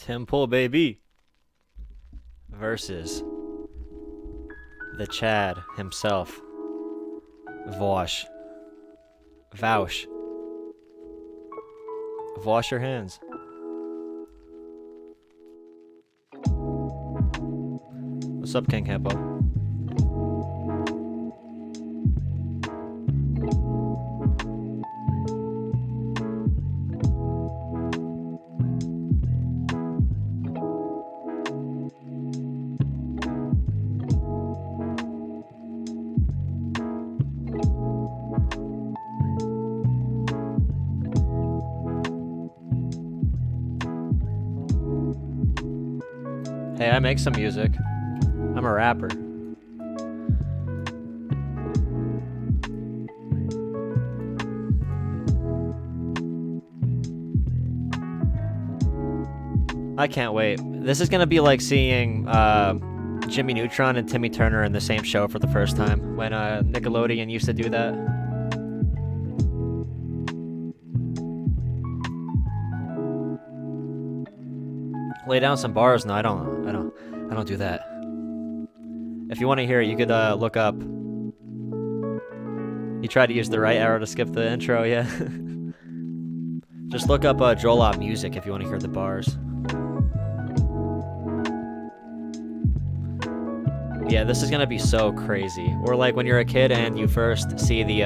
Tim Pool, baby. Versus the Chad himself. Vaush. Vaush. Wash your hands. What's up, King Hippo? Hey, I make some music. I'm a rapper. I can't wait. This is gonna be like seeing Jimmy Neutron and Timmy Turner in the same show for the first time when Nickelodeon used to do that. Lay down some bars. No, I don't do that. If you want to hear it, you could look up. You tried to use the right arrow to skip the intro, yeah. Just look up Joel music if you want to hear the bars. Yeah, this is gonna be so crazy. Or like when you're a kid and you first see the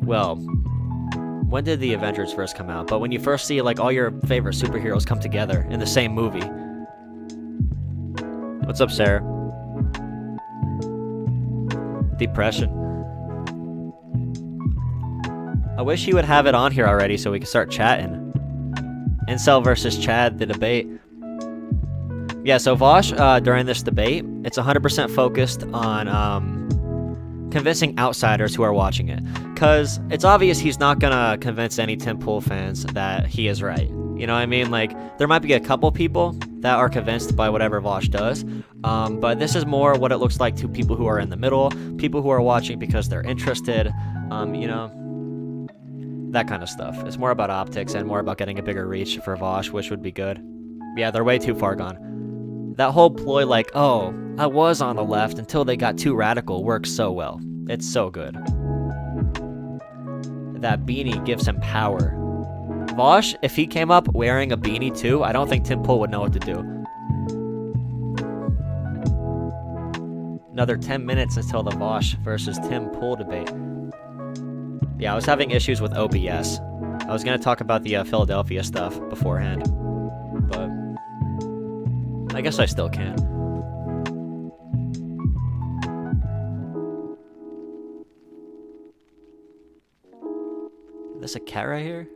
well, when did the Avengers first come out? But when you first see like all your favorite superheroes come together in the same movie. What's up, Sarah? Depression. I wish he would have it on here already so we could start chatting. Incel versus Chad, the debate. Yeah, so Vaush, during this debate, it's 100% focused on convincing outsiders who are watching it. Because it's obvious he's not gonna convince any Tim Pool fans that he is right. You know what I mean? Like, there might be a couple people that are convinced by whatever Vaush does. But this is more what it looks like to people who are in the middle, people who are watching because they're interested, you know, that kind of stuff. It's more about optics and more about getting a bigger reach for Vaush, which would be good. Yeah, they're way too far gone. That whole ploy like, oh, I was on the left until they got too radical works so well. It's so good. That beanie gives him power. Vaush, if he came up wearing a beanie too, I don't think Tim Pool would know what to do. Another 10 minutes until the Vaush versus Tim Pool debate. Yeah, I was having issues with OBS. I was going to talk about the Philadelphia stuff beforehand, but I guess I still can. Is this a cat right here?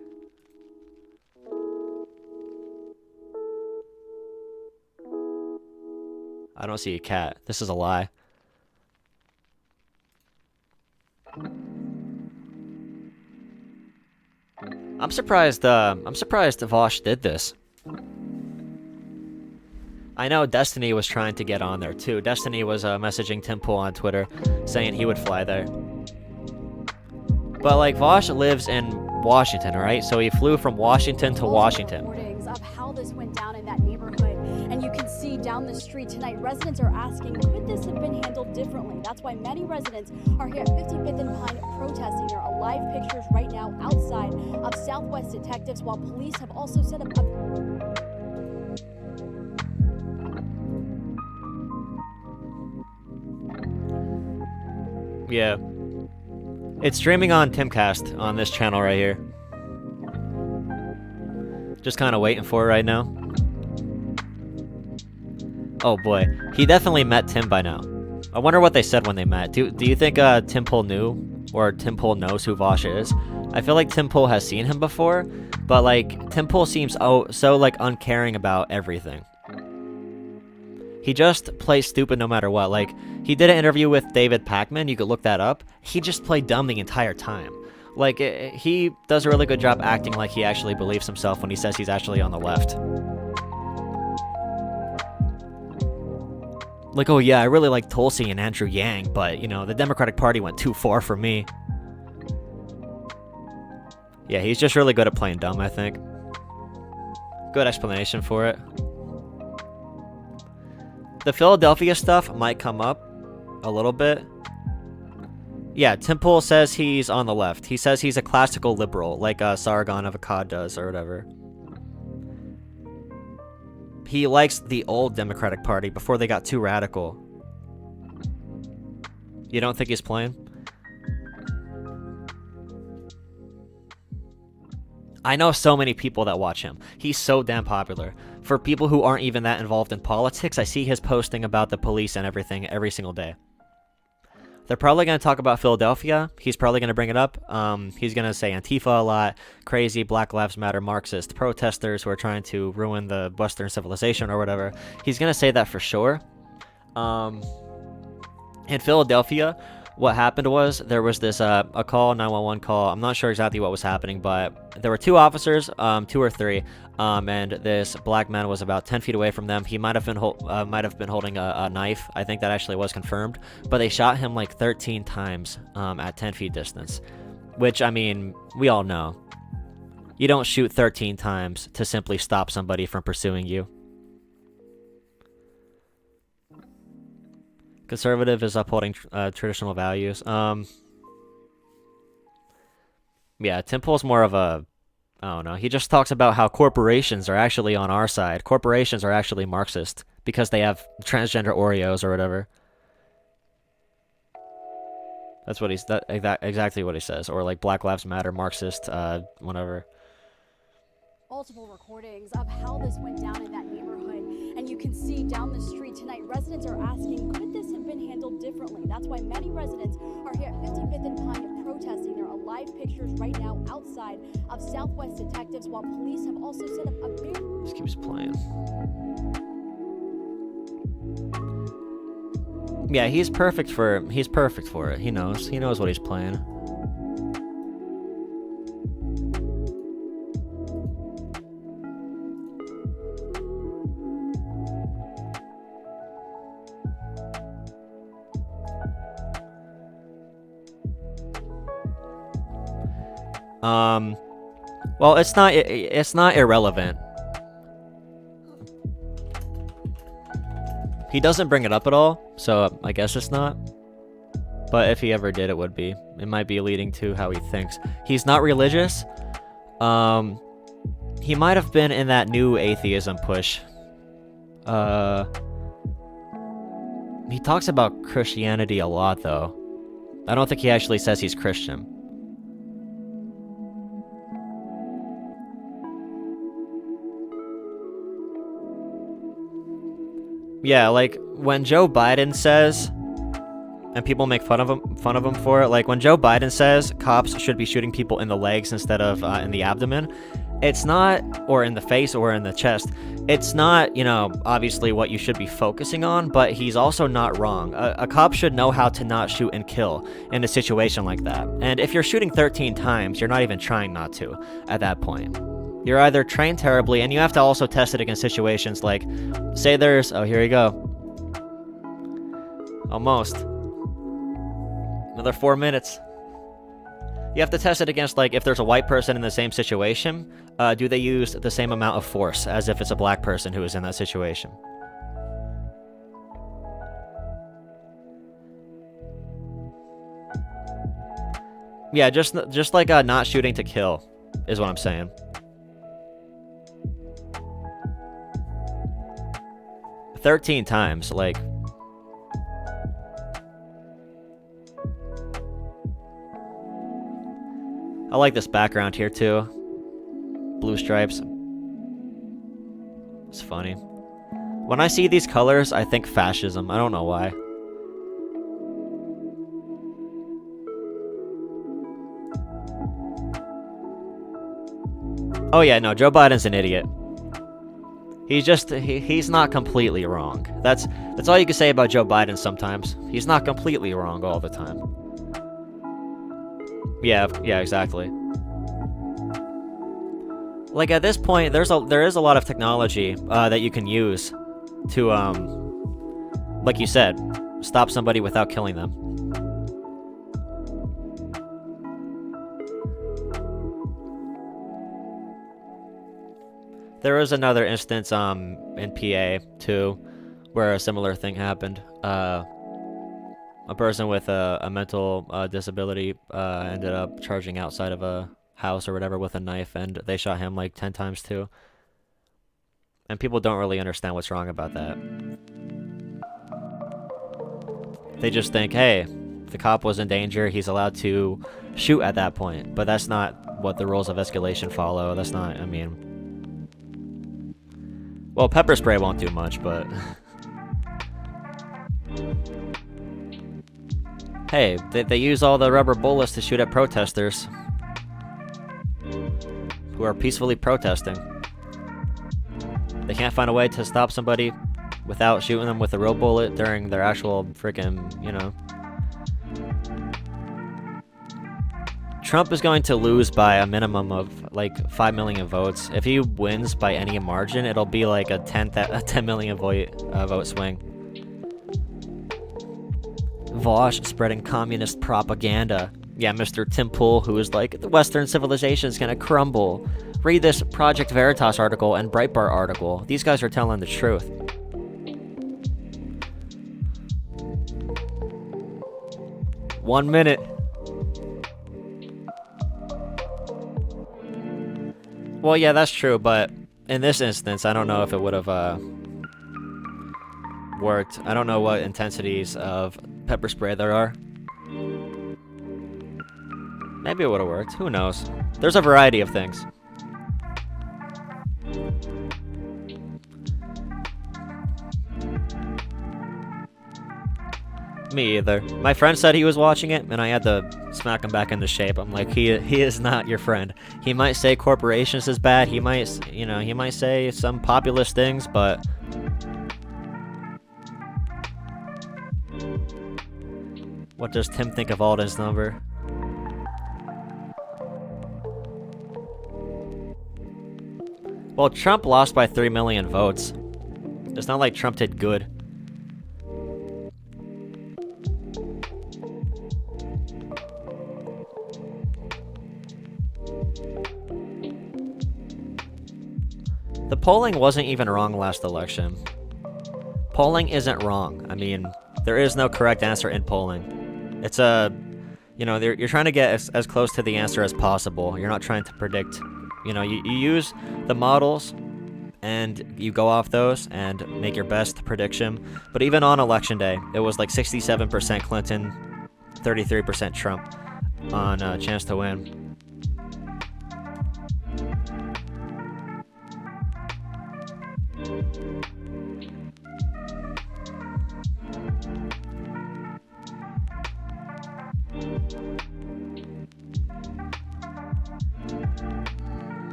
I don't see a cat. This is a lie. I'm surprised Vaush did this. I know Destiny was trying to get on there too. Destiny was messaging Tim Pool on Twitter saying he would fly there. But like Vaush lives in Washington, right? So he flew from Washington to Washington. Of how this went down in that neighborhood, and you can see down the street tonight, residents are asking, could this have been handled differently? That's why many residents are here at 55th and Pine protesting. There are live pictures right now outside of Southwest detectives, while police have also set up Yeah. It's streaming on Timcast on this channel right here. Just kind of waiting for it right now. Oh boy. He definitely met Tim by now. I wonder what they said when they met. Do you think Tim Pool knew? Or Tim Pool knows who Vaush is? I feel like Tim Pool has seen him before. But like, Tim Pool seems so like uncaring about everything. He just plays stupid no matter what. Like, he did an interview with David Pakman. You could look that up. He just played dumb the entire time. Like, he does a really good job acting like he actually believes himself when he says he's actually on the left. Like, oh yeah, I really like Tulsi and Andrew Yang, but, you know, the Democratic Party went too far for me. Yeah, he's just really good at playing dumb, I think. Good explanation for it. The Philadelphia stuff might come up a little bit. Yeah, Temple says he's on the left. He says he's a classical liberal, like Sargon of Akkad does, or whatever. He likes the old Democratic Party before they got too radical. You don't think he's playing? I know so many people that watch him. He's so damn popular. For people who aren't even that involved in politics, I see his posting about the police and everything every single day. They're probably going to talk about Philadelphia. He's probably going to bring it up. He's going to say Antifa a lot. Crazy Black Lives Matter Marxist protesters who are trying to ruin the Western civilization or whatever. He's going to say that for sure. In Philadelphia, what happened was there was this a call, 911 call. I'm not sure exactly what was happening, but there were two officers, 2 or 3, and this black man was about 10 feet away from them. He might have been holding a knife. I think that actually was confirmed, but they shot him like 13 times at 10 feet distance, which, I mean, we all know. You don't shoot 13 times to simply stop somebody from pursuing you. Conservative is upholding traditional values. Yeah, Temple's more of a... I don't know. He just talks about how corporations are actually on our side. Corporations are actually Marxist because they have transgender Oreos or whatever. That's what he's... exactly what he says. Or like Black Lives Matter, Marxist, whatever. Multiple recordings of how this went down in that neighborhood, and you can see down the street tonight residents are asking, could this have been handled differently? That's why many residents are here at 55th and Pine protesting. There are live pictures right now outside of Southwest detectives, while police have also set up a big... Just keeps playing. Yeah, he's perfect for it. He knows what he's playing. Well, it's not irrelevant. He doesn't bring it up at all, so I guess it's not. But if he ever did, it would be. It might be leading to how he thinks. He's not religious. He might have been in that new atheism push. He talks about Christianity a lot, though. I don't think he actually says he's Christian. Yeah, like when Joe Biden says, and people make fun of him for it, like when Joe Biden says cops should be shooting people in the legs instead of in the abdomen, it's not, or in the face or in the chest, it's not, you know, obviously what you should be focusing on, but he's also not wrong. A cop should know how to not shoot and kill in a situation like that. And if you're shooting 13 times, you're not even trying not to at that point. You're either trained terribly, and you have to also test it against situations like, say there's... Oh, here you go. Almost. Another 4 minutes. You have to test it against, like, if there's a white person in the same situation, do they use the same amount of force as if it's a black person who is in that situation? Yeah, just like not shooting to kill is what I'm saying. "13 times, like... I like this background here, too. Blue stripes. It's funny. When I see these colors, I think fascism. I don't know why. Oh yeah, no, Joe Biden's an idiot. He's not completely wrong. That's all you can say about Joe Biden sometimes. He's not completely wrong all the time. Yeah, exactly. Like at this point, there is a lot of technology that you can use to like you said, stop somebody without killing them. There was another instance in PA too, where a similar thing happened. A person with a mental disability ended up charging outside of a house or whatever with a knife, and they shot him like 10 times too. And people don't really understand what's wrong about that. They just think, hey, if the cop was in danger, he's allowed to shoot at that point. But that's not what the rules of escalation follow. That's not, I mean... Well, pepper spray won't do much, but... Hey, they use all the rubber bullets to shoot at protesters who are peacefully protesting. They can't find a way to stop somebody without shooting them with a real bullet during their actual freaking, you know. Trump is going to lose by a minimum of like 5 million votes. If he wins by any margin, it'll be like a 10 million vote swing. Vaush spreading communist propaganda. Yeah, Mr. Tim Pool, who is like, the Western civilization is gonna crumble. Read this Project Veritas article and Breitbart article. These guys are telling the truth. One minute. Well, yeah, that's true, but in this instance, I don't know if it would have worked. I don't know what intensities of pepper spray there are. Maybe it would have worked. Who knows? There's a variety of things. Me either. My friend said he was watching it, and I had to smack him back into shape. I'm like, he is not your friend. He might say corporations is bad. He might, you know, he might say some populist things, but what does Tim think of Alden's number? Well, Trump lost by 3 million votes. It's not like Trump did good. The polling wasn't even wrong last election. Polling isn't wrong. I mean, there is no correct answer in polling. It's a, you know, you're trying to get as close to the answer as possible. You're not trying to predict. You know, you use the models and you go off those and make your best prediction. But even on election day, it was like 67% Clinton, 33% Trump on a chance to win.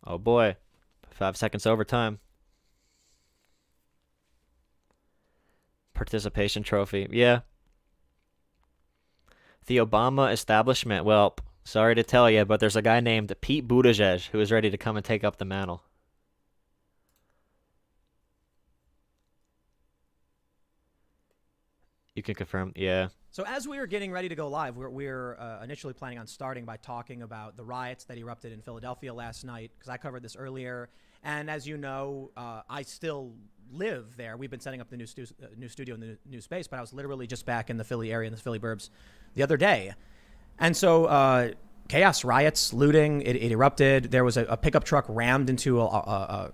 Oh boy, 5 seconds overtime. Participation trophy, yeah. The Obama establishment, well, sorry to tell you, but there's a guy named Pete Buttigieg who is ready to come and take up the mantle. You can confirm, yeah. So as we were getting ready to go live, we're initially planning on starting by talking about the riots that erupted in Philadelphia last night, because I covered this earlier. And as you know, I still live there. We've been setting up the new studio in the new space, but I was literally just back in the Philly area, in the Philly burbs, the other day. And so chaos, riots, looting, it erupted. There was a pickup truck rammed into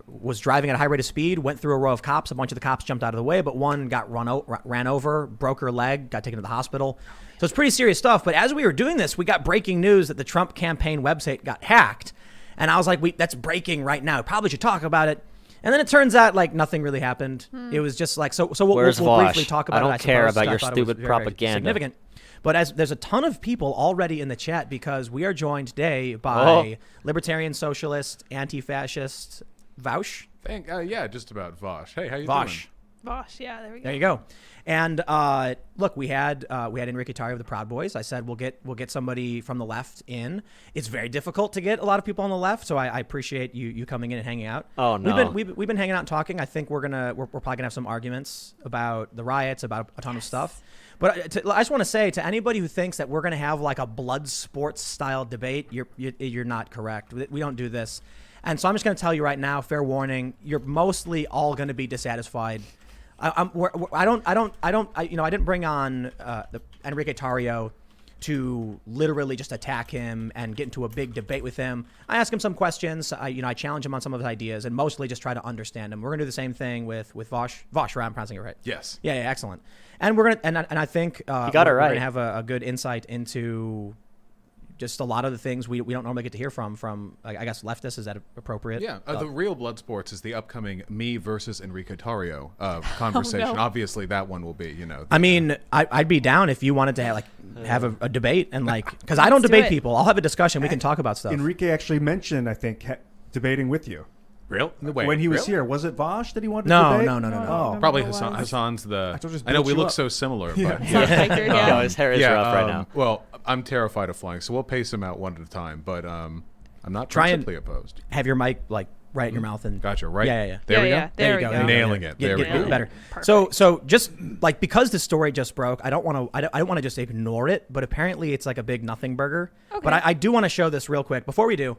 was driving at a high rate of speed, went through a row of cops. A bunch of the cops jumped out of the way, but one got ran over, broke her leg, got taken to the hospital. So it's pretty serious stuff. But as we were doing this, we got breaking news that the Trump campaign website got hacked. And I was like, that's breaking right now. We probably should talk about it. And then it turns out like nothing really happened. It was just like, so we'll briefly talk about it. I don't care about your stupid propaganda. Significant. But as there's a ton of people already in the chat, because we are joined today by libertarian, socialist, anti-fascist Vaush. Yeah, just about Vaush. Hey, how you Vaush. Vaush, yeah, there we go. There you go. And look, we had Enrique Tarrio of the Proud Boys. I said we'll get somebody from the left in. It's very difficult to get a lot of people on the left, so I appreciate you coming in and hanging out. Oh no, we've been hanging out and talking. I think we're probably gonna have some arguments about the riots, about a ton of stuff. But I just want to say to anybody who thinks that we're gonna have like a blood sports style debate, you're not correct. We don't do this. And so I'm just gonna tell you right now, fair warning, you're mostly all gonna be dissatisfied. I didn't bring on the Enrique Tarrio to literally just attack him and get into a big debate with him. I ask him some questions. I challenge him on some of his ideas and mostly just try to understand him. We're gonna do the same thing with Vaush. Vaush, right? I'm pronouncing it right. Yes. Yeah, excellent. And we're gonna and I think you got it right. We're gonna have a good insight into just a lot of the things we don't normally get to hear from I guess leftists. Is that appropriate? Yeah. The real blood sports is the upcoming me versus Enrique Tarrio conversation. Oh, no. Obviously, that one will be, I mean, I'd be down if you wanted to have a debate and because I don't debate people. I'll have a discussion. We can talk about stuff. Enrique actually mentioned, I think, debating with you. Real? Wait, when he was really? here, was it Vaush that he wanted to debate? No. Oh, Probably know why. Hassan's the. just I know built we you look up. so similar, Yeah. but No, his hair is rough right now. Well, I'm terrified of flying, so we'll pace him out one at a time. But I'm not Try and- principally opposed. Have your mic right in your mouth and Gotcha. Right. Yeah. There we go. Yeah, there we go. Nailing it. There we Get go. better. Perfect. So just because the story just broke, I don't want to just ignore it. But apparently it's like a big nothing burger. Okay. But I do want to show this real quick before we do.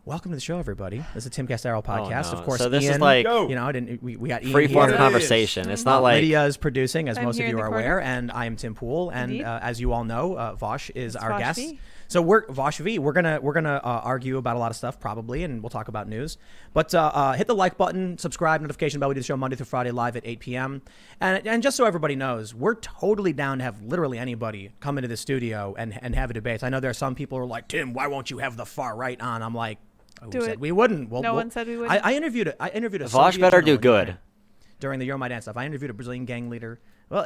Welcome to the show, everybody. This is a Tim Castaro podcast. no. Of course, So this is Ian, like- we got Ian Freeform here. conversation. It's not like Lydia is producing, as I'm most of here in you the are corner. aware, and I am Tim Pool. And Indeed. as you all know, Vaush is our Vaush guest. V. So we're Vaush V. We're gonna argue about a lot of stuff probably, and we'll talk about news. But hit the like button, subscribe, notification bell. We do the show Monday through Friday live at 8 p.m. And just so everybody knows, we're totally down to have literally anybody come into the studio and have a debate. I know there are some people who are like, Tim, why won't you have the far right on? I'm like, who Do said it. we wouldn't? No one said we wouldn't. I interviewed a Vaush Soviet better do general good. during the Euromaidan stuff. I interviewed a Brazilian gang leader. Well,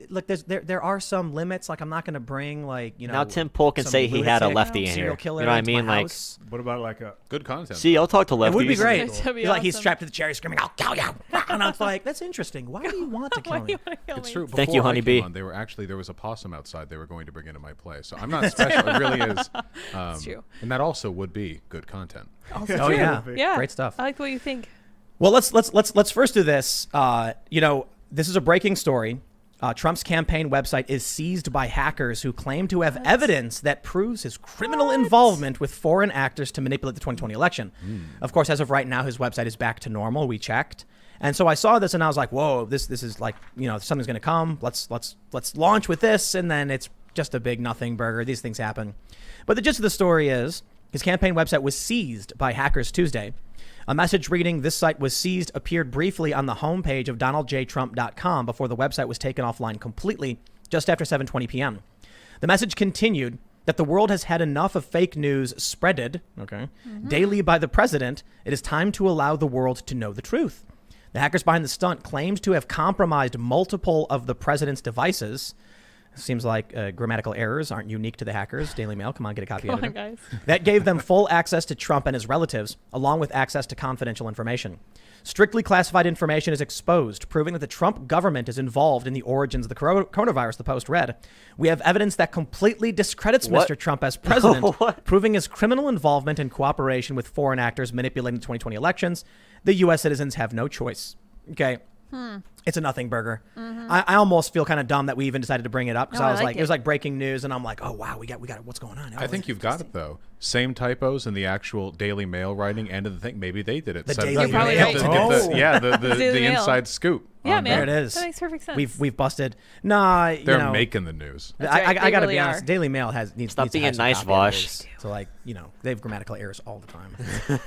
look, there are some limits. Like I'm not going to bring Now Tim Pool can some say he had a lunatic lefty in serial here. killer You know what I into my mean? Like, house. what about like a? Good content. see, I'll talk to lefties. It would be great. That'd be He's awesome. strapped to the chair, screaming, "I'll kill you!" And I was like, "That's interesting. Why do you want to Why kill do you me?" wanna kill It's me? true. Thank you, Before I honeybee. came on, there was a possum outside they were going to bring into my place. So I'm not special. It really is. It's true. And that also would be good content. Oh yeah, Yeah. great stuff. I like what you think. Well, let's first do this. This is a breaking story. Trump's campaign website is seized by hackers who claim to have evidence that proves his criminal involvement with foreign actors to manipulate the 2020 election. Of course, as of right now, his website is back to normal. We checked. And so I saw this and I was like, whoa, this is like, something's going to come. Let's launch with this. And then it's just a big nothing burger. These things happen. But the gist of the story is his campaign website was seized by hackers Tuesday. A message reading "This site was seized" appeared briefly on the homepage of DonaldJTrump.com before the website was taken offline completely just after 7:20 p.m. The message continued that the world has had enough of fake news spreaded daily by the president. It is time to allow the world to know the truth. The hackers behind the stunt claimed to have compromised multiple of the president's devices. Seems like grammatical errors aren't unique to the hackers. Daily Mail, come on, get a copy Come editor. on, guys. That gave them full access to Trump and his relatives, along with access to confidential information. Strictly classified information is exposed, proving that the Trump government is involved in the origins of the coronavirus, the Post read. We have evidence that completely discredits What? Mr. Trump as president, What? proving his criminal involvement and cooperation with foreign actors manipulating the 2020 elections. The U.S. citizens have no choice. Okay. It's a nothing burger. I almost feel kind of dumb that we even decided to bring it up because No, I I was like like, it. it was like breaking news, and I'm like, oh wow, we got it. What's going on? I think you've got it though. Same typos in the actual Daily Mail writing end of the thing. Maybe they did it. The Send Daily the- You're probably Mail. right. the Daily Mail. inside scoop. Yeah, on man. that. There it is. That makes perfect sense. We've busted. Nah, They're making the news. That's right, I they gotta really be honest. are. Daily Mail needs Stop needs to being have some nice, copy Vaush. editors. So like they have grammatical errors all the time.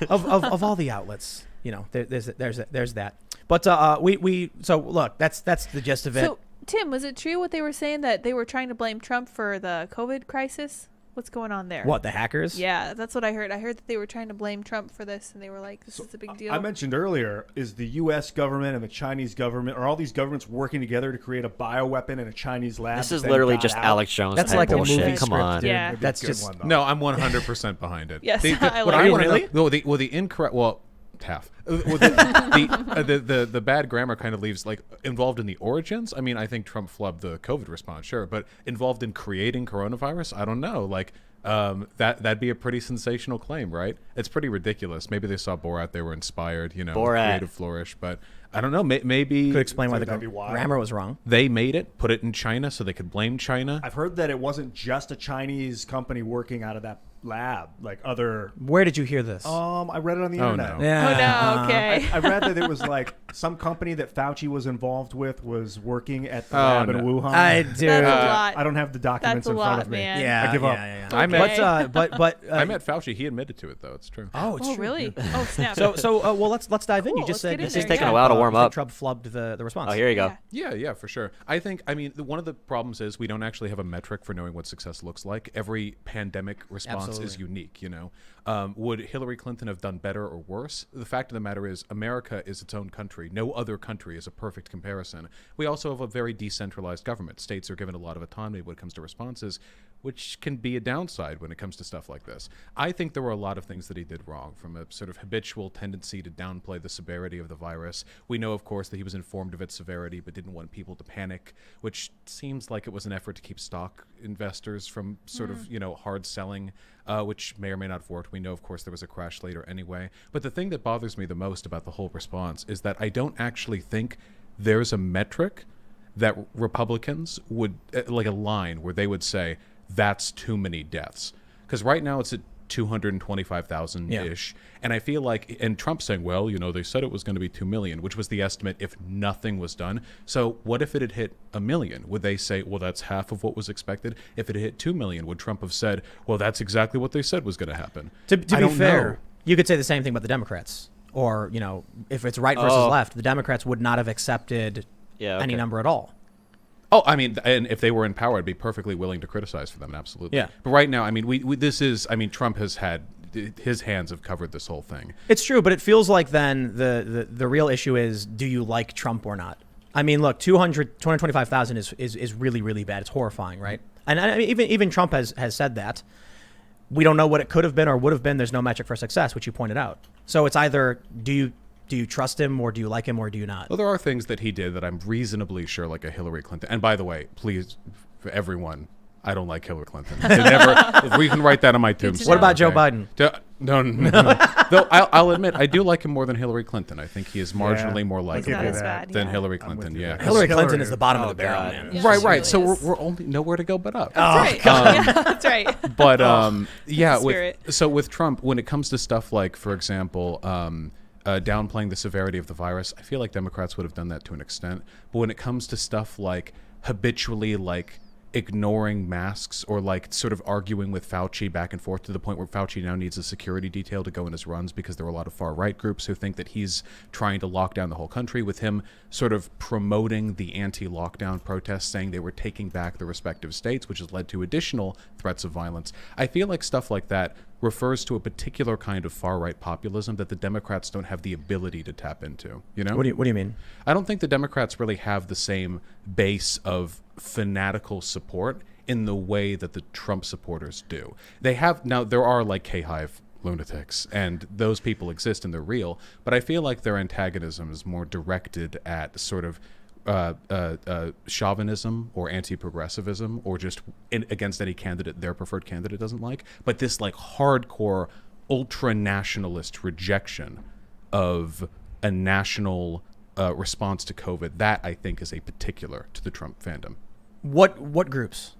of all the outlets, there's that. But so look, that's the gist of it. So, Tim, was it true what they were saying that they were trying to blame Trump for the COVID crisis? What's going on there? What, the hackers? Yeah, that's what I heard. I heard that they were trying to blame Trump for this, and they were like, "This is a big deal." I mentioned earlier, is the U.S. government and the Chinese government, are all these governments working together to create a bioweapon in a Chinese lab? This that is then literally got just out? Alex Jones That's type like a bullshit. movie Come script, on. dude. Yeah. That's Good just one, though. No, I'm 100% behind it. Yes, The- I what like I it. want to Really? know, well, the incorrect. Well, half. The bad grammar kind of leaves like involved in the origins. I mean, I think Trump flubbed the COVID response, sure, but involved in creating coronavirus, I don't know. Like that'd be a pretty sensational claim, right? It's pretty ridiculous. Maybe they saw Borat, they were inspired, Borat. creative flourish, but I don't know. Maybe Could explain why the that'd be wild. grammar was wrong. they made it, put it in China so they could blame China. I've heard that it wasn't just a Chinese company working out of that lab, like other. Where did you hear this? I read it on the Oh, internet. no. Yeah. Oh no. Okay. I read that it was like some company that Fauci was involved with was working at the Oh, lab no. in Wuhan. I do. That's a lot. I don't have the documents That's a in front lot, of me. man. Yeah, I give up. Yeah. I met- Okay. But I met Fauci. He admitted to it, though. It's true. Oh, it's Oh true. really? Oh snap. So well, let's dive in. Cool, You just let's said get in this there, is taking a while to warm up. Trump flubbed the response. Oh, here you go. Yeah. Yeah, for sure. I mean, one of the problems is we don't actually have a metric for knowing what success looks like. Every pandemic response is Absolutely. unique, Would Hillary Clinton have done better or worse? The fact of the matter is America is its own country. No other country is a perfect comparison. We also have a very decentralized government. States are given a lot of autonomy when it comes to responses, which can be a downside when it comes to stuff like this. I think there were a lot of things that he did wrong, from a sort of habitual tendency to downplay the severity of the virus. We know, of course, that he was informed of its severity but didn't want people to panic, which seems like it was an effort to keep stock investors from sort of, hard selling, which may or may not have worked. We know, of course, there was a crash later anyway. But the thing that bothers me the most about the whole response is that I don't actually think there's a metric that Republicans would, like a line where they would say, that's too many deaths. Because right now it's at 225,000-ish. And I feel like, and Trump's saying, well, they said it was going to be 2 million, which was the estimate if nothing was done. So what if it had hit 1 million? Would they say, well, that's half of what was expected? If it had hit 2 million, would Trump have said, well, that's exactly what they said was going to happen? To I be don't fair, know. you could say the same thing about the Democrats. Or, if it's right versus Oh. left, the Democrats would not have accepted Yeah. any okay. number at all. Oh, I mean, and if they were in power, I'd be perfectly willing to criticize for them, absolutely. Yeah. But right now, I mean, Trump has had, his hands have covered this whole thing. It's true, but it feels like then the real issue is, do you like Trump or not? I mean, look, 225,000 is really, really bad. It's horrifying, right? And I mean, even Trump has said that. We don't know what it could have been or would have been. There's no metric for success, which you pointed out. So it's either do you trust him, or do you like him, or do you not? Well, there are things that he did that I'm reasonably sure, like a Hillary Clinton. And by the way, please, for everyone, I don't like Hillary Clinton. We can write that on my tombstone. What about Joe okay? Biden? No. Though I'll admit, I do like him more than Hillary Clinton. I think he is marginally more I'll give likable you as that. bad, than yeah. Hillary I'm with Clinton. you Yeah. there. Hillary Hillary- Clinton is the bottom Oh, of the barrel, God. man. Yeah. Right. Really So is. we're only nowhere to go but up. That's right. Yeah, that's right. But yeah, Spirit. with Trump, when it comes to stuff like, for example, downplaying the severity of the virus, I feel like Democrats would have done that to an extent. But when it comes to stuff like habitually like ignoring masks or like sort of arguing with Fauci back and forth to the point where Fauci now needs a security detail to go in his runs because there are a lot of far right groups who think that he's trying to lock down the whole country, with him sort of promoting the anti-lockdown protests, saying they were taking back the respective states, which has led to additional threats of violence. I feel like stuff like that refers to a particular kind of far right populism that the Democrats don't have the ability to tap into. What do you mean? I don't think the Democrats really have the same base of fanatical support in the way that the Trump supporters do. They have, now there are like K-Hive lunatics, and those people exist and they're real, but I feel like their antagonism is more directed at sort of chauvinism or anti-progressivism, or just against any candidate their preferred candidate doesn't like. But this like hardcore ultra-nationalist rejection of a national response to COVID, that I think is a particular to the Trump fandom. What groups?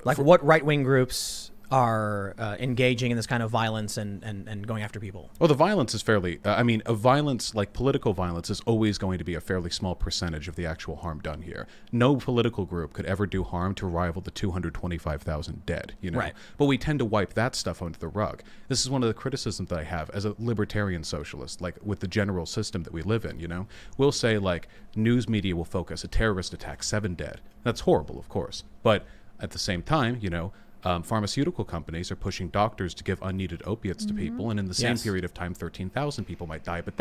Like what right-wing groups are engaging in this kind of violence and going after people? Well, the violence is fairly, a violence, like political violence, is always going to be a fairly small percentage of the actual harm done here. No political group could ever do harm to rival the 225,000 dead, Right. But we tend to wipe that stuff under the rug. This is one of the criticisms that I have as a libertarian socialist, like with the general system that we live in, We'll say, like, news media will focus, a terrorist attack, 7 dead. That's horrible, of course. But at the same time, pharmaceutical companies are pushing doctors to give unneeded opiates to people, and in the same Yes. period of time, 13,000 people might die. But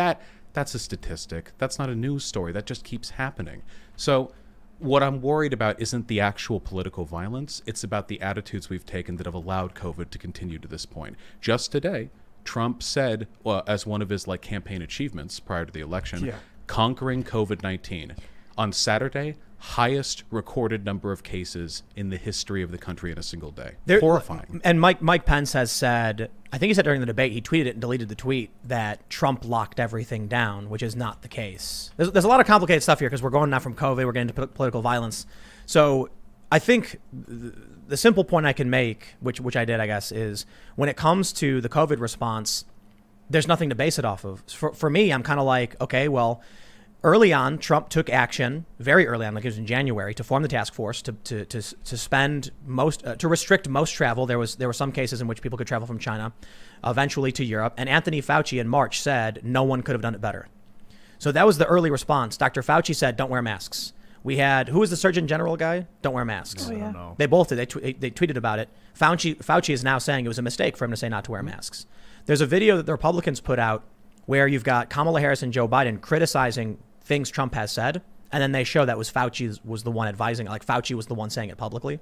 that's a statistic. That's not a news story. That just keeps happening. So what I'm worried about isn't the actual political violence. It's about the attitudes we've taken that have allowed COVID to continue to this point. Just today, Trump said, well, as one of his like campaign achievements prior to the election, Yeah. conquering COVID-19. On Saturday, highest recorded number of cases in the history of the country in a single day. Horrifying. And Mike Pence has said, I think he said during the debate, he tweeted it and deleted the tweet, that Trump locked everything down, which is not the case. There's a lot of complicated stuff here because we're going now from COVID, we're getting into political violence. So I think the simple point I can make, which I did, I guess, is when it comes to the COVID response, there's nothing to base it off of. For me, I'm kind of like, okay, well, early on, Trump took action very early on, like it was in January, to form the task force to spend to restrict most travel. There were some cases in which people could travel from China, eventually to Europe. And Anthony Fauci in March said no one could have done it better. So that was the early response. Dr. Fauci said, "Don't wear masks." We had, who was the Surgeon General guy? Don't wear masks. Oh, yeah. I don't know. They both did. They tweeted about it. Fauci is now saying it was a mistake for him to say not to wear masks. There's a video that the Republicans put out where you've got Kamala Harris and Joe Biden criticizing things Trump has said, and then they show that Fauci was the one advising, like Fauci was the one saying it publicly.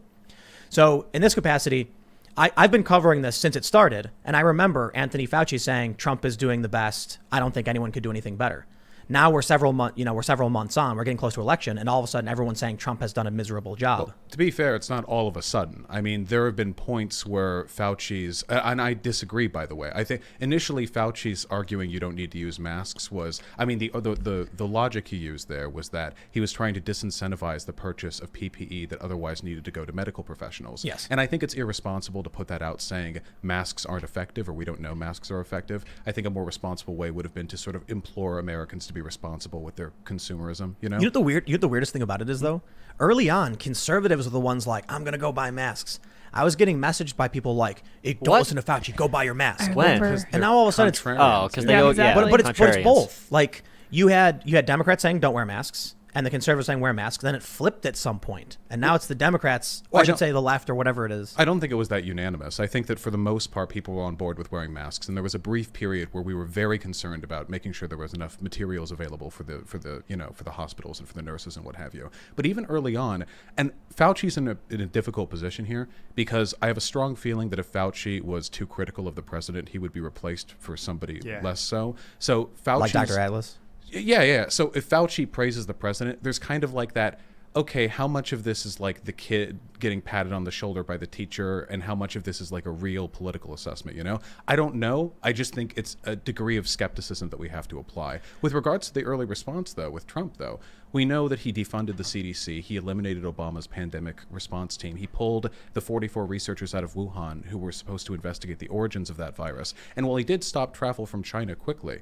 So in this capacity, I've been covering this since it started, and I remember Anthony Fauci saying Trump is doing the best. I don't think anyone could do anything better. Now we're several months on. We're getting close to election, and all of a sudden, everyone's saying Trump has done a miserable job. Well, to be fair, it's not all of a sudden. I mean, there have been points where Fauci's, and I disagree, by the way. I think initially Fauci's arguing you don't need to use masks was, I mean, the logic he used there was that he was trying to disincentivize the purchase of PPE that otherwise needed to go to medical professionals. Yes. And I think it's irresponsible to put that out saying masks aren't effective or we don't know masks are effective. I think a more responsible way would have been to sort of implore Americans to be responsible with their consumerism, you know? You know the weirdest thing about it is, though? Early on, conservatives were the ones like, I'm going to go buy masks. I was getting messaged by people like, hey, don't What? listen to Fauci, go buy your mask. When? Remember. And now all of a sudden it's... Oh, because they Yeah, go, exactly. yeah, But it's contrarians. both. Like, you had Democrats saying don't wear masks, and the conservatives saying wear masks. Then it flipped at some point, and now it's the Democrats, or Well, I should say the left or whatever it is. I don't think it was that unanimous. I think that for the most part, people were on board with wearing masks, and there was a brief period where we were very concerned about making sure there was enough materials available for the hospitals and for the nurses and what have you. But even early on, and Fauci's in a difficult position here because I have a strong feeling that if Fauci was too critical of the president, he would be replaced for somebody less so. So Fauci's Like Dr. Atlas. Yeah. So if Fauci praises the president, there's kind of like that, okay, how much of this is like the kid getting patted on the shoulder by the teacher and how much of this is like a real political assessment, you know? I don't know. I just think it's a degree of skepticism that we have to apply. With regards to the early response, though, with Trump, though, we know that he defunded the CDC. He eliminated Obama's pandemic response team. He pulled the 44 researchers out of Wuhan who were supposed to investigate the origins of that virus. And while he did stop travel from China quickly,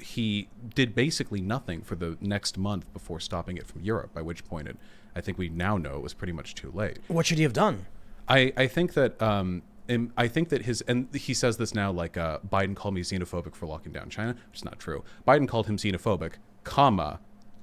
he did basically nothing for the next month before stopping it from Europe, by which point I think we now know it was pretty much too late. What should he have done? I think that and he says this now, like Biden called me xenophobic for locking down China, which is not true. Biden called him xenophobic,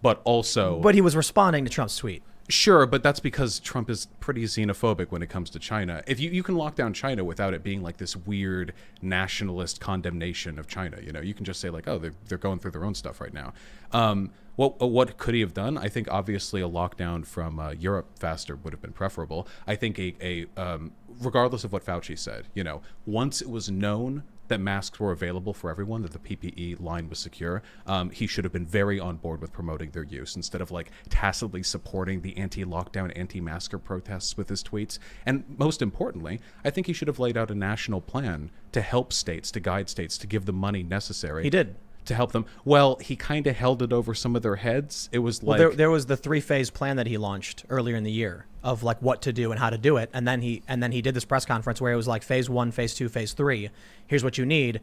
but also... But he was responding to Trump's tweet. Sure, but that's because Trump is pretty xenophobic when it comes to China. If you can lock down China without it being like this weird nationalist condemnation of China, you know, you can just say like, oh, they're going through their own stuff right now. What could he have done? I think obviously a lockdown from Europe faster would have been preferable. I think regardless of what Fauci said, you know, once it was known that masks were available for everyone, that the PPE line was secure, he should have been very on board with promoting their use instead of like tacitly supporting the anti-lockdown, anti-masker protests with his tweets. And most importantly, I think he should have laid out a national plan to help states, to guide states, to give the money necessary. He did. To help them. Well, he kind of held it over some of their heads. It was like... Well, there was the 3-phase plan that he launched earlier in the year of like what to do and how to do it. And then he did this press conference where it was like phase 1, phase 2, phase 3. Here's what you need.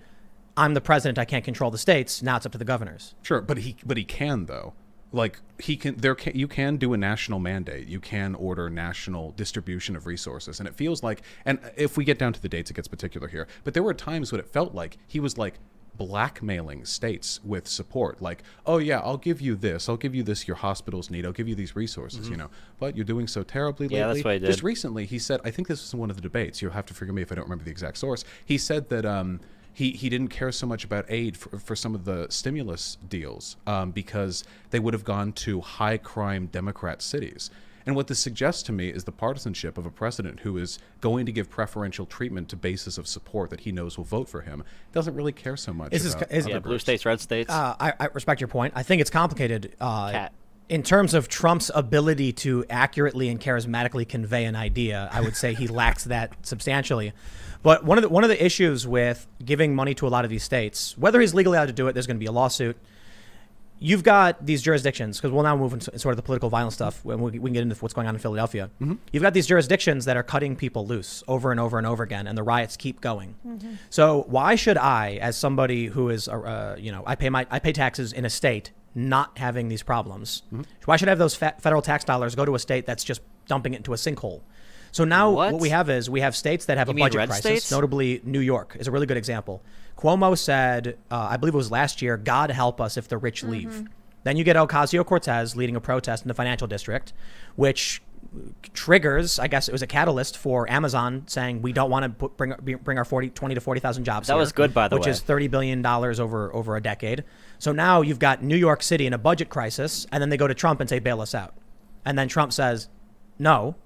I'm the president. I can't control the states. Now it's up to the governors. Sure, but he can though. Like you can do a national mandate. You can order national distribution of resources, and it feels like. And if we get down to the dates, it gets particular here. But there were times when it felt like he was like blackmailing states with support, like, oh yeah, I'll give you this your hospitals need, I'll give you these resources, you know, but you're doing so terribly lately. Yeah, that's what he did. Just recently he said, I think this was in one of the debates, you'll have to forgive me if I don't remember the exact source, he said that he didn't care so much about aid for some of the stimulus deals because they would have gone to high crime Democrat cities. And what this suggests to me is the partisanship of a president who is going to give preferential treatment to bases of support that he knows will vote for him. Doesn't really care so much about other Blue groups. states, red states. I respect your point. I think it's complicated. Cat. In terms of Trump's ability to accurately and charismatically convey an idea, I would say he lacks that substantially. But one of the issues with giving money to a lot of these states, whether he's legally allowed to do it, there's going to be a lawsuit. You've got these jurisdictions, because we'll now move into sort of the political violence stuff when we can get into what's going on in Philadelphia. You've got these jurisdictions that are cutting people loose over and over and over again, and the riots keep going. So why should I, as somebody who is, I pay taxes in a state not having these problems, why should I have those federal tax dollars go to a state that's just dumping it into a sinkhole? So now what we have is we have states that have a budget crisis, states? notably New York is a really good example. Cuomo said, I believe it was last year, God help us if the rich leave. Then you get Ocasio-Cortez leading a protest in the financial district, which triggers, I guess it was a catalyst for Amazon saying we don't want to bring our 20 to 40,000 jobs That here, was good, by the way. which is $30 billion over a decade. So now you've got New York City in a budget crisis, and then they go to Trump and say, bail us out. And then Trump says, no.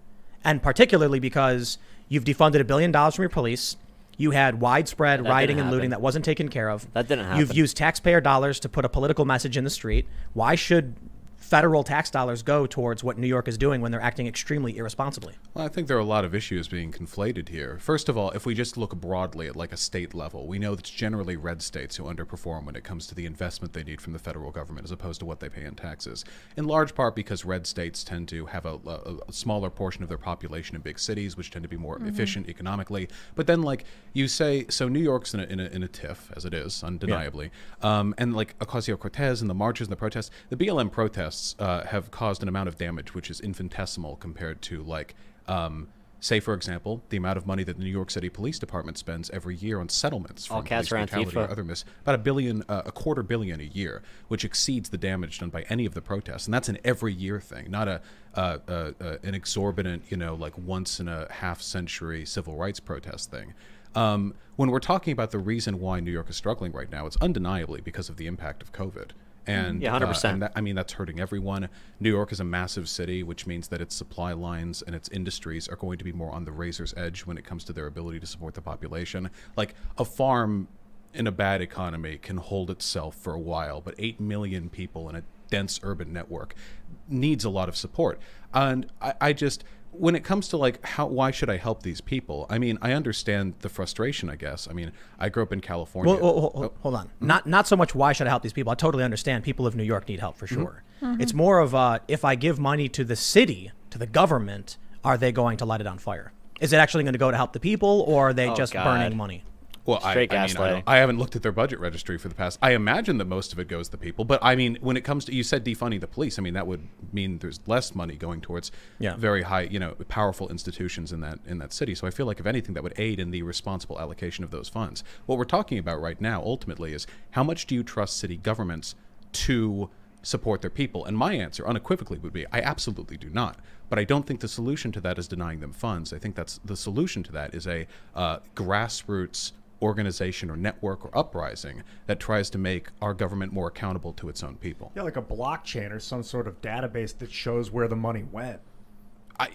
And particularly because you've defunded $1 billion from your police. You had widespread rioting and looting that wasn't taken care of. That didn't happen. You've used taxpayer dollars to put a political message in the street. Why should federal tax dollars go towards what New York is doing when they're acting extremely irresponsibly? Well, I think there are a lot of issues being conflated here. First of all, if we just look broadly at like a state level, we know that it's generally red states who underperform when it comes to the investment they need from the federal government as opposed to what they pay in taxes. In large part because red states tend to have a smaller portion of their population in big cities, which tend to be more efficient economically. But then, like you say, so New York's in a tiff, as it is, undeniably. And like Ocasio-Cortez and the marches and the protests, the BLM protests have caused an amount of damage which is infinitesimal compared to like say for example the amount of money that the New York City Police Department spends every year on settlements from police brutality or other about $1 quarter billion a year, which exceeds the damage done by any of the protests, and that's an every year thing, not an exorbitant like once in a half century civil rights protest thing. When we're talking about the reason why New York is struggling right now, it's undeniably because of the impact of COVID. And 100%. And that's hurting everyone. New York is a massive city, which means that its supply lines and its industries are going to be more on the razor's edge when it comes to their ability to support the population. Like a farm in a bad economy can hold itself for a while, but 8 million people in a dense urban network needs a lot of support. And I just, when it comes to like why should I help these people? I mean, I understand the frustration, I guess. I mean, I grew up in California. Well, hold on. Not so much why should I help these people. I totally understand people of New York need help for sure. It's more of if I give money to the city, to the government, are they going to light it on fire? Is it actually going to go to help the people, or are they just burning money? Well, I haven't looked at their budget registry for the past. I imagine that most of it goes to people, but I mean, when it comes to, you said defunding the police. I mean, that would mean there's less money going towards very high, powerful institutions in that city. So I feel like if anything, that would aid in the responsible allocation of those funds. What we're talking about right now, ultimately, is how much do you trust city governments to support their people? And my answer unequivocally would be, I absolutely do not. But I don't think the solution to that is denying them funds. I think that's the solution to that is a grassroots organization or network or uprising that tries to make our government more accountable to its own people. Yeah, like a blockchain or some sort of database that shows where the money went.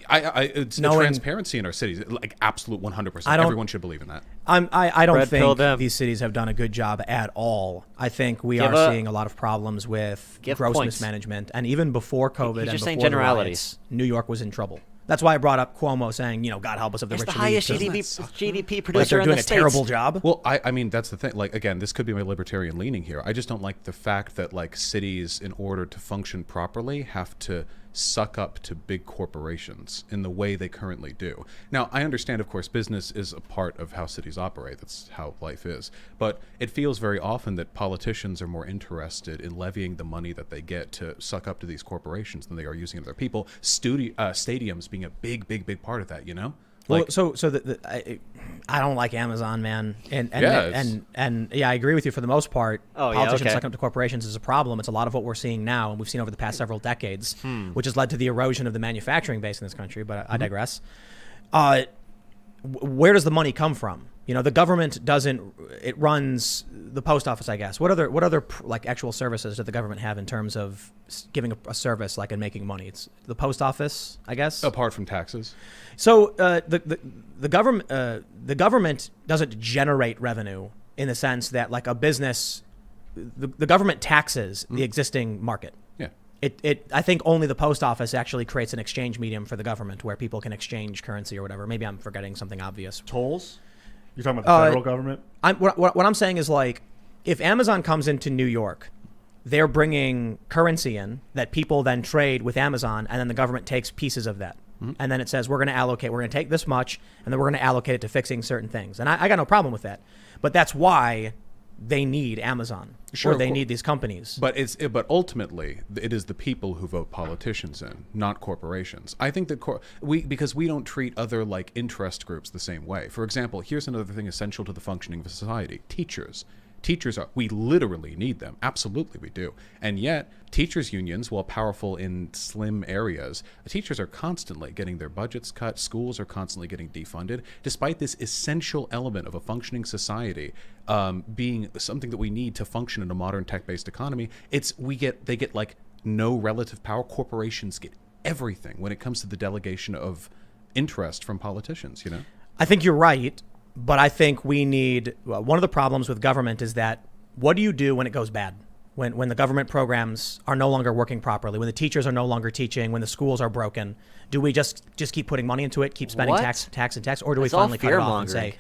It's the transparency in our cities, like absolute 100%. Everyone should believe in that. I don't think these cities have done a good job at all. I think we are seeing a lot of problems with gross mismanagement, and even before COVID and before the riots, New York was in trouble. That's why I brought up Cuomo saying, God help us if the rich leave. It's the highest GDP producer in the States. They're doing a terrible job. Well, I mean, that's the thing. Like, again, this could be my libertarian leaning here. I just don't like the fact that, like, cities, in order to function properly, have to suck up to big corporations in the way they currently do. Now, I understand, of course, business is a part of how cities operate. That's how life is. But it feels very often that politicians are more interested in levying the money that they get to suck up to these corporations than they are using it for their people. Stadiums being a big part of that, Like, well, so I don't like Amazon, man, and I agree with you for the most part. Politicians sucking up to corporations is a problem. It's a lot of what we're seeing now, and we've seen over the past several decades, which has led to the erosion of the manufacturing base in this country. But I digress. Where does the money come from? You know, the government doesn't. It runs the post office, I guess. What other like actual services does the government have in terms of giving a service like and making money? It's the post office, I guess. Apart from taxes. So the government doesn't generate revenue in the sense that like a business, the government taxes the existing market. Yeah. I think only the post office actually creates an exchange medium for the government where people can exchange currency or whatever. Maybe I'm forgetting something obvious. Tolls? You're talking about the federal government? What I'm saying is like, if Amazon comes into New York, they're bringing currency in that people then trade with Amazon, and then the government takes pieces of that. And then it says, we're going to take this much, and then we're going to allocate it to fixing certain things. And I got no problem with that. But that's why they need Amazon. Sure, or they need these companies. But but ultimately, it is the people who vote politicians in, not corporations. I think that because we don't treat other like interest groups the same way. For example, here's another thing essential to the functioning of a society: teachers. We literally need them. Absolutely, we do. And yet, teachers' unions, while powerful in slim areas, teachers are constantly getting their budgets cut. Schools are constantly getting defunded. Despite this essential element of a functioning society being something that we need to function in a modern tech-based economy, they get like no relative power. Corporations get everything when it comes to the delegation of interest from politicians. You know, I think you're right. But I think we need, one of the problems with government is that what do you do when it goes bad? When the government programs are no longer working properly, when the teachers are no longer teaching, when the schools are broken, do we just keep putting money into it, keep spending tax, or do we finally cut it off and say,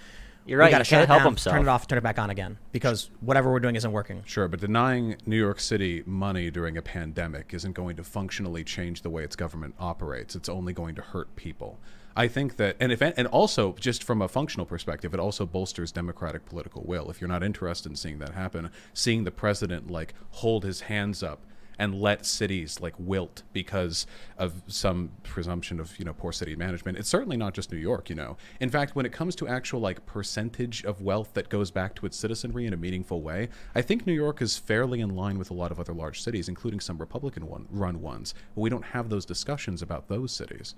you're right, we got to shut it help down, himself. turn it off, turn it back on again, because whatever we're doing isn't working. Sure, but denying New York City money during a pandemic isn't going to functionally change the way its government operates. It's only going to hurt people. I think that, and also just from a functional perspective, it also bolsters democratic political will. If you're not interested in seeing that happen, seeing the president like hold his hands up and let cities like wilt because of some presumption of, you know, poor city management. It's certainly not just New York, you know. In fact, when it comes to actual like percentage of wealth that goes back to its citizenry in a meaningful way, I think New York is fairly in line with a lot of other large cities, including some Republican run ones. But we don't have those discussions about those cities.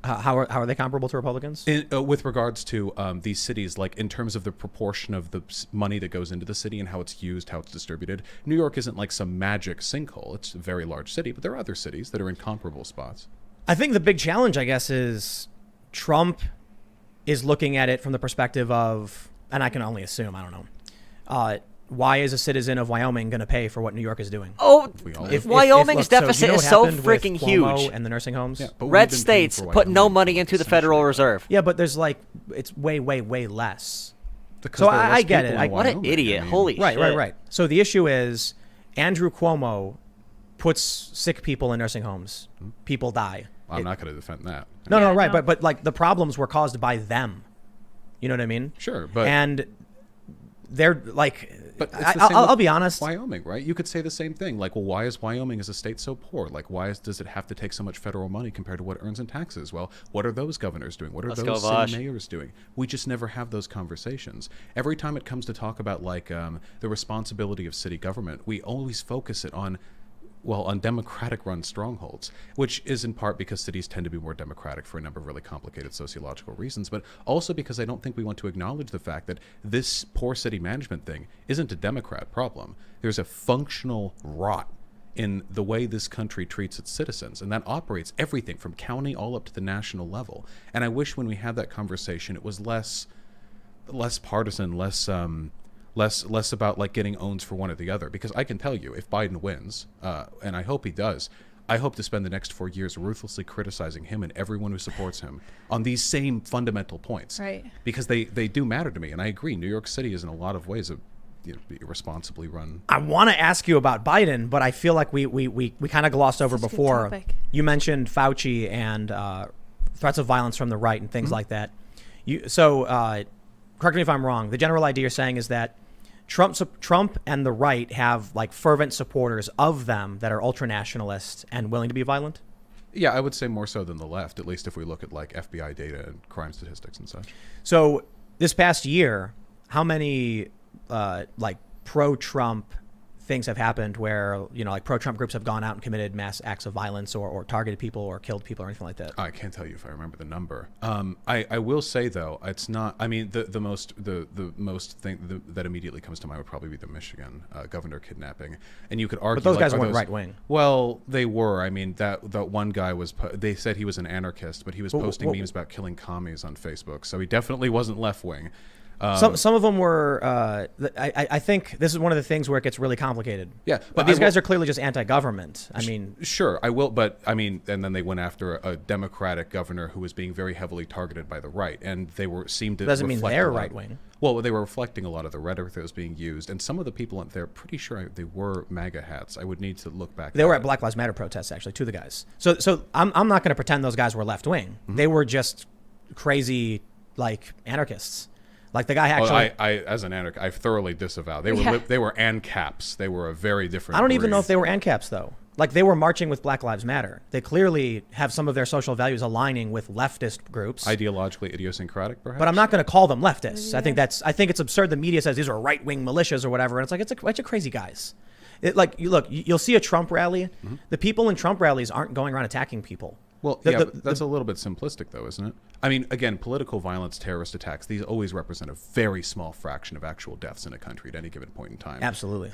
How are they comparable to Republicans? With regards to these cities, like in terms of the proportion of the money that goes into the city and how it's used, how it's distributed, New York isn't like some magic sinkhole. It's a very large city, but there are other cities that are in comparable spots. I think the big challenge, I guess, is Trump is looking at it from the perspective of, and I can only assume, I don't know, why is a citizen of Wyoming going to pay for what New York is doing? Oh, Wyoming's deficit is so freaking huge. And the nursing homes? Yeah, but Red states put no money into the Federal Reserve. Yeah, but there's like, it's way, way, way less. Because So I get it. What an idiot. Holy shit. Right. So the issue is Andrew Cuomo puts sick people in nursing homes. People die. I'm not going to defend that. No, right. But like the problems were caused by them. You know what I mean? Sure, but and they're like, but it's the same I'll with be honest. Wyoming, right? You could say the same thing. Like, well, why is Wyoming as a state so poor? Like, does it have to take so much federal money compared to what it earns in taxes? Well, what are those governors doing? What are those city mayors doing? We just never have those conversations. Every time it comes to talk about like the responsibility of city government, we always focus it on democratic-run strongholds, which is in part because cities tend to be more democratic for a number of really complicated sociological reasons, but also because I don't think we want to acknowledge the fact that this poor city management thing isn't a Democrat problem. There's a functional rot in the way this country treats its citizens, and that operates everything from county all up to the national level. And I wish when we had that conversation, it was less partisan, less about like getting owns for one or the other, because I can tell you if Biden wins, and I hope he does, I hope to spend the next 4 years ruthlessly criticizing him and everyone who supports him on these same fundamental points, Right. because they do matter to me. And I agree, New York City is in a lot of ways irresponsibly run. I want to ask you about Biden, but I feel like we kind of glossed over Such a good before. topic. You mentioned Fauci and threats of violence from the right and things like that. Correct me if I'm wrong. The general idea you're saying is that Trump and the right have like fervent supporters of them that are ultra-nationalist and willing to be violent? Yeah, I would say more so than the left, at least if we look at like FBI data and crime statistics and such. So this past year, how many like pro-Trump things have happened where, like pro-Trump groups have gone out and committed mass acts of violence or targeted people or killed people or anything like that? I can't tell you if I remember the number. I will say though, it's not. I mean, the most thing that immediately comes to mind would probably be the Michigan governor kidnapping, and you could argue. But those guys are weren't those- right wing. Well, they were. I mean, that one guy was. They said he was an anarchist, but he was posting memes about killing commies on Facebook, so he definitely wasn't left wing. Some of them were. I think this is one of the things where it gets really complicated. Yeah, but these guys are clearly just anti-government. I mean, sure, I will, but I mean, and then they went after a Democratic governor who was being very heavily targeted by the right, and they seemed to. Doesn't mean reflect they're a lot- right wing. Well, they were reflecting a lot of the rhetoric that was being used, and some of the people there, pretty sure they were MAGA hats. I would need to look back. They were at Black Lives Matter protests, actually, two of the guys. So I'm not going to pretend those guys were left wing. Mm-hmm. They were just crazy, like anarchists. Like the guy actually. I as an anarchist, I thoroughly disavow. They were they were ANCAPs. They were a very different. I don't even know breed. if they were ANCAPs though. Like they were marching with Black Lives Matter. They clearly have some of their social values aligning with leftist groups. Ideologically idiosyncratic, perhaps. But I'm not going to call them leftists. Yeah. I think it's absurd. The media says these are right wing militias or whatever, and it's like it's a bunch of crazy guys. You'll see a Trump rally. Mm-hmm. The people in Trump rallies aren't going around attacking people. Well, but that's a little bit simplistic, though, isn't it? I mean, again, political violence, terrorist attacks, these always represent a very small fraction of actual deaths in a country at any given point in time. Absolutely.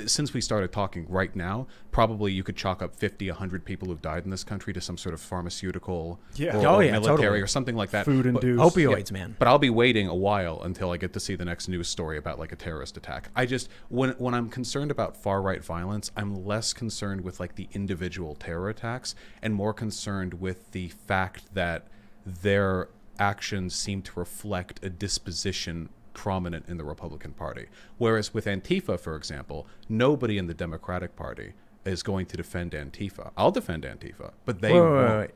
Since we started talking right now, probably you could chalk up 50, 100 people who've died in this country to some sort of pharmaceutical or military totally. or something like that. Food-induced. Opioids, man. But I'll be waiting a while until I get to see the next news story about like a terrorist attack. I just when I'm concerned about far right violence, I'm less concerned with like the individual terror attacks and more concerned with the fact that their actions seem to reflect a disposition prominent in the Republican Party. Whereas with Antifa, for example, nobody in the Democratic Party is going to defend Antifa. I'll defend Antifa, but they won't. Wait.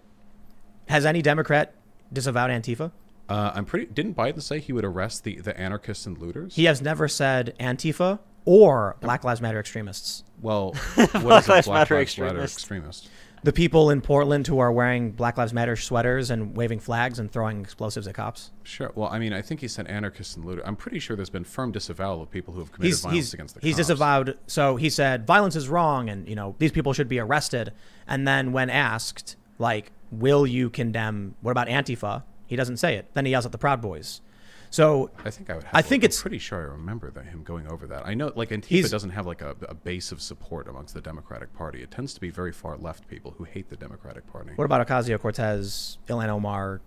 Has any Democrat disavowed Antifa? Didn't Biden say he would arrest the anarchists and looters? He has never said Antifa or Black Lives Matter extremists. Well, what is a Lives Black Matter Lives Matter extremist. extremist? The people in Portland who are wearing Black Lives Matter sweaters and waving flags and throwing explosives at cops. Sure. Well, I mean, I think he said anarchists and looters. I'm pretty sure there's been firm disavowal of people who have committed violence against the cops. He's disavowed. So he said violence is wrong and, these people should be arrested. And then when asked, like, will you condemn, what about Antifa? He doesn't say it. Then he yells at the Proud Boys. So I think I'm pretty sure I remember him going over that. I know like Antifa doesn't have like a base of support amongst the Democratic Party. It tends to be very far left people who hate the Democratic Party. What about Ocasio-Cortez, Ilhan Omar,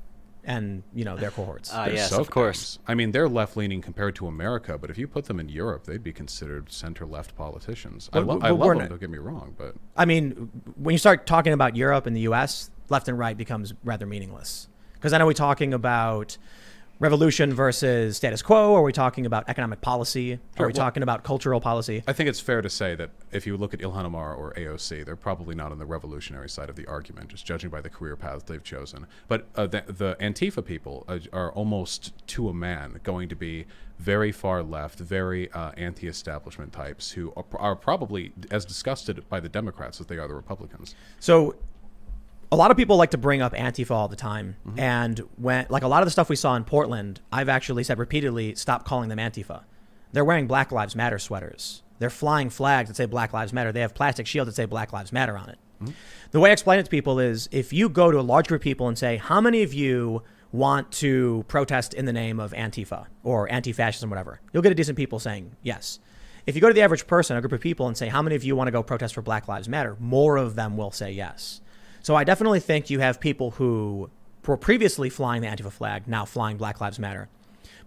and, their cohorts? Yes, of course. I mean, they're left-leaning compared to America, but if you put them in Europe, they'd be considered center-left politicians. I love them, don't get me wrong, but... I mean, when you start talking about Europe and the U.S., left and right becomes rather meaningless. Because then are we talking about revolution versus status quo? Are we talking about economic policy? Are we talking about cultural policy? I think it's fair to say that if you look at Ilhan Omar or AOC, they're probably not on the revolutionary side of the argument, just judging by the career paths they've chosen. But the Antifa people are almost to a man going to be very far left, very anti-establishment types who are probably as disgusted by the Democrats as they are the Republicans. So a lot of people like to bring up Antifa all the time. Mm-hmm. And when, like a lot of the stuff we saw in Portland, I've actually said repeatedly, stop calling them Antifa. They're wearing Black Lives Matter sweaters. They're flying flags that say Black Lives Matter. They have plastic shields that say Black Lives Matter on it. Mm-hmm. The way I explain it to people is if you go to a large group of people and say, how many of you want to protest in the name of Antifa or anti-fascism, whatever, you'll get a decent people saying yes. If you go to the average person, a group of people, and say, how many of you want to go protest for Black Lives Matter, more of them will say yes. So I definitely think you have people who were previously flying the Antifa flag, now flying Black Lives Matter.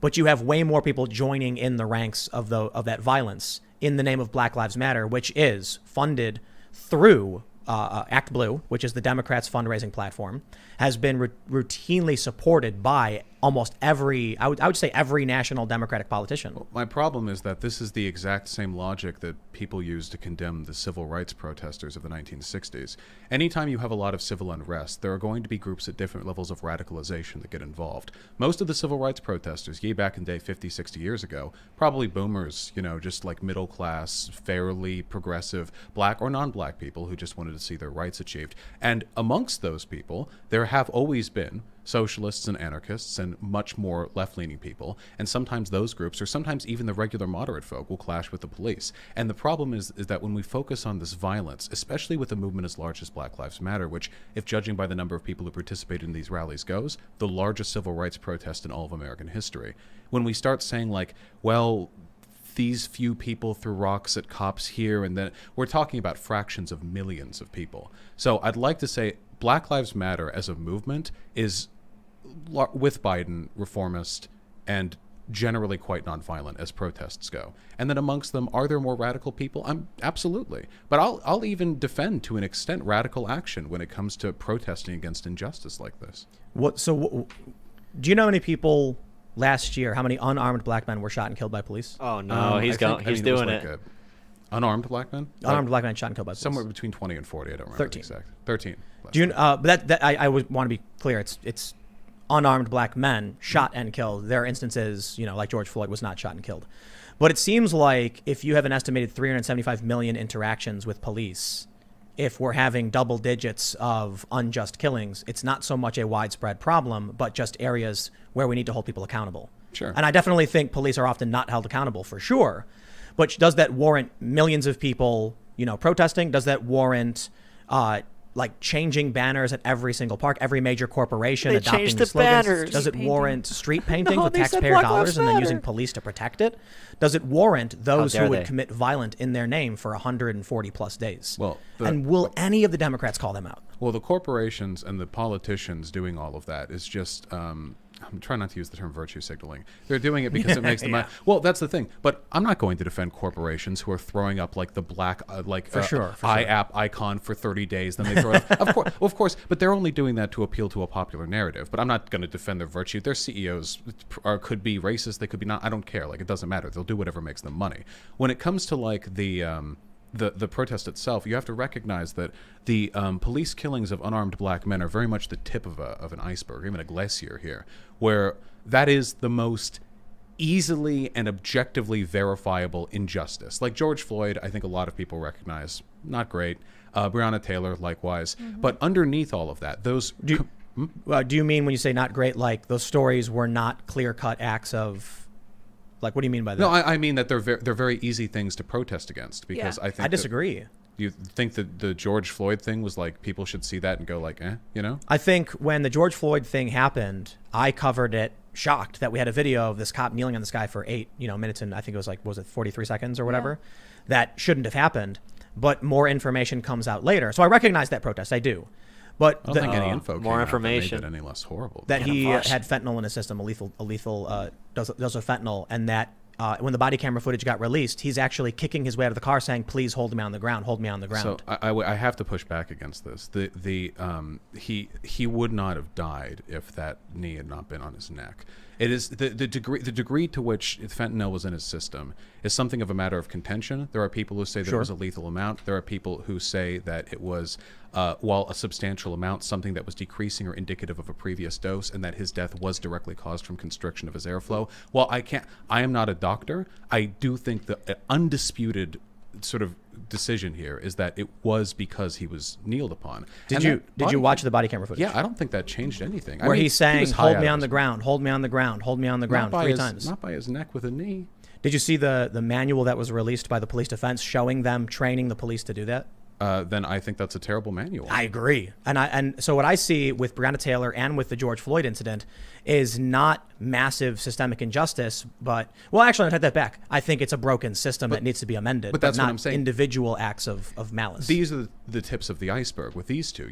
But you have way more people joining in the ranks of that violence in the name of Black Lives Matter, which is funded through Act Blue, which is the Democrats' fundraising platform, has been routinely supported by almost every, I would say every national Democratic politician. Well, my problem is that this is the exact same logic that people use to condemn the civil rights protesters of the 1960s. Anytime you have a lot of civil unrest, there are going to be groups at different levels of radicalization that get involved. Most of the civil rights protesters, back in the day 50, 60 years ago, probably boomers, just like middle class, fairly progressive, black or non-black people who just wanted to see their rights achieved. And amongst those people, there have always been socialists and anarchists and much more left-leaning people, and sometimes those groups, or sometimes even the regular moderate folk, will clash with the police. And the problem is that when we focus on this violence, especially with a movement as large as Black Lives Matter, which, if judging by the number of people who participated in these rallies goes, the largest civil rights protest in all of American history, when we start saying like, well, these few people threw rocks at cops here, and then we're talking about fractions of millions of people. So I'd like to say Black Lives Matter as a movement is, with Biden, reformist and generally quite nonviolent as protests go. And then amongst them, are there more radical people? Absolutely. But I'll even defend to an extent radical action when it comes to protesting against injustice like this. Do you know any people last year, how many unarmed black men were shot and killed by police? Oh no, he's doing it. Unarmed black men? Unarmed black men shot and killed by police. Somewhere between 20 and 40. I don't remember 13. the exact. 13. Do you? But I would want to be clear. It's unarmed black men shot and killed. There are instances, like George Floyd was not shot and killed. But it seems like if you have an estimated 375 million interactions with police, if we're having double digits of unjust killings, it's not so much a widespread problem, but just areas where we need to hold people accountable. Sure. And I definitely think police are often not held accountable for sure. But does that warrant millions of people, protesting? Does that warrant changing banners at every single park, every major corporation They adopting changed the the slogans? banners. Does it Painting. warrant street painting No, with they said taxpayer Black dollars Lives and then Matter. using police to protect it? Does it warrant those dare who would they. commit violence in their name for 140 plus days? Well, and will any of the Democrats call them out? Well, the corporations and the politicians doing all of that is just, I'm trying not to use the term virtue signaling. They're doing it because it makes them. Yeah. Well, that's the thing. But I'm not going to defend corporations who are throwing up like the black, For sure. IAP icon for 30 days. Then they throw it up. Of course. But they're only doing that to appeal to a popular narrative. But I'm not going to defend their virtue. Their CEOs could be racist. They could be not. I don't care. Like, it doesn't matter. They'll do whatever makes them money. When it comes to like the protest itself, you have to recognize that the police killings of unarmed black men are very much the tip of an iceberg, even a glacier here, where that is the most easily and objectively verifiable injustice. Like George Floyd, I think a lot of people recognize, not great. Breonna Taylor, likewise. Mm-hmm. But underneath all of that, those... Do you mean when you say not great, like those stories were not clear-cut acts of... Like, what do you mean by that? No, I mean that they're very easy things to protest against, because Yeah. I disagree. You think that the George Floyd thing was like, people should see that and go like, I think when the George Floyd thing happened, I covered it shocked that we had a video of this cop kneeling on this guy for 8 minutes, and I think it was 43 seconds or whatever. That shouldn't have happened, but more information comes out later. So I recognize that protest, I do. But I don't think any info more came information out that made it any less horrible. that he Vaush. had fentanyl in his system, a lethal dose of fentanyl, and that when the body camera footage got released, he's actually kicking his way out of the car saying, please hold me on the ground, hold me on the ground. So I have to push back against this. He would not have died if that knee had not been on his neck. It is the degree to which fentanyl was in his system is something of a matter of contention. There are people who say that it was a lethal amount. There are people who say that it was, while a substantial amount, something that was decreasing or indicative of a previous dose, and that his death was directly caused from constriction of his airflow. While I am not a doctor, I do think the undisputed sort of decision here is that it was because he was kneeled upon. Did you watch the body camera footage? Yeah, I don't think that changed anything. Where he's saying, was high hold me out on of the his- ground, hold me on the ground, hold me on the ground, Not by 3 his- times. Not by his neck with a knee. Did you see the manual that was released by the police defense showing them training the police to do that? Then I think that's a terrible manual. I agree. And so what I see with Breonna Taylor and with the George Floyd incident is not massive systemic injustice, but, well, actually, I take that back. I think it's a broken system that needs to be amended, but that's not what I'm saying. individual acts of malice. These are the tips of the iceberg with these two,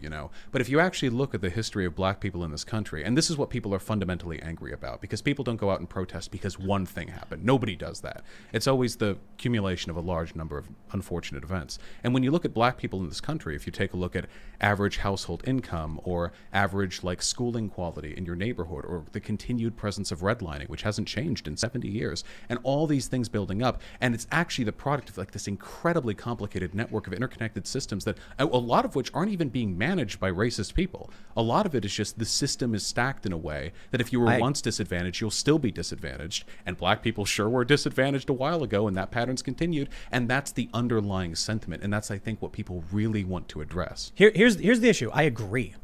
But if you actually look at the history of black people in this country, and this is what people are fundamentally angry about, because people don't go out and protest because one thing happened. Nobody does that. It's always the accumulation of a large number of unfortunate events. And when you look at black people in this country, if you take a look at average household income or average schooling quality in your neighborhood, or the continued presence of redlining, which hasn't changed in 70 years, and all these things building up, and it's actually the product of this incredibly complicated network of interconnected systems that a lot of which aren't even being managed by racist people. A lot of it is just the system is stacked in a way that if you were once disadvantaged, you'll still be disadvantaged, and black people sure were disadvantaged a while ago, and that pattern's continued, and that's the underlying sentiment, and that's, I think, what people really want to address. Here's the issue. I agree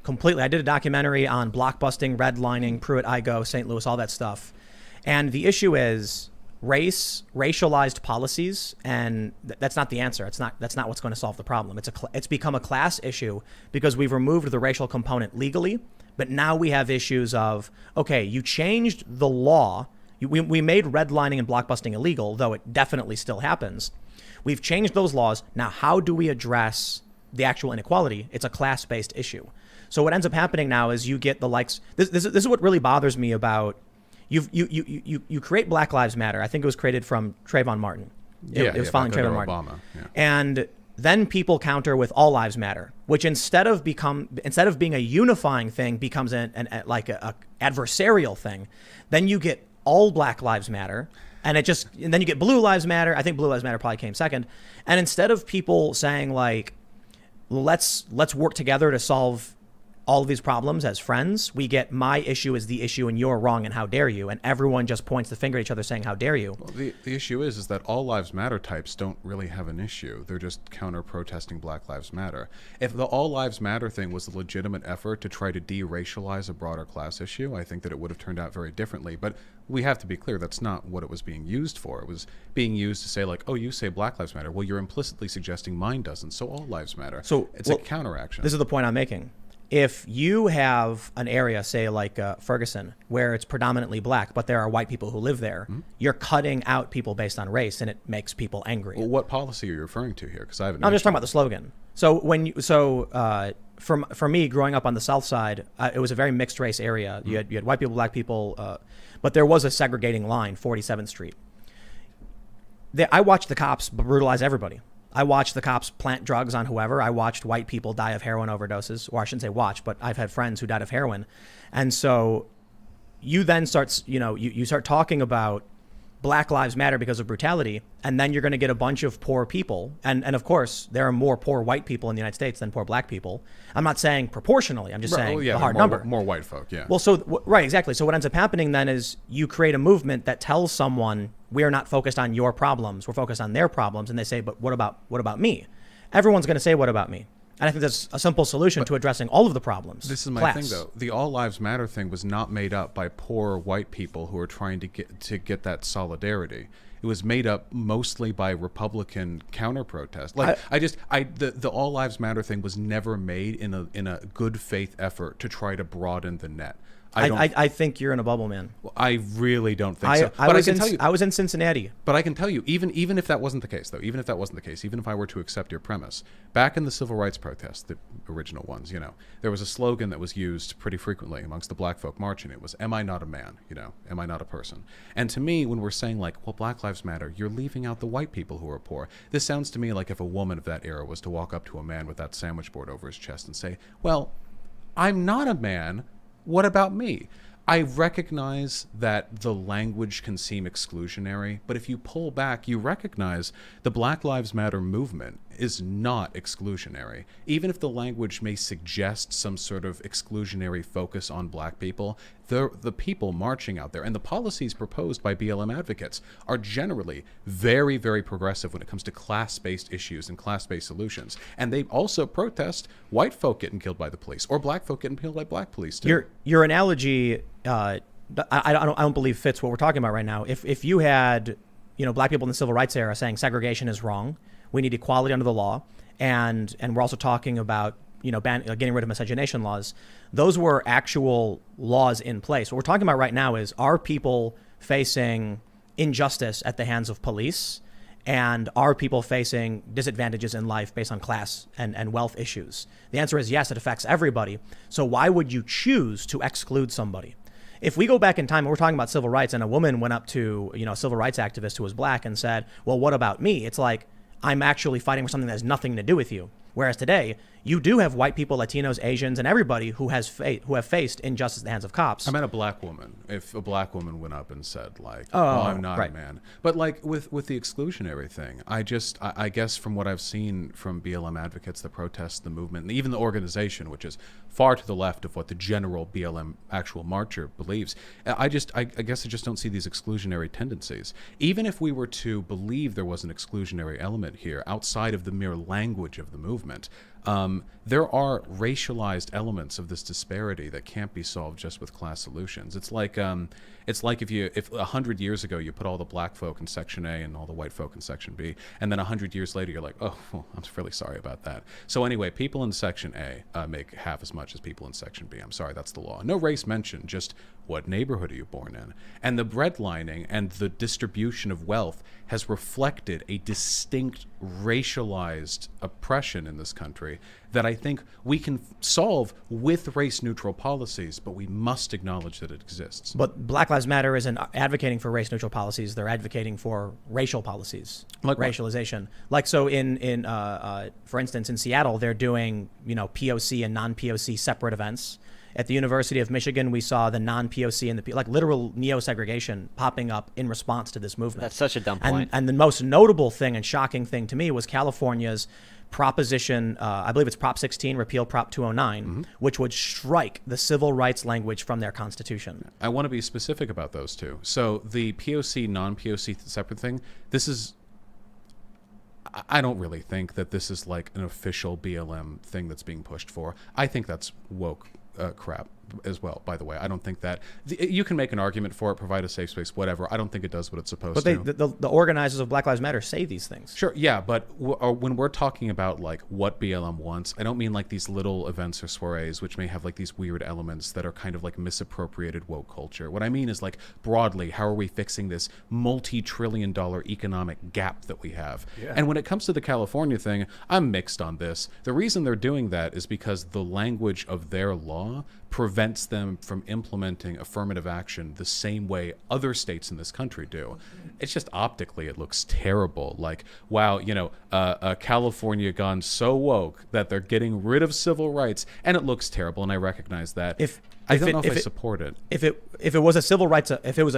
completely. I did a documentary on blockbusting, redlining, Pruitt-Igoe, St. Louis, all that stuff. And the issue is race, racialized policies, and that's not the answer. That's not what's going to solve the problem. It's become a class issue because we've removed the racial component legally, but now we have issues of, okay, you changed the law. We made redlining and blockbusting illegal, though it definitely still happens. We've changed those laws. Now, how do we address the actual inequality? It's a class-based issue. So what ends up happening now is you get the likes. This is what really bothers me about. You create Black Lives Matter. I think it was created from Trayvon Martin. It was following Trayvon Martin. Obama, yeah. And then people counter with All Lives Matter, which instead of being a unifying thing, becomes a adversarial thing. Then you get All Black Lives Matter, and then you get Blue Lives Matter. I think Blue Lives Matter probably came second. And instead of people saying like, let's work together to solve all of these problems as friends, we get my issue is the issue and you're wrong and how dare you, and everyone just points the finger at each other saying how dare you. Well, the issue is that all lives matter types don't really have an issue. They're just counter-protesting Black Lives Matter. If the all lives matter thing was a legitimate effort to try to de-racialize a broader class issue, I think that it would have turned out very differently. But we have to be clear, that's not what it was being used for. It was being used to say like, oh, you say Black Lives Matter. Well, you're implicitly suggesting mine doesn't, so all lives matter. So it's a counteraction. This is the point I'm making. If you have an area, say like Ferguson, where it's predominantly black, but there are white people who live there, you're cutting out people based on race, and it makes people angry. Well, what policy are you referring to here? Because I haven't. I'm just talking about the slogan. So for me, growing up on the South Side, it was a very mixed race area. You had white people, black people, but there was a segregating line, 47th Street. I watched the cops brutalize everybody. I watched the cops plant drugs on whoever. I watched white people die of heroin overdoses, or I shouldn't say watch, but I've had friends who died of heroin. And so you then start, you start talking about Black Lives Matter because of brutality, and then you're going to get a bunch of poor people. And of course, there are more poor white people in the United States than poor black people. I'm not saying proportionally. I'm just saying the hard number. More white folk, yeah. Well, right, exactly. So what ends up happening then is you create a movement that tells someone, we are not focused on your problems. We're focused on their problems. And they say, but what about me? Everyone's going to say, what about me? And I think that's a simple solution to addressing all of the problems. This is my thing, though. The All Lives Matter thing was not made up by poor white people who are trying to get that solidarity. It was made up mostly by Republican counter-protest. The All Lives Matter thing was never made in a good faith effort to try to broaden the net. I think you're in a bubble, man. I really don't think so. I was in Cincinnati. But I can tell you, even if that wasn't the case, though, even if I were to accept your premise, back in the civil rights protests, the original ones, there was a slogan that was used pretty frequently amongst the black folk marching. It was, am I not a man? Am I not a person? And to me, when we're saying like, well, Black Lives Matter, you're leaving out the white people who are poor. This sounds to me like if a woman of that era was to walk up to a man with that sandwich board over his chest and say, well, I'm not a man. What about me? I recognize that the language can seem exclusionary, but if you pull back, you recognize the Black Lives Matter movement is not exclusionary. Even if the language may suggest some sort of exclusionary focus on black people, the people marching out there and the policies proposed by BLM advocates are generally very, very progressive when it comes to class-based issues and class-based solutions. And they also protest white folk getting killed by the police or black folk getting killed by black police too. Your analogy, I don't believe fits what we're talking about right now. If you had, black people in the civil rights era saying segregation is wrong, we need equality under the law, and we're also talking about getting rid of miscegenation laws. Those were actual laws in place. What we're talking about right now is, are people facing injustice at the hands of police, and are people facing disadvantages in life based on class and wealth issues? The answer is yes, it affects everybody. So why would you choose to exclude somebody? If we go back in time, and we're talking about civil rights, and a woman went up to a civil rights activist who was black and said, well, what about me? It's like, I'm actually fighting for something that has nothing to do with you. Whereas today, you do have white people, Latinos, Asians, and everybody who have faced injustice at the hands of cops. I meant a black woman. If a black woman went up and said, like, I'm not a man. But like with the exclusionary thing, I guess from what I've seen from BLM advocates, the protests, the movement, and even the organization, which is far to the left of what the general BLM actual marcher believes, I guess I just don't see these exclusionary tendencies. Even if we were to believe there was an exclusionary element here outside of the mere language of the movement, there are racialized elements of this disparity that can't be solved just with class solutions. It's like if 100 years ago you put all the black folk in Section A and all the white folk in Section B, and then 100 years later you're like, oh, well, I'm really sorry about that. So anyway, people in Section A make half as much as people in Section B. I'm sorry, that's the law. No race mentioned, just what neighborhood are you born in? And the breadlining and the distribution of wealth has reflected a distinct racialized oppression in this country that I think we can solve with race-neutral policies, but we must acknowledge that it exists. But Black Lives Matter isn't advocating for race-neutral policies. They're advocating for racial policies, Like what? racialization. Like, so for instance, in Seattle, they're doing, POC and non-POC separate events. At the University of Michigan, we saw the non-POC and the literal neo-segregation popping up in response to this movement. That's such a dumb point. And the most notable thing and shocking thing to me was California's proposition, I believe it's Prop 16, repeal Prop 209, which would strike the civil rights language from their constitution. I want to be specific about those two. So the POC, non-POC separate thing, I don't really think that this is like an official BLM thing that's being pushed for. I think that's woke crap as well, by the way. I don't think that you can make an argument for it, provide a safe space, whatever. I don't think it does what it's supposed to. But the organizers of Black Lives Matter say these things. Sure, yeah, but when we're talking about like what BLM wants, I don't mean like these little events or soirees which may have like these weird elements that are kind of like misappropriated woke culture. What I mean is like broadly, how are we fixing this multi-trillion-dollar economic gap that we have? Yeah. And when it comes to the California thing, I'm mixed on this. The reason they're doing that is because the language of their law prevents them from implementing affirmative action the same way other states in this country do. It's just optically, it looks terrible. Like, wow, California gone so woke that they're getting rid of civil rights, and it looks terrible, and I recognize that. I don't know if I support it. If it was a civil rights, if it was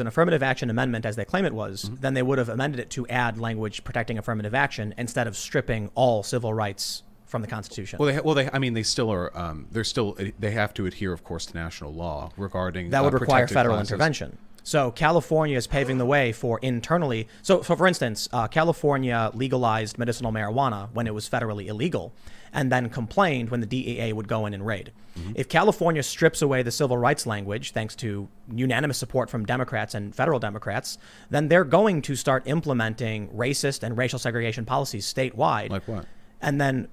an affirmative action amendment as they claim it was, then they would have amended it to add language protecting affirmative action instead of stripping all civil rights from the Constitution. They still are. They have to adhere, of course, to national law regarding that would require protected federal classes. intervention. So California is paving the way for internally. So for instance, California legalized medicinal marijuana when it was federally illegal, and then complained when the DEA would go in and raid. If California strips away the civil rights language, thanks to unanimous support from Democrats and federal Democrats, then they're going to start implementing racist and racial segregation policies statewide. Like what? And then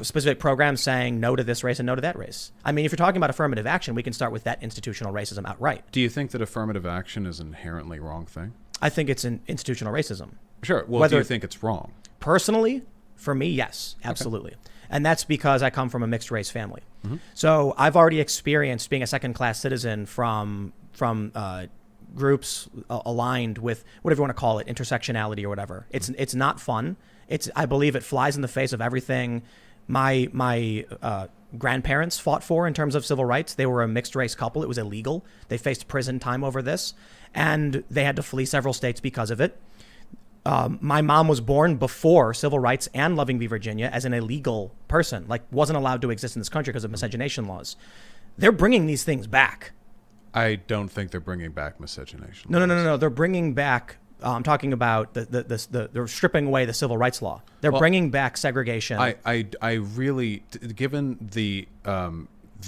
specific programs saying no to this race and no to that race. I mean, if you're talking about affirmative action, we can start with that institutional racism outright. Do you think that affirmative action is an inherently wrong thing? I think it's an institutional racism. Sure. Well, do you think it's wrong? Personally, for me, yes, absolutely. Okay. And that's because I come from a mixed race family. So I've already experienced being a second-class citizen from groups aligned with whatever you want to call it, intersectionality or whatever. It's not fun. I believe it flies in the face of everything my grandparents fought for in terms of civil rights. They were a mixed race couple. It was illegal. They faced prison time over this, and they had to flee several states because of it. My mom was born before civil rights and Loving v. Virginia as an illegal person, like wasn't allowed to exist in this country because of miscegenation laws. They're bringing these things back. I don't think they're bringing back miscegenation. No. They're bringing back. I'm talking about they're stripping away the civil rights law. They're bringing back segregation. I really, given the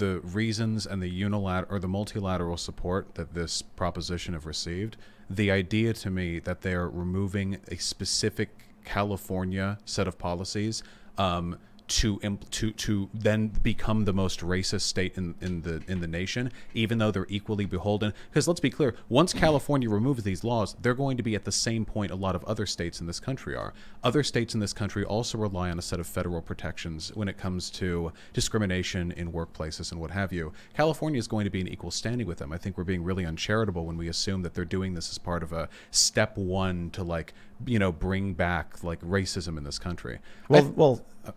reasons and the multilateral support that this proposition have received, the idea to me that they are removing a specific California set of policies to then become the most racist state in the nation, even though they're equally beholden. Because let's be clear, once California removes these laws, they're going to be at the same point a lot of other states in this country are. Other states in this country also rely on a set of federal protections when it comes to discrimination in workplaces and what have you. California is going to be in equal standing with them. I think we're being really uncharitable when we assume that they're doing this as part of a step one to bring back racism in this country.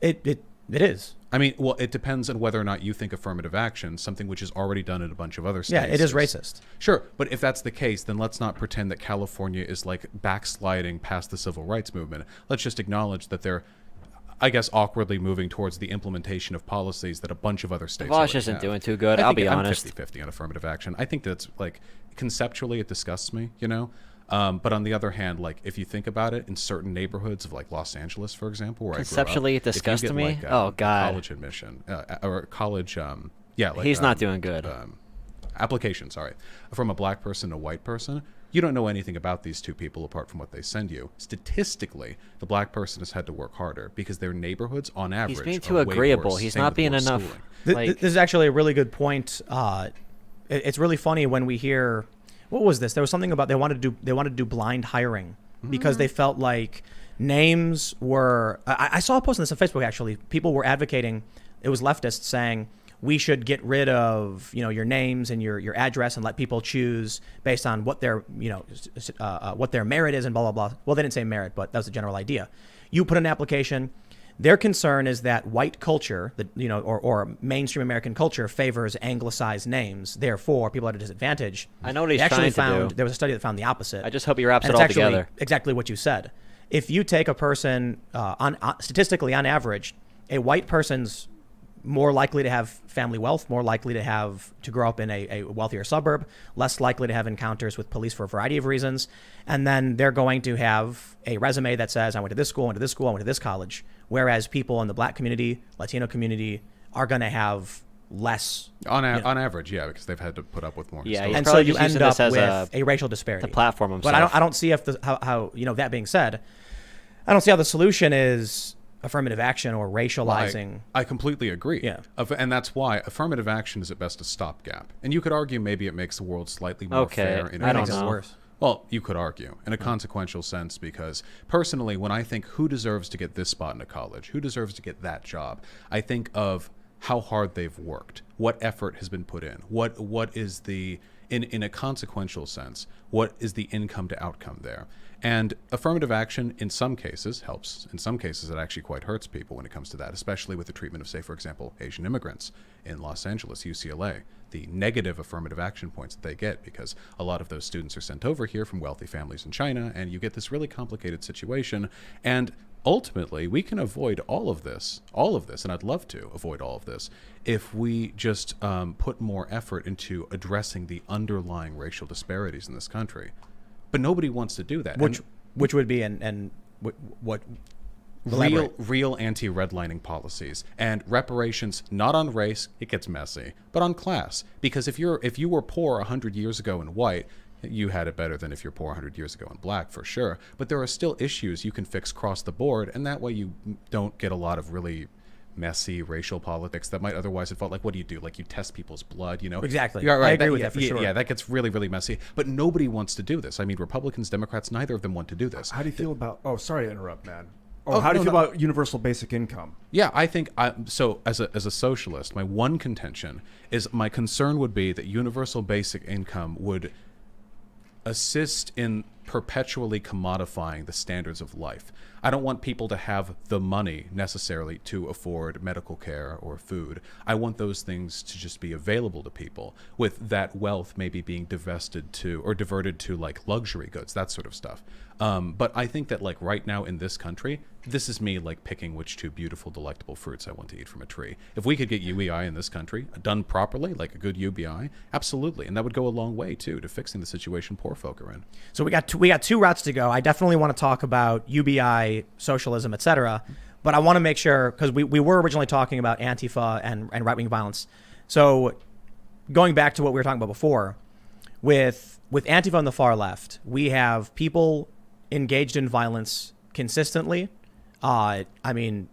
It is. I mean, well, it depends on whether or not you think affirmative action, something which is already done in a bunch of other states. Yeah, it is racist. Sure, but if that's the case, then let's not pretend that California is backsliding past the civil rights movement. Let's just acknowledge that they're, I guess, awkwardly moving towards the implementation of policies that a bunch of other states Vaush isn't have. doing too good, I'll be honest. I'm 50-50 on affirmative action. I think that's, conceptually it disgusts me, But on the other hand, like if you think about it, in certain neighborhoods of like Los Angeles, for example, where Conceptually, I it grew up, disgusts if you me. get, like, Oh, God. college admission or college, like, He's not doing good. application, sorry, from a black person to a white person, you don't know anything about these two people apart from what they send you. Statistically, the black person has had to work harder because their neighborhoods, on average, He's being are too way agreeable. worse, He's same not with being worse enough. schooling. This is actually a really good point. It's really funny when we hear, what was this? There was something about they wanted to do blind hiring because they felt like names were. I saw a post on this on Facebook actually. People were advocating. It was leftists saying we should get rid of your names and your address and let people choose based on what their what their merit is and blah blah blah. Well, they didn't say merit, but that was the general idea. You put an application. Their concern is that white culture, or mainstream American culture, favors anglicized names. Therefore, people at a disadvantage. I know what he's They actually trying to found do. there was a study that found the opposite. I just hope he wraps And it it's all actually together. exactly what you said. If you take a person, statistically on average, a white person's more likely to have family wealth, more likely to grow up in a wealthier suburb, less likely to have encounters with police for a variety of reasons. And then they're going to have a resume that says, I went to this school, I went to this school, I went to this college. Whereas people in the black community, Latino community are going to have less. On average, yeah, because they've had to put up with more. Yeah, historically. he's And so probably you just using end this up as with a racial disparity. the platform himself. But I don't see how that being said, I don't see how the solution is affirmative action or racializing. I completely agree. Yeah. And that's why affirmative action is at best a stopgap. And you could argue maybe it makes the world slightly more fair. In I don't makes it know. worse. Well, you could argue in a consequential sense, because personally, when I think who deserves to get this spot in a college, who deserves to get that job, I think of how hard they've worked, what effort has been put in, what is the, in a consequential sense, what is the income to outcome there. And affirmative action in some cases helps. In some cases, it actually quite hurts people when it comes to that, especially with the treatment of, say, for example, Asian immigrants in Los Angeles, UCLA, the negative affirmative action points that they get because a lot of those students are sent over here from wealthy families in China, and you get this really complicated situation. And ultimately, we can avoid all of this, and I'd love to avoid all of this, if we just put more effort into addressing the underlying racial disparities in this country. But nobody wants to do that. Which would be what real anti-redlining policies and reparations, not on race, it gets messy, but on class. Because if you were poor 100 years ago and white, you had it better than if you're poor 100 years ago in black, for sure. But there are still issues you can fix across the board, and that way you don't get a lot of really messy racial politics that might otherwise involve, like, what do? Like, you test people's blood, Exactly. Yeah, right. I agree with that for sure. Yeah, that gets really, really messy. But nobody wants to do this. I mean, Republicans, Democrats, neither of them want to do this. How do you feel about? Oh, sorry to interrupt, man. How do you feel about universal basic income? Yeah, I think so. As a socialist, my one contention is my concern would be that universal basic income would assist in perpetually commodifying the standards of life. I don't want people to have the money necessarily to afford medical care or food. I want those things to just be available to people, with that wealth maybe being divested to or diverted to like luxury goods, that sort of stuff. But I think that like right now in this country, this is me like picking which two beautiful, delectable fruits I want to eat from a tree. If we could get UBI in this country done properly, like a good UBI, absolutely, and that would go a long way too to fixing the situation poor folk are in. So we got two routes to go. I definitely want to talk about UBI, socialism, etc. But I want to make sure, because we were originally talking about Antifa and right-wing violence. So going back to what we were talking about before, with Antifa on the far left, we have people engaged in violence consistently. I mean,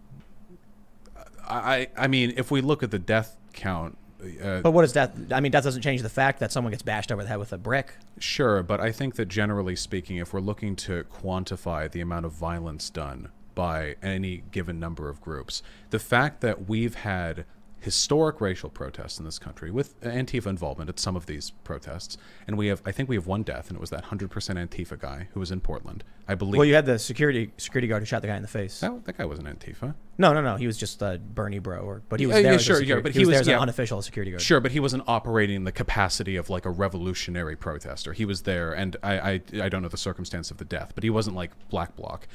if we look at the death count. But what is death? I mean, death doesn't change the fact that someone gets bashed over the head with a brick. Sure, but I think that generally speaking, if we're looking to quantify the amount of violence done by any given number of groups, the fact that we've had historic racial protests in this country with Antifa involvement at some of these protests, and I think we have one death, and it was that 100% Antifa guy who was in Portland, I believe. Well, you had the security guard who shot the guy in the face. That guy wasn't Antifa. No, he was just a Bernie bro, but he was there. But he was there as an unofficial security guard. Sure, but he wasn't operating in the capacity of like a revolutionary protester. He was there, and I don't know the circumstance of the death, but he wasn't like Black Bloc.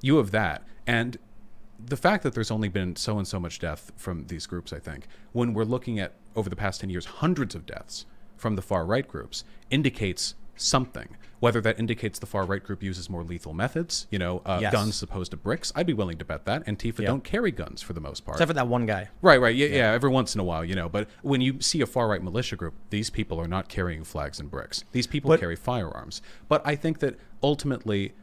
You have that, and the fact that there's only been so and so much death from these groups, I think, when we're looking at over the past 10 years, hundreds of deaths from the far right groups, indicates something. Whether that indicates the far-right group uses more lethal methods, Yes. guns as opposed to bricks, I'd be willing to bet that. Antifa don't carry guns for the most part. Except for that one guy. Right, yeah, every once in a while, But when you see a far-right militia group, these people are not carrying flags and bricks. These people carry firearms. But I think that ultimately,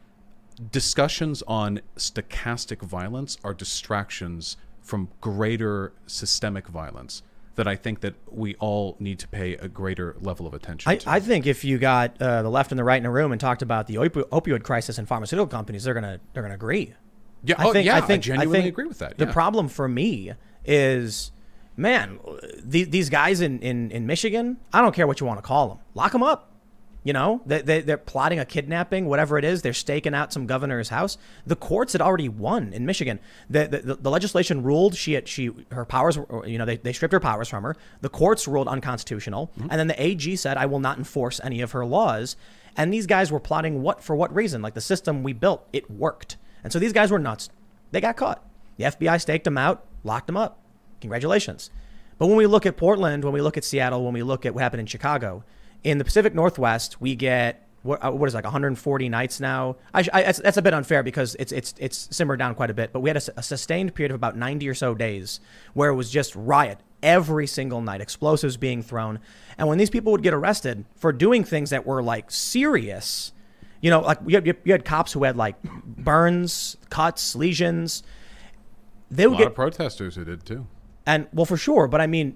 discussions on stochastic violence are distractions from greater systemic violence that I think that we all need to pay a greater level of attention to. I think if you got the left and the right in a room and talked about the opioid crisis in pharmaceutical companies, they're gonna agree. Yeah, I genuinely agree with that. The problem for me is, man, these guys in Michigan, I don't care what you want to call them, lock them up. They're plotting a kidnapping, whatever it is. They're staking out some governor's house. The courts had already won in Michigan. The legislation ruled her powers, they stripped her powers from her. The courts ruled unconstitutional. Mm-hmm. And then the AG said, I will not enforce any of her laws. And these guys were plotting for what reason? Like, the system we built, it worked. And so these guys were nuts. They got caught. The FBI staked them out, locked them up. Congratulations. But when we look at Portland, when we look at Seattle, when we look at what happened in Chicago, in the Pacific Northwest, we get what is like 140 nights now. That's a bit unfair because it's simmered down quite a bit. But we had a sustained period of about 90 or so days where it was just riot every single night, explosives being thrown. And when these people would get arrested for doing things that were like serious, like you had cops who had like burns, cuts, lesions. They would a lot of protesters who did too. And well, for sure. But I mean,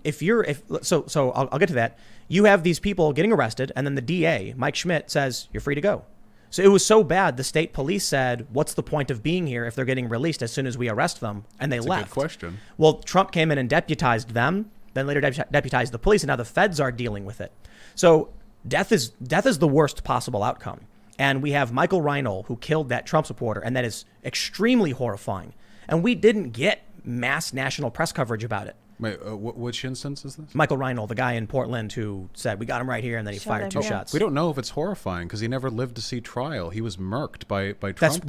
so I'll get to that. You have these people getting arrested, and then the DA, Mike Schmidt, says, you're free to go. So it was so bad, the state police said, what's the point of being here if they're getting released as soon as we arrest them? And they left. That's a good question. Well, Trump came in and deputized them, then later deputized the police, and now the feds are dealing with it. So death is the worst possible outcome. And we have Michael Reinl, who killed that Trump supporter, and that is extremely horrifying. And we didn't get mass national press coverage about it. Wait, which instance is this? Michael Reinl, the guy in Portland who said, we got him right here, and then he fired two shots. We don't know if it's horrifying because he never lived to see trial. He was murked by Trump.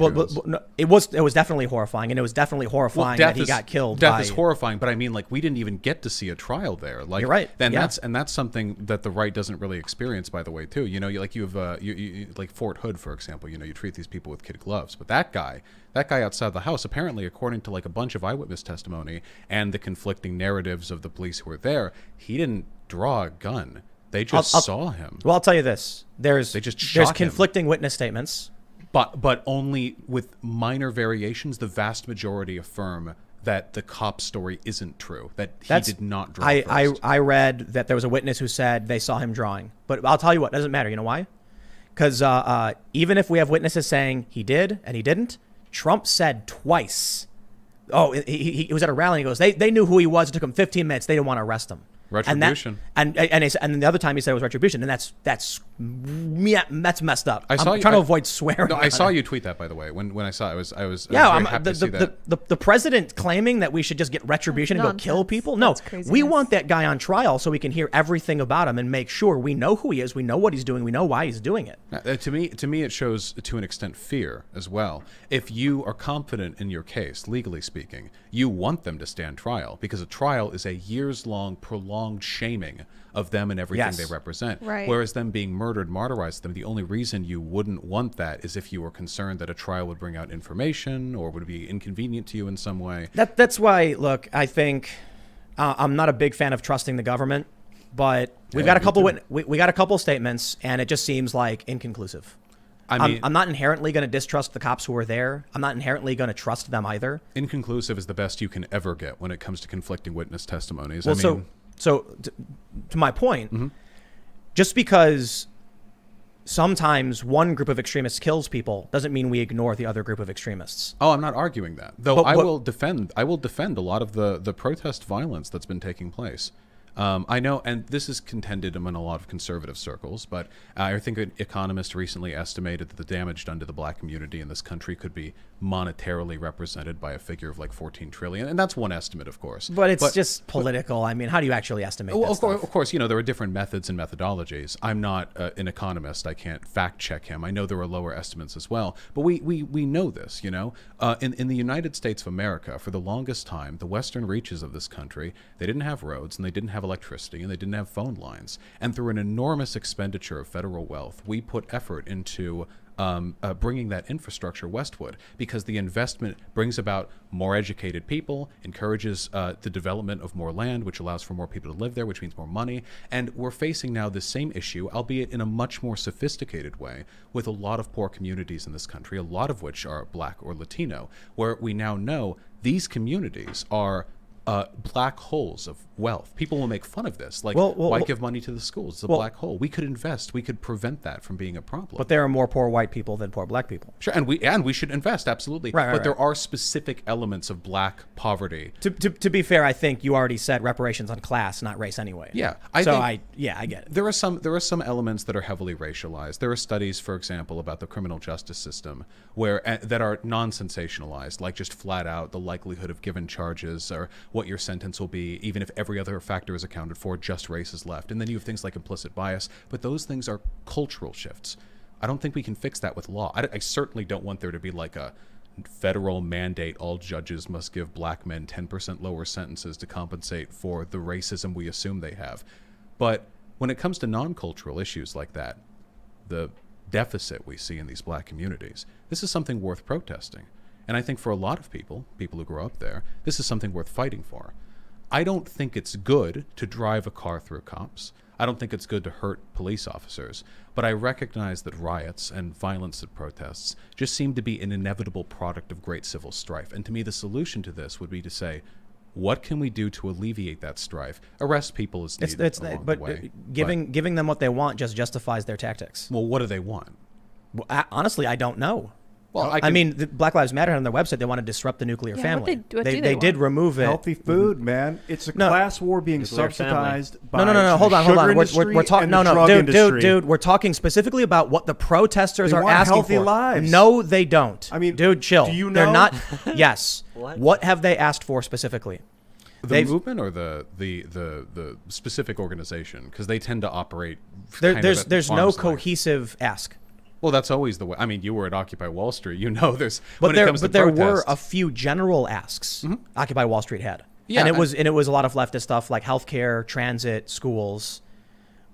No, it was definitely horrifying, and it was definitely horrifying that he got killed. Death is horrifying, but I mean, like, we didn't even get to see a trial there. Like, you're right. That's something that the right doesn't really experience, by the way, too. You have like Fort Hood, for example. You treat these people with kid gloves, but that guy outside the house, apparently, according to like a bunch of eyewitness testimony and the conflicting narratives of the police who were there, he didn't draw a gun. They just saw him. Well, I'll tell you this: there's shot conflicting witness statements, but only with minor variations. The vast majority affirm that the cop story isn't true. That he did not draw. I read that there was a witness who said they saw him drawing, but I'll tell you what, it doesn't matter. You know why? Because even if we have witnesses saying he did and he didn't, Trump said twice. Oh, he was at a rally. And he goes, they knew who he was. It took him 15 minutes. They didn't want to arrest him. Retribution. And the other time he said it was retribution, and that's messed up. I'm trying to avoid swearing. No, I saw you tweet that, by the way. When I saw it, I was very happy to see that. The president claiming that we should just get retribution and go kill people. No, we want that guy on trial so we can hear everything about him and make sure we know who he is, we know what he's doing, we know why he's doing it. To me, it shows to an extent fear as well. If you are confident in your case, legally speaking, you want them to stand trial because a trial is a years-long, prolonged shaming of them and everything they represent. Right. Whereas them being murdered, martyrized them, the only reason you wouldn't want that is if you were concerned that a trial would bring out information or would be inconvenient to you in some way. That's why, look, I think I'm not a big fan of trusting the government, but we've got a couple we got a couple statements, and it just seems like inconclusive. I'm not inherently going to distrust the cops who were there. I'm not inherently going to trust them either. Inconclusive is the best you can ever get when it comes to conflicting witness testimonies. Well, So to my point, just because sometimes one group of extremists kills people doesn't mean we ignore the other group of extremists. Oh, I'm not arguing that. Though I will defend a lot of the protest violence that's been taking place. I know, and this is contended among a lot of conservative circles, but I think an economist recently estimated that the damage done to the black community in this country could be monetarily represented by a figure of like 14 trillion. And that's one estimate, of course. But it's just political. I mean, how do you actually estimate that stuff? Of course, there are different methods and methodologies. I'm not an economist. I can't fact check him. I know there are lower estimates as well. But we know this, in the United States of America, for the longest time, the western reaches of this country, they didn't have roads and they didn't have have electricity and they didn't have phone lines. And through an enormous expenditure of federal wealth, we put effort into bringing that infrastructure westward, because the investment brings about more educated people, encourages the development of more land, which allows for more people to live there, which means more money. And we're facing now the same issue, albeit in a much more sophisticated way, with a lot of poor communities in this country, a lot of which are Black or Latino, where we now know these communities are black holes of wealth. People will make fun of this. Like, why give money to the schools? It's a black hole. We could invest. We could prevent that from being a problem. But there are more poor white people than poor black people. Sure, and we should invest, absolutely. But there are specific elements of black poverty. To be fair, I think you already said reparations on class, not race, anyway. Yeah, I get it. There are some elements that are heavily racialized. There are studies, for example, about the criminal justice system that are non-sensationalized, like just flat out the likelihood of given charges or what your sentence will be, even if every other factor is accounted for, just race is left. And then you have things like implicit bias, but those things are cultural shifts. I don't think we can fix that with law. I certainly don't want there to be like a federal mandate, all judges must give black men 10% lower sentences to compensate for the racism we assume they have. But when it comes to non-cultural issues like that, the deficit we see in these black communities, this is something worth protesting. And I think for a lot of people who grow up there, this is something worth fighting for. I don't think it's good to drive a car through cops. I don't think it's good to hurt police officers. But I recognize that riots and violence at protests just seem to be an inevitable product of great civil strife. And to me, the solution to this would be to say, what can we do to alleviate that strife? Arrest people as needed along the way. Giving them what they want just justifies their tactics. Well, what do they want? Well, honestly, I don't know. Well, I mean, the Black Lives Matter on their website, they want to disrupt the nuclear family. What do they did remove it. Healthy food, man. It's a class war being subsidized by no. Hold on. We're talking. No, dude. We're talking specifically about what the protesters are asking healthy for. Lives. No, they don't. I mean, dude, chill. Do you know? They're not. Yes. What have they asked for specifically? The movement or the specific organization? Because they tend to operate. There's no cohesive ask. Well, that's always the way. I mean, you were at Occupy Wall Street. You know, But there were a few general asks Occupy Wall Street had. Yeah, and it was a lot of leftist stuff like healthcare, transit, schools.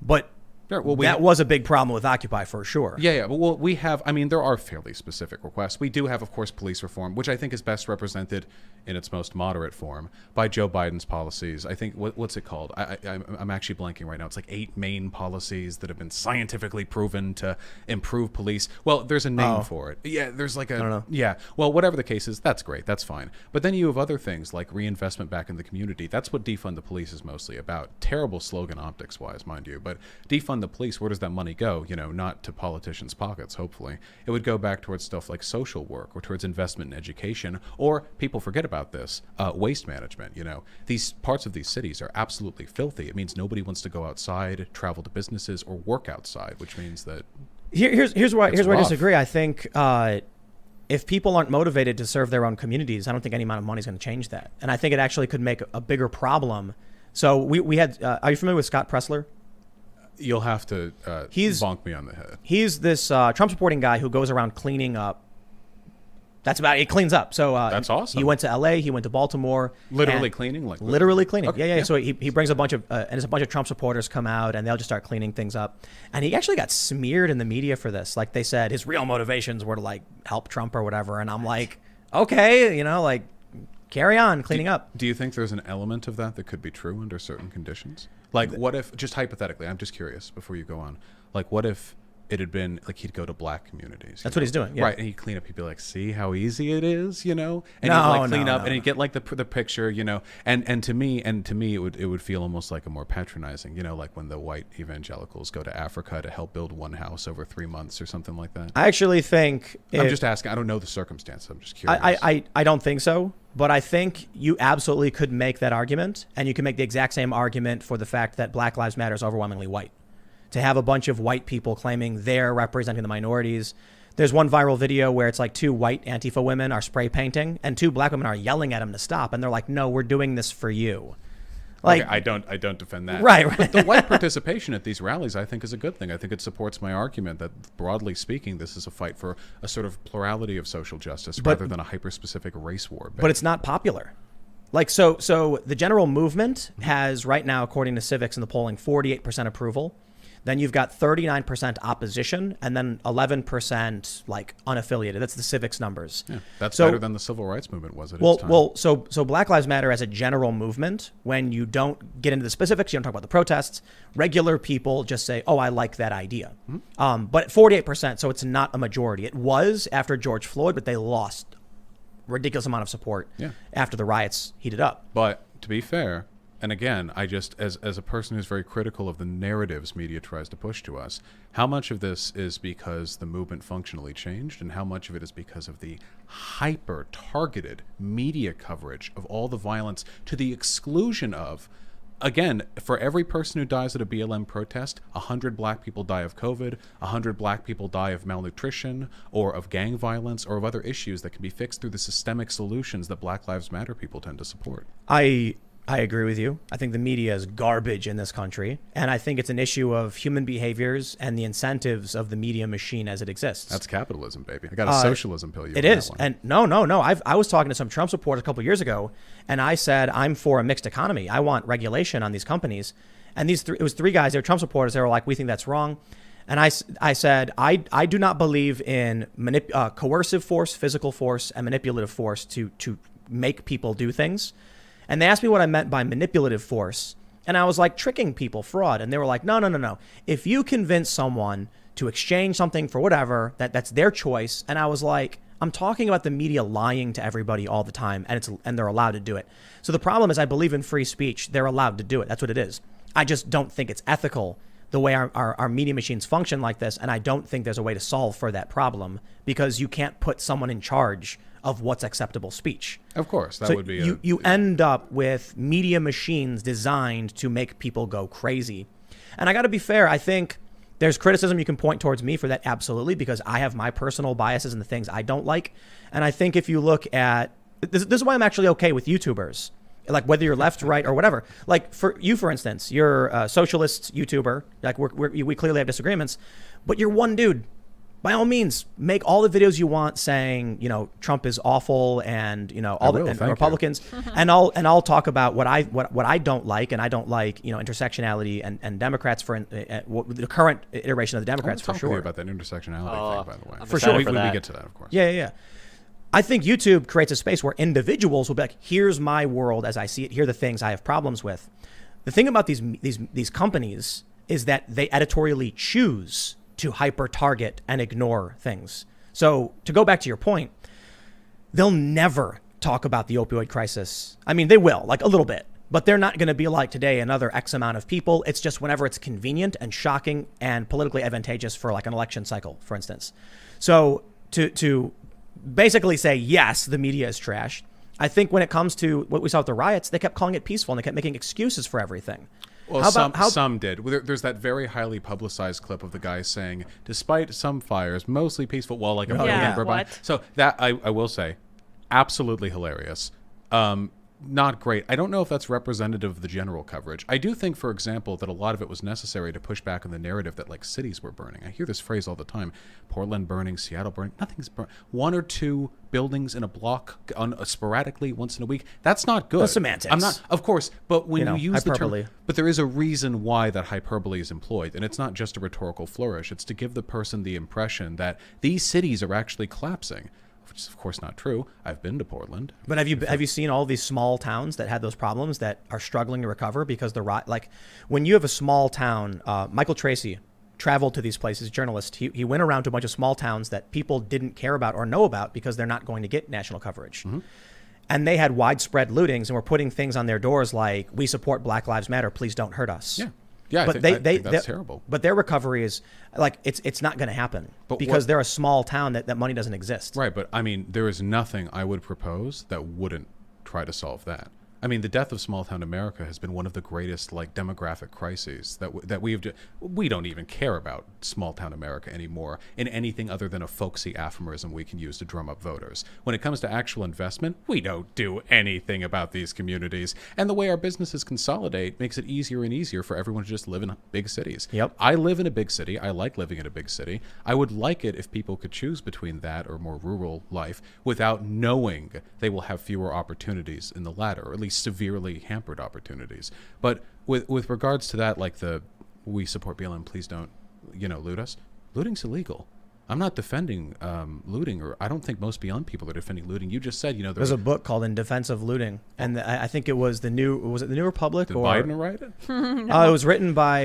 But that was a big problem with Occupy for sure. Yeah. Well, we have, I mean, there are fairly specific requests. We do have, of course, police reform, which I think is best represented in its most moderate form by Joe Biden's policies. I think, what's it called? I'm actually blanking right now. It's like 8 main policies that have been scientifically proven to improve police. Well, there's a name for it. Yeah, there's like I don't know. Yeah. Well, whatever the case is, that's great. That's fine. But then you have other things like reinvestment back in the community. That's what defund the police is mostly about. Terrible slogan optics-wise, mind you. But defund the police, where does that money go? You know, not to politicians' pockets, hopefully. It would go back towards stuff like social work or towards investment in education, or people forget about this, waste management. You know, these parts of these cities are absolutely filthy. It means nobody wants to go outside, travel to businesses, or work outside, which means that here's where I disagree. I think if people aren't motivated to serve their own communities, I don't think any amount of money is going to change that. And I think it actually could make a bigger problem. So we had, are you familiar with Scott Pressler? You'll have to bonk me on the head. He's this Trump supporting guy who goes around cleaning up. That's about it. He cleans up. So that's awesome. He went to LA. He went to Baltimore. Literally cleaning, like literally cleaning. Okay, yeah. So he brings a bunch of and there's a bunch of Trump supporters come out and they'll just start cleaning things up. And he actually got smeared in the media for this. Like they said, his real motivations were to like help Trump or whatever. And I'm like, okay, you know, like carry on cleaning up. Do you think there's an element of that could be true under certain conditions? Like, what if, just hypothetically, I'm just curious before you go on, like, what if it had been, like, he'd go to black communities? That's what he's doing, yeah. Right, and he'd clean up, he'd be like, see how easy it is, you know? And he'd, like, clean up, and he'd get, like, the picture, you know? And to me, it would feel almost like a more patronizing, you know, like when the white evangelicals go to Africa to help build one house over 3 months or something like that. I actually think... I'm just asking. I don't know the circumstance. I'm just curious. I don't think so. But I think you absolutely could make that argument, and you can make the exact same argument for the fact that Black Lives Matter is overwhelmingly white. To have a bunch of white people claiming they're representing the minorities. There's one viral video where it's like 2 white Antifa women are spray painting, and 2 black women are yelling at them to stop, and they're like, "No, we're doing this for you." Like, okay, I don't defend that. Right. But the white participation at these rallies, I think, is a good thing. I think it supports my argument that, broadly speaking, this is a fight for a sort of plurality of social justice rather than a hyper-specific race war. But it's not popular. Like, so the general movement has right now, according to Civics in the polling, 48% approval. Then you've got 39% opposition, and then 11% like unaffiliated. That's the Civics numbers. Yeah, that's better than the civil rights movement was at its time. Well, so Black Lives Matter as a general movement, when you don't get into the specifics, you don't talk about the protests, regular people just say, oh, I like that idea. But 48%, so it's not a majority. It was after George Floyd, but they lost a ridiculous amount of support after the riots heated up. But to be fair, and again, I just, as a person who's very critical of the narratives media tries to push to us, how much of this is because the movement functionally changed, and how much of it is because of the hyper-targeted media coverage of all the violence to the exclusion of, again, for every person who dies at a BLM protest, 100 black people die of COVID, 100 black people die of malnutrition, or of gang violence, or of other issues that can be fixed through the systemic solutions that Black Lives Matter people tend to support. I agree with you. I think the media is garbage in this country, and I think it's an issue of human behaviors and the incentives of the media machine as it exists. That's capitalism, baby. I got a socialism pill. It is, and no. I was talking to some Trump supporters a couple years ago, and I said I'm for a mixed economy. I want regulation on these companies, and it was three guys. They were Trump supporters. They were like, we think that's wrong. And I said, I do not believe in coercive force, physical force, and manipulative force to make people do things. And they asked me what I meant by manipulative force. And I was like, tricking people, fraud. And they were like, no. If you convince someone to exchange something for whatever, that's their choice. And I was like, I'm talking about the media lying to everybody all the time, and they're allowed to do it. So the problem is I believe in free speech. They're allowed to do it. That's what it is. I just don't think it's ethical the way our media machines function like this. And I don't think there's a way to solve for that problem, because you can't put someone in charge of what's acceptable speech. Of course, that would be you end up with media machines designed to make people go crazy. And I got to be fair, I think there's criticism you can point towards me for that, absolutely, because I have my personal biases and the things I don't like. And I think if you look at this is why I'm actually okay with YouTubers, like whether you're left, right, or whatever. Like for instance, you're a socialist YouTuber. Like we clearly have disagreements, but you're one dude. By all means, make all the videos you want saying, Trump is awful, and all the Republicans, and I'll talk about what I don't like, and I don't like intersectionality and Democrats for the current iteration of the Democrats, for sure. About that intersectionality thing, by the way. For sure, we get to that, of course. Yeah. I think YouTube creates a space where individuals will be like, here's my world as I see it. Here are the things I have problems with. The thing about these companies is that they editorially choose to hyper target and ignore things. So to go back to your point, they'll never talk about the opioid crisis. I mean, they will, like a little bit, but they're not going to be like today, another X amount of people. It's just whenever it's convenient and shocking and politically advantageous for like an election cycle, for instance. So to basically say, yes, the media is trash. I think when it comes to what we saw with the riots, they kept calling it peaceful and they kept making excuses for everything. Well, some did. There's that very highly publicized clip of the guy saying, despite some fires, mostly peaceful, well, like what? So that I will say, absolutely hilarious. Not great. I don't know if that's representative of the general coverage. I do think, for example, that a lot of it was necessary to push back on the narrative that like cities were burning. I hear this phrase all the time: Portland burning, Seattle burning. Nothing's burning. One or two buildings in a block sporadically once in a week. That's not good. The semantics. I'm not, of course, but when you use hyperbole. the term, but there is a reason why that hyperbole is employed, and it's not just a rhetorical flourish. It's to give the person the impression that these cities are actually collapsing. Which is of course not true. I've been to Portland. But have you seen all these small towns that had those problems that are struggling to recover because like when you have a small town, Michael Tracy traveled to these places, journalist. He went around to a bunch of small towns that people didn't care about or know about because they're not going to get national coverage. Mm-hmm. And they had widespread lootings and were putting things on their doors like, we support Black Lives Matter, please don't hurt us. Yeah, but I think that's terrible. But their recovery is like it's not going to happen because they're a small town that money doesn't exist. Right, but I mean, there is nothing I would propose that wouldn't try to solve that. I mean, the death of small town America has been one of the greatest like demographic crises that we don't even care about small town America anymore in anything other than a folksy aphorism we can use to drum up voters. When it comes to actual investment, we don't do anything about these communities. And the way our businesses consolidate makes it easier and easier for everyone to just live in big cities. Yep. I live in a big city. I like living in a big city. I would like it if people could choose between that or more rural life without knowing they will have fewer opportunities in the latter, or at least severely hampered opportunities. But with regards to that, like we support BLM, please don't, loot us. Looting's illegal. I'm not defending looting, or I don't think most BLM people are defending looting. You just said, there's a book called In Defense of Looting, and I think it was the New Republic? Did or Biden write it? It was written by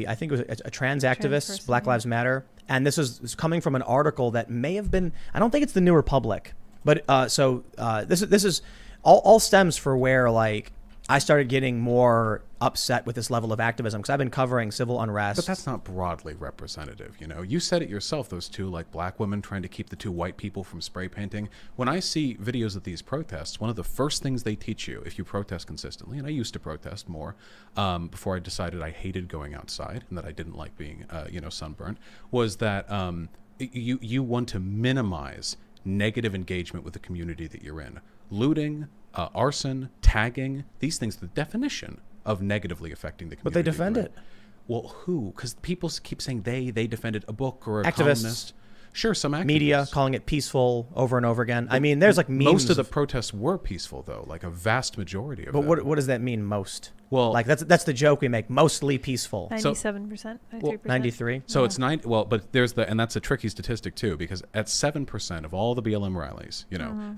I think it was a trans activist, person, Black Lives Matter, and this is coming from an article that may have been, I don't think it's the New Republic, but this is all stems for where like I started getting more upset with this level of activism because I've been covering civil unrest. But that's not broadly representative, You said it yourself, those two like black women trying to keep the two white people from spray painting. When I see videos of these protests, one of the first things they teach you if you protest consistently, and I used to protest more before I decided I hated going outside and that I didn't like being, sunburnt, was that you want to minimize negative engagement with the community that you're in. Looting, arson, tagging, these things, the definition of negatively affecting the community. But they defend it. Well, who? Because people keep saying they defended a book or a Activists. columnist. Sure, some activists. Media calling it peaceful over and over again. I mean, there's like memes. Most of the protests were peaceful, though, like a vast majority of them. But what does that mean, most? Well, like that's the joke we make. Mostly peaceful. 97%, 93%. 93. So it's 90. Well, but there's and that's a tricky statistic too, because at 7% of all the BLM rallies,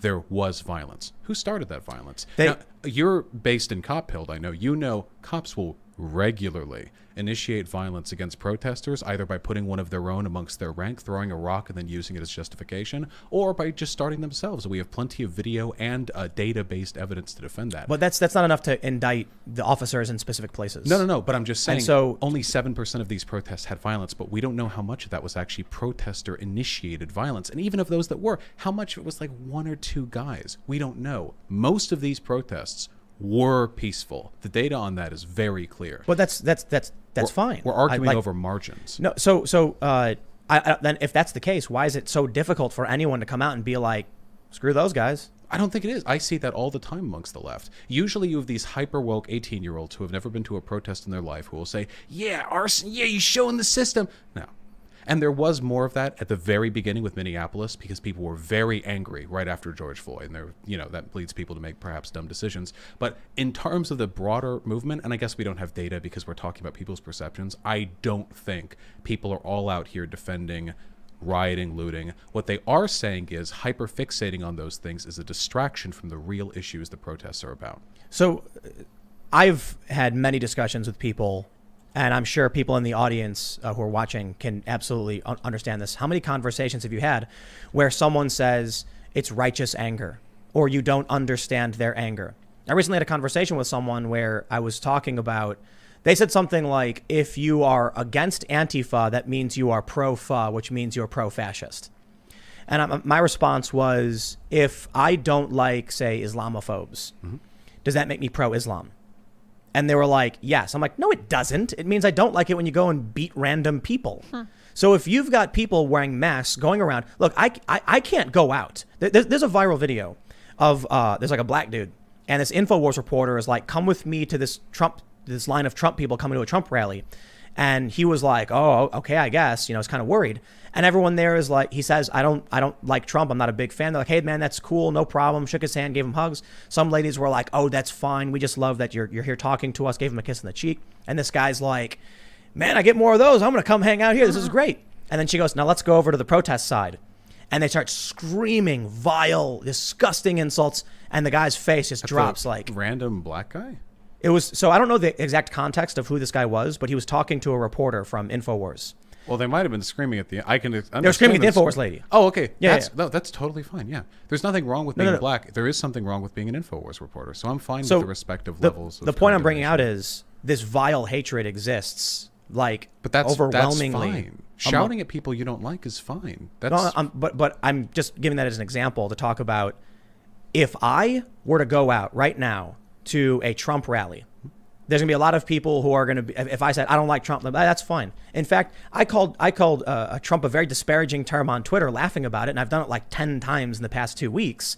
there was violence. Who started that violence? Now, you're based in Cop Hill. I know. Cops will regularly initiate violence against protesters, either by putting one of their own amongst their rank, throwing a rock, and then using it as justification, or by just starting themselves. We have plenty of video and data-based evidence to defend that. But that's not enough to indict the officers in specific places. No. But I'm just saying, so only 7% of these protests had violence, but we don't know how much of that was actually protester-initiated violence. And even of those that were, how much of it was like one or two guys? We don't know. Most of these protests were peaceful. The data on that is very clear. But that's fine. We're arguing over margins. No, so then if that's the case, why is it so difficult for anyone to come out and be like, screw those guys? I don't think it is. I see that all the time amongst the left. Usually you have these hyper-woke 18-year-olds who have never been to a protest in their life who will say, yeah, arson, yeah, you're showing the system. No. And there was more of that at the very beginning with Minneapolis because people were very angry right after George Floyd. And that leads people to make perhaps dumb decisions. But in terms of the broader movement, and I guess we don't have data because we're talking about people's perceptions, I don't think people are all out here defending rioting, looting. What they are saying is hyper-fixating on those things is a distraction from the real issues the protests are about. So I've had many discussions with people, and I'm sure people in the audience who are watching can absolutely understand this. How many conversations have you had where someone says it's righteous anger or you don't understand their anger? I recently had a conversation with someone where I was talking about, they said something like, if you are against Antifa, that means you are pro-fa, which means you're pro-fascist. And my response was, if I don't like, say, Islamophobes, does that make me pro-Islam? And they were like, yes. I'm like, no, it doesn't. It means I don't like it when you go and beat random people. So if you've got people wearing masks going around, look, I can't go out. There's a viral video of, there's like a black dude. And this InfoWars reporter is like, come with me to this line of Trump people coming to a Trump rally. And he was like, oh, okay, I guess, is kind of worried. And everyone there is like, he says, I don't like Trump. I'm not a big fan. They're like, hey, man, that's cool. No problem. Shook his hand, gave him hugs. Some ladies were like, oh, that's fine. We just love that you're here talking to us. Gave him a kiss on the cheek. And this guy's like, man, I get more of those. I'm going to come hang out here. This is great. And then she goes, now let's go over to the protest side. And they start screaming vile, disgusting insults. And the guy's face just drops like. Random black guy? It was, so I don't know the exact context of who this guy was, but he was talking to a reporter from InfoWars. Well, they might have been screaming at the. They were screaming at the InfoWars lady. Oh, okay. Yeah, No, that's totally fine. Yeah, there's nothing wrong with being black. There is something wrong with being an InfoWars reporter. So I'm fine with the respective levels. The point I'm bringing out is this vile hatred exists, like, but that's overwhelmingly. That's fine. Shouting at people you don't like is fine. That's but I'm just giving that as an example to talk about. If I were to go out right now to a Trump rally. There's gonna be a lot of people who are gonna be. If I said I don't like Trump, that's fine. In fact, I called Trump a very disparaging term on Twitter, laughing about it, and I've done it like 10 times in the past 2 weeks.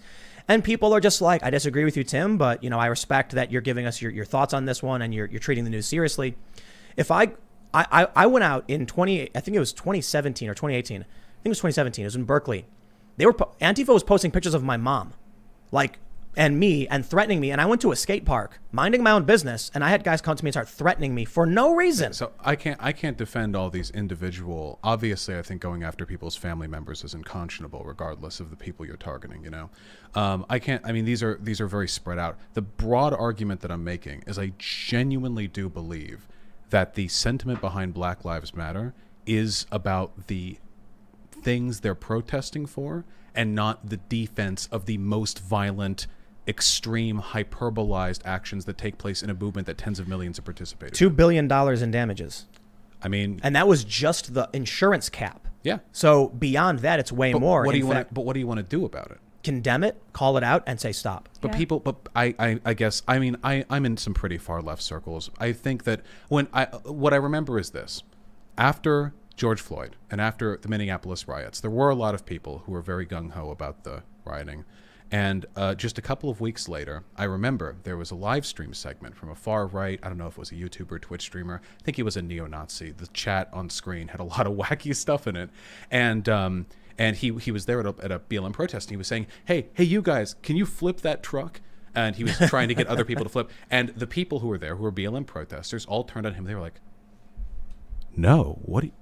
And people are just like, I disagree with you, Tim, but I respect that you're giving us your thoughts on this one, and you're treating the news seriously. If I went out in I think it was 2017 or 2018. I think it was 2017. It was in Berkeley. Antifa was posting pictures of my mom, and me, and threatening me. And I went to a skate park, minding my own business, and I had guys come to me and start threatening me for no reason. So I can't defend all these individual. Obviously, I think going after people's family members is unconscionable, regardless of the people you're targeting. I can't. I mean, these are very spread out. The broad argument that I'm making is I genuinely do believe that the sentiment behind Black Lives Matter is about the things they're protesting for, and not the defense of the most violent, extreme, hyperbolized actions that take place in a movement that tens of millions have participated $2 billion in damages. I mean, and that was just the insurance cap. Yeah. So beyond that, it's way more. What do you want? But what do you want to do about it? Condemn it, call it out, and say stop. But I guess, I mean, I'm in some pretty far left circles. I think that what I remember is this: after George Floyd and after the Minneapolis riots, there were a lot of people who were very gung-ho about the rioting. And just a couple of weeks later, I remember there was a live stream segment from a far right, I don't know if it was a YouTuber, Twitch streamer, I think he was a neo-Nazi. The chat on screen had a lot of wacky stuff in it. And he was there at a BLM protest, and he was saying, hey, you guys, can you flip that truck? And he was trying to get other people to flip. And the people who were there, who were BLM protesters, all turned on him. They were like, no, what do you...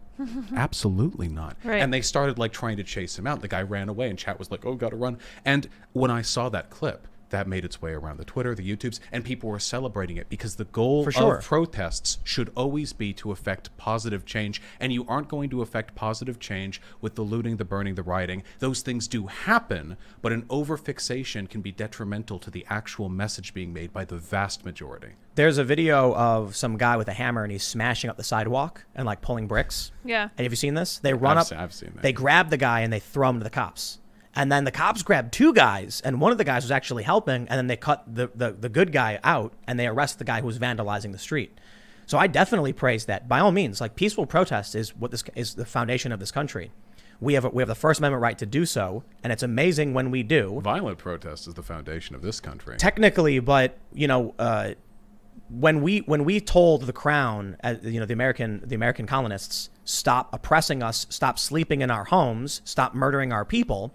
Absolutely not. Right. And they started trying to chase him out. The guy ran away, and chat was like, oh, gotta run. And when I saw that clip, that made its way around the Twitter, the YouTubes, and people were celebrating it, because the goal of protests should always be to affect positive change. And you aren't going to affect positive change with the looting, the burning, the rioting. Those things do happen, but an overfixation can be detrimental to the actual message being made by the vast majority. There's a video of some guy with a hammer, and he's smashing up the sidewalk and pulling bricks. Yeah. And have you seen this? They run up. I've seen that. They grab the guy and they throw him to the cops. And then the cops grabbed 2 guys, and one of the guys was actually helping, and then they cut the good guy out, and they arrest the guy who was vandalizing the street. So I definitely praise that. By all means, peaceful protest is what this is the foundation of this country. We have the First Amendment right to do so, and it's amazing when we do. Violent protest is the foundation of this country. Technically, but when we told the Crown, the American colonists, stop oppressing us, stop sleeping in our homes, stop murdering our people.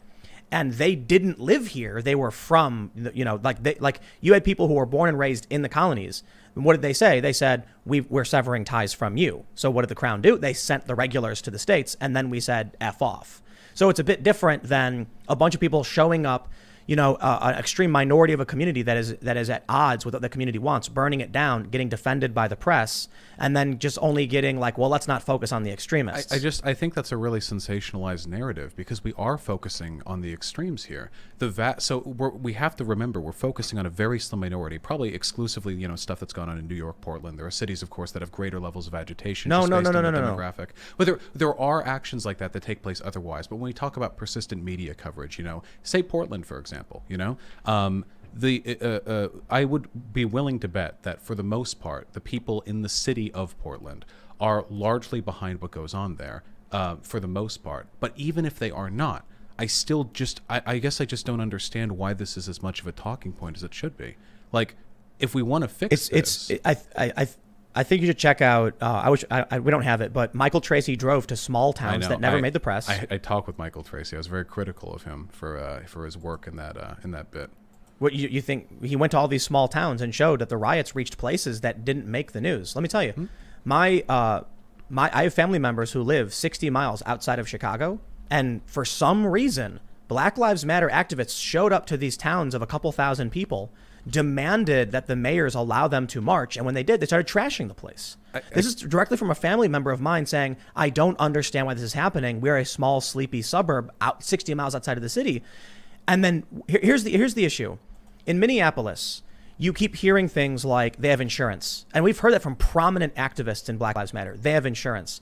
And they didn't live here. They were from, you had people who were born and raised in the colonies. And what did they say? They said, we're severing ties from you. So what did the Crown do? They sent the regulars to the States, and then we said, F off. So it's a bit different than a bunch of people showing up, an extreme minority of a community that is at odds with what the community wants, burning it down, getting defended by the press, and then just only getting let's not focus on the extremists. I think that's a really sensationalized narrative, because we are focusing on the extremes here. We have to remember we're focusing on a very slim minority, probably exclusively stuff that's gone on in New York, Portland. There are cities, of course, that have greater levels of agitation. No. Demographic. But there are actions like that take place otherwise. But when we talk about persistent media coverage, say Portland, for example. I would be willing to bet that for the most part, the people in the city of Portland are largely behind what goes on there, for the most part. But even if they are not, I still I guess I just don't understand why this is as much of a talking point as it should be. If we want to fix this, I think you should check out. We don't have it, but Michael Tracy drove to small towns that never made the press. I talked with Michael Tracy. I was very critical of him for his work in that bit. What you think? He went to all these small towns and showed that the riots reached places that didn't make the news. Let me tell you, I have family members who live 60 miles outside of Chicago, and for some reason, Black Lives Matter activists showed up to these towns of a couple thousand people, demanded that the mayors allow them to march, and when they did, they started trashing the place. This is directly from a family member of mine saying, I don't understand why this is happening. We're a small, sleepy suburb out 60 miles outside of the city. And then here's the issue. In Minneapolis, you keep hearing things like they have insurance. And we've heard that from prominent activists in Black Lives Matter. They have insurance.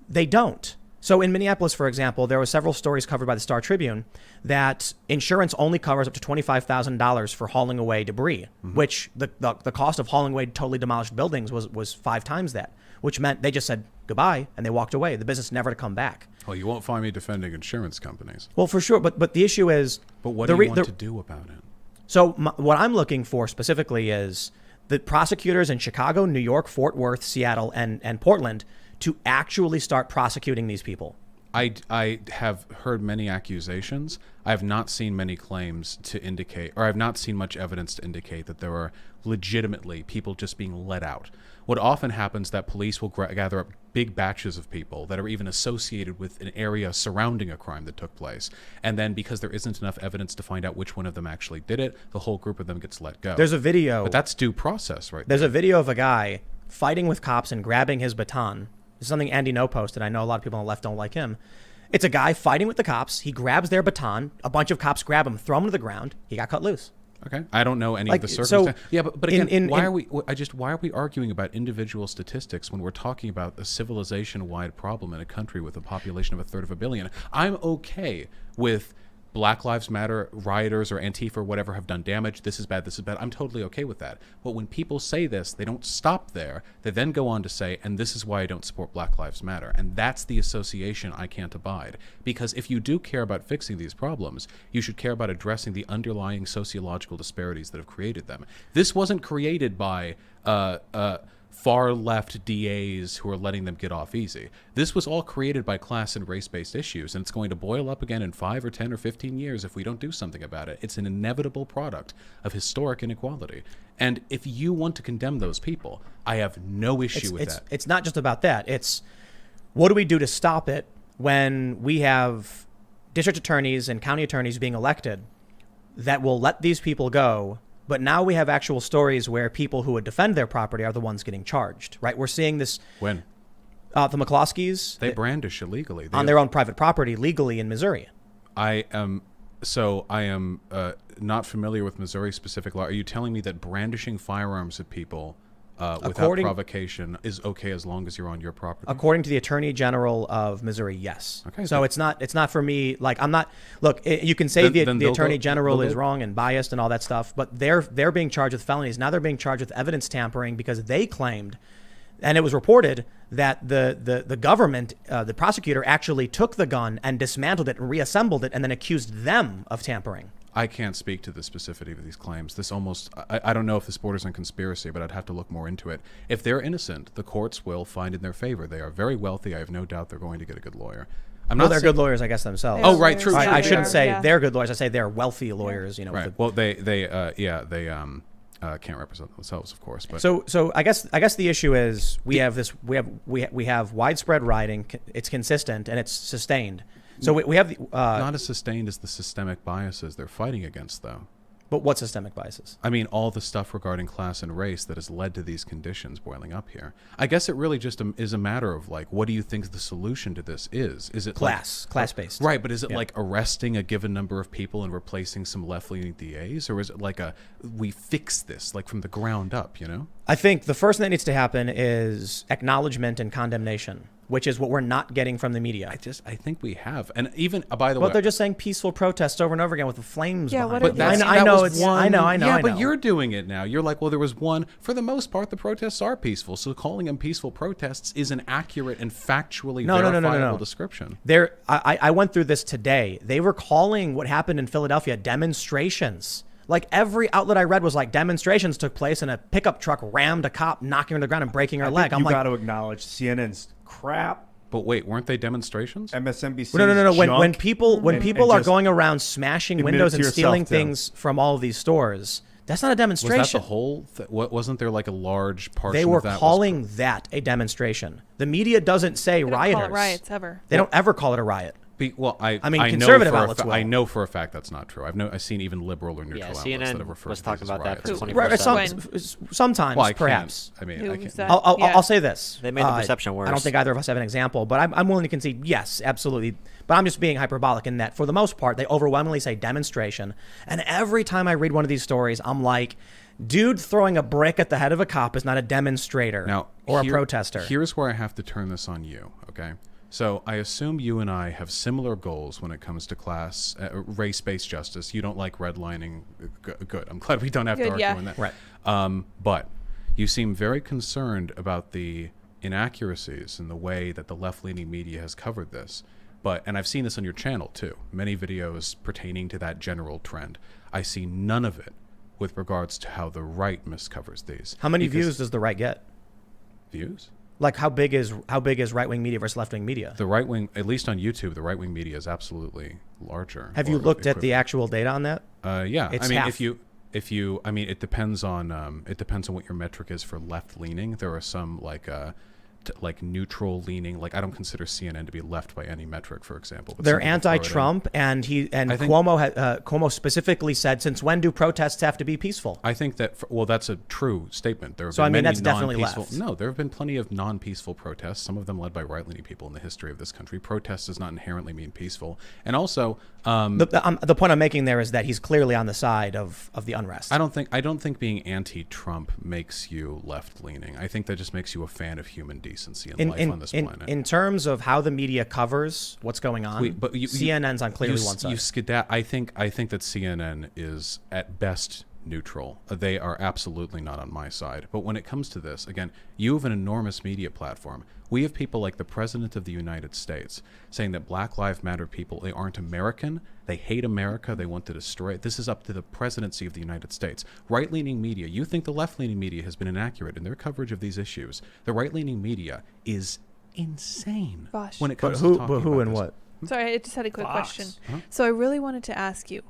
They don't. So in Minneapolis, for example, there were several stories covered by the Star Tribune that insurance only covers up to $25,000 for hauling away debris, which the cost of hauling away totally demolished buildings was 5 times that, which meant they just said goodbye and they walked away. The business never to come back. Well, you won't find me defending insurance companies. Well, for sure, but the issue is. But what do you want to do about it? So what I'm looking for specifically is the prosecutors in Chicago, New York, Fort Worth, Seattle, and Portland to actually start prosecuting these people. I have heard many accusations. I have not seen many claims to indicate, or I've not seen much evidence to indicate that there are legitimately people just being let out. What often happens is that police will gather up big batches of people that are even associated with an area surrounding a crime that took place. And then because there isn't enough evidence to find out which one of them actually did it, the whole group of them gets let go. There's a video. But that's due process, right? There's a video of a guy fighting with cops and grabbing his baton. This is something Andy No posted. I know a lot of people on the left don't like him. It's a guy fighting with the cops. He grabs their baton. A bunch of cops grab him, throw him to the ground. He got cut loose. Okay, I don't know any Like, of the so circumstances. Yeah, but again, why are are we arguing about individual statistics when we're talking about a civilization-wide problem in a country with a population of 1/3 of a billion? I'm okay with Black Lives Matter rioters or Antifa or whatever have done damage. This is bad. This is bad. I'm totally okay with that. But when people say this, they don't stop there. They then go on to say, and this is why I don't support Black Lives Matter. And that's the association I can't abide. Because if you do care about fixing these problems, you should care about addressing the underlying sociological disparities that have created them. This wasn't created by far left DAs who are letting them get off easy. This was all created by class and race-based issues, and it's going to boil up again in 5 or 10 or 15 years if we don't do something about it. It's an inevitable product of historic inequality. And if you want to condemn those people, I have no issue with that. It's not just about that. It's what do we do to stop it when we have district attorneys and county attorneys being elected that will let these people go. But now we have actual stories where people who would defend their property are the ones getting charged, right? We're seeing this. When? The McCloskeys. They brandish illegally. On their own private property legally in Missouri. I am not familiar with Missouri specific law. Are you telling me that brandishing firearms at people without provocation is okay as long as you're on your property? According to the Attorney General of Missouri, yes. Okay, so it's not for me. Like I'm not. Look, you can say the Attorney General is wrong and biased and all that stuff, but they're being charged with felonies. Now they're being charged with evidence tampering because they claimed, and it was reported that the government, the prosecutor, actually took the gun and dismantled it and reassembled it and then accused them of tampering. I can't speak to the specificity of these claims. I don't know if this borders on conspiracy, but I'd have to look more into it. If they're innocent, the courts will find in their favor. They are very wealthy. I have no doubt they're going to get a good lawyer. They're good lawyers, I guess, themselves. Oh, right, true. I shouldn't say they're good lawyers. I say they're wealthy lawyers. You know. Right. Well, they can't represent themselves, of course. But so I guess the issue is we have widespread rioting. It's consistent and it's sustained. So we have not as sustained as the systemic biases they're fighting against, though. But what systemic biases? I mean, all the stuff regarding class and race that has led to these conditions boiling up here. I guess it really just is a matter of, like, what do you think the solution to this is? Is it class-based? Right, but is it like arresting a given number of people and replacing some left-leaning DAs? Or is it like we fix this, like, from the ground up, you know? I think the first thing that needs to happen is acknowledgement and condemnation, which is what we're not getting from the media. I think we have. And even, by the way... But they're just saying peaceful protests over and over again with the flames behind it. But I know. Yeah, but you're doing it now. You're like, well, there was one. For the most part, the protests are peaceful. So calling them peaceful protests is an accurate and factually verifiable description. I went through this today. They were calling what happened in Philadelphia demonstrations. Like every outlet I read was like demonstrations took place and a pickup truck rammed a cop, knocking her to the ground and breaking her leg. You got to acknowledge CNN's crap. But wait, weren't they demonstrations? MSNBC. No. When people are going around smashing windows and stealing things from all of these stores, that's not a demonstration. Was that the whole? Wasn't there like a large portion? They were calling that a demonstration. The media doesn't say rioters. They don't call it riots ever. They don't ever call it a riot. Well, I mean, conservative outlets will. I know for a fact that's not true. I've seen even liberal or neutral outlets CNN that have referred was to talking these as about that for riots. 24/7. Sometimes, perhaps. I can't. I'll say this. They made the perception worse. I don't think either of us have an example, but I'm willing to concede, yes, absolutely. But I'm just being hyperbolic in that, for the most part, they overwhelmingly say demonstration. And every time I read one of these stories, I'm like, dude throwing a brick at the head of a cop is not a demonstrator or a protester. Here's where I have to turn this on you, okay? So I assume you and I have similar goals when it comes to class race-based justice. You don't like redlining. Good. I'm glad we don't have to argue on that. Right. But you seem very concerned about the inaccuracies in the way that the left-leaning media has covered this. And I've seen this on your channel too. Many videos pertaining to that general trend. I see none of it with regards to how the right miscovers these. How many views does the right get? Views? Like how big is right-wing media versus left-wing media? The right wing, at least on YouTube, the right-wing media is absolutely larger. Have you looked at the actual data on that? Yeah, It's I mean, half. if you, I mean, it depends on what your metric is for left-leaning. There are some like neutral leaning. Like I don't consider CNN to be left by any metric, for example. But they're anti-Trump, and Cuomo specifically said, "Since when do protests have to be peaceful?" I think that that's a true statement. There have So, been I mean, many that's definitely non-peaceful. left. No, there have been plenty of non-peaceful protests. Some of them led by right-leaning people in the history of this country. Protest does not inherently mean peaceful. And also, the point I'm making there is that he's clearly on the side of the unrest. I don't think being anti-Trump makes you left-leaning. I think that just makes you a fan of human decency and life on this planet. In terms of how the media covers what's going on, CNN's on clearly one side. I think that CNN is at best neutral. They are absolutely not on my side. But when it comes to this, again, you have an enormous media platform. We have people like the President of the United States saying that Black Lives Matter people, they aren't American, they hate America, they want to destroy it. This is up to the presidency of the United States. Right-leaning media, you think the left-leaning media has been inaccurate in their coverage of these issues. The right-leaning media is insane Vaush. when it comes to talking who about and this. what? Sorry, I just had a quick Fox. question. Huh? So I really wanted to ask you,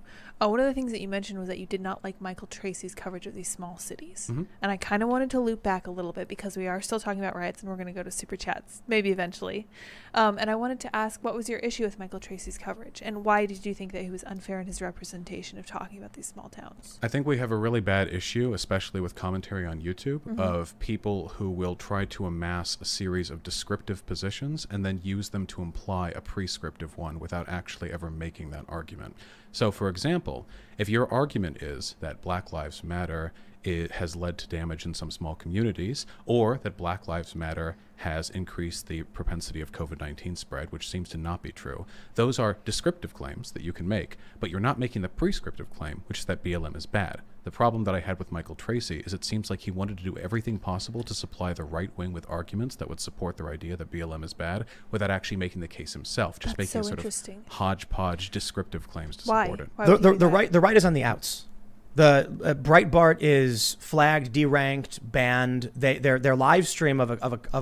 one of the things that you mentioned was that you did not like Michael Tracy's coverage of these small cities. Mm-hmm. And I kind of wanted to loop back a little bit because we are still talking about riots and we're going to go to super chats, maybe eventually. And I wanted to ask, what was your issue with Michael Tracy's coverage? And why did you think that he was unfair in his representation of talking about these small towns? I think we have a really bad issue, especially with commentary on YouTube, of people who will try to amass a series of descriptive positions and then use them to imply a prescriptive one without actually ever making that argument. So, for example, if your argument is that Black Lives Matter has led to damage in some small communities, or that Black Lives Matter has increased the propensity of COVID-19 spread, which seems to not be true, those are descriptive claims that you can make, but you're not making the prescriptive claim, which is that BLM is bad. The problem that I had with Michael Tracy is it seems like he wanted to do everything possible to supply the right wing with arguments that would support their idea that BLM is bad without actually making the case himself, just That's making so sort of interesting. hodgepodge descriptive claims to Why? support it. Why would he do that? The right is on the outs. The Breitbart is flagged, deranked, banned. Their live stream of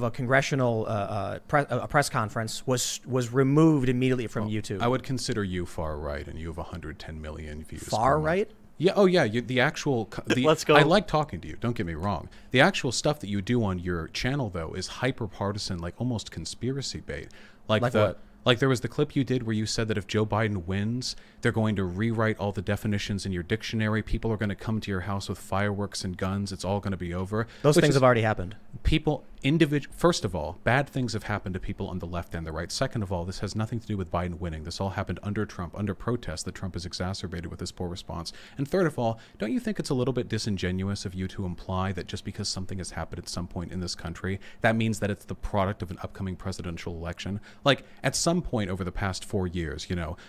a congressional press conference was removed immediately from YouTube. I would consider you far right, and you have 110 million views. Far per month. right? Yeah. Oh, yeah. The actual. Let's go. I like talking to you. Don't get me wrong. The actual stuff that you do on your channel, though, is hyper partisan, like almost conspiracy bait. Like what? Like there was the clip you did where you said that if Joe Biden wins, they're going to rewrite all the definitions in your dictionary. People are going to come to your house with fireworks and guns. It's all going to be over. Those things have already happened. First of all, bad things have happened to people on the left and the right. Second of all, this has nothing to do with Biden winning. This all happened under Trump, under protest that Trump has exacerbated with his poor response. And third of all, don't you think it's a little bit disingenuous of you to imply that just because something has happened at some point in this country, that means that it's the product of an upcoming presidential election? Like, at some point over the past 4 years,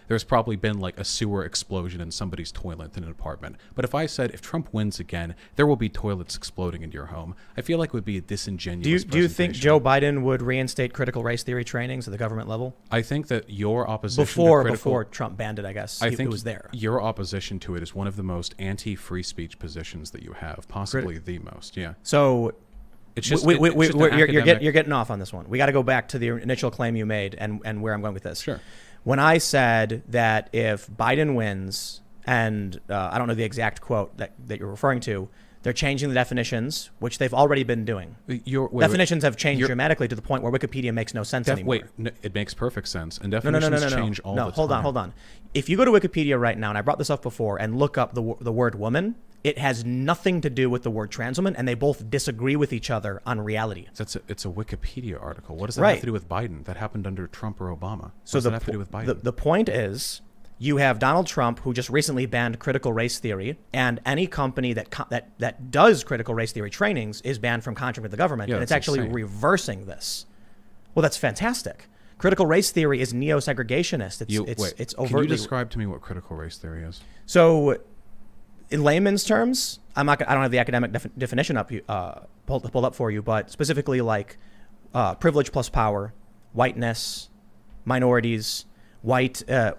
there's probably been like a sewer explosion in somebody's toilet in an apartment. But if I said, if Trump wins again, there will be toilets exploding in your home, I feel like it would be a disingenuous Do you think Joe Biden would reinstate critical race theory trainings at the government level? I think that your opposition before Trump banned it, I guess. I think it was there. Your opposition to it is one of the most anti-free speech positions that you have, possibly the most. Yeah. So it's just you're getting off on this one. We got to go back to the initial claim you made and where I'm going with this. Sure. When I said that if Biden wins, and I don't know the exact quote that you're referring to, they're changing the definitions, which they've already been doing. Definitions have changed dramatically to the point where Wikipedia makes no sense anymore. It makes perfect sense. And definitions change all the time. Hold on. If you go to Wikipedia right now, and I brought this up before, and look up the word woman, it has nothing to do with the word trans woman, and they both disagree with each other on reality. It's a Wikipedia article. What does that have to do with Biden? That happened under Trump or Obama. What does that have to do with Biden? The point is, you have Donald Trump, who just recently banned critical race theory, and any company that does critical race theory trainings is banned from contract with the government. Yeah, and it's actually reversing this. Well, that's fantastic, Critical race theory is neo-segregationist. It's overtly. Can you describe to me what critical race theory is? So, in layman's terms, I don't have the academic definition pulled up for you, but specifically like privilege plus power, whiteness, minorities,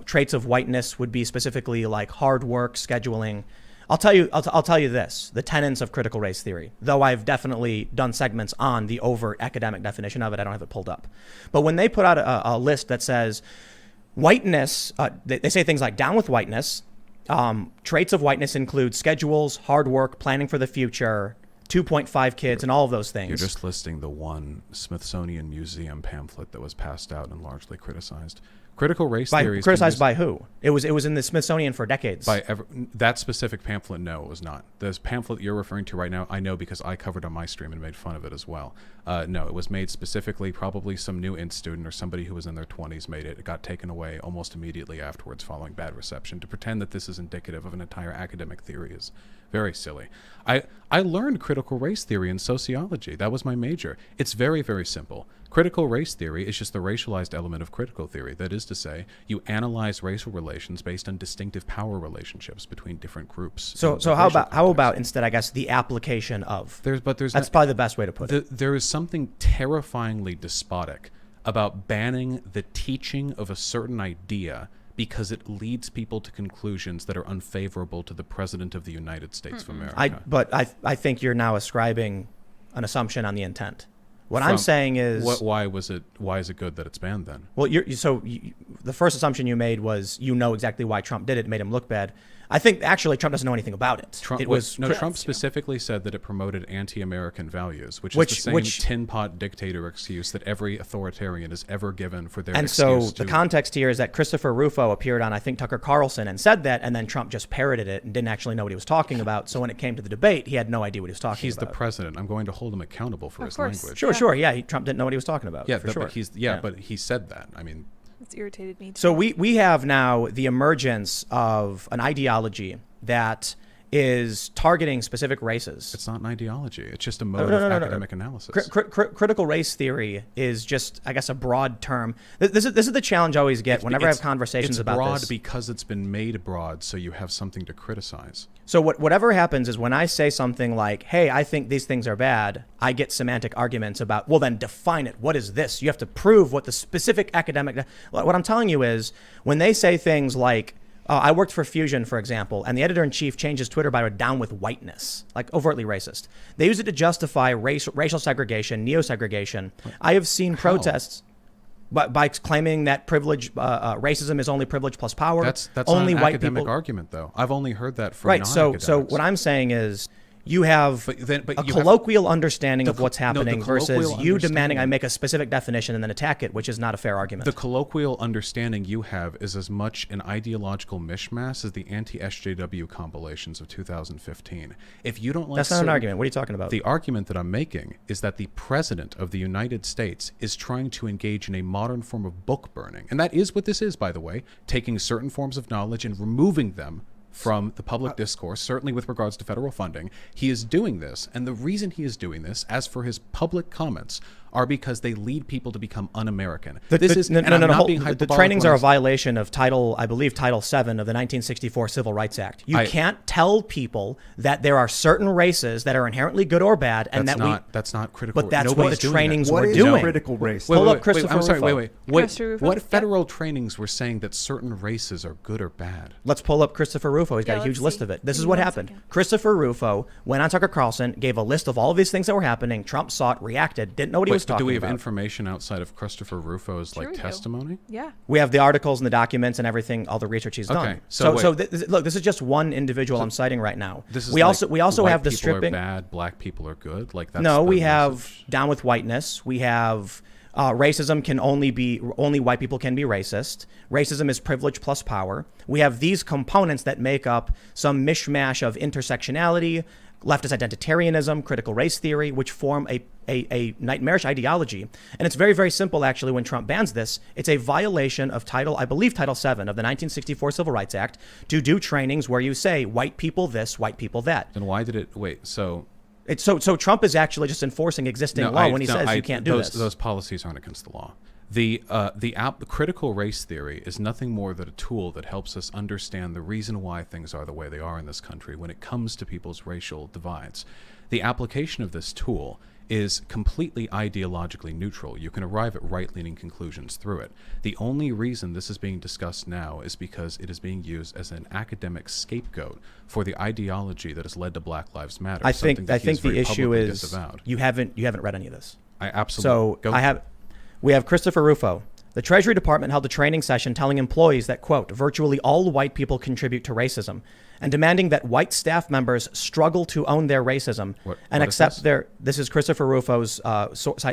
traits of whiteness would be specifically like hard work, scheduling. I'll tell you this: the tenets of critical race theory. Though I've definitely done segments on the overt academic definition of it, I don't have it pulled up. But when they put out a list that says whiteness, they say things like down with whiteness. Traits of whiteness include schedules, hard work, planning for the future, 2.5 kids, and all of those things. You're just listing the one Smithsonian Museum pamphlet that was passed out and largely criticized. Critical race theory. Criticized by who? It was in the Smithsonian for decades. That specific pamphlet, no, it was not. This pamphlet you're referring to right now, I know because I covered on my stream and made fun of it as well. No, it was made specifically, probably some new int student or somebody who was in their 20s made it. It got taken away almost immediately afterwards following bad reception. To pretend that this is indicative of an entire academic theory is very silly. I learned critical race theory in sociology. That was my major. It's very, very simple. Critical race theory is just the racialized element of critical theory. That is to say, you analyze racial relations based on distinctive power relationships between different groups. So how about instead, I guess, the application of? That's probably the best way to put it. There is something terrifyingly despotic about banning the teaching of a certain idea because it leads people to conclusions that are unfavorable to the President of the United States of America. But I think you're now ascribing an assumption on the intent. What I'm saying is, why is it good that it's banned then? Well, the first assumption you made was exactly why Trump did it. It made him look bad. I think actually Trump doesn't know anything about it. Trump specifically said that it promoted anti-American values, which is the same tin pot dictator excuse that every authoritarian has ever given for their excuse. And so the context here is that Christopher Rufo appeared on, I think, Tucker Carlson and said that, and then Trump just parroted it and didn't actually know what he was talking about. So when it came to the debate, he had no idea what he was talking about. He's the president. I'm going to hold him accountable for his language. Sure. Yeah, Trump didn't know what he was talking about. Yeah, for sure. But he said that. I mean, it's irritated me too. So we have now the emergence of an ideology that is targeting specific races. It's not an ideology. It's just a mode of academic analysis. Critical race theory is just, I guess, a broad term. This is the challenge I always get whenever I have conversations about this. It's broad because it's been made broad, so you have something to criticize. So whatever happens is when I say something like, hey, I think these things are bad, I get semantic arguments about, well, then define it. What is this? You have to prove what the specific academic... What I'm telling you is when they say things like, I worked for Fusion, for example, and the editor-in-chief changed his Twitter bio to down with whiteness, like overtly racist. They use it to justify racial segregation, neo-segregation. I have seen protests by claiming that racism is only privilege plus power. That's only not an white academic people. argument, though. I've only heard that from right. non-academics. So what I'm saying is, you have a colloquial understanding of what's happening versus you demanding I make a specific definition and then attack it, which is not a fair argument. The colloquial understanding you have is as much an ideological mishmash as the anti-SJW compilations of 2015. If you don't like That's not an argument. What are you talking about? The argument that I'm making is that the President of the United States is trying to engage in a modern form of book burning. And that is what this is, by the way, taking certain forms of knowledge and removing them from the public discourse, certainly with regards to federal funding. He is doing this, and the reason he is doing this, as for his public comments, are because they lead people to become un-American. The trainings are a violation of Title 7 of the 1964 Civil Rights Act. You can't tell people that there are certain races that are inherently good or bad, and that's not critical. But that's what the trainings were doing. doing. What is critical race? What federal trainings were saying that certain races are good or bad? Let's pull up Christopher Rufo. He's got a huge list of it. This is what happened. Christopher Rufo went on Tucker Carlson, gave a list of all of these things that were happening. Trump saw it, reacted, didn't know what he was talking about. Do we have information outside of Christopher Rufo's testimony? Yeah. We have the articles and the documents and everything, all the research he's done. Okay. Look, this is just one individual I'm citing right now. We also have the stripping. White people are bad, black people are good. We have down with whiteness. We have racism can only white people can be racist. Racism is privilege plus power. We have these components that make up some mishmash of intersectionality, leftist identitarianism, critical race theory, which form a nightmarish ideology. And it's very, very simple, actually, when Trump bans this. It's a violation of Title 7 of the 1964 Civil Rights Act to do trainings where you say white people this, white people that. Then why did it... Wait, so... So Trump is actually just enforcing existing law when he says you can't do this. Those policies aren't against the law. The critical race theory is nothing more than a tool that helps us understand the reason why things are the way they are in this country when it comes to people's racial divides. The application of this tool is completely ideologically neutral. You can arrive at right-leaning conclusions through it. The only reason this is being discussed now is because it is being used as an academic scapegoat for the ideology that has led to Black Lives Matter. I think the issue is disavowed. you haven't read any of this. I absolutely. So we have Christopher Rufo. The Treasury Department held a training session telling employees that, quote, virtually all white people contribute to racism, and demanding that white staff members struggle to own their racism and accept their. This is Christopher Rufo's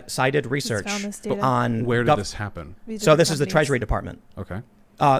cited research on. Where did this happen? So this is the Treasury Department. Okay.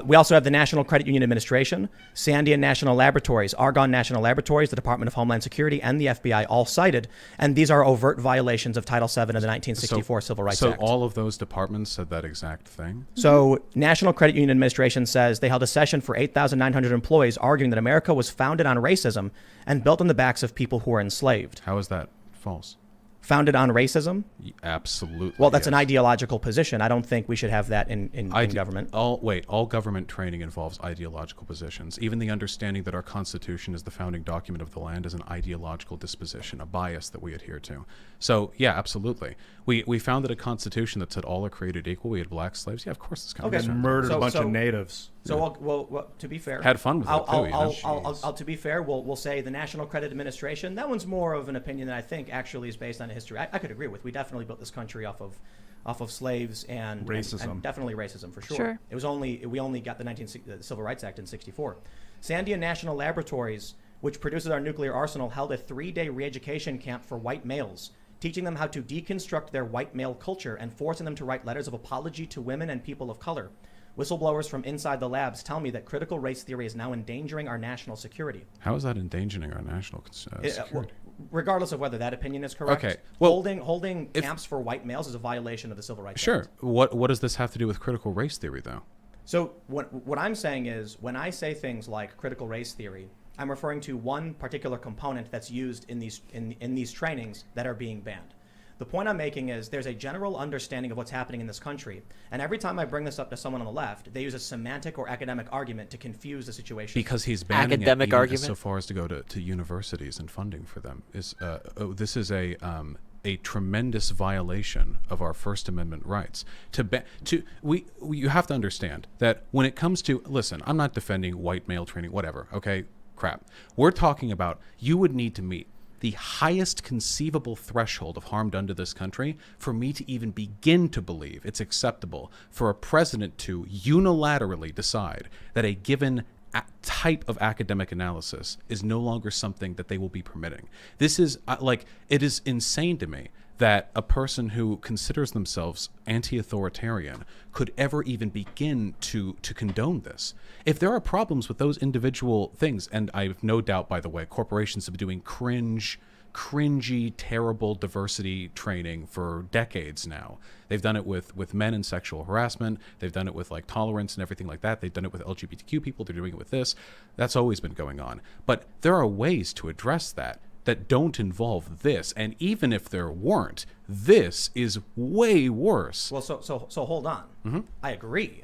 We also have the National Credit Union Administration, Sandia National Laboratories, Argonne National Laboratories, the Department of Homeland Security, and the FBI all cited. And these are overt violations of Title VII of the 1964 Civil Rights Act. So all of those departments said that exact thing? So National Credit Union Administration says they held a session for 8,900 employees arguing that America was founded on racism and built on the backs of people who were enslaved. How is that false? Founded on racism? Absolutely. Well, that's an ideological position. I don't think we should have that in government. All government training involves ideological positions. Even the understanding that our Constitution is the founding document of the land is an ideological disposition, a bias that we adhere to. So, yeah, absolutely. We founded a Constitution that said all are created equal. We had black slaves. Yeah, of course this kind and murdered a bunch of natives. So, well, to be fair, had fun with it too. To be fair, we'll say the National Credit Administration. That one's more of an opinion that I think actually is based on history. I could agree with. We definitely built this country off of slaves and racism, and definitely racism for sure. Sure. It was we only got the Civil Rights Act in '64. Sandia National Laboratories, which produces our nuclear arsenal, held a 3-day re-education camp for white males, teaching them how to deconstruct their white male culture and forcing them to write letters of apology to women and people of color. Whistleblowers from inside the labs tell me that critical race theory is now endangering our national security. How is that endangering our national security? Regardless of whether that opinion is correct, okay. Well, holding camps for white males is a violation of the Civil Rights Act. Sure. What does this have to do with critical race theory, though? So what I'm saying is, when I say things like critical race theory, I'm referring to one particular component that's used in these trainings that are being banned. The point I'm making is there's a general understanding of what's happening in this country, and every time I bring this up to someone on the left, they use a semantic or academic argument to confuse the situation. Because he's banning academic argument so far as to go to universities and funding for them. This is a tremendous violation of our First Amendment rights. You have to understand that when it comes to, listen, I'm not defending white male training, whatever, okay? Crap. We're talking about you would need to meet the highest conceivable threshold of harm done to this country for me to even begin to believe it's acceptable for a president to unilaterally decide that a given type of academic analysis is no longer something that they will be permitting. This is it is insane to me that a person who considers themselves anti-authoritarian could ever even begin to condone this. If there are problems with those individual things, and I have no doubt, by the way, corporations have been doing cringy, terrible diversity training for decades now. They've done it with men and sexual harassment. They've done it with like tolerance and everything like that. They've done it with LGBTQ people. They're doing it with this. That's always been going on. But there are ways to address that don't involve this. And even if there weren't, this is way worse. Well, so hold on. Mm-hmm. I agree.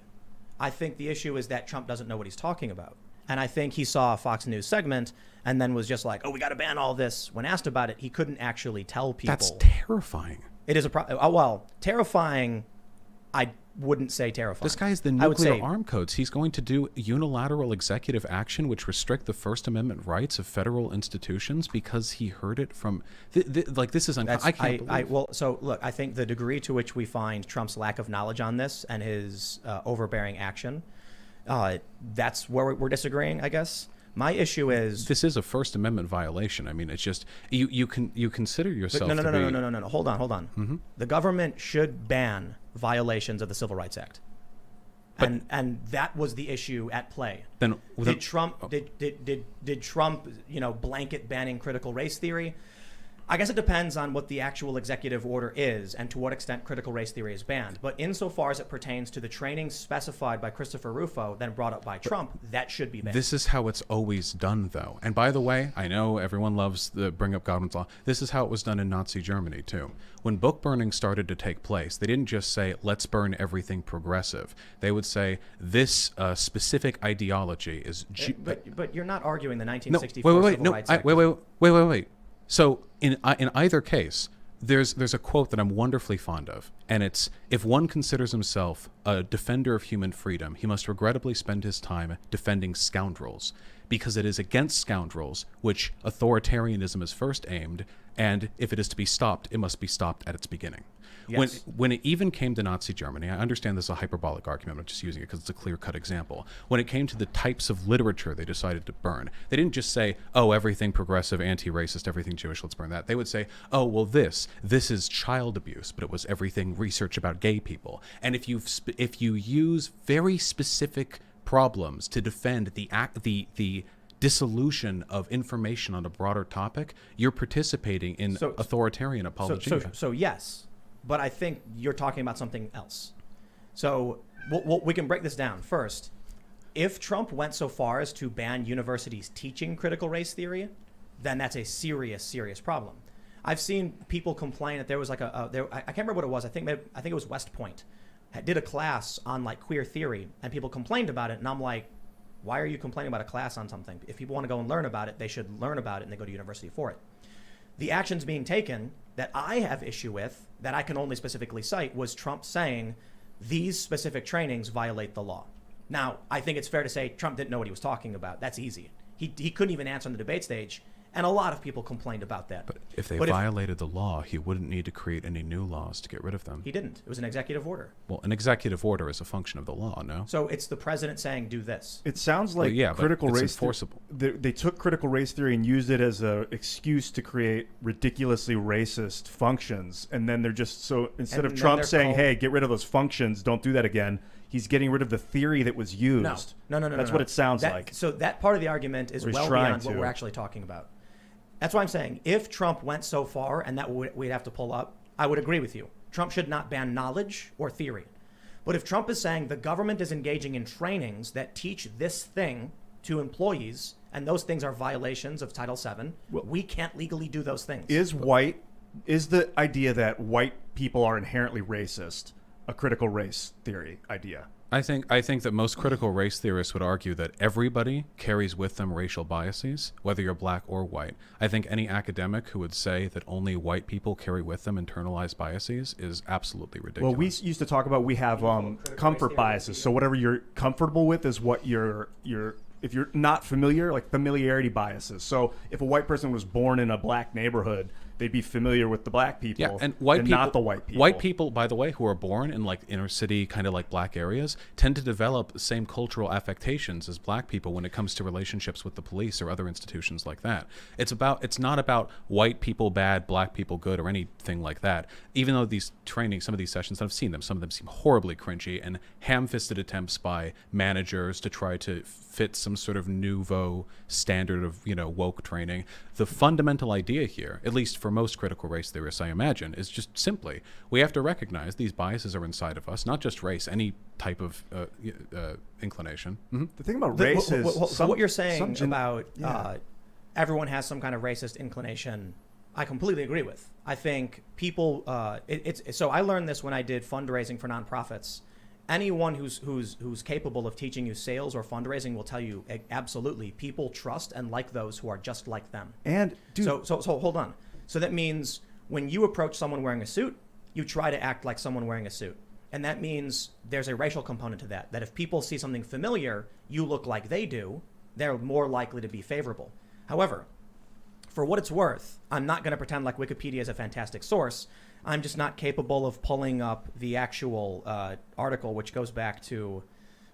I think the issue is that Trump doesn't know what he's talking about. And I think he saw a Fox News segment and then was just like, oh, we got to ban all this. When asked about it, he couldn't actually tell people. That's terrifying. It is terrifying. I wouldn't say terrifying. This guy is the nuclear arm codes. He's going to do unilateral executive action which restrict the First Amendment rights of federal institutions because he heard it from this is I can't believe. Look, I think the degree to which we find Trump's lack of knowledge on this and his overbearing action, that's where we're disagreeing, I guess. My issue is this is a First Amendment violation. I mean, it's just you consider yourself. No. Hold on. Mm-hmm. The government should ban violations of the Civil Rights Act, and that was the issue at play. Did Trump blanket banning critical race theory? I guess it depends on what the actual executive order is and to what extent critical race theory is banned. But insofar as it pertains to the training specified by Christopher Rufo, then brought up by Trump, that should be banned. This is how it's always done, though. And by the way, I know everyone loves the bring up Godwin's law. This is how it was done in Nazi Germany, too. When book burning started to take place, they didn't just say, let's burn everything progressive. They would say, this specific ideology is... But you're not arguing the No, 1964 Civil Rights Act. Wait. So in either case, there's a quote that I'm wonderfully fond of, and it's, if one considers himself a defender of human freedom, he must regrettably spend his time defending scoundrels, because it is against scoundrels which authoritarianism is first aimed, and if it is to be stopped, it must be stopped at its beginning. Yes. When it even came to Nazi Germany, I understand this is a hyperbolic argument, I'm just using it because it's a clear-cut example. When it came to the types of literature they decided to burn, they didn't just say, oh, everything progressive, anti-racist, everything Jewish, let's burn that. They would say, oh, well, this is child abuse, but it was everything research about gay people. And if you use very specific problems to defend the dissolution of information on a broader topic, you're participating in authoritarian apologia. So yes, but I think you're talking about something else. So we can break this down. First, if Trump went so far as to ban universities teaching critical race theory, then that's a serious, serious problem. I've seen people complain that there was like I can't remember what it was. I think it was West Point did a class on like queer theory, and people complained about it, and I'm like, why are you complaining about a class on something? If people want to go and learn about it, they should learn about it and they go to university for it. The actions being taken that I have issue with, that I can only specifically cite, was Trump saying these specific trainings violate the law. Now, I think it's fair to say Trump didn't know what he was talking about. That's easy. He couldn't even answer on the debate stage. And a lot of people complained about that. But if they violated the law, he wouldn't need to create any new laws to get rid of them. He didn't. It was an executive order. Well, an executive order is a function of the law, no? So it's the president saying, do this. It sounds like critical race enforceable. They took critical race theory and used it as an excuse to create ridiculously racist functions. And then they're just, so instead of Trump saying, hey, get rid of those functions, don't do that again, he's getting rid of the theory that was used. No. That's what it sounds like. So that part of the argument is well beyond what we're actually talking about. That's why I'm saying, if Trump went so far, and that we'd have to pull up, I would agree with you. Trump should not ban knowledge or theory. But if Trump is saying the government is engaging in trainings that teach this thing to employees, and those things are violations of Title VII, we can't legally do those things. Is the idea that white people are inherently racist a critical race theory idea? I think that most critical race theorists would argue that everybody carries with them racial biases, whether you're black or white. I think any academic who would say that only white people carry with them internalized biases is absolutely ridiculous. Well, we used to talk about we have comfort biases. So whatever you're comfortable with is what you're if you're not familiar, like familiarity biases. So if a white person was born in a black neighborhood, they'd be familiar with the black people, and white people, not the white people. White people, by the way, who are born in like inner city, kind of like black areas, tend to develop the same cultural affectations as black people when it comes to relationships with the police or other institutions like that. It's not about white people bad, black people good, or anything like that. Even though these trainings, some of these sessions, I've seen them, some of them seem horribly cringy and ham-fisted attempts by managers to try to fit some sort of nouveau standard of, woke training. The fundamental idea here, at least for most critical race theorists, I imagine, is just simply we have to recognize these biases are inside of us, not just race, any type of inclination. Mm-hmm. The thing about race is... So what you're saying about everyone has some kind of racist inclination, I completely agree with. I think people... So I learned this when I did fundraising for nonprofits. Anyone who's capable of teaching you sales or fundraising will tell you absolutely people trust and like those who are just like them. And dude, so hold on. So that means when you approach someone wearing a suit, you try to act like someone wearing a suit. And that means there's a racial component to that. That if people see something familiar, you look like they do, they're more likely to be favorable. However, for what it's worth, I'm not going to pretend like Wikipedia is a fantastic source. I'm just not capable of pulling up the actual article, which goes back to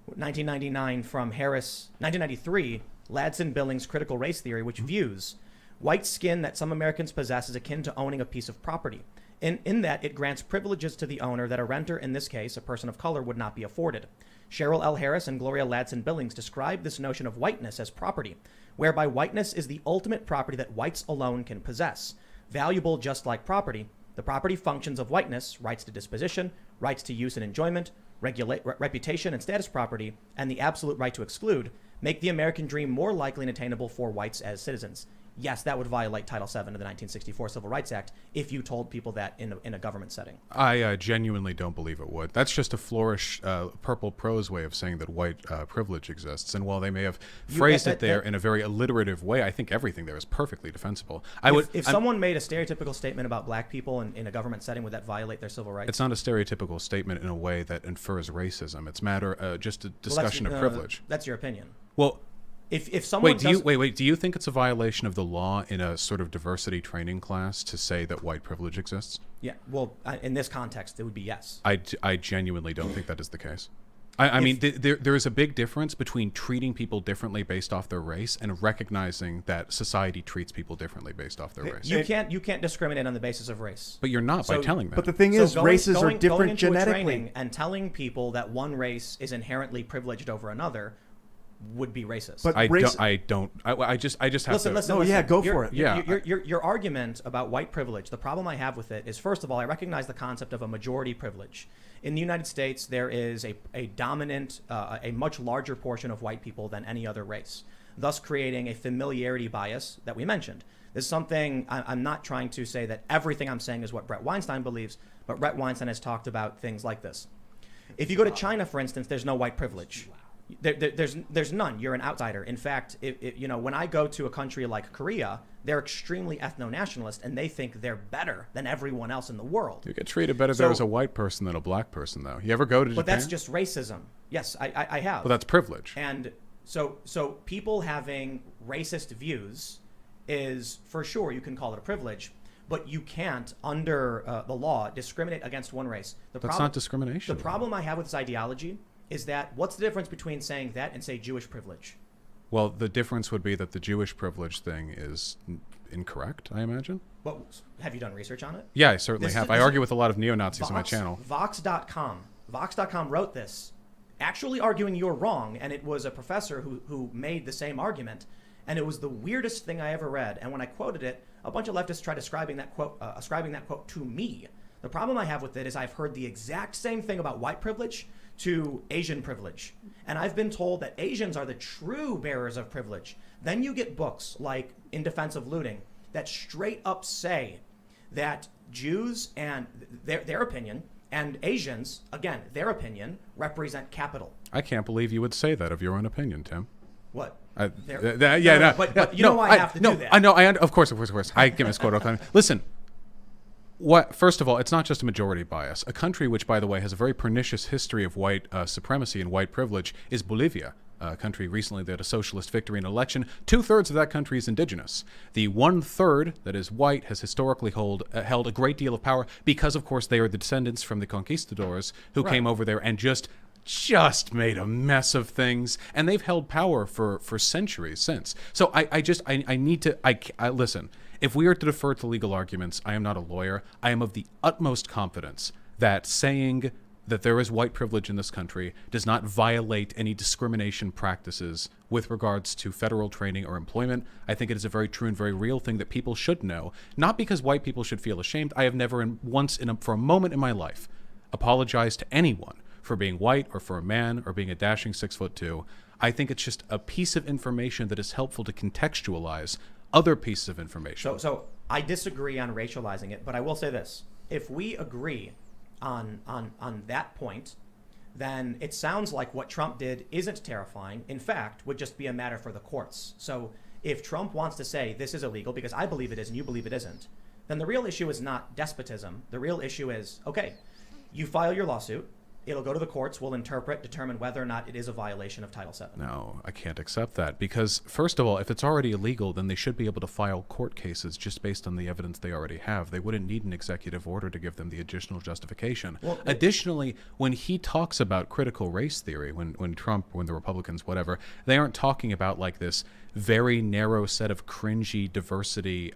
1999 from Harris, 1993, Ladson Billings' Critical Race Theory, which views white skin that some Americans possess is akin to owning a piece of property. In that, it grants privileges to the owner that a renter, in this case, a person of color, would not be afforded. Cheryl L. Harris and Gloria Ladson Billings describe this notion of whiteness as property, whereby whiteness is the ultimate property that whites alone can possess. Valuable just like property, the property functions of whiteness, rights to disposition, rights to use and enjoyment, reputation and status property, and the absolute right to exclude, make the American dream more likely and attainable for whites as citizens. Yes, that would violate Title VII of the 1964 Civil Rights Act if you told people that in a government setting. I genuinely don't believe it would. That's just a flourish, purple prose way of saying that white privilege exists. And while they may have phrased it there in a very alliterative way, I think everything there is perfectly defensible. If someone made a stereotypical statement about black people in a government setting, would that violate their civil rights? It's not a stereotypical statement in a way that infers racism. It's just a discussion of privilege. That's your opinion. Well, if someone do you think it's a violation of the law in a sort of diversity training class to say that white privilege exists? Yeah, well, in this context, it would be yes. I genuinely don't think that is the case. I mean, there is a big difference between treating people differently based off their race and recognizing that society treats people differently based off their race. You can't discriminate on the basis of race. But you're not by telling them. But the thing is, races are different genetically. And telling people that one race is inherently privileged over another would be racist. But I just have listen, to. Listen, no, yeah, go for it. Your argument about white privilege, the problem I have with it is, first of all, I recognize the concept of a majority privilege. In the United States, there is a dominant, a much larger portion of white people than any other race, thus creating a familiarity bias that we mentioned. This is something I'm not trying to say that everything I'm saying is what Brett Weinstein believes, but Brett Weinstein has talked about things like this. If you go to China, for instance, there's no white privilege. There's none. You're an outsider. In fact, when I go to a country like Korea, they're extremely ethno-nationalist, and they think they're better than everyone else in the world. You get treated better there as a white person than a black person, though. You ever go to Japan? But that's just racism. Yes, I have. Well, that's privilege. And so people having racist views is, for sure, you can call it a privilege, but you can't, under the law, discriminate against one race. That's not discrimination. The problem I have with this ideology is that what's the difference between saying that and say Jewish privilege? Well, the difference would be that the Jewish privilege thing is incorrect, I imagine. Well, have you done research on it? Yeah, I certainly have. I argue with a lot of neo-Nazis on my channel. Vox.com wrote this, actually arguing you're wrong, and it was a professor who made the same argument, and it was the weirdest thing I ever read. And when I quoted it, a bunch of leftists tried ascribing that quote to me. The problem I have with it is I've heard the exact same thing about white privilege to Asian privilege. And I've been told that Asians are the true bearers of privilege. Then you get books like In Defense of Looting that straight up say that Jews and their opinion and Asians, again, their opinion, represent capital. I can't believe you would say that of your own opinion, Tim. What? But you know why I have to do that. I know. Of course. I give misquote all the time. Listen. First of all, it's not just a majority bias. A country which, by the way, has a very pernicious history of white supremacy and white privilege is Bolivia, a country recently that had a socialist victory in an election. 2/3 of that country is indigenous. The 1/3 that is white has historically held a great deal of power because, of course, they are the descendants from the conquistadors who came over there and just made a mess of things, and they've held power for centuries since. So I need to listen. If we are to defer to legal arguments, I am not a lawyer. I am of the utmost confidence that saying that there is white privilege in this country does not violate any discrimination practices with regards to federal training or employment. I think it is a very true and very real thing that people should know, not because white people should feel ashamed. I have never for a moment in my life apologized to anyone for being white or for a man or being a dashing 6'2". I think it's just a piece of information that is helpful to contextualize other pieces of information. So I disagree on racializing it, but I will say this. If we agree on that point, then it sounds like what Trump did isn't terrifying. In fact, would just be a matter for the courts. So if Trump wants to say this is illegal because I believe it is and you believe it isn't, then the real issue is not despotism. The real issue is, okay, you file your lawsuit. It'll go to the courts. We'll interpret, determine whether or not it is a violation of Title VII. No, I can't accept that because, first of all, if it's already illegal, then they should be able to file court cases just based on the evidence they already have. They wouldn't need an executive order to give them the additional justification. Well, additionally, when he talks about critical race theory, when the Republicans, whatever, they aren't talking about like this very narrow set of cringy diversity,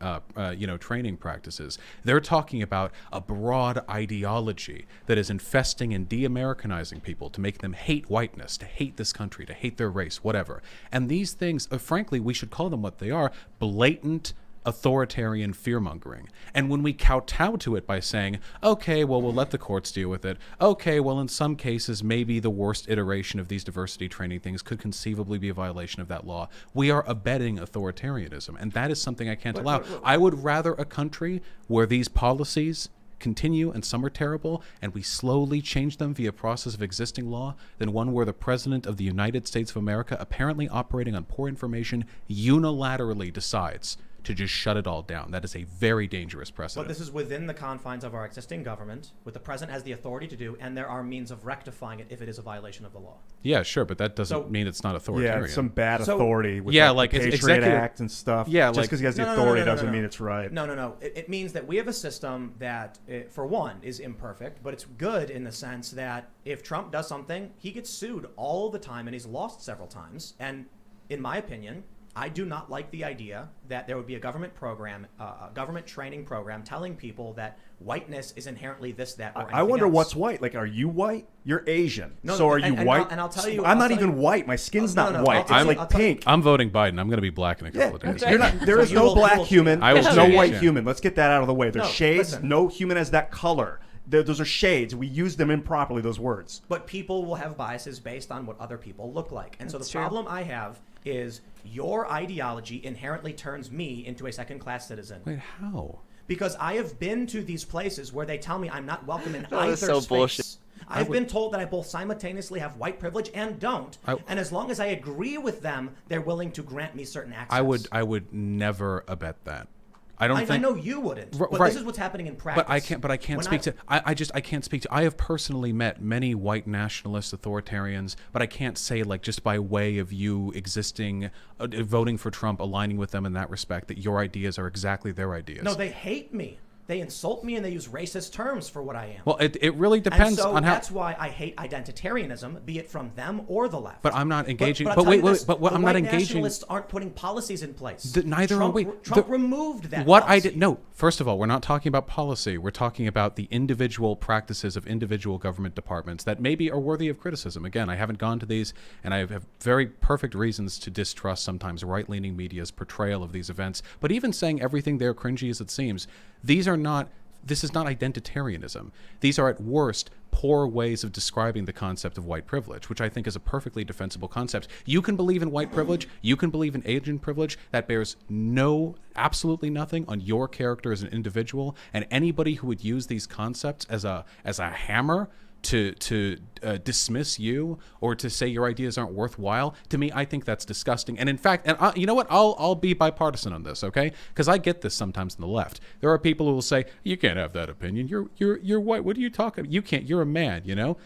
training practices. They're talking about a broad ideology that is infesting and de-Americanizing people to make them hate whiteness, to hate this country, to hate their race, whatever. And these things, frankly, we should call them what they are: blatant authoritarian fear-mongering. And when we kowtow to it by saying, okay, well, we'll let the courts deal with it. Okay, well, in some cases, maybe the worst iteration of these diversity training things could conceivably be a violation of that law. We are abetting authoritarianism, and that is something I can't allow. I would rather a country where these policies continue, and some are terrible, and we slowly change them via process of existing law, than one where the President of the United States of America, apparently operating on poor information, unilaterally decides to just shut it all down. That is a very dangerous precedent. But this is within the confines of our existing government, what the president has the authority to do, and there are means of rectifying it if it is a violation of the law. Yeah, sure, but that doesn't mean it's not authoritarian. Yeah, it's some bad authority with like the it's Patriot executive Act and stuff. Yeah, just like- because he has the No, authority no, doesn't mean it's right. No. It means that we have a system that, for one, is imperfect, but it's good in the sense that if Trump does something, he gets sued all the time, and he's lost several times. And in my opinion, I do not like the idea that there would be a government program, a government training program telling people that whiteness is inherently this, that, or anything I wonder else. what's white. Like, are you white? You're Asian. No, so are and- you and white? I'll- and I'll tell you- I'm I'll not tell even you- white. My skin's No, not no, white. I'll tell I'm you- like I'll tell you- pink. I'm voting Biden. I'm going to be black in a couple of days. You're not, there So is you no will- black you will- human. I will There's no change, white yeah. human. Let's get that out of the way. There's No, shades. listen. No human has that color. Those are shades. We use them improperly, those words. But people will have biases based on what other people look like. And so That's the true. problem I have is your ideology inherently turns me into a second-class citizen. Wait, how? Because I have been to these places where they tell me I'm not welcome in That either is so space. bullshit. I've been told that I both simultaneously have white privilege and don't. I- And as long as I agree with them, they're willing to grant me certain access. I would never abet that. I don't I think. know you wouldn't, R- but right. this is what's happening in practice. But I can't When speak to. I can't speak to. I have personally met many white nationalist authoritarians, but I can't say, like, just by way of you existing, voting for Trump, aligning with them in that respect, that your ideas are exactly their ideas. No, they hate me. They insult me and they use racist terms for what I am. Well, it really depends and so on how. that's why I hate identitarianism, be it from them or the left. But I'm not engaging. I'll But tell wait, you wait, this, but what, the I'm not white engaging. nationalists aren't putting policies in place. Neither Trump, are we. Trump removed that. What policy. I did no. First of all, we're not talking about policy. We're talking about the individual practices of individual government departments that maybe are worthy of criticism. Again, I haven't gone to these, and I have very perfect reasons to distrust sometimes right-leaning media's portrayal of these events. But even saying everything there cringy as it seems, these are not. This is not identitarianism. These are at worst poor ways of describing the concept of white privilege, which I think is a perfectly defensible concept. You can believe in white privilege. You can believe in Asian privilege. That bears absolutely nothing on your character as an individual. And anybody who would use these concepts as a hammer to dismiss you or to say your ideas aren't worthwhile, to me, I think that's disgusting. And in fact, you know what? I'll be bipartisan on this, okay? Because I get this sometimes on the left. There are people who will say, "You can't have that opinion. You're white. What are you talking? You can't. You're a man. You know.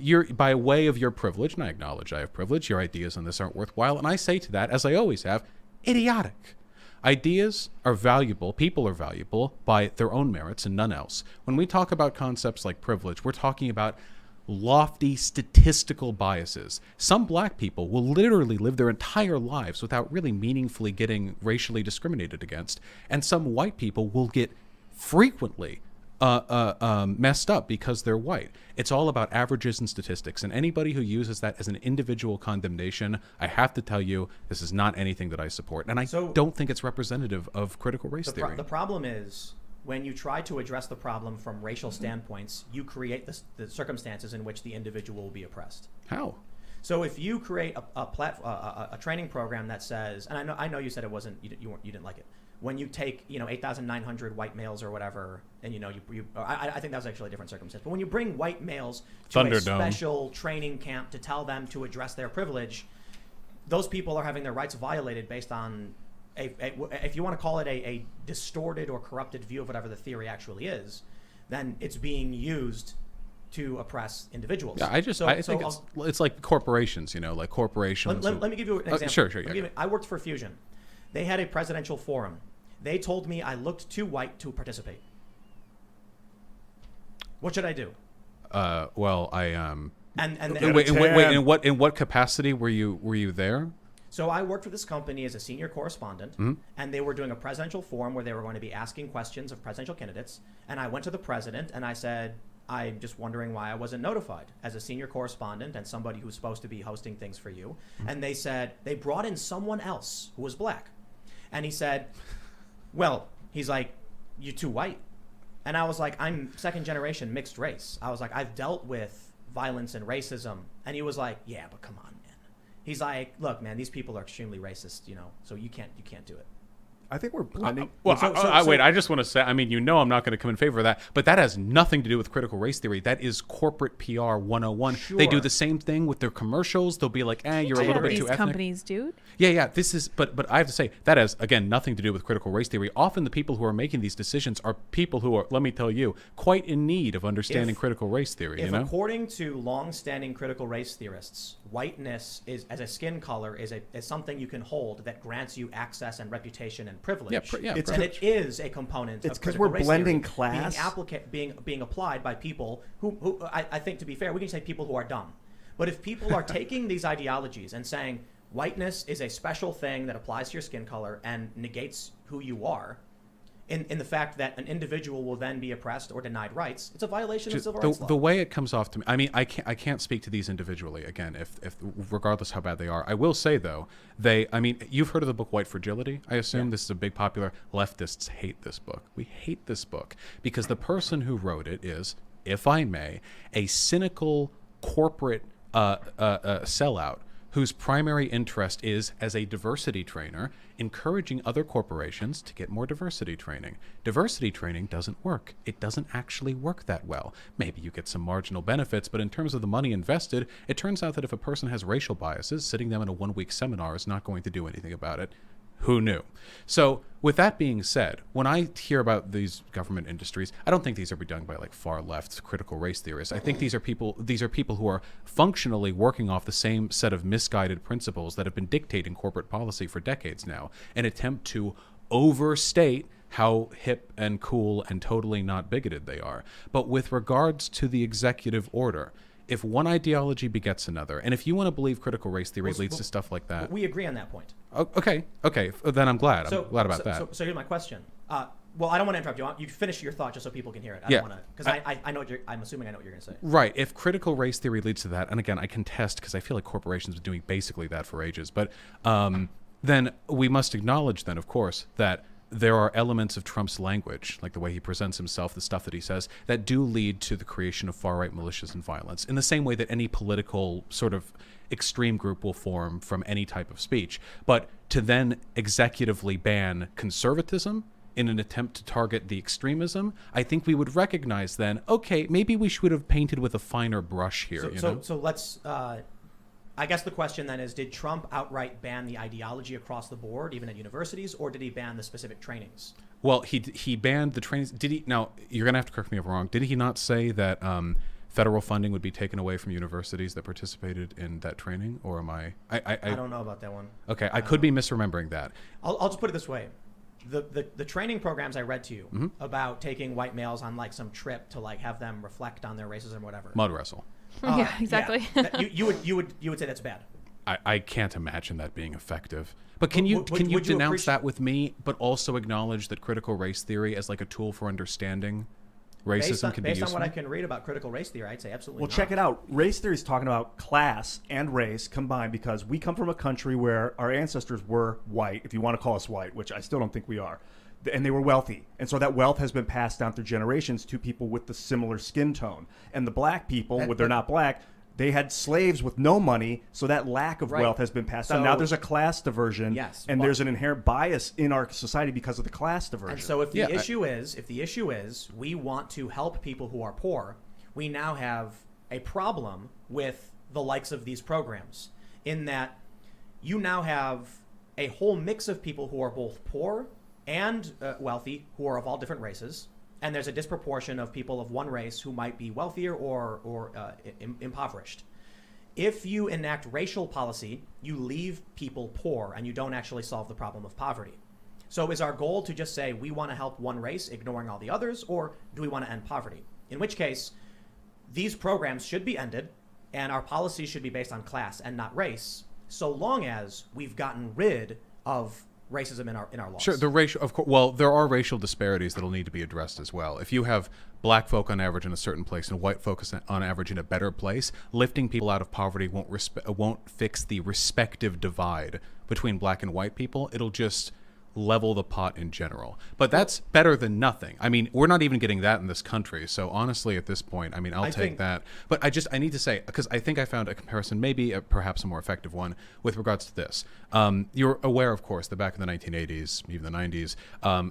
You're by way of your privilege, and I acknowledge I have privilege. Your ideas on this aren't worthwhile." And I say to that, as I always have, idiotic. Ideas are valuable, people are valuable by their own merits and none else. When we talk about concepts like privilege, we're talking about lofty statistical biases. Some black people will literally live their entire lives without really meaningfully getting racially discriminated against, and some white people will get frequently messed up because they're white. It's all about averages and statistics, and anybody who uses that as an individual condemnation, I have to tell you, this is not anything that I support, and I don't think it's representative of critical race theory. The problem is, when you try to address the problem from racial standpoints, you create the circumstances in which the individual will be oppressed. How? So if you create a training program that says, and I know you said it wasn't, you didn't like it. When you take 8,900 white males or whatever, and I think that was actually a different circumstance. But when you bring white males to a Thunderdome. special training camp to tell them to address their privilege, those people are having their rights violated based on if you want to call it a distorted or corrupted view of whatever the theory actually is, then it's being used to oppress individuals. Yeah, I think it's like corporations, like corporations. Let me give you an example. Sure. I worked for Fusion. They had a presidential forum. They told me I looked too white to participate. What should I do? Well, And wait, in what capacity were you there? So I worked for this company as a senior correspondent, and they were doing a presidential forum where they were going to be asking questions of presidential candidates. And I went to the president and I said, "I'm just wondering why I wasn't notified as a senior correspondent and somebody who's supposed to be hosting things for you." And they said they brought in someone else who was black, and he said, well, he's like, you're too white. And I was like, I'm second generation mixed race. I was like, I've dealt with violence and racism. And he was like, yeah, but come on, man. He's like, look, man, these people are extremely racist, so you can't do it. I think we're blending. Well, wait, I just want to say, I mean, I'm not going to come in favor of that, but that has nothing to do with critical race theory. That is corporate PR 101. Sure. They do the same thing with their commercials. They'll be like, you're a little bit these too ethnic. companies, dude. Yeah. This is, but I have to say, that has, again, nothing to do with critical race theory. Often the people who are making these decisions are people who are, let me tell you, quite in need of understanding critical race theory, If according to long-standing critical race theorists, whiteness is, as a skin color, is something you can hold that grants you access and reputation and privilege. And it is a component It's of because critical we're race blending theory class. being applied by people who I think, to be fair, we can say people who are dumb. But if people are taking these ideologies and saying whiteness is a special thing that applies to your skin color and negates who you are, in the fact that an individual will then be oppressed or denied rights, it's a violation of civil rights law. The way it comes off to me, I mean, I can't speak to these individually. Again, if regardless how bad they are, I will say though, you've heard of the book White Fragility. I assume this is a big popular. Leftists hate this book. We hate this book because the person who wrote it is, if I may, a cynical corporate sellout whose primary interest is, as a diversity trainer, encouraging other corporations to get more diversity training. Diversity training doesn't work. It doesn't actually work that well. Maybe you get some marginal benefits, but in terms of the money invested, it turns out that if a person has racial biases, sitting them in a 1-week seminar is not going to do anything about it. Who knew? So with that being said, when I hear about these government industries, I don't think these are being done by like far left critical race theorists. I think these are people who are functionally working off the same set of misguided principles that have been dictating corporate policy for decades now, an attempt to overstate how hip and cool and totally not bigoted they are. But with regards to the executive order, if one ideology begets another, and if you want to believe critical race theory leads to stuff like that, we agree on that point. Okay. Then I'm glad. I'm glad about that. So here's my question. Well, I don't want to interrupt you. You finish your thought just so people can hear it. I don't want to, because I know what I'm assuming I know what you're going to say. Right. If critical race theory leads to that, and again, I contest because I feel like corporations have been doing basically that for ages, but then we must acknowledge then, of course, that there are elements of Trump's language, like the way he presents himself, the stuff that he says, that do lead to the creation of far-right militias and violence, in the same way that any political sort of extreme group will form from any type of speech. But to then executively ban conservatism in an attempt to target the extremism, I think we would recognize then, okay, maybe we should have painted with a finer brush here. So let's... I guess the question then is, did Trump outright ban the ideology across the board, even at universities, or did he ban the specific trainings? Well, he banned the trainings. Did he? Now, you're going to have to correct me if I'm wrong. Did he not say that federal funding would be taken away from universities that participated in that training? Or am I don't know about that one. Okay, I could be misremembering that. I'll just put it this way. The training programs I read to you about taking white males on like some trip to like have them reflect on their racism or whatever. Mud wrestle. Yeah, exactly. Yeah. You would say that's bad. I can't imagine that being effective. But can you denounce that with me, but also acknowledge that critical race theory as like a tool for understanding racism can be useful? Based on what I can read about critical race theory, I'd say absolutely not. Check it out. Race theory is talking about class and race combined because we come from a country where our ancestors were white, if you want to call us white, which I still don't think we are. And they were wealthy. And so that wealth has been passed down through generations to people with the similar skin tone. And the black people, they're not black, they had slaves with no money, so that lack of wealth has been passed down. Now there's a class diversion, and there's an inherent bias in our society because of the class diversion. And so if the issue is we want to help people who are poor, we now have a problem with the likes of these programs, in that you now have a whole mix of people who are both poor and wealthy, who are of all different races, and there's a disproportion of people of one race who might be wealthier or impoverished. If you enact racial policy, you leave people poor and you don't actually solve the problem of poverty. So is our goal to just say we want to help one race, ignoring all the others, or do we want to end poverty? In which case, these programs should be ended and our policies should be based on class and not race, so long as we've gotten rid of racism in our laws. Sure, the racial, of course. Well, there are racial disparities that'll need to be addressed as well. If you have black folk on average in a certain place and white folk on average in a better place, lifting people out of poverty won't fix the respective divide between black and white people. It'll just level the pot in general. But that's better than nothing. I mean, we're not even getting that in this country. So honestly, at this point, I mean, I'll take that. But I need to say, because I think I found a comparison, maybe perhaps a more effective one with regards to this. You're aware, of course, that back in the 1980s, even the 90s,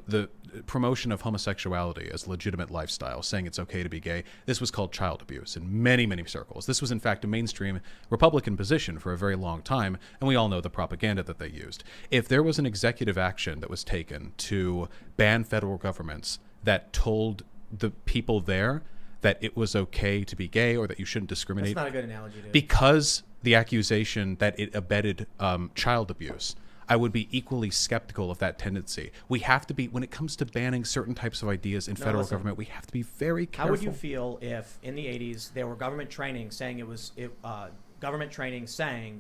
the promotion of homosexuality as a legitimate lifestyle, saying it's okay to be gay, this was called child abuse in many, many circles. This was, in fact, a mainstream Republican position for a very long time, and we all know the propaganda that they used. If there was an executive action that was taken to ban federal governments that told the people there that it was okay to be gay or that you shouldn't discriminate, That's not a good analogy, dude. because the accusation that it abetted child abuse, I would be equally skeptical of that tendency. We have to be, when it comes to banning certain types of ideas in federal government, we have to be very careful. How would you feel if in the 80s there were government training saying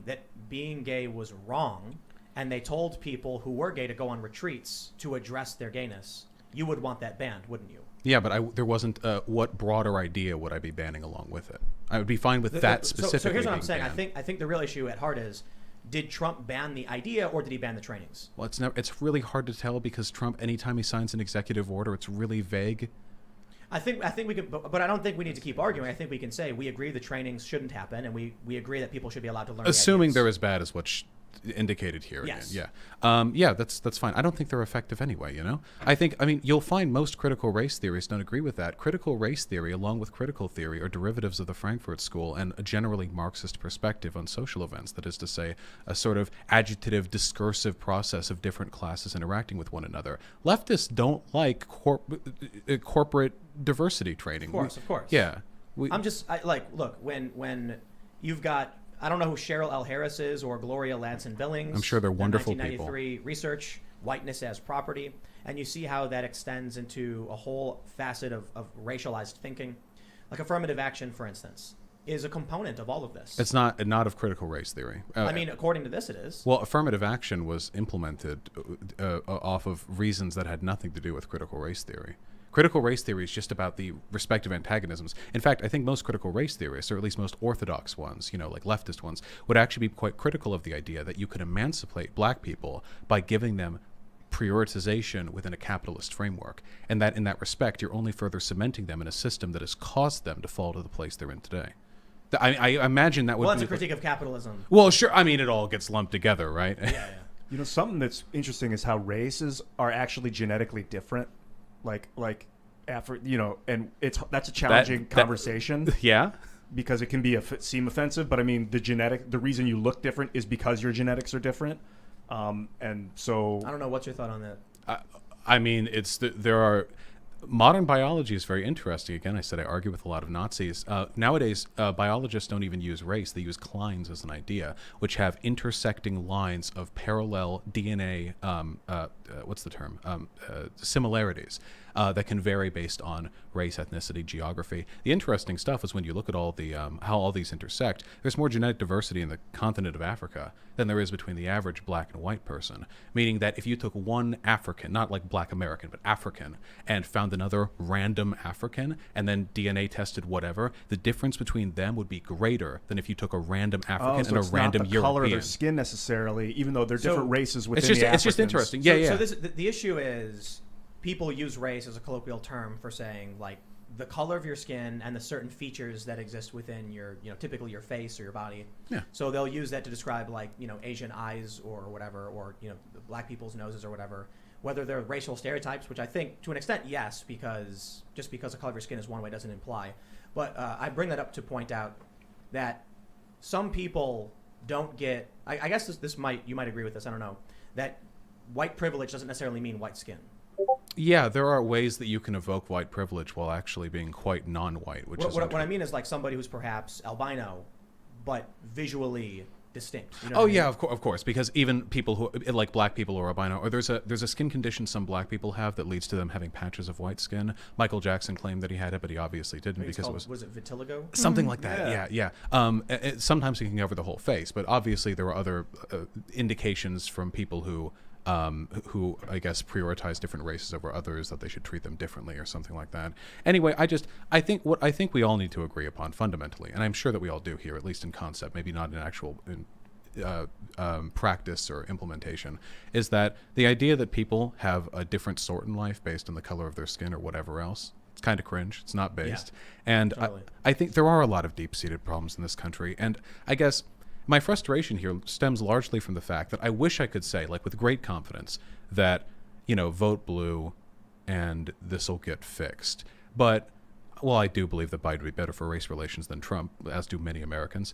that being gay was wrong, and they told people who were gay to go on retreats to address their gayness? You would want that banned, wouldn't you? Yeah, but there wasn't what broader idea would I be banning along with it? I would be fine with that specifically. So here's what I'm saying. Banned. I think the real issue at heart is, did Trump ban the idea or did he ban the trainings? Well, it's really hard to tell because Trump, anytime he signs an executive order, it's really vague. I think we could, but I don't think we need to keep arguing. I think we can say we agree the trainings shouldn't happen, and we agree that people should be allowed to learn. Assuming the they're as bad as what's indicated here. Yes. Again. Yeah. Yeah. That's fine. I don't think they're effective anyway. I mean, you'll find most critical race theorists don't agree with that. Critical race theory, along with critical theory, are derivatives of the Frankfurt School and a generally Marxist perspective on social events. That is to say, a sort of agitative, discursive process of different classes interacting with one another. Leftists don't like corporate diversity training. Of course. Yeah. Look, when you've got, I don't know who Cheryl L. Harris is or Gloria Ladson Billings. I'm sure they're wonderful 1993 research, whiteness as property, and you see how that extends into a whole facet of racialized thinking. Like affirmative action, for instance, is a component of all of this. It's not of critical race theory. I mean, according to this, it is. Well, affirmative action was implemented off of reasons that had nothing to do with critical race theory. Critical race theory is just about the respective antagonisms. In fact, I think most critical race theorists, or at least most orthodox ones, like leftist ones, would actually be quite critical of the idea that you could emancipate black people by giving them prioritization within a capitalist framework. And that in that respect, you're only further cementing them in a system that has caused them to fall to the place they're in today. I imagine that would be... Well, it's a critique of capitalism. Well, sure. I mean, it all gets lumped together, right? Yeah. Something that's interesting is how races are actually genetically different. Like after and that's a challenging conversation. Yeah, because it can be seem offensive, but I mean the reason you look different is because your genetics are different, and so I don't know. What's your thought on that? I mean, there are. Modern biology is very interesting. Again, I said I argue with a lot of Nazis. Nowadays, biologists don't even use race. They use clines as an idea, which have intersecting lines of parallel DNA, what's the term? Similarities that can vary based on race, ethnicity, geography. The interesting stuff is when you look at all the how all these intersect, there's more genetic diversity in the continent of Africa than there is between the average black and white person, meaning that if you took one African, not like black American, but African, and found another random African and then DNA tested whatever, the difference between them would be greater than if you took a random African and a random not the European. color of their skin necessarily, even though they're different races within the Africans. It's just interesting. So the issue is people use race as a colloquial term for saying like the color of your skin and the certain features that exist within your, typically your face or your body. Yeah. So they'll use that to describe like, Asian eyes or whatever, or, black people's noses or whatever, whether they're racial stereotypes, which I think to an extent, yes, because just because the color of your skin is one way doesn't imply. But I bring that up to point out that some people don't get, I guess you might agree with this, I don't know, that white privilege doesn't necessarily mean white skin. Yeah, there are ways that you can evoke white privilege while actually being quite non-white. What I mean is like somebody who's perhaps albino, but visually distinct. Of course, because even people who like black people or albino, or there's a skin condition some black people have that leads to them having patches of white skin. Michael Jackson claimed that he had it, but he obviously didn't because was it vitiligo? Something like that. Yeah. Sometimes it can cover the whole face, but obviously there are other indications from people who I guess prioritize different races over others, that they should treat them differently or something like that. Anyway, I think we all need to agree upon fundamentally, and I'm sure that we all do here, at least in concept, maybe not in actual practice or implementation, is that the idea that people have a different sort in life based on the color of their skin or whatever else, it's kind of cringe. It's not based. And totally. I think there are a lot of deep-seated problems in this country. And I guess my frustration here stems largely from the fact that I wish I could say, like with great confidence, that, vote blue and this will get fixed. But, well, I do believe that Biden would be better for race relations than Trump, as do many Americans.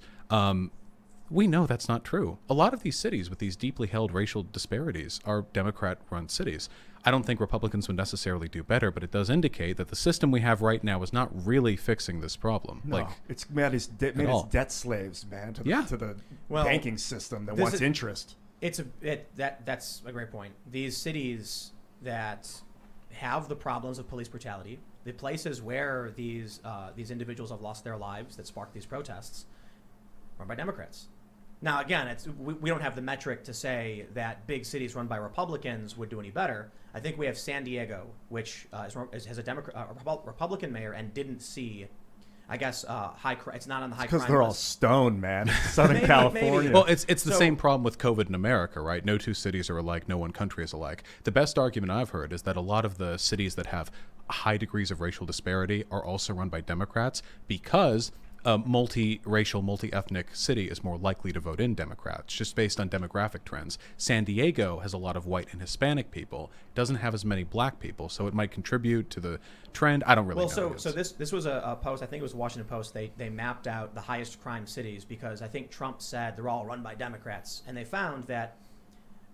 We know that's not true. A lot of these cities with these deeply held racial disparities are Democrat-run cities. I don't think Republicans would necessarily do better, but it does indicate that the system we have right now is not really fixing this problem. No, it's made us debt slaves, man, to the banking system that wants interest. That's a great point. These cities that have the problems of police brutality, the places where these individuals have lost their lives that sparked these protests, run by Democrats. Now, again, we don't have the metric to say that big cities run by Republicans would do any better. I think we have San Diego, which has a Republican mayor and didn't see, I guess, it's not on the high crime because they're all list. stoned, man. Southern California. Maybe. Well, it's the same problem with COVID in America, right? No two cities are alike. No one country is alike. The best argument I've heard is that a lot of the cities that have high degrees of racial disparity are also run by Democrats because a multi-racial, multi-ethnic city is more likely to vote in Democrats, just based on demographic trends. San Diego has a lot of white and Hispanic people, doesn't have as many black people, so it might contribute to the trend. I don't really know. So this was a post, I think it was Washington Post, they mapped out the highest crime cities because I think Trump said they're all run by Democrats, and they found that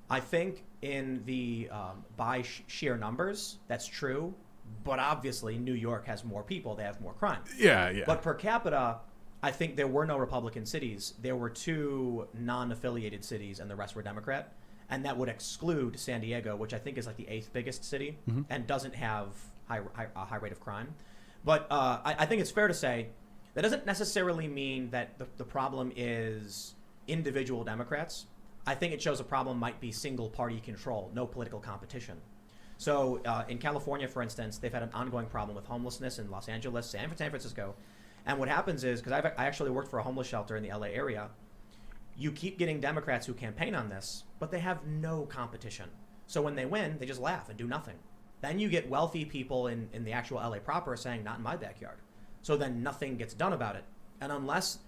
I think in the by sheer numbers, that's true. But obviously, New York has more people. They have more crime. Yeah. But per capita, I think there were no Republican cities. There were 2 non-affiliated cities, and the rest were Democrat. And that would exclude San Diego, which I think is like the 8th biggest city and doesn't have a high rate of crime. But I think it's fair to say that doesn't necessarily mean that the problem is individual Democrats. I think it shows a problem might be single-party control, no political competition. So in California, for instance, they've had an ongoing problem with homelessness in Los Angeles, San Francisco. And what happens is, because I actually worked for a homeless shelter in the LA area, you keep getting Democrats who campaign on this, but they have no competition. So when they win, they just laugh and do nothing. Then you get wealthy people in the actual LA proper saying, not in my backyard. So then nothing gets done about it. And unless,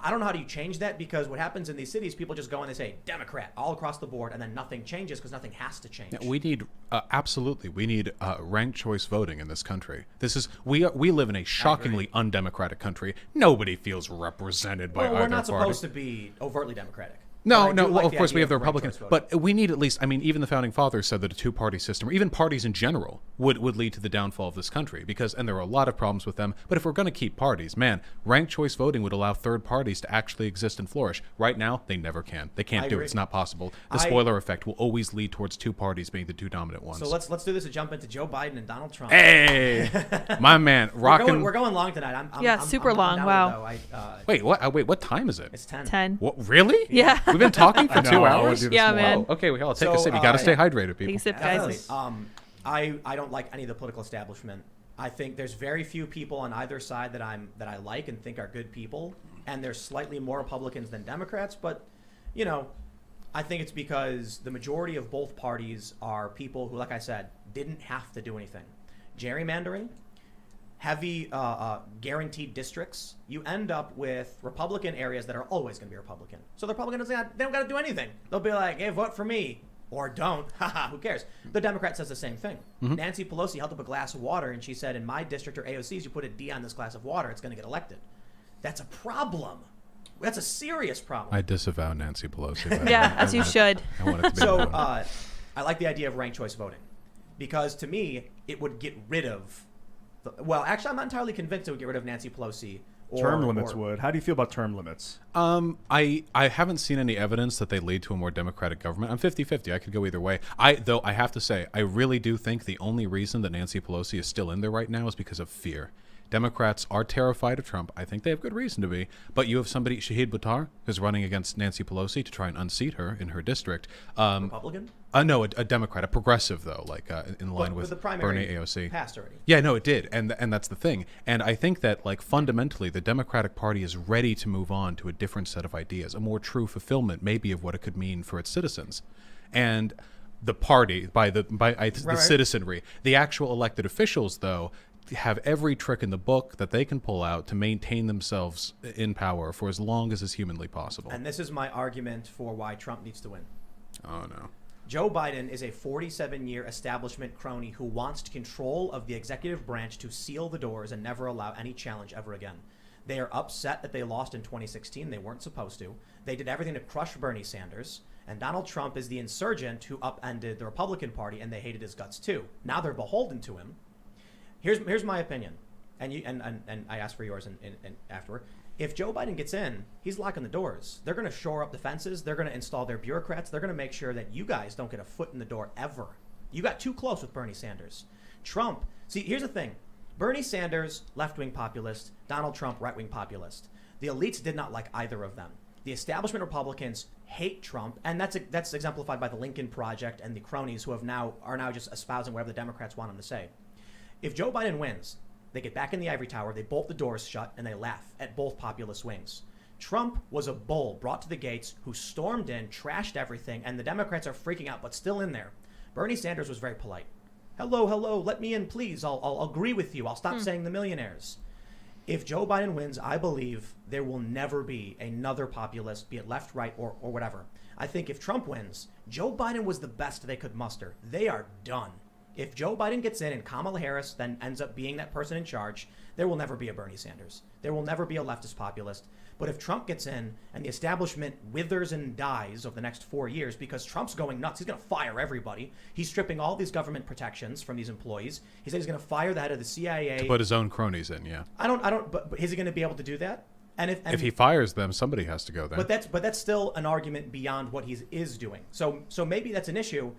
I don't know how do you change that, because what happens in these cities, people just go and they say Democrat all across the board, and then nothing changes because nothing has to change. We need we need ranked choice voting in this country. We live in a shockingly undemocratic country. Nobody feels represented by either party. We're not supposed to be overtly Democratic. No. Well, of course we have the Republicans, but we need at least. I mean, even the founding fathers said that a 2-party system, or even parties in general, would lead to the downfall of this country. And there are a lot of problems with them. But if we're going to keep parties, man, ranked choice voting would allow third parties to actually exist and flourish. Right now, they never can. They can't do it. It's not possible. The spoiler effect will always lead towards 2 parties being the 2 dominant ones. So let's do this and jump into Joe Biden and Donald Trump. Hey, my man, rocking. We're going long tonight. I'm super long. Wow. Wait, what? Wait, what time is it? It's 10. 10. What? Really? Yeah. We've been talking for 2 hours. Yeah, man. Oh, okay, well, I'll take a sip. You got to stay hydrated, people. Take a sip, Definitely. guys. I don't like any of the political establishment. I think there's very few people on either side that I like and think are good people, and there's slightly more Republicans than Democrats. But I think it's because the majority of both parties are people who, like I said, didn't have to do anything. Gerrymandering, heavy guaranteed districts, you end up with Republican areas that are always going to be Republican. So the Republicans, they don't got to do anything. They'll be like, hey, vote for me. Or don't. Haha, who cares? The Democrat says the same thing. Nancy Pelosi held up a glass of water and she said, in my district or AOC's, you put a D on this glass of water, it's going to get elected. That's a problem. That's a serious problem. I disavow Nancy Pelosi. Yeah, as you should. I want it to be So known. I like the idea of ranked choice voting because to me, it would get rid of well, actually, I'm not entirely convinced it would get rid of Nancy Pelosi. Term limits would. How do you feel about term limits? I haven't seen any evidence that they lead to a more democratic government. I'm 50-50. I could go either way. Though I have to say, I really do think the only reason that Nancy Pelosi is still in there right now is because of fear. Democrats are terrified of Trump. I think they have good reason to be. But you have somebody, Shahid Buttar, who's running against Nancy Pelosi to try and unseat her in her district. Republican? No, a Democrat, a progressive though, like in line with the primary Bernie AOC. passed already. Yeah, no, it did, and that's the thing. And I think that, like, fundamentally, the Democratic Party is ready to move on to a different set of ideas, a more true fulfillment, maybe, of what it could mean for its citizens, and the party the citizenry. The actual elected officials, though, have every trick in the book that they can pull out to maintain themselves in power for as long as is humanly possible. And this is my argument for why Trump needs to win. Oh no. Joe Biden is a 47-year establishment crony who wants control of the executive branch to seal the doors and never allow any challenge ever again. They are upset that they lost in 2016. They weren't supposed to. They did everything to crush Bernie Sanders. And Donald Trump is the insurgent who upended the Republican Party, and they hated his guts too. Now they're beholden to him. Here's my opinion, and I asked for yours and afterward. If Joe Biden gets in, he's locking the doors. They're going to shore up the fences. They're going to install their bureaucrats. They're going to make sure that you guys don't get a foot in the door ever. You got too close with Bernie Sanders. Trump, see, here's the thing. Bernie Sanders, left-wing populist. Donald Trump, right-wing populist. The elites did not like either of them. The establishment Republicans hate Trump, and that's exemplified by the Lincoln Project and the cronies who are now just espousing whatever the Democrats want them to say. If Joe Biden wins, they get back in the ivory tower, they bolt the doors shut, and they laugh at both populist wings. Trump was a bull brought to the gates who stormed in, trashed everything, and the Democrats are freaking out, but still in there. Bernie Sanders was very polite. Hello, let me in, please. I'll agree with you. I'll stop saying the millionaires. If Joe Biden wins, I believe there will never be another populist, be it left, right, or whatever. I think if Trump wins, Joe Biden was the best they could muster. They are done. If Joe Biden gets in and Kamala Harris then ends up being that person in charge, there will never be a Bernie Sanders. There will never be a leftist populist. But if Trump gets in and the establishment withers and dies over the next 4 years because Trump's going nuts, he's going to fire everybody. He's stripping all these government protections from these employees. He said he's going to fire the head of the CIA. To put his own cronies in, yeah. But is he going to be able to do that? And if he fires them, somebody has to go there. But that's still an argument beyond what he is doing. So maybe that's an issue.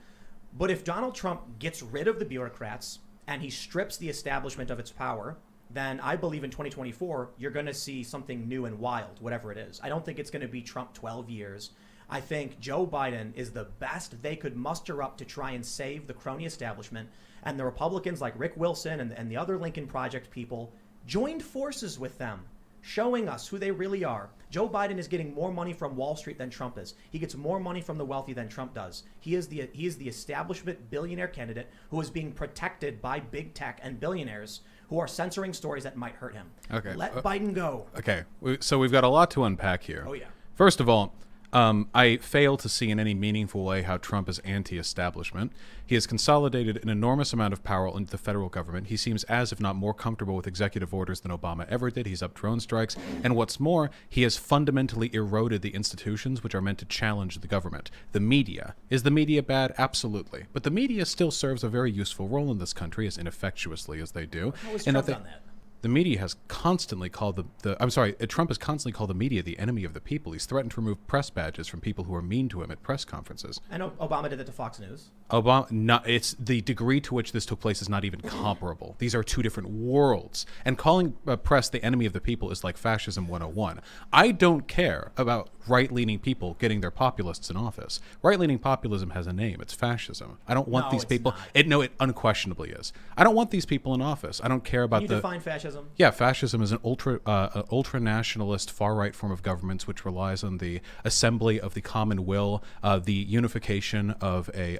But if Donald Trump gets rid of the bureaucrats and he strips the establishment of its power, then I believe in 2024, you're going to see something new and wild, whatever it is. I don't think it's going to be Trump 12 years. I think Joe Biden is the best they could muster up to try and save the crony establishment. And the Republicans like Rick Wilson and the other Lincoln Project people joined forces with them, showing us who they really are. Joe Biden is getting more money from Wall Street than Trump is. He gets more money from the wealthy than Trump does. He is the establishment billionaire candidate who is being protected by big tech and billionaires who are censoring stories that might hurt him. Okay. Let Biden go. Okay. So we've got a lot to unpack here. Oh, yeah. First of all, I fail to see in any meaningful way how Trump is anti-establishment. He has consolidated an enormous amount of power into the federal government. He seems as if not more comfortable with executive orders than Obama ever did. He's up drone strikes. And what's more, he has fundamentally eroded the institutions which are meant to challenge the government. The media. Is the media bad? Absolutely. But the media still serves a very useful role in this country, as ineffectuously as they do. How has Trump done that? The media has constantly called Trump has constantly called the media the enemy of the people. He's threatened to remove press badges from people who are mean to him at press conferences. I know Obama did that to Fox News. It's the degree to which this took place is not even comparable. These are two different worlds. And calling press the enemy of the people is like fascism 101. I don't care about right-leaning people getting their populists in office. Right-leaning populism has a name. It's fascism. I don't want these people. It unquestionably is. I don't want these people in office. I don't care about Can you define fascism? Yeah, fascism is an ultra-nationalist far-right form of governments which relies on the assembly of the common will, the unification of a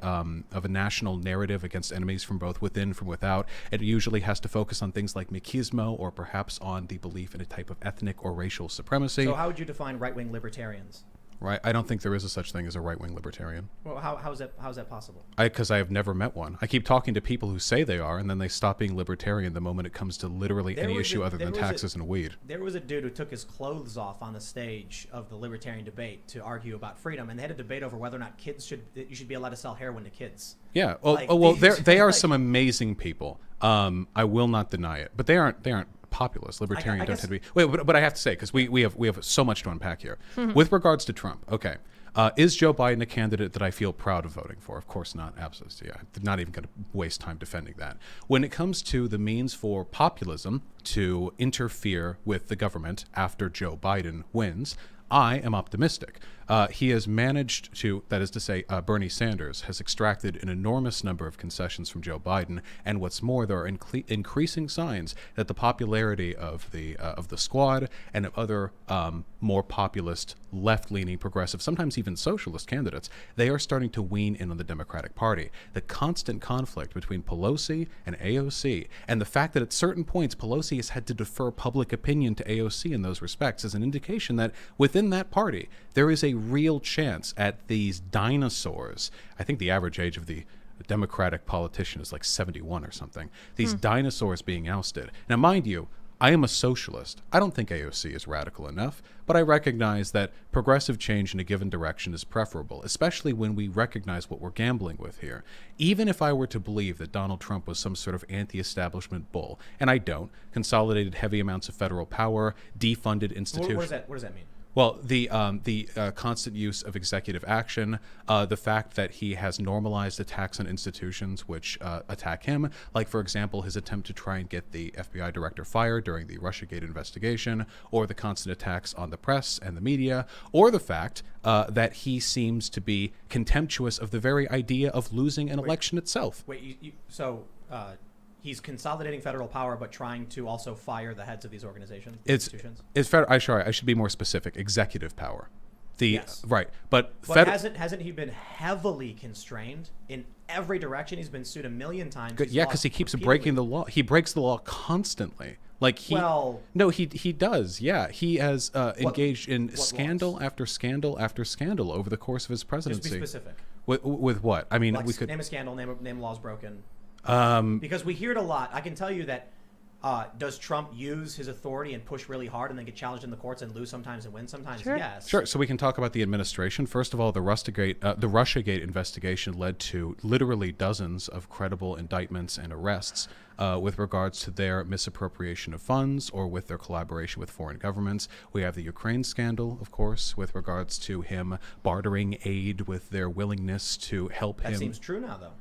national narrative against enemies from both within from without. It usually has to focus on things like machismo or perhaps on the belief in a type of ethnic or racial supremacy. So how would you define right-wing libertarians? Right, I don't think there is a such thing as a right-wing libertarian. Well, how is that possible? Because I have never met one. I keep talking to people who say they are, and then they stop being libertarian the moment it comes to literally any issue other than taxes and weed. There was a dude who took his clothes off on the stage of the libertarian debate to argue about freedom, and they had a debate over whether or not you should be allowed to sell heroin to kids. Yeah, they are some amazing people. I will not deny it, but they aren't populist. Libertarian don't tend to be. Wait, but I have to say, because we have so much to unpack here. With regards to Trump, okay, Is Joe Biden a candidate that I feel proud of voting for? Of course not. Absolutely. Yeah, I'm not even going to waste time defending that. When it comes to the means for populism to interfere with the government after Joe Biden wins, I am optimistic. He has managed to, that is to say, Bernie Sanders has extracted an enormous number of concessions from Joe Biden, and what's more, there are increasing signs that the popularity of the Squad and of other more populist, left-leaning, progressive, sometimes even socialist candidates, they are starting to wean in on the Democratic Party. The constant conflict between Pelosi and AOC, and the fact that at certain points Pelosi has had to defer public opinion to AOC in those respects, is an indication that within that party there is a real chance at these dinosaurs. I think the average age of the Democratic politician is like 71 or something. These dinosaurs being ousted. Now, mind you, I am a socialist. I don't think AOC is radical enough, but I recognize that progressive change in a given direction is preferable, especially when we recognize what we're gambling with here. Even if I were to believe that Donald Trump was some sort of anti-establishment bull, and I don't, consolidated heavy amounts of federal power, defunded institutions. What does that mean? Well, the constant use of executive action, the fact that he has normalized attacks on institutions which attack him, like, for example, his attempt to try and get the FBI director fired during the Russiagate investigation, or the constant attacks on the press and the media, or the fact that he seems to be contemptuous of the very idea of losing an election itself. He's consolidating federal power, but trying to also fire the heads of these organizations, institutions. It's federal. I should be more specific. Executive power. Yes. Right, but hasn't he been heavily constrained in every direction? He's been sued a million times. Yeah, because he keeps breaking the law. He breaks the law constantly. Like he does. Yeah, he has engaged in scandal after scandal after scandal over the course of his presidency. Just be specific. With what? I mean, like, we could name a scandal, name laws broken. Because we hear it a lot. I can tell you that does Trump use his authority and push really hard and then get challenged in the courts and lose sometimes and win sometimes? Sure. Yes. Sure. So we can talk about the administration. First of all, the Russiagate investigation led to literally dozens of credible indictments and arrests with regards to their misappropriation of funds or with their collaboration with foreign governments. We have the Ukraine scandal, of course, with regards to him bartering aid with their willingness to help him. That seems true now, though.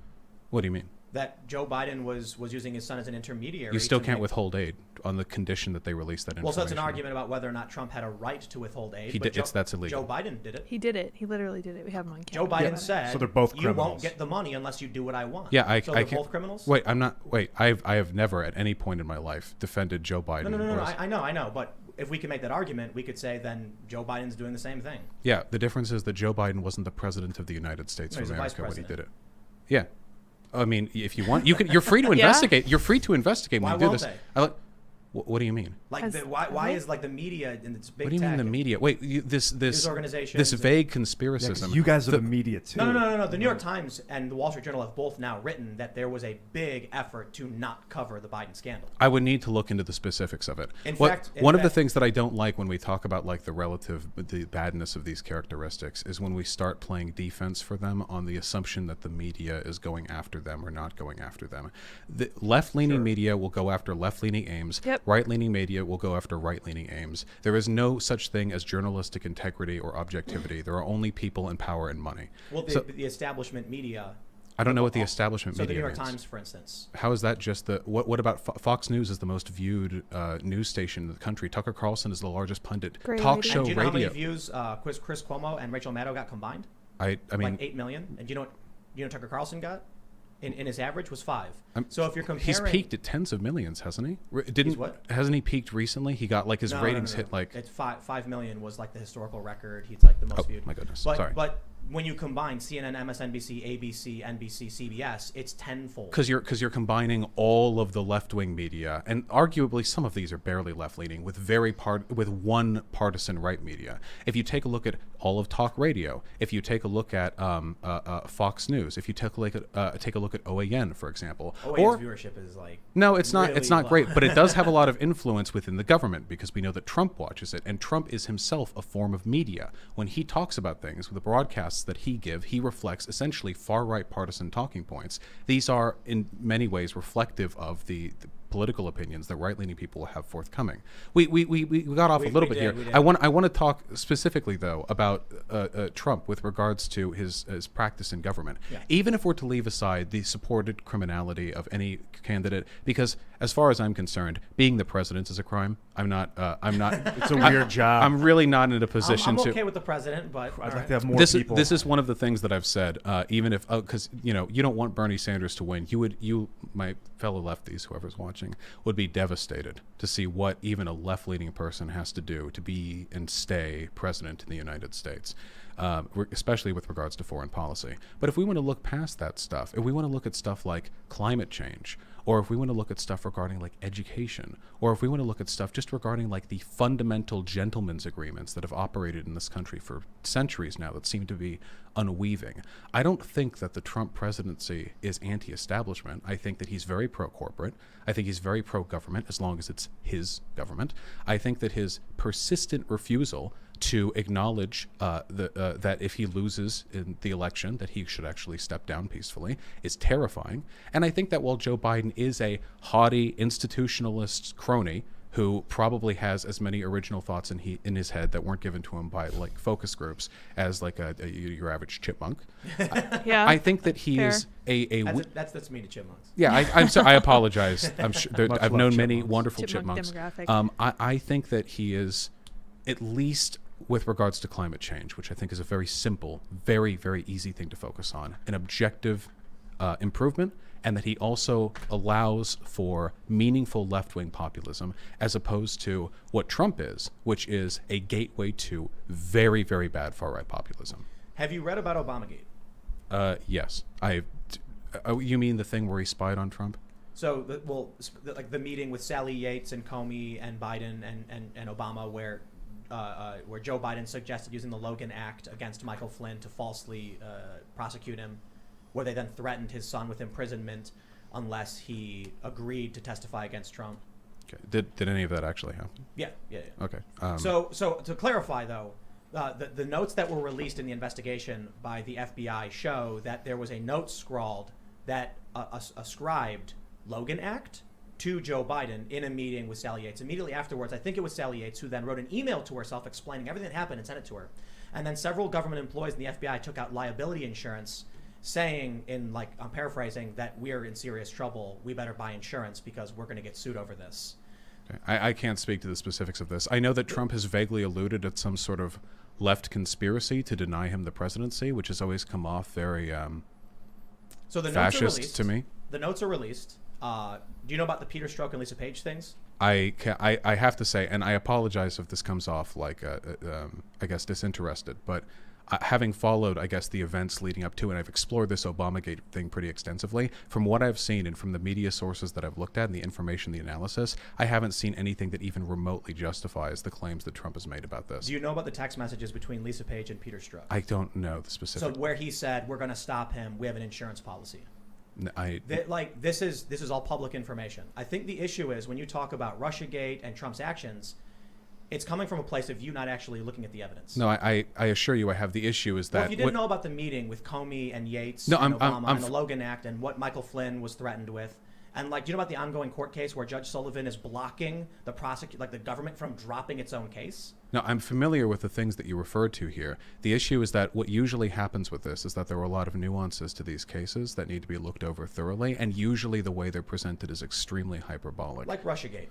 What do you mean? That Joe Biden was using his son as an intermediary. You still can't withhold aid on the condition that they release that information. Well, so it's an argument about whether or not Trump had a right to withhold aid. That's illegal. Joe Biden did it. He did it. He literally did it. We have him on Joe camera. Biden said, So they're both you criminals. won't get the money unless you do what I want. Yeah, so they're both criminals? Wait, I'm not. Wait, I have never at any point in my life defended Joe Biden. No. I know. But if we can make that argument, we could say then Joe Biden's doing the same thing. Yeah, the difference is that Joe Biden wasn't the president of the United States of America when he did it. Yeah. I mean, if you want, you can. You're free to investigate. You're free to investigate when you do this. They? What do you mean? Like, why is like the media and its big What do you mean the media? Wait, this organizations this vague Yeah, conspiracism. 'cause you guys are the media too. No. The New York Times and the Wall Street Journal have both now written that there was a big effort to not cover the Biden scandal. I would need to look into the specifics of it. One of the things that I don't like when we talk about like the badness of these characteristics is when we start playing defense for them on the assumption that the media is going after them or not going after them. The left-leaning media will go after left-leaning aims. Yep. Right-leaning media will go after right-leaning aims. There is no such thing as journalistic integrity or objectivity. There are only people and power and money. Well, the establishment media. I don't know what the establishment media. So the New York Times, for instance. How is that just the what about Fox News is the most viewed news station in the country? Tucker Carlson is the largest pundit. Talk show and do you know radio. How many views Chris Cuomo and Rachel Maddow got combined? I mean, like 8 million. And do you know what Tucker Carlson got? In his average was 5. So if you're comparing, he's peaked at tens of millions, hasn't he? Hasn't he peaked recently? He got like his ratings hit like. It's 5 million was like the historical record. He's like the most viewed. Oh my goodness! Sorry. But when you combine CNN, MSNBC, ABC, NBC, CBS, it's tenfold. Because you're combining all of the left-wing media, and arguably some of these are barely left-leaning, with one partisan right media. If you take a look at all of talk radio, if you take a look at Fox News, if you take a look at OAN, for example, OAN's viewership is like it's not great, but it does have a lot of influence within the government because we know that Trump watches it, and Trump is himself a form of media. When he talks about things with the broadcasts that he reflects essentially far-right partisan talking points. These are in many ways reflective of the political opinions that right-leaning people have forthcoming. We got off a little bit here. we did. I want to talk specifically though about Trump with regards to his practice in government. Yeah. Even if we're to leave aside the supported criminality of any candidate, because as far as I'm concerned, being the president is a crime. I'm not. It's a weird job. I'm really not in a position I'm to. okay with the president, but I'd all like to have more This people. is one of the things that I've said. Even if, because you don't want Bernie Sanders to win, you, my fellow lefties, whoever's watching, would be devastated to see what even a left-leaning person has to do to be and stay president in the United States, especially with regards to foreign policy. But if we want to look past that stuff, if we want to look at stuff like climate change, or if we want to look at stuff regarding like education, or if we want to look at stuff just regarding like the fundamental gentlemen's agreements that have operated in this country for centuries now that seem to be unweaving, I don't think that the Trump presidency is anti-establishment. I think that he's very pro-corporate. I think he's very pro-government as long as it's his government. I think that his persistent refusal to acknowledge that if he loses in the election, that he should actually step down peacefully, is terrifying. And I think that while Joe Biden is a haughty institutionalist crony who probably has as many original thoughts in his head that weren't given to him by like focus groups as like your average chipmunk, Yeah. I think that he Fair. is that's me to chipmunks. yeah, I'm sorry. I apologize. I'm sure Much I've love known many chipmunks. wonderful Chipmunk chipmunks. demographic. I think that he is, at least with regards to climate change, which I think is a very simple, very, very easy thing to focus on, an objective improvement, and that he also allows for meaningful left-wing populism as opposed to what Trump is, which is a gateway to very, very bad far-right populism. Have you read about Obamagate? Yes. You mean the thing where he spied on Trump? So, like the meeting with Sally Yates and Comey and Biden and Obama, where Joe Biden suggested using the Logan Act against Michael Flynn to falsely prosecute him, where they then threatened his son with imprisonment unless he agreed to testify against Trump. Okay. Did any of that actually happen? Yeah. Okay. So to clarify, though, the notes that were released in the investigation by the FBI show that there was a note scrawled that ascribed Logan Act to Joe Biden in a meeting with Sally Yates. Immediately afterwards, I think it was Sally Yates who then wrote an email to herself explaining everything that happened and sent it to her. And then several government employees in the FBI took out liability insurance, saying, I'm paraphrasing, that we're in serious trouble. We better buy insurance because we're going to get sued over this. Okay. I can't speak to the specifics of this. I know that Trump has vaguely alluded at some sort of left conspiracy to deny him the presidency, which has always come off very So the notes are fascist released. to me. The notes are released. Do you know about the Peter Strzok and Lisa Page things? I have to say, and I apologize if this comes off like, I guess, disinterested, but having followed, I guess, the events leading up to it, I've explored this Obamagate thing pretty extensively. From what I've seen and from the media sources that I've looked at and the information, the analysis, I haven't seen anything that even remotely justifies the claims that Trump has made about this. Do you know about the text messages between Lisa Page and Peter Strzok? I don't know the specifics. So where he said, we're going to stop him, we have an insurance policy. I This is all public information. I think the issue is when you talk about Russiagate and Trump's actions, it's coming from a place of you not actually looking at the evidence. No, I assure you I have. The issue is that... Well, if you didn't know about the meeting with Comey and Yates No, and I'm Obama and the Logan Act and what Michael Flynn was threatened with, and do you know about the ongoing court case where Judge Sullivan is blocking the government from dropping its own case? No, I'm familiar with the things that you referred to here. The issue is that what usually happens with this is that there are a lot of nuances to these cases that need to be looked over thoroughly, and usually the way they're presented is extremely hyperbolic. Like Russiagate.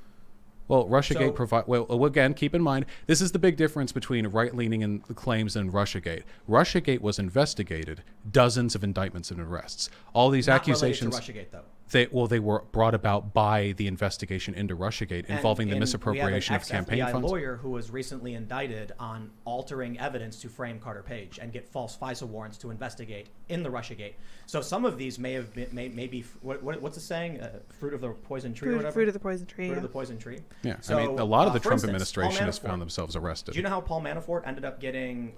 Well, Russiagate So- provide. Well, again, keep in mind this is the big difference between right-leaning claims and Russiagate. Russiagate was investigated, dozens of indictments and arrests. All these Not accusations. related to Russiagate, though. They were brought about by the investigation into Russiagate involving the misappropriation of campaign we have an funds. ex-FBI lawyer who was recently indicted on altering evidence to frame Carter Page and get false FISA warrants to investigate in the Russiagate. So some of these may have been, maybe what's the saying? Fruit of the poison tree or whatever? Fruit of the poison tree. Fruit Yeah. of the poison tree. Yeah, So, I mean, a lot of the for Trump instance, administration Paul has found Manafort. themselves arrested. Do you know how Paul Manafort ended up getting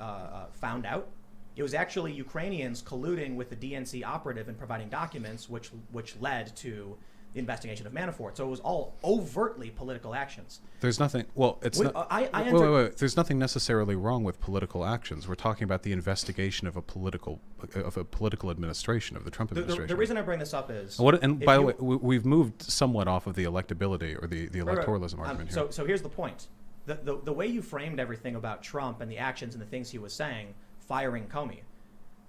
found out? It was actually Ukrainians colluding with the DNC operative and providing documents, which led to the investigation of Manafort. So it was all overtly political actions. There's nothing. Well, it's Wait, not. I wait. There's nothing necessarily wrong with political actions. We're talking about the investigation of a political administration of the Trump administration. The reason I bring this up is And by the way, we've moved somewhat off of the electability or the electoralism argument here. So here's the point: the way you framed everything about Trump and the actions and the things he was saying, firing Comey,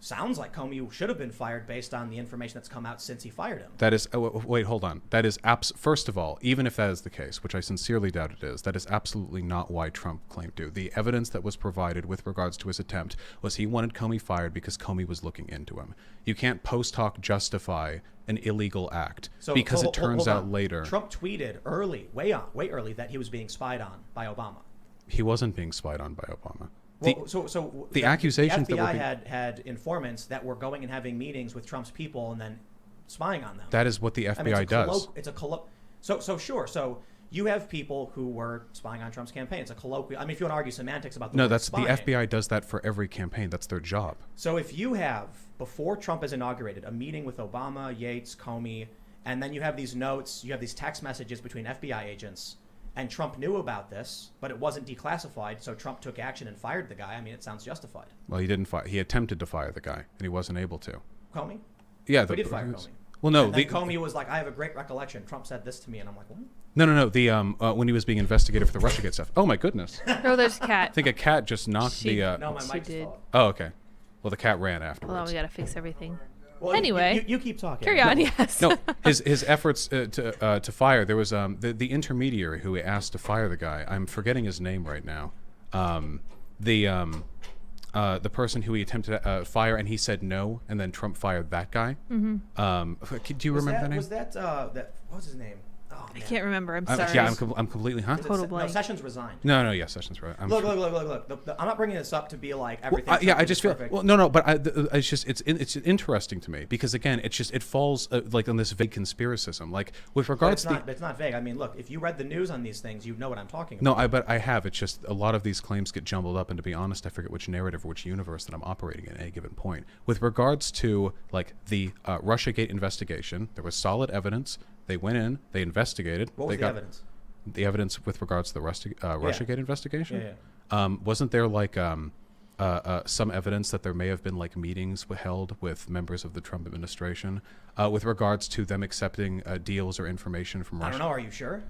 sounds like Comey should have been fired based on the information that's come out since he fired him. That is, wait, hold on. That is, first of all, even if that is the case, which I sincerely doubt it is, that is absolutely not why Trump claimed to. The evidence that was provided with regards to his attempt was he wanted Comey fired because Comey was looking into him. You can't post hoc justify an illegal act because it turns out later. Trump tweeted way early that he was being spied on by Obama. He wasn't being spied on by Obama. The accusations the FBI that had informants that were going and having meetings with Trump's people and then spying on them. That is what the FBI does. So you have people who were spying on Trump's campaign. It's a colloquial. I mean, if you want to argue semantics about the word the spying, FBI does that for every campaign. That's their job. So if you have, before Trump is inaugurated, a meeting with Obama, Yates, Comey, and then you have these notes, you have these text messages between FBI agents, and Trump knew about this, but it wasn't declassified, so Trump took action and fired the guy. I mean, it sounds justified. Well, he didn't fire. He attempted to fire the guy, and he wasn't able to. Comey? Yeah. He did fire Comey. Well, no. And then Comey was like, I have a great recollection. Trump said this to me, and I'm like, what? No. When he was being investigated for the Russiagate stuff. Oh, my goodness. Oh, there's a I cat. think a cat just knocked She- No, my She mic did. fell. Oh, okay. Well, the cat ran afterwards. Hold on, we gotta fix everything. Well, Anyway. you keep talking. Carry on, yes. No, his efforts to fire. There was the intermediary who asked to fire the guy. I'm forgetting his name right now. The person who he attempted to fire, and he said no, and then Trump fired that guy. Mm-hmm. Do you remember that name? Was that what was his name? Oh, I man. can't remember. I'm sorry. Yeah, I'm completely. Huh? Is it Total No, blank. Sessions resigned. No. Yeah, Sessions right. Look. I'm not bringing this up to be like everything. Yeah, I just feel perfect. well. No, but it's just it's interesting to me because again, it falls like on this vague conspiracism. Like with But regards to it's not vague. I mean, look, if you read the news on these things, you know what I'm talking about. no, but I have. It's just a lot of these claims get jumbled up, and to be honest, I forget which narrative or which universe that I'm operating in at any given point. With regards to like the Russiagate investigation, there was solid evidence. They went in, they investigated. What was the evidence? The evidence with regards to the Russiagate investigation. Yeah. Wasn't there like some evidence that there may have been like meetings held with members of the Trump administration with regards to them accepting deals or information from Russia? I don't know. Are you sure?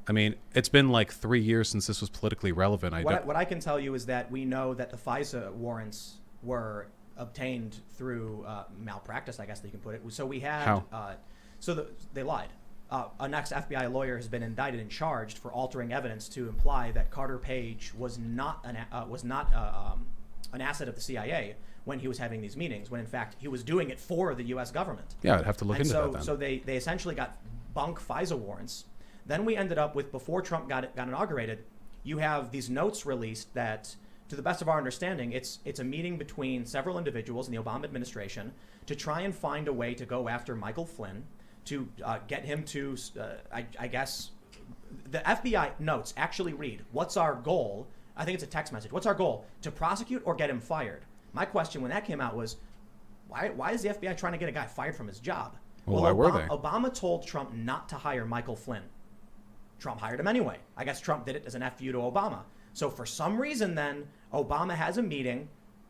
I mean, it's been like 3 years since this was politically relevant. What I can tell you is that we know that the FISA warrants were obtained through malpractice, I guess that you can put it. So we had... How? They lied. A next FBI lawyer has been indicted and charged for altering evidence to imply that Carter Page was not an asset of the CIA when he was having these meetings, when in fact he was doing it for the U.S. government. Yeah, I'd have to look into that then. So they essentially got bunk FISA warrants. Then we ended up with, before Trump got inaugurated, you have these notes released that, to the best of our understanding, it's a meeting between several individuals in the Obama administration to try and find a way to go after Michael Flynn, to get him to, I guess, the FBI notes actually read, what's our goal? I think it's a text message. What's our goal? To prosecute or get him fired? My question when that came out was, why is the FBI trying to get a guy fired from his job? Well, why were they? Obama told Trump not to hire Michael Flynn. Trump hired him anyway. I guess Trump did it as an FU to Obama. So for some reason then, Obama has a meeting.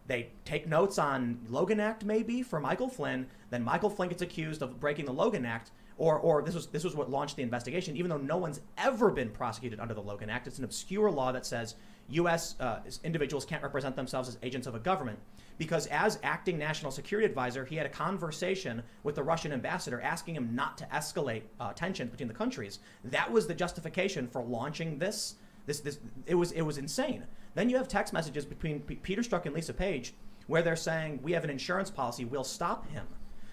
They take notes on Logan Act maybe for Michael Flynn. Then Michael Flynn gets accused of breaking the Logan Act. Or this was what launched the investigation, even though no one's ever been prosecuted under the Logan Act. It's an obscure law that says U.S. Individuals can't represent themselves as agents of a government. Because as acting national security advisor, he had a conversation with the Russian ambassador asking him not to escalate tensions between the countries. That was the justification for launching this. It was insane. Then you have text messages between Peter Strzok and Lisa Page where they're saying, we have an insurance policy, we'll stop him.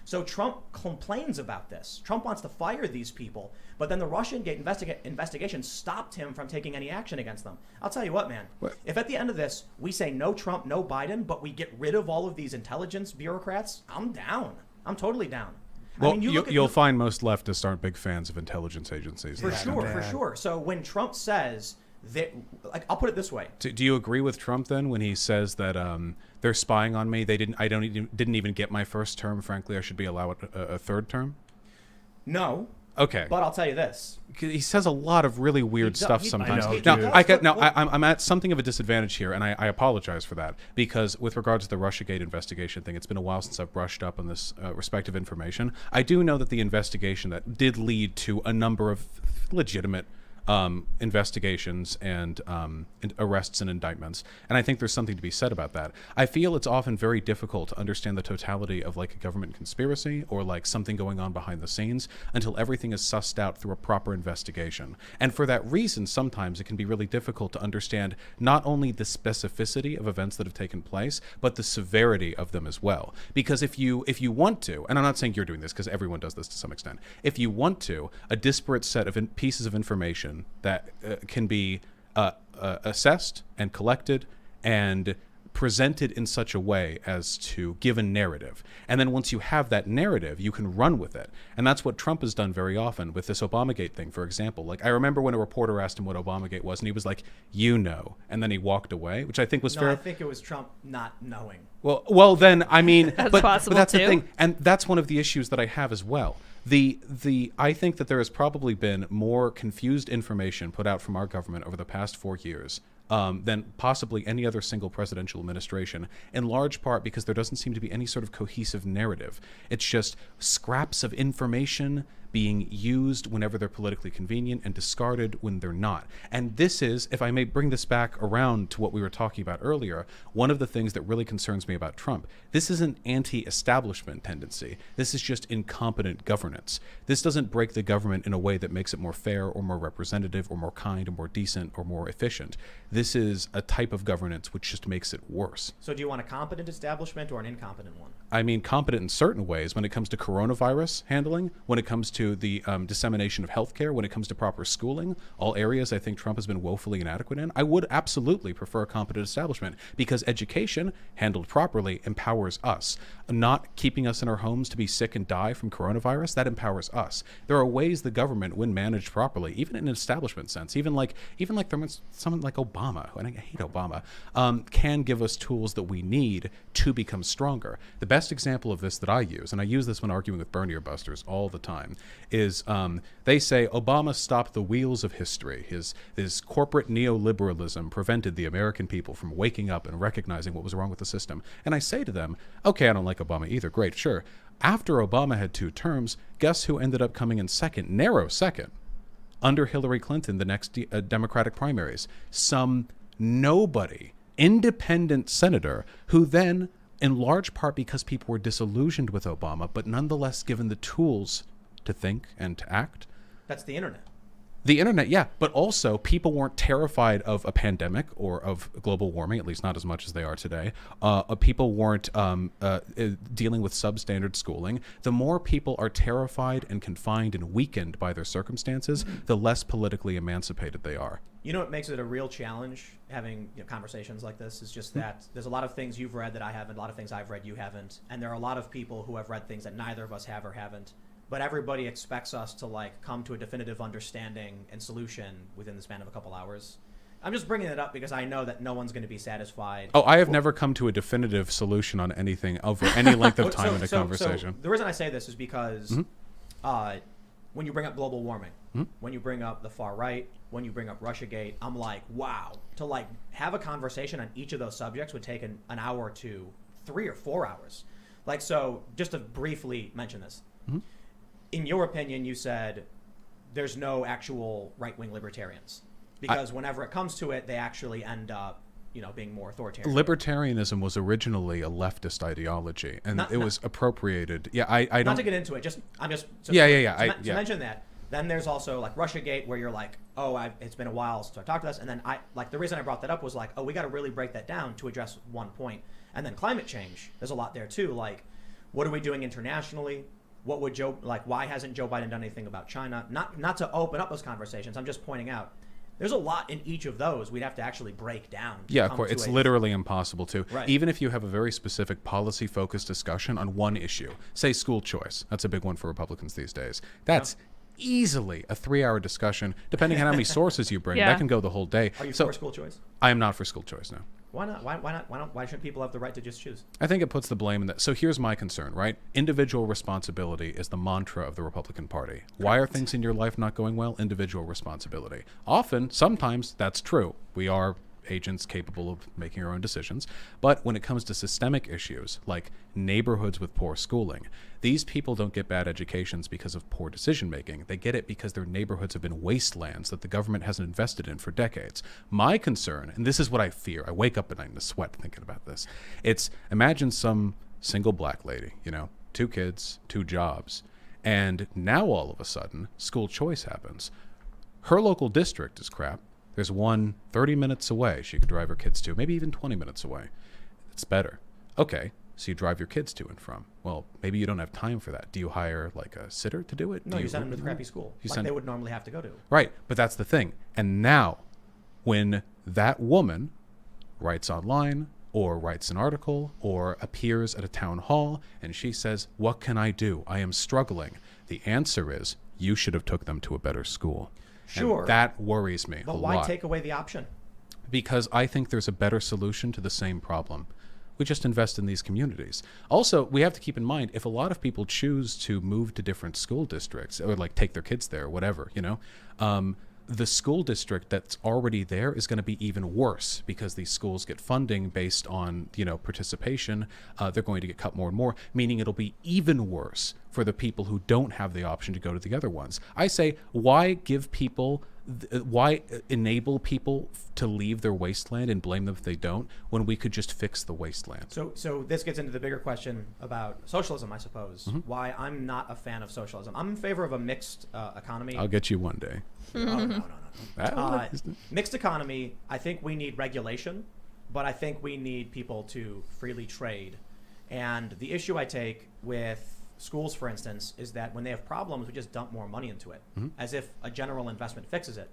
So Trump complains about this. Trump wants to fire these people, but then the Russiagate investigation stopped him from taking any action against them. I'll tell you what, man. What? If at the end of this we say no Trump, no Biden, but we get rid of all of these intelligence bureaucrats, I'm down. I'm totally down. Well, I mean, you'll find most leftists aren't big fans of intelligence agencies. for sure. So when Trump says that, like, I'll put it this way. Do you agree with Trump then when he says that they're spying on me? Didn't even get my first term. Frankly, I should be allowed a third term. No, Okay. But I'll tell you this. He says a lot of really weird stuff sometimes. I know, Now, dude. I'm at something of a disadvantage here, and I apologize for that, because with regards to the Russiagate investigation thing, it's been a while since I've brushed up on this respective information. I do know that the investigation that did lead to a number of legitimate investigations and arrests and indictments. And I think there's something to be said about that. I feel it's often very difficult to understand the totality of like a government conspiracy or like something going on behind the scenes until everything is sussed out through a proper investigation. And for that reason, sometimes it can be really difficult to understand not only the specificity of events that have taken place, but the severity of them as well. Because if you want to, and I'm not saying you're doing this because everyone does this to some extent, if you want to, a disparate set of pieces of information that can be assessed and collected and presented in such a way as to give a narrative. And then once you have that narrative, you can run with it. And that's what Trump has done very often with this Obamagate thing, for example. Like, I remember when a reporter asked him what Obamagate was, and he was like, you know, and then he walked away, which I think was No, fair. I think it was Trump not knowing. Well, then, I mean, but possible that's the too. thing. And that's one of the issues that I have as well. I think that there has probably been more confused information put out from our government over the past 4 years than possibly any other single presidential administration, in large part because there doesn't seem to be any sort of cohesive narrative. It's just scraps of information being used whenever they're politically convenient and discarded when they're not. And this is, if I may bring this back around to what we were talking about earlier, one of the things that really concerns me about Trump. This is an anti-establishment tendency. This is just incompetent governance. This doesn't break the government in a way that makes it more fair or more representative or more kind or more decent or more efficient. This is a type of governance which just makes it worse. So do you want a competent establishment or an incompetent one? I mean, competent in certain ways when it comes to coronavirus handling, when it comes to the dissemination of healthcare, when it comes to proper schooling, all areas I think Trump has been woefully inadequate in. I would absolutely prefer a competent establishment because education, handled properly, empowers us. Not keeping us in our homes to be sick and die from coronavirus, that empowers us. There are ways the government, when managed properly, even in an establishment sense, even like someone like Obama, and I hate Obama, can give us tools that we need to become stronger. The best example of this that I use, and I use this when arguing with Bernier busters all the time, is they say Obama stopped the wheels of history. His corporate neoliberalism prevented the American people from waking up and recognizing what was wrong with the system. And I say to them, okay, I don't like Obama either. Great, sure. After Obama had 2 terms, guess who ended up coming in second, narrow second, under Hillary Clinton, the next Democratic primaries? Some nobody, independent senator who then, in large part because people were disillusioned with Obama, but nonetheless given the tools to think and to act. That's the internet. The internet, yeah, but also people weren't terrified of a pandemic or of global warming, at least not as much as they are today. People weren't dealing with substandard schooling. The more people are terrified and confined and weakened by their circumstances, the less politically emancipated they are. You know what makes it a real challenge having conversations like this is just that there's a lot of things you've read that I haven't, a lot of things I've read you haven't, and there are a lot of people who have read things that neither of us have or haven't. But everybody expects us to like come to a definitive understanding and solution within the span of a couple hours. I'm just bringing it up because I know that no one's going to be satisfied. Oh, I have never come to a definitive solution on anything over any length of time in a conversation. So the reason I say this is because when you bring up global warming, when you bring up the far right, when you bring up Russiagate, I'm like, wow. To like have a conversation on each of those subjects would take an hour to 3 or 4 hours. Like, so just to briefly mention this. In your opinion, you said there's no actual right-wing libertarians because whenever it comes to it, they actually end up, being more authoritarian. Libertarianism was originally a leftist ideology, and it was appropriated. Yeah, I don't. Not to get into it. To mention that. Then there's also like Russiagate, where you're like, oh, it's been a while since I talked to this, and then the reason I brought that up was like, oh, we got to really break that down to address one point, and then climate change. There's a lot there too. Like, what are we doing internationally? What would why hasn't Joe Biden done anything about China? Not to open up those conversations. I'm just pointing out there's a lot in each of those we'd have to actually break down. Yeah, of course. It's literally impossible to. Right. Even if you have a very specific policy-focused discussion on one issue, say school choice. That's a big one for Republicans these days. That's easily a 3-hour discussion, depending on how many sources you bring. Yeah. That can go the whole day. Are you So for school choice? I am not for school choice, no. Why not? Why shouldn't people have the right to just choose? I think it puts the blame in that. So here's my concern, right? Individual responsibility is the mantra of the Republican Party. Why are things in your life not going well? Individual responsibility. Sometimes that's true. We are agents capable of making our own decisions. But when it comes to systemic issues like neighborhoods with poor schooling, these people don't get bad educations because of poor decision making. They get it because their neighborhoods have been wastelands that the government hasn't invested in for decades. My concern, and this is what I fear, I wake up at night in a sweat thinking about this. It's imagine some single black lady, 2 kids, 2 jobs, and now all of a sudden school choice happens. Her local district is crap. There's one 30 minutes away she could drive her kids to, maybe even 20 minutes away. It's better. Okay, so you drive your kids to and from. Well, maybe you don't have time for that. Do you hire like a sitter to do it? No, you send them to the crappy school, they would normally have to go to. Right, but that's the thing. And now, when that woman writes online or writes an article or appears at a town hall and she says, "What can I do? I am struggling." The answer is, you should have took them to a better school. Sure. And that worries me But a why lot. take away the option? Because I think there's a better solution to the same problem. We just invest in these communities. Also, we have to keep in mind, if a lot of people choose to move to different school districts or like take their kids there or whatever, the school district that's already there is going to be even worse because these schools get funding based on, participation. They're going to get cut more and more, meaning it'll be even worse for the people who don't have the option to go to the other ones. I say, why enable people to leave their wasteland and blame them if they don't, when we could just fix the wasteland? So this gets into the bigger question about socialism, I suppose. Why I'm not a fan of socialism. I'm in favor of a mixed economy. I'll get you one day. No. That- Mixed economy, I think we need regulation, but I think we need people to freely trade. And the issue I take with schools, for instance, is that when they have problems, we just dump more money into it, as if a general investment fixes it.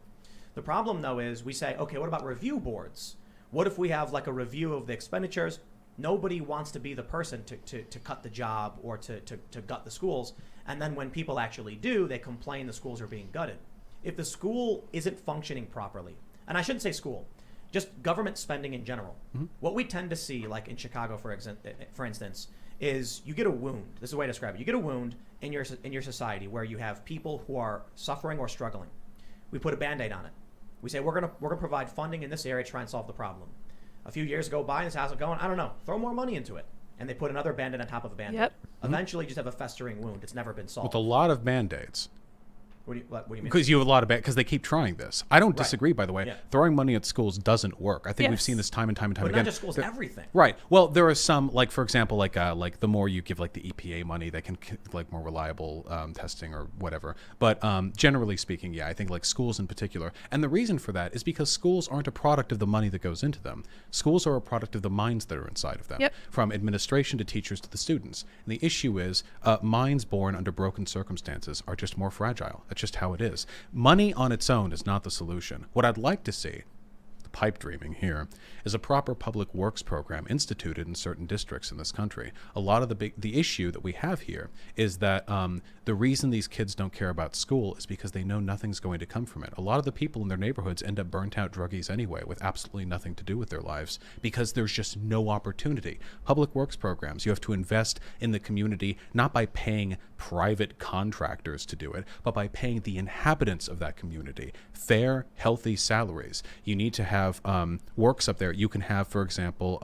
The problem, though, is we say, okay, what about review boards? What if we have like a review of the expenditures? Nobody wants to be the person to cut the job or to gut the schools. And then when people actually do, they complain the schools are being gutted. If the school isn't functioning properly, and I shouldn't say school, just government spending in general, what we tend to see, like in Chicago, for instance, is you get a wound. This is the way to describe it. You get a wound in your society where you have people who are suffering or struggling. We put a Band-Aid on it. We say we're gonna provide funding in this area to try and solve the problem. A few years go by and this hasn't going. I don't know. Throw more money into it, and they put another Band-Aid on top of a Band-Aid. Yep. Eventually, you just have a festering wound. It's never been solved. With a lot of Band-Aids. What do you mean? Because you have a lot of because they keep trying this. I don't disagree, by the way. Yeah. Throwing money at schools doesn't work. I think we've Yes. seen this time and time and time But again. not just schools, everything. Right. Well, there are some, like for example, like the more you give like the EPA money, they can like more reliable testing or whatever. But generally speaking, yeah, I think like schools in particular. And the reason for that is because schools aren't a product of the money that goes into them. Schools are a product of the minds that are inside of them. Yep. From administration to teachers to the students. And the issue is minds born under broken circumstances are just more fragile. That's just how it is. Money on its own is not the solution. What I'd like to see, the pipe dreaming here, is a proper public works program instituted in certain districts in this country. A lot of the issue that we have here is that the reason these kids don't care about school is because they know nothing's going to come from it. A lot of the people in their neighborhoods end up burnt out druggies anyway, with absolutely nothing to do with their lives, because there's just no opportunity. Public works programs, you have to invest in the community, not by paying private contractors to do it, but by paying the inhabitants of that community fair, healthy salaries. You need to have works up there. You can have, for example,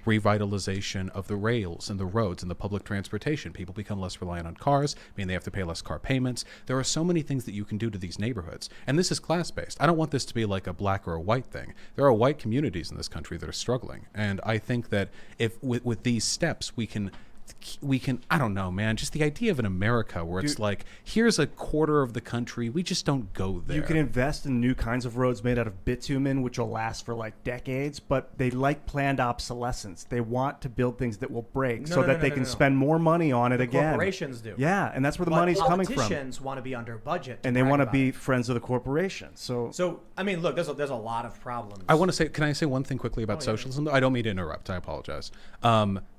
revitalization of the rails and the roads and the public transportation. People become less reliant on cars, they have to pay less car payments. There are so many things that you can do to these neighborhoods. And this is class-based. I don't want this to be like a black or a white thing. There are white communities in this country that are struggling. And I think that if with these steps we can, I don't know, man, just the idea of an America where it's like, here's a quarter of the country, we just don't go there. You can invest in new kinds of roads made out of bitumen, which will last for like decades, but they like planned obsolescence. They want to build things that will break so that they can spend more money on it again. Corporations do. Yeah, and that's where the money's coming from. Politicians want to be under budget. And they want to be friends of the corporation. So I mean, look, there's a lot of problems. I want to say, can I say one thing quickly about socialism? I don't mean to interrupt. I apologize.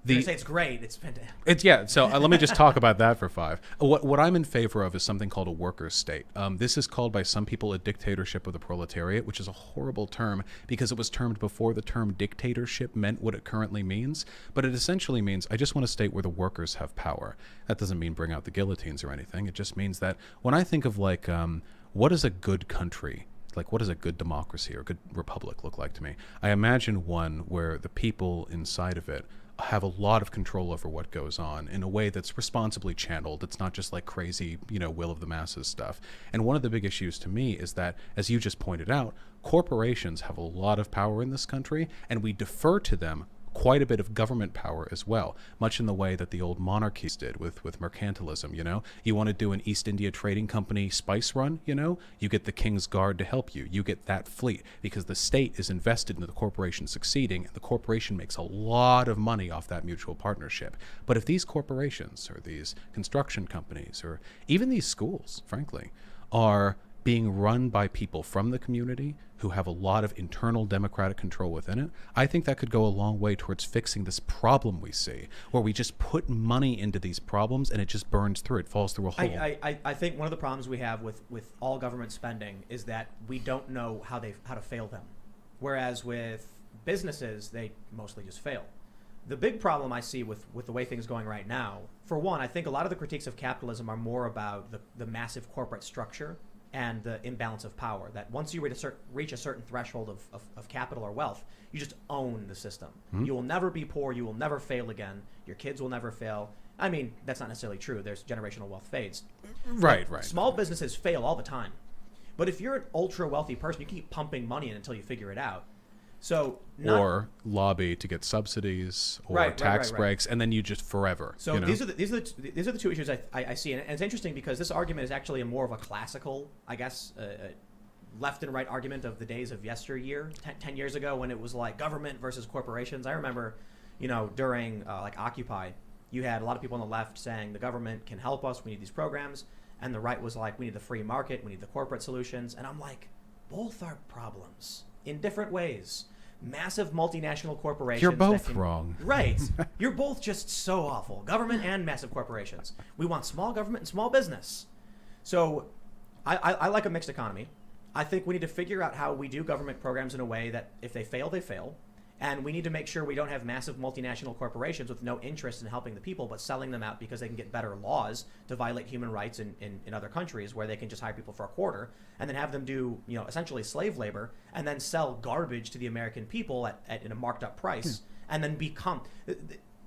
You're gonna say it's great. It's fantastic. It's So let me just talk about that for 5. What I'm in favor of is something called a workers' state. This is called by some people a dictatorship of the proletariat, which is a horrible term because it was termed before the term dictatorship meant what it currently means. But it essentially means I just want a state where the workers have power. That doesn't mean bring out the guillotines or anything. It just means that when I think of like what is a good country, like what does a good democracy or a good republic look like to me? I imagine one where the people inside of it have a lot of control over what goes on in a way that's responsibly channeled. It's not just like crazy, will of the masses stuff. And one of the big issues to me is that, as you just pointed out, corporations have a lot of power in this country, and we defer to them quite a bit of government power as well, much in the way that the old monarchies did with mercantilism. You want to do an East India Trading Company spice run, you get the King's Guard to help you. You get that fleet because the state is invested in the corporation succeeding, and the corporation makes a lot of money off that mutual partnership. But if these corporations or these construction companies or even these schools, frankly, are being run by people from the community who have a lot of internal democratic control within it, I think that could go a long way towards fixing this problem we see, where we just put money into these problems and it just burns through. It falls through a hole. I think one of the problems we have with all government spending is that we don't know how to fail them. Whereas with businesses, they mostly just fail. The big problem I see with the way things are going right now, for one, I think a lot of the critiques of capitalism are more about the massive corporate structure and the imbalance of power, that once you reach a certain threshold of capital or wealth, you just own the system. Mm-hmm. You will never be poor. You will never fail again. Your kids will never fail. I mean, that's not necessarily true. There's generational wealth fades. Right. Small businesses fail all the time. But if you're an ultra wealthy person, you keep pumping money in until you figure it out. Or lobby to get subsidies or tax breaks, and then you just forever. So these are the two issues I see, and it's interesting because this argument is actually more of a classical, I guess, left and right argument of the days of yesteryear, 10 years ago, when it was like government versus corporations. I remember, during like Occupy, you had a lot of people on the left saying the government can help us, we need these programs, and the right was like, we need the free market, we need the corporate solutions, and I'm like, both are problems in different ways. Massive multinational corporations. You're both wrong. Right. You're both just so awful. Government and massive corporations. We want small government and small business. So I like a mixed economy. I think we need to figure out how we do government programs in a way that if they fail, they fail. And we need to make sure we don't have massive multinational corporations with no interest in helping the people, but selling them out because they can get better laws to violate human rights in other countries, where they can just hire people for a quarter and then have them do, essentially slave labor, and then sell garbage to the American people at a marked up price, and then become.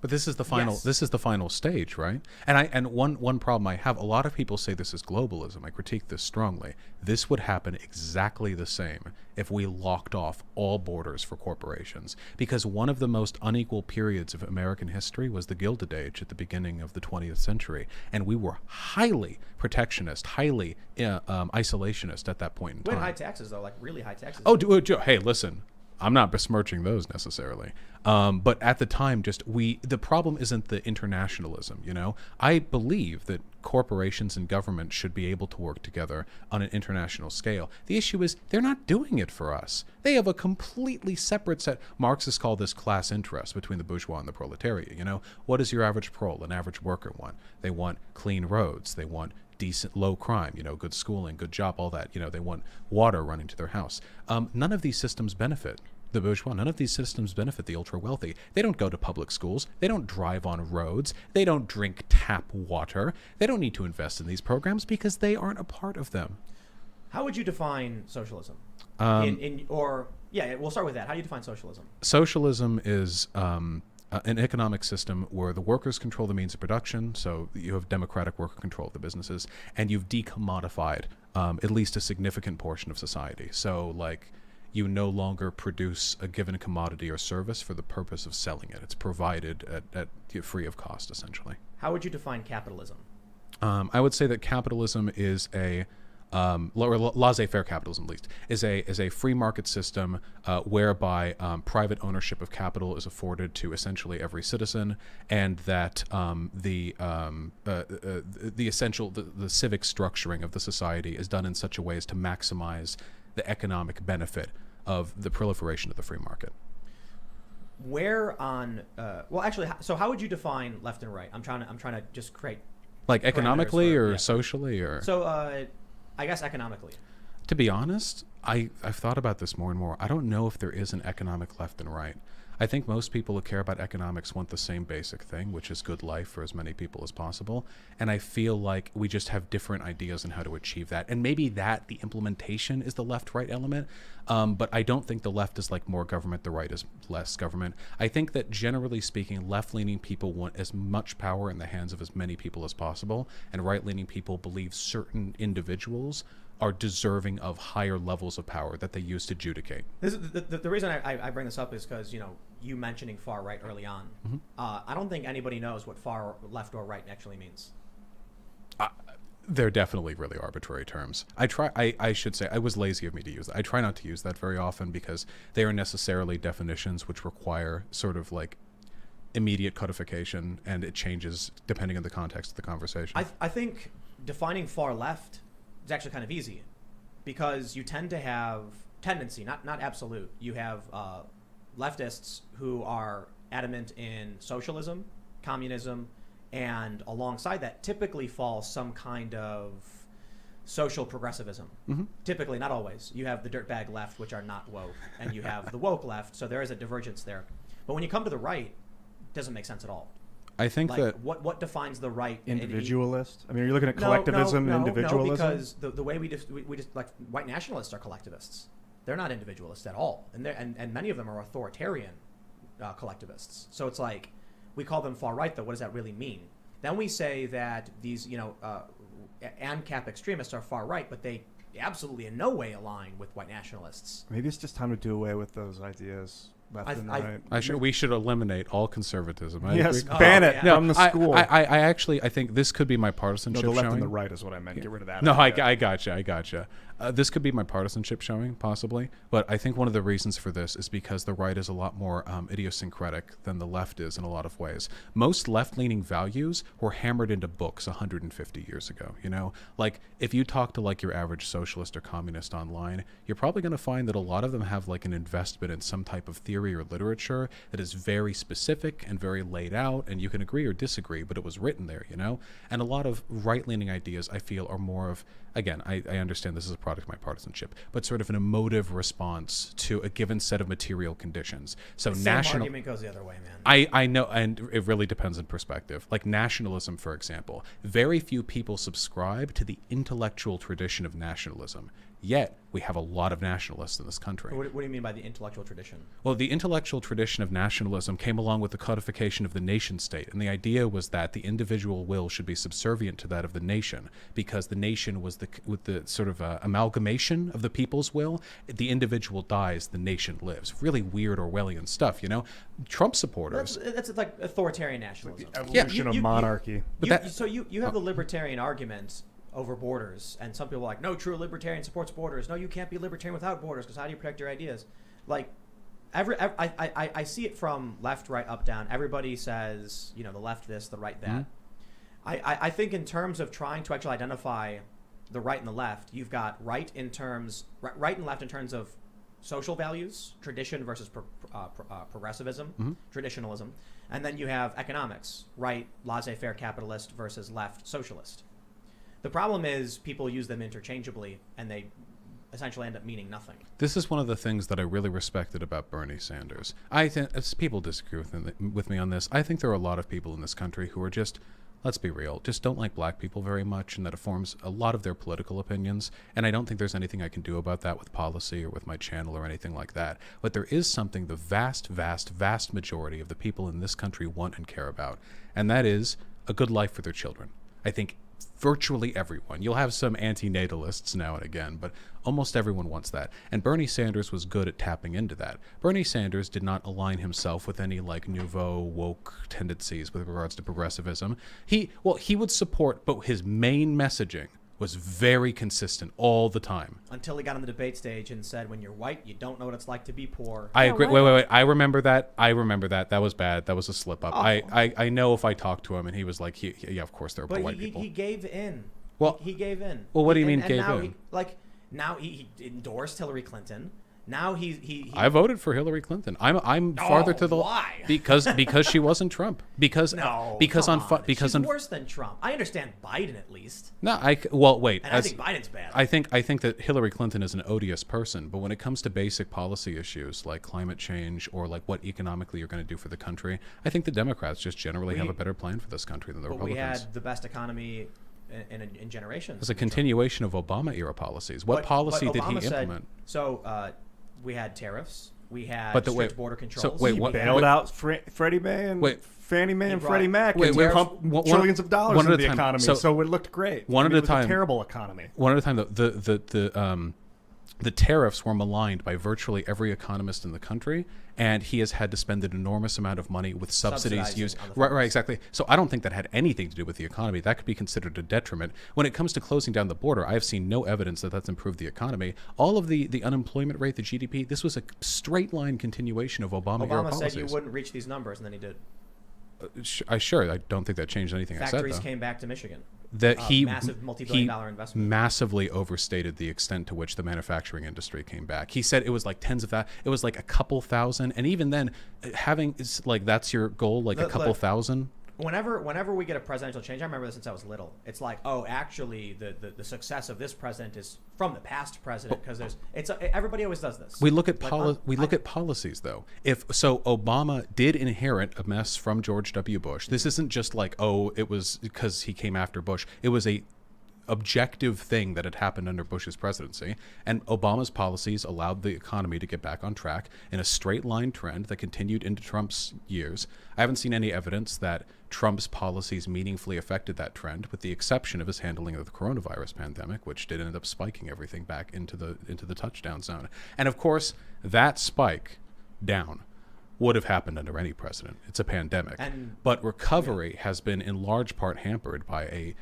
But this is the final. Yes. This is the final stage, right? And one problem I have. A lot of people say this is globalism. I critique this strongly. This would happen exactly the same if we locked off all borders for corporations. Because one of the most unequal periods of American history was the Gilded Age at the beginning of the 20th century, and we were highly protectionist, highly isolationist at that point in time. We had high taxes, though, like really high taxes. Oh, hey, listen. I'm not besmirching those necessarily. But at the time, the problem isn't the internationalism, I believe that corporations and government should be able to work together on an international scale. The issue is they're not doing it for us. They have a completely separate set. Marxists call this class interest between the bourgeois and the proletariat. What does your average prole, an average worker want? They want clean roads. They want decent, low crime, good schooling, good job, all that. They want water running to their house. None of these systems benefit the bourgeois. None of these systems benefit the ultra wealthy. They don't go to public schools. They don't drive on roads. They don't drink tap water. They don't need to invest in these programs because they aren't a part of them. How would you define socialism? We'll start with that. How do you define socialism? Socialism is an economic system where the workers control the means of production, so you have democratic worker control of the businesses, and you've decommodified at least a significant portion of society. So, you no longer produce a given commodity or service for the purpose of selling it. It's provided at free of cost, essentially. How would you define capitalism? I would say that capitalism is laissez-faire capitalism, at least, is a free market system whereby private ownership of capital is afforded to essentially every citizen, and that the civic structuring of the society is done in such a way as to maximize the economic benefit of the proliferation of the free market. where on well, actually, so how would you define left and right? I'm trying to just create Like economically parameters for- or yeah. socially or. So I guess economically. To be honest, I've thought about this more and more. I don't know if there is an economic left and right. I think most people who care about economics want the same basic thing, which is good life for as many people as possible. And I feel like we just have different ideas on how to achieve that. And maybe that the implementation is the left-right element. But I don't think the left is like more government, the right is less government. I think that generally speaking, left-leaning people want as much power in the hands of as many people as possible. And right-leaning people believe certain individuals are deserving of higher levels of power that they use to adjudicate. This is the reason I bring this up is because you mentioning far right early on. Mm-hmm. I don't think anybody knows what far left or right actually means. They're definitely really arbitrary terms. I should say, I was lazy of me to use that. I try not to use that very often because they are necessarily definitions which require sort of like immediate codification, and it changes depending on the context of the conversation. I think defining far left is actually kind of easy because you tend to have tendency, not absolute. You have leftists who are adamant in socialism, communism, and alongside that typically falls some kind of social progressivism. Mm-hmm. Typically, not always. You have the dirtbag left, which are not woke, and you have the woke left, so there is a divergence there. But when you come to the right, it doesn't make sense at all. I think Like, that what defines the right? Individualist. I mean, you're looking at collectivism and individualism. No, because the way we just like white nationalists are collectivists. They're not individualists at all, and many of them are authoritarian collectivists. So it's like we call them far right, though. What does that really mean? Then we say that these ANCAP extremists are far right, but they absolutely in no way align with white nationalists. Maybe it's just time to do away with those ideas. Left and right. we should eliminate all conservatism. I Yes, agree. ban it yeah. from the school. I actually think this could be my partisanship no, the left showing. and the right is what I meant. Get rid of that. No, idea. I gotcha. This could be my partisanship showing, possibly. But I think one of the reasons for this is because the right is a lot more idiosyncratic than the left is in a lot of ways. Most left-leaning values were hammered into books 150 years ago, Like, if you talk to, like, your average socialist or communist online, you're probably going to find that a lot of them have, like, an investment in some type of theory or literature that is very specific and very laid out, and you can agree or disagree, but it was written there, And a lot of right-leaning ideas, I feel, are more of, again, I understand this is a product of my partisanship, but sort of an emotive response to a given set of material conditions. So The same national argument goes the other way, man. I know, and it really depends on perspective. Like nationalism, for example, very few people subscribe to the intellectual tradition of nationalism. Yet, we have a lot of nationalists in this country. What do you mean by the intellectual tradition? Well, the intellectual tradition of nationalism came along with the codification of the nation state, and the idea was that the individual will should be subservient to that of the nation, because the nation was with the sort of amalgamation of the people's will. The individual dies, the nation lives. Really weird Orwellian stuff, Trump supporters. That's like authoritarian nationalism. Evolution of monarchy. So you have the libertarian argument over borders, and some people are like, no, true libertarian supports borders. No, you can't be libertarian without borders, because how do you protect your ideas? Like, I see it from left, right, up, down. Everybody says, the left this, the right that. Mm-hmm. I think in terms of trying to actually identify the right and the left, you've got right and left in terms of social values, tradition versus progressivism, Mm-hmm. traditionalism, and then you have economics, right, laissez-faire capitalist versus left socialist. The problem is people use them interchangeably, and they essentially end up meaning nothing. This is one of the things that I really respected about Bernie Sanders. I think, as people disagree with me on this, I think there are a lot of people in this country who are just, let's be real, just don't like black people very much, and that it forms a lot of their political opinions. And I don't think there's anything I can do about that with policy or with my channel or anything like that. But there is something the vast, vast, vast majority of the people in this country want and care about, and that is a good life for their children. I think virtually everyone. You'll have some anti-natalists now and again, but almost everyone wants that. And Bernie Sanders was good at tapping into that. Bernie Sanders did not align himself with any like nouveau woke tendencies with regards to progressivism. He would support, but his main messaging was very consistent all the time. Until he got on the debate stage and said, when you're white, you don't know what it's like to be poor. I agree. what? Wait. I remember that. That was bad. That was a slip up. I know if I talked to him and he was like, yeah, of course there are But white people. he gave in. Well, he gave in. Well, what do you mean and gave now in? Now he endorsed Hillary Clinton. Now he I voted for Hillary Clinton. I'm farther to the why? because she wasn't Trump. Because because come on on. because She's on worse than Trump. I understand Biden at least, no well wait and I think Biden's bad. I think that Hillary Clinton is an odious person, but when it comes to basic policy issues like climate change or like what economically you're going to do for the country, I think the Democrats just generally have a better plan for this country than the but we Republicans. had the best economy in generations. It's a continuation of Obama era policies. What policy did he Obama said- implement? So we had tariffs. We had But the- strict wait, border so controls. wait, We what- had- Bailed out Freddie Mae and Wait. Fannie Mae and brought- Freddie Mac Wait, and wait, pumped one- trillions of dollars one at into a the time. economy. So- So it looked great. One I at mean, a it was time. a terrible economy. One at a time, the tariffs were maligned by virtually every economist in the country, and he has had to spend an enormous amount of money with subsidies Subsidizing used. on the Right, farms. exactly. So I don't think that had anything to do with the economy. That could be considered a detriment. When it comes to closing down the border, I have seen no evidence that that's improved the economy. All of the unemployment rate, the GDP, this was a straight line continuation of Obama era Obama policies. said you wouldn't reach these numbers, and then he did. I don't think that changed anything I Factories said, though. came back to Michigan. That Massive multi-billion-dollar investment. massively overstated the extent to which the manufacturing industry came back. He said it was like tens of that. It was like a couple thousand, and even then, having it's like that's your goal, like a couple thousand. Whenever we get a presidential change, I remember this since I was little. It's like, oh, actually, the success of this president is from the past president because everybody always does this. We look at Like, at policies though. If so, Obama did inherit a mess from George W. Bush. This isn't just like, oh, it was because he came after Bush. It was a objective thing that had happened under Bush's presidency, and Obama's policies allowed the economy to get back on track in a straight line trend that continued into Trump's years. I haven't seen any evidence that Trump's policies meaningfully affected that trend, with the exception of his handling of the coronavirus pandemic, which did end up spiking everything back into the touchdown zone. And of course, that spike down would have happened under any president. It's a pandemic. But recovery has been in large part hampered by a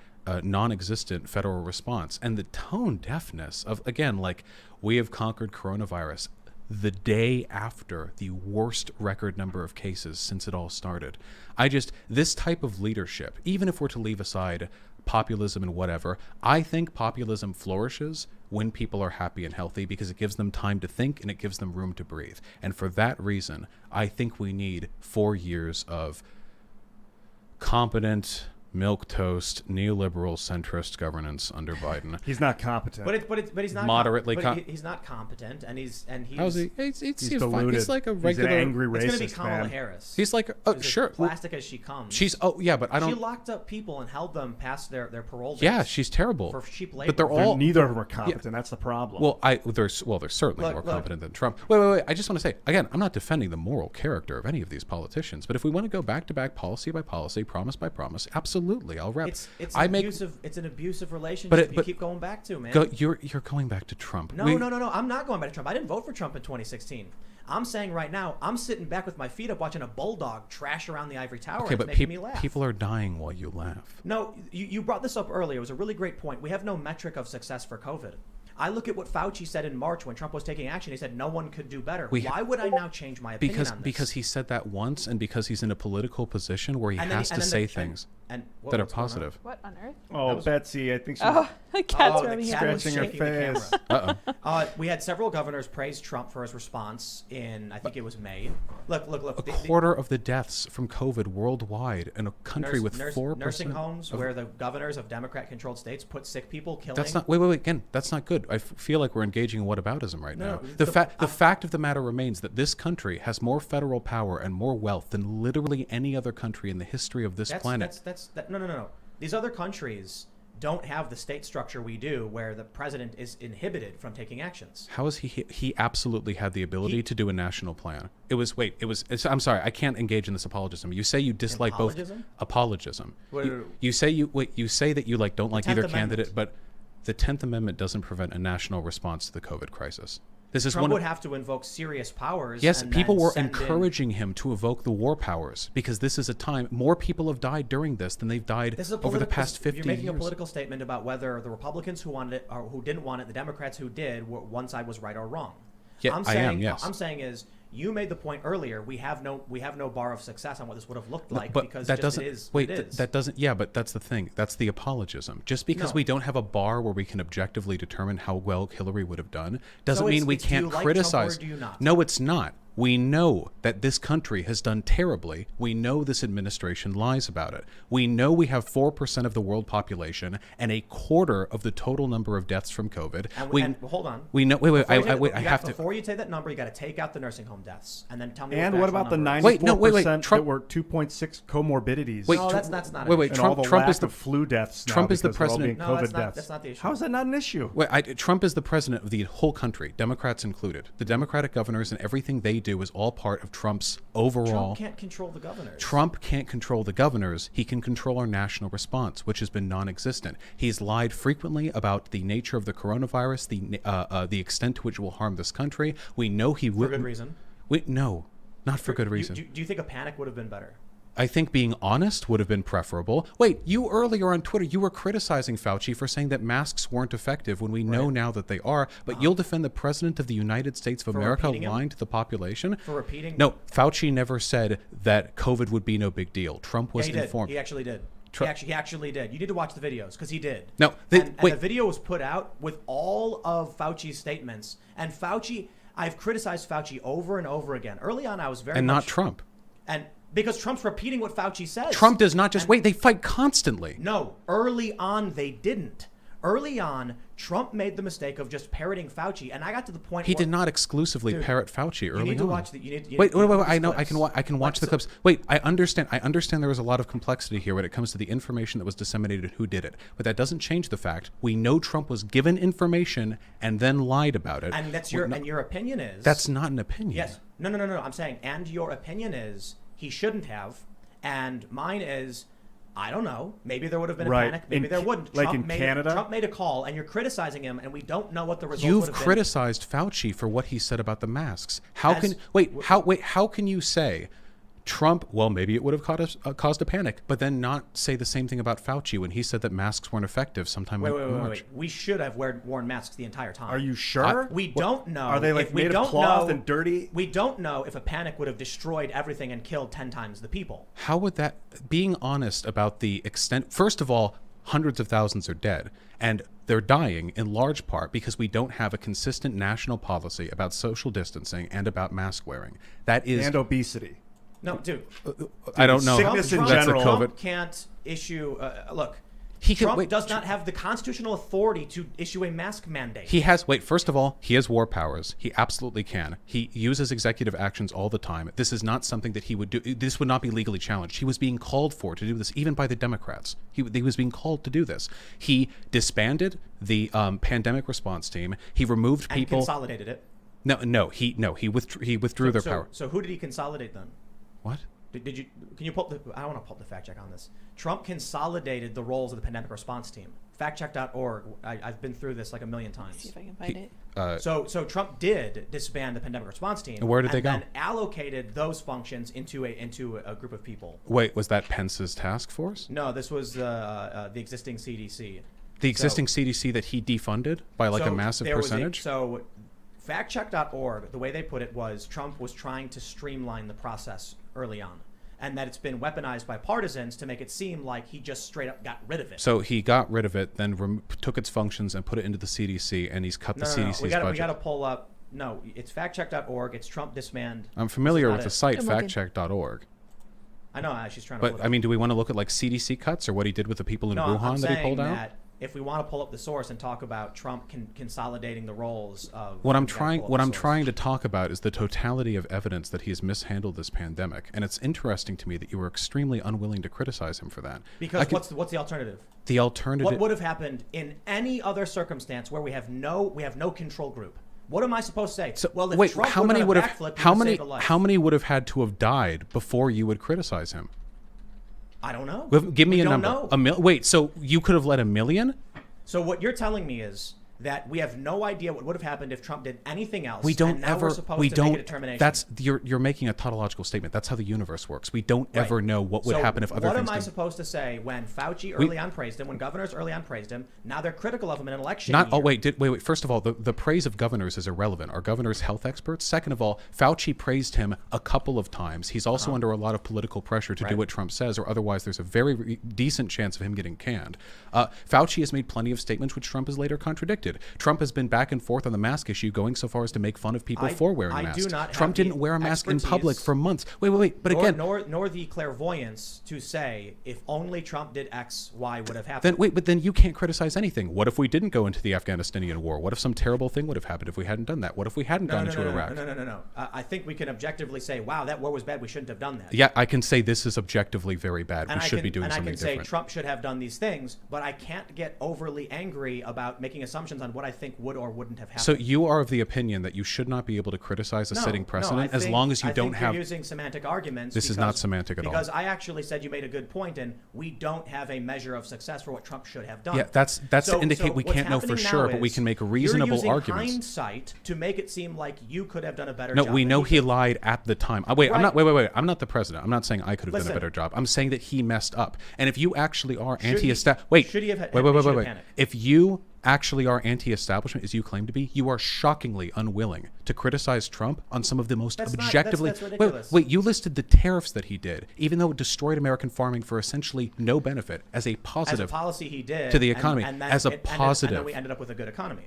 non-existent federal response, and the tone deafness of, again, like, we have conquered coronavirus the day after the worst record number of cases since it all started. This type of leadership, even if we're to leave aside populism and whatever, I think populism flourishes when people are happy and healthy because it gives them time to think and it gives them room to breathe. And for that reason, I think we need 4 years of competent, milquetoast, neoliberal, centrist governance under Biden. He's not competent. But he's not Moderately he's not competent, and he's How's he? He's fine. deluded. He's like a He's regular. an angry it's going to be racist, Kamala man. Harris. He's like, As sure. plastic as she comes. She's but I don't. She locked up people and held them past their parole dates. Yeah, she's terrible. For cheap labor. But they're all Neither of them are competent. That's the problem. Well, they're certainly more competent than Trump. Wait. I just want to say again, I'm not defending the moral character of any of these politicians, but if we want to go back to back, policy by policy, promise by promise, absolutely, I'll rep. It's an abusive relationship you keep going back to, man. You're going back to Trump. No. I'm not going back to Trump. I didn't vote for Trump in 2016. I'm saying right now, I'm sitting back with my feet up watching a bulldog trash around the ivory tower. Okay, and but it's making me laugh. people are dying while you laugh. No, you brought this up earlier. It was a really great point. We have no metric of success for COVID. I look at what Fauci said in March when Trump was taking action. He said no one could do better. Why would I now change my opinion on this? Because he said that once, and because he's in a political position where he has to say things that are positive. What on earth? Oh, Betsy, I think she's The cat's the rubbing cat her. was scratching her shaking the face. camera. We had several governors praise Trump for his response in, I think it was May. Look. A quarter of the deaths from COVID worldwide in a country with 4% nursing homes where the governors of Democrat-controlled states put sick people, killing. That's not. Wait. Again, that's not good. I feel like we're engaging in whataboutism right now. No, The fact of the matter remains that this country has more federal power and more wealth than literally any other country in the history of this planet. No. These other countries don't have the state structure we do, where the president is inhibited from taking actions. How is he absolutely had the ability to do a national plan. I'm sorry, I can't engage in this apologism. You say you dislike both apologism. You say that you don't like either candidate, but the 10th Amendment doesn't prevent a national response to the COVID crisis. Trump would have to invoke serious powers. Yes, and people then were send encouraging him to evoke the war powers because this is a time more people have died during this than they've died over the past 50 years. You're making a political statement about whether the Republicans who wanted it or who didn't want it, the Democrats who did, one side was right or wrong. Yeah, I am. Yes. I'm saying is You made the point earlier. We have no bar of success on what this would have looked like but because that just doesn't it is. wait. It is. That doesn't. Yeah, but that's the thing. That's the apologism. Just because No. we don't have a bar where we can objectively determine how well Hillary would have done doesn't So mean we do you can't like Trump criticize. or do you not? No, it's not. We know that this country has done terribly. We know this administration lies about it. We know we have 4% of the world population and a quarter of the total number of deaths from COVID. And hold on. We know. Wait. I have to. Before you say that number, you got to take out the nursing home deaths and then tell me. And what what the about the number is. 94% Trump- that were 2.6 comorbidities? Wait, No, Tr- that's not. wait, an wait, issue. and all the Trump lack is the- of flu deaths. Now Trump is the because they're all being president- No, COVID that's not. deaths. That's not the issue. How is that not an issue? Trump is the president of the whole country, Democrats included. The Democratic governors and everything they do is all part of Trump's overall. Trump can't control the governors. Trump can't control the governors. He can control our national response, which has been non-existent. He's lied frequently about the nature of the coronavirus, the extent to which it will harm this country. We know he would. For good reason. No, not for good reason. Do you think a panic would have been better? I think being honest would have been preferable. Wait, you earlier on Twitter, you were criticizing Fauci for saying that masks weren't effective when we know now that they are, but you'll defend the President of the United States of America repeating him? lying to the population? For repeating? No, Fauci never said that COVID would be no big deal. Trump was Yeah, he did. informed. He actually did. Tru- He actually did. You need to watch the videos because he did. No, and wait. the video was put out with all of Fauci's statements. And Fauci, I've criticized Fauci over and over again. Early on, I was very And much, not Trump. And because Trump's repeating what Fauci says. Trump does not just wait, they fight constantly. No, early on they didn't. Early on, Trump made the mistake of just parroting Fauci, and I got to the point. He where, did not exclusively Dude, I Fauci early on. You need to watch the. You need, Wait. you need I these know. clips. I can watch the clips. Wait. I understand. There was a lot of complexity here when it comes to the information that was disseminated and who did it. But that doesn't change the fact we know Trump was given information and then lied about it. And that's and your opinion is. That's not an opinion. Yes. No. I'm saying, and your opinion is he shouldn't have, and mine is. I don't know. Maybe there would have been a Right. panic. Maybe there wouldn't. Like Trump in made Canada? Trump made a call, and you're criticizing him, and we don't know what the result would You've have been. criticized Fauci for what he said about the masks. How As- How can you say Trump? Well, maybe it would have caused a panic, but then not say the same thing about Fauci when he said that masks weren't effective sometime in March. Wait. We should have worn masks the entire time. Are you sure? We don't know. Are they like if we made don't of cloth know, and dirty? We don't know if a panic would have destroyed everything and killed 10 times the people. How would that, being honest about the extent, first of all, hundreds of thousands are dead, and they're dying in large part because we don't have a consistent national policy about social distancing and about mask wearing. That is, And obesity. No, dude. I don't know. Sickness in That's a general. COVID. Trump can't issue. Look, He can- Trump wait, does not have the constitutional authority to issue a mask mandate. He has, first of all, he has war powers. He absolutely can. He uses executive actions all the time. This is not something that he would do. This would not be legally challenged. He was being called for to do this, even by the Democrats. He was being called to do this. He disbanded the pandemic response team. He removed and people. consolidated it. He withdrew their power. So who did he consolidate then? What? Did you? Can you pull the? I don't want to pull up the fact check on this. Trump consolidated the roles of the pandemic response team. Factcheck.org. I've been through this like a million See times. if I can find it. So Trump did disband the pandemic response team. And where did they go? And then allocated those functions into a group of people. Wait, was that Pence's task force? No, this was the existing CDC. The existing CDC that he defunded by like a So massive there was percentage? So factcheck.org, the way they put it was Trump was trying to streamline the process early on, and that it's been weaponized by partisans to make it seem like he just straight up got rid of it. So he got rid of it, then took its functions and put it into the CDC, and he's cut the CDC's We budget. got to pull up. No, it's factcheck.org. It's Trump disband. I'm familiar This with the is site I'm looking. factcheck.org. I know she's trying to. But I mean, do we want to look at like CDC cuts or what he did with the people in no, Wuhan I'm that he saying pulled out? that if we want to pull up the source and talk about Trump consolidating the roles of What I'm we gotta trying pull up what the I'm source. trying to talk about is the totality of evidence that he has mishandled this pandemic, and it's interesting to me that you were extremely unwilling to criticize him for that. Because what's the alternative? The alternative? What would have happened in any other circumstance where we have no control group? What am I supposed to say? So, well, if wait, Trump how many would have have backflipped, he how would many save a life. how many would have had to have died before you would criticize him? I don't know. Give me We a don't number. know. Wait, so you could have let 1 million? So what you're telling me is that we have no idea what would have happened if Trump did anything else. We don't and now ever. We're supposed We to don't. make a determination. That's you're making a tautological statement. That's how the universe works. We don't Right. ever know what would So happen if other what things. am I didn't. supposed to say when Fauci early on praised him, when governors early on praised him? Now they're critical of him in an election Not. year. Oh wait. First of all, the praise of governors is irrelevant. Are governors health experts? Second of all, Fauci praised him a couple of times. He's also under a lot of political pressure to do Right. what Trump says, or otherwise there's a very decent chance of him getting canned. Fauci has made plenty of statements which Trump has later contradicted. Trump has been back and forth on the mask issue, going so far as to make fun of people for wearing I masks. do not Trump have didn't the wear a mask in expertise, public for months. Wait. But again, nor the clairvoyance to say if only Trump did X, Y would have happened. then you can't criticize anything. What if we didn't go into the Afghanistanian war? What if some terrible thing would have happened if we hadn't done that? What if we hadn't gone into Iraq? No. I think we can objectively say, wow, that war was bad. We shouldn't have done that. Yeah, I can say this is objectively very bad. And We should be doing and something I can say different. Trump should have done these things, but I can't get overly angry about making assumptions on what I think would or wouldn't have happened. So you are of the opinion that you should not be able to criticize a sitting precedent as long as you don't have. You're using semantic arguments. This is not semantic at all. Because I actually said you made a good point, and we don't have a measure of success for what Trump should have done. Yeah, that's to indicate we what's can't know for happening sure, now but we is can make reasonable you're using arguments. hindsight to make it seem like you could have done a better No, job. we than know he he did. lied at the time. Wait, I'm Right. not. Wait. I'm not the president. I'm not saying I could have done a Listen. better job. I'm saying that he messed up. And if you actually are Should he- anti-establishment, wait, should he have had- wait. he should have panicked. If you actually are anti-establishment, as you claim to be, you are shockingly unwilling to criticize Trump on some of the most That's not- objectively. that's ridiculous. Wait. You listed the tariffs that he did, even though it destroyed American farming for essentially no benefit, as a As a positive. policy he did to the and- economy, and then as a it ended- and positive. then we ended up with a good economy.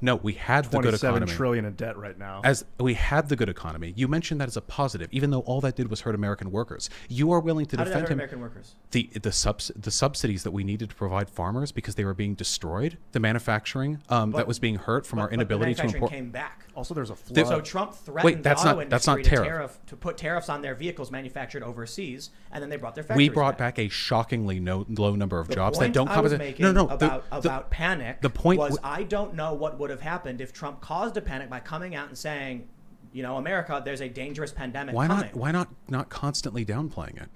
No, we had the good 27 economy. trillion in debt right now. As we had the good economy, you mentioned that as a positive, even though all that did was hurt American workers. You are willing to How did that defend hurt him. American workers? The subsidies that we needed to provide farmers because they were being destroyed, the manufacturing that was being hurt from our But inability the to manufacturing import. came back. Also, there's a flood. So Trump threatened that's the auto not- that's industry not tariff. to put tariffs on their vehicles manufactured overseas, and then they brought their factories We brought back a shockingly low number of The jobs point that don't I was compensate. making No, about panic the point was w- I don't know what would have happened if Trump caused a panic by coming out and saying, America, there's a dangerous pandemic coming. Why not constantly downplaying it?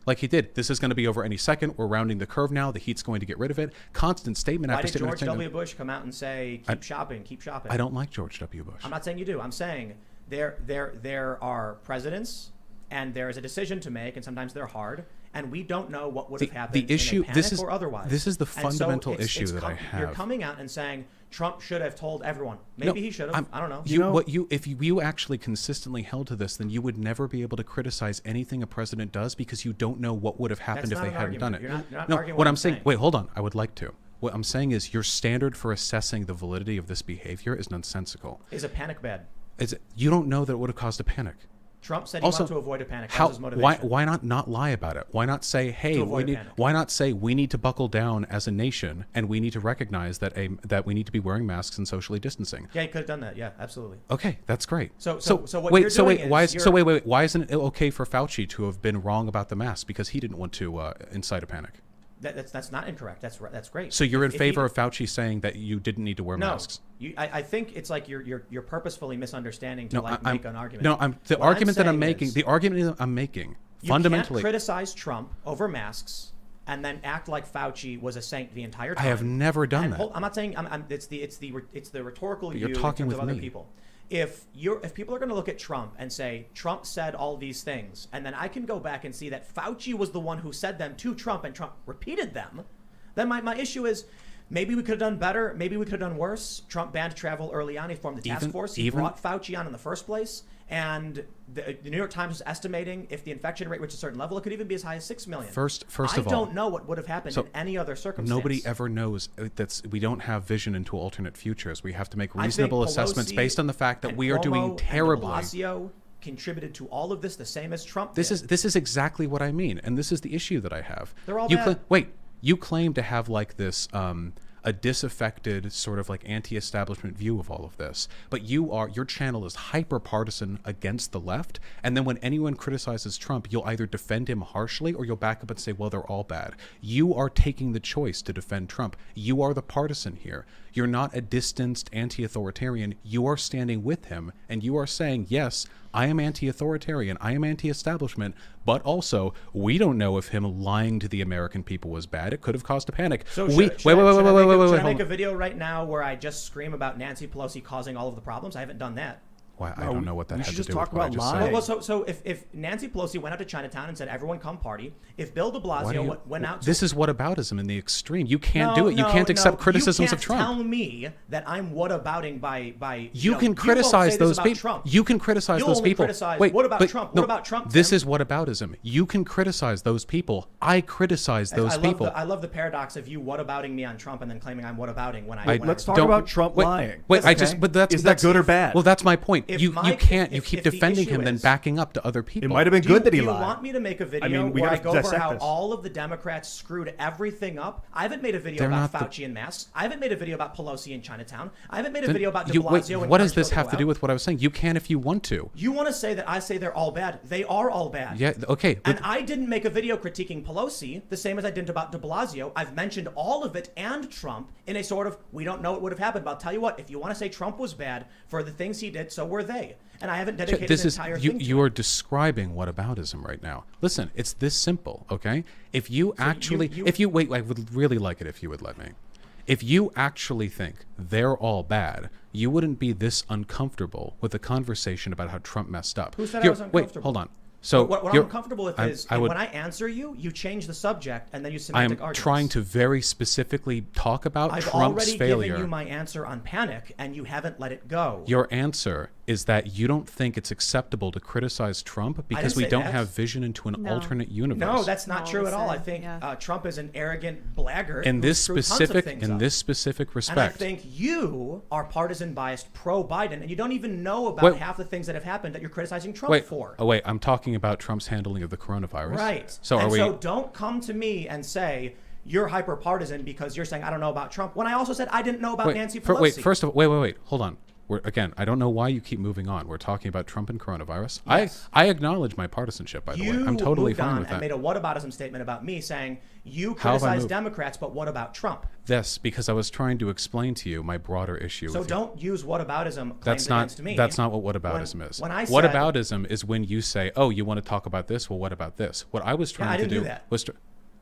Like he did. This is going to be over any second. We're rounding the curve now. The heat's going to get rid of it. Constant statement Why after did statement. George after W. statement. Bush come out and say, keep shopping, keep shopping? I don't like George W. Bush. I'm not saying you do. I'm saying there are presidents, and there is a decision to make, and sometimes they're hard, and we don't know what would have happened the issue. in a panic This is or otherwise. This is the And so fundamental it's issue that I You're have. coming out and saying Trump should have told everyone. Maybe he should have. I don't know. If you actually consistently held to this, then you would never be able to criticize anything a president does because you don't know what would have happened That's if they not an hadn't done it. argument. You're not No, arguing what what I'm I'm saying. saying. Wait, hold on. I would like to. What I'm saying is your standard for assessing the validity of this behavior is nonsensical. Is a panic bad? You don't know that it would have caused a panic. Trump said he Also, wanted to avoid a panic. That How? was his motivation. Why not lie about it? Why not say, hey, To we avoid a need? panic. Why not say we need to buckle down as a nation and we need to recognize that that we need to be wearing masks and socially distancing? Yeah, he could have done that. Yeah, absolutely. Okay, that's great. So what wait, you're so doing wait, is why is you're- so wait, why isn't it okay for Fauci to have been wrong about the mask because he didn't want to incite a panic? That's not incorrect. That's great. So you're in If favor he- of Fauci saying that you didn't need to wear No, masks? I think it's like you're purposefully misunderstanding to No, make an argument. No, the argument that I'm saying making. is The argument that I'm making you fundamentally. can't criticize Trump over masks and then act like Fauci was a saint the entire I time. have never done And that. I'm not saying it's the rhetorical But you're you talking in terms with of other me. people. If people are going to look at Trump and say Trump said all these things, and then I can go back and see that Fauci was the one who said them to Trump and Trump repeated them, then my issue is maybe we could have done better, maybe we could have done worse. Trump banned travel early on. He formed the task force. He brought Fauci on in the first place. And the New York Times was estimating if the infection rate reached a certain level, it could even be as high as 6 million. First of all, I don't know what would have happened in any other circumstance. Nobody ever knows. We don't have vision into alternate futures. We have to make I think reasonable assessments Pelosi based on the fact that and we are Cuomo doing and de terribly. Blasio contributed to all of this the same as Trump This did. is exactly what I mean, and this is the issue that I have. They're all you bad. You claim to have like this a disaffected sort of like anti-establishment view of all of this, but your channel is hyper partisan against the left, and then when anyone criticizes Trump, you'll either defend him harshly or you'll back up and say, well, they're all bad. You are taking the choice to defend Trump. You are the partisan here. You're not a distanced anti-authoritarian. You are standing with him, and you are saying, yes, I am anti-authoritarian, I am anti-establishment, but also we don't know if him lying to the American people was bad. It could have caused a panic. So Wait, should I hold make a on. video right now where I just scream about Nancy Pelosi causing all of the problems? I haven't done that. Why, I don't know what that we had should to just do talk with what I about just lying. said. Well, so if Nancy Pelosi went out to Chinatown and said, everyone come party, if Bill de Why do Blasio you- went out to... This is whataboutism in the extreme. You can't do it. You can't accept criticisms of Trump. You can't tell me that I'm whatabouting by You know, can you criticize won't say this those about people. Trump. You can criticize You those only people. criticize- Wait, what about but Trump? no, What about Trump, This Tim? is whataboutism. You can criticize those people. I criticize those people. I love the paradox of you whatabouting me on Trump and then claiming I'm whatabouting when I... I- when Let's I talk Don't- about Trump wait, lying. Wait, I okay? just, but that's Is that good or bad? Well, that's my point. If You my- can't. You if- keep if the defending issue him, then is- backing up to other people. It might have been Do good that he you lied. want me to make a video mean, we where I gotta go over dissect how this. all of the Democrats screwed everything up? I haven't made a video They're about not the- Fauci and masks. I haven't made a video about Pelosi in Chinatown. I haven't made a Then video about de you- wait, Blasio and what does Concho this have to do Bilbao. with what I was saying? You can if you want to. You want to say that I say they're all bad. They are all bad. Yeah. Okay. But And I didn't make a video critiquing Pelosi the same as I did about de Blasio. I've mentioned all of it and Trump in a sort of, we don't know what would have happened, but I'll tell you what, if you want to say Trump was bad for the things he did, so were they. And I haven't dedicated this an is entire you. thing to You it. are describing whataboutism right now. Listen, it's this simple. Okay. If you actually, if you wait, I would really like it if you would let me. If you actually think they're all bad, you wouldn't be this uncomfortable with a conversation about how Trump messed up. Who said I was uncomfortable? Wait, hold on. So what I'm you're- uncomfortable with I'm- is I would- when I answer you, you change the subject and then you I am semantic arguments. trying to very specifically talk about I've Trump's already failure. given you my answer on panic and you haven't let it go. Your answer is that you don't think it's acceptable to criticize Trump because we say don't that. have vision into an No. alternate universe. No, that's not No, true at all. I listen, think yeah. Trump is an arrogant blackguard. in who this screwed tons of specific things in up. this specific And I respect. think you are partisan biased pro-Biden, and you don't even know about Wait. half the things that have happened that you're criticizing Trump wait, for. oh wait, I'm talking about Trump's handling of the coronavirus. Right. So and are we? So don't come to me and say you're hyper partisan because you're saying I don't know about Trump when I also said I didn't know about Nancy Pelosi. First of all, wait, hold on. Again, I don't know why you keep moving on. We're talking about Trump and coronavirus. Yes. I acknowledge my partisanship, by the way. I'm totally moved fine on with and that. made a whataboutism statement about me saying you How have I criticize moved? Democrats, but what about Trump? This because I was trying to explain to you my broader issue. So with you. don't use whataboutism claims That's not against me. that's not what whataboutism is. when I said- Whataboutism is when you say, "Oh, you want to talk about this? Well, what about this?" What I was trying I to didn't do do that. was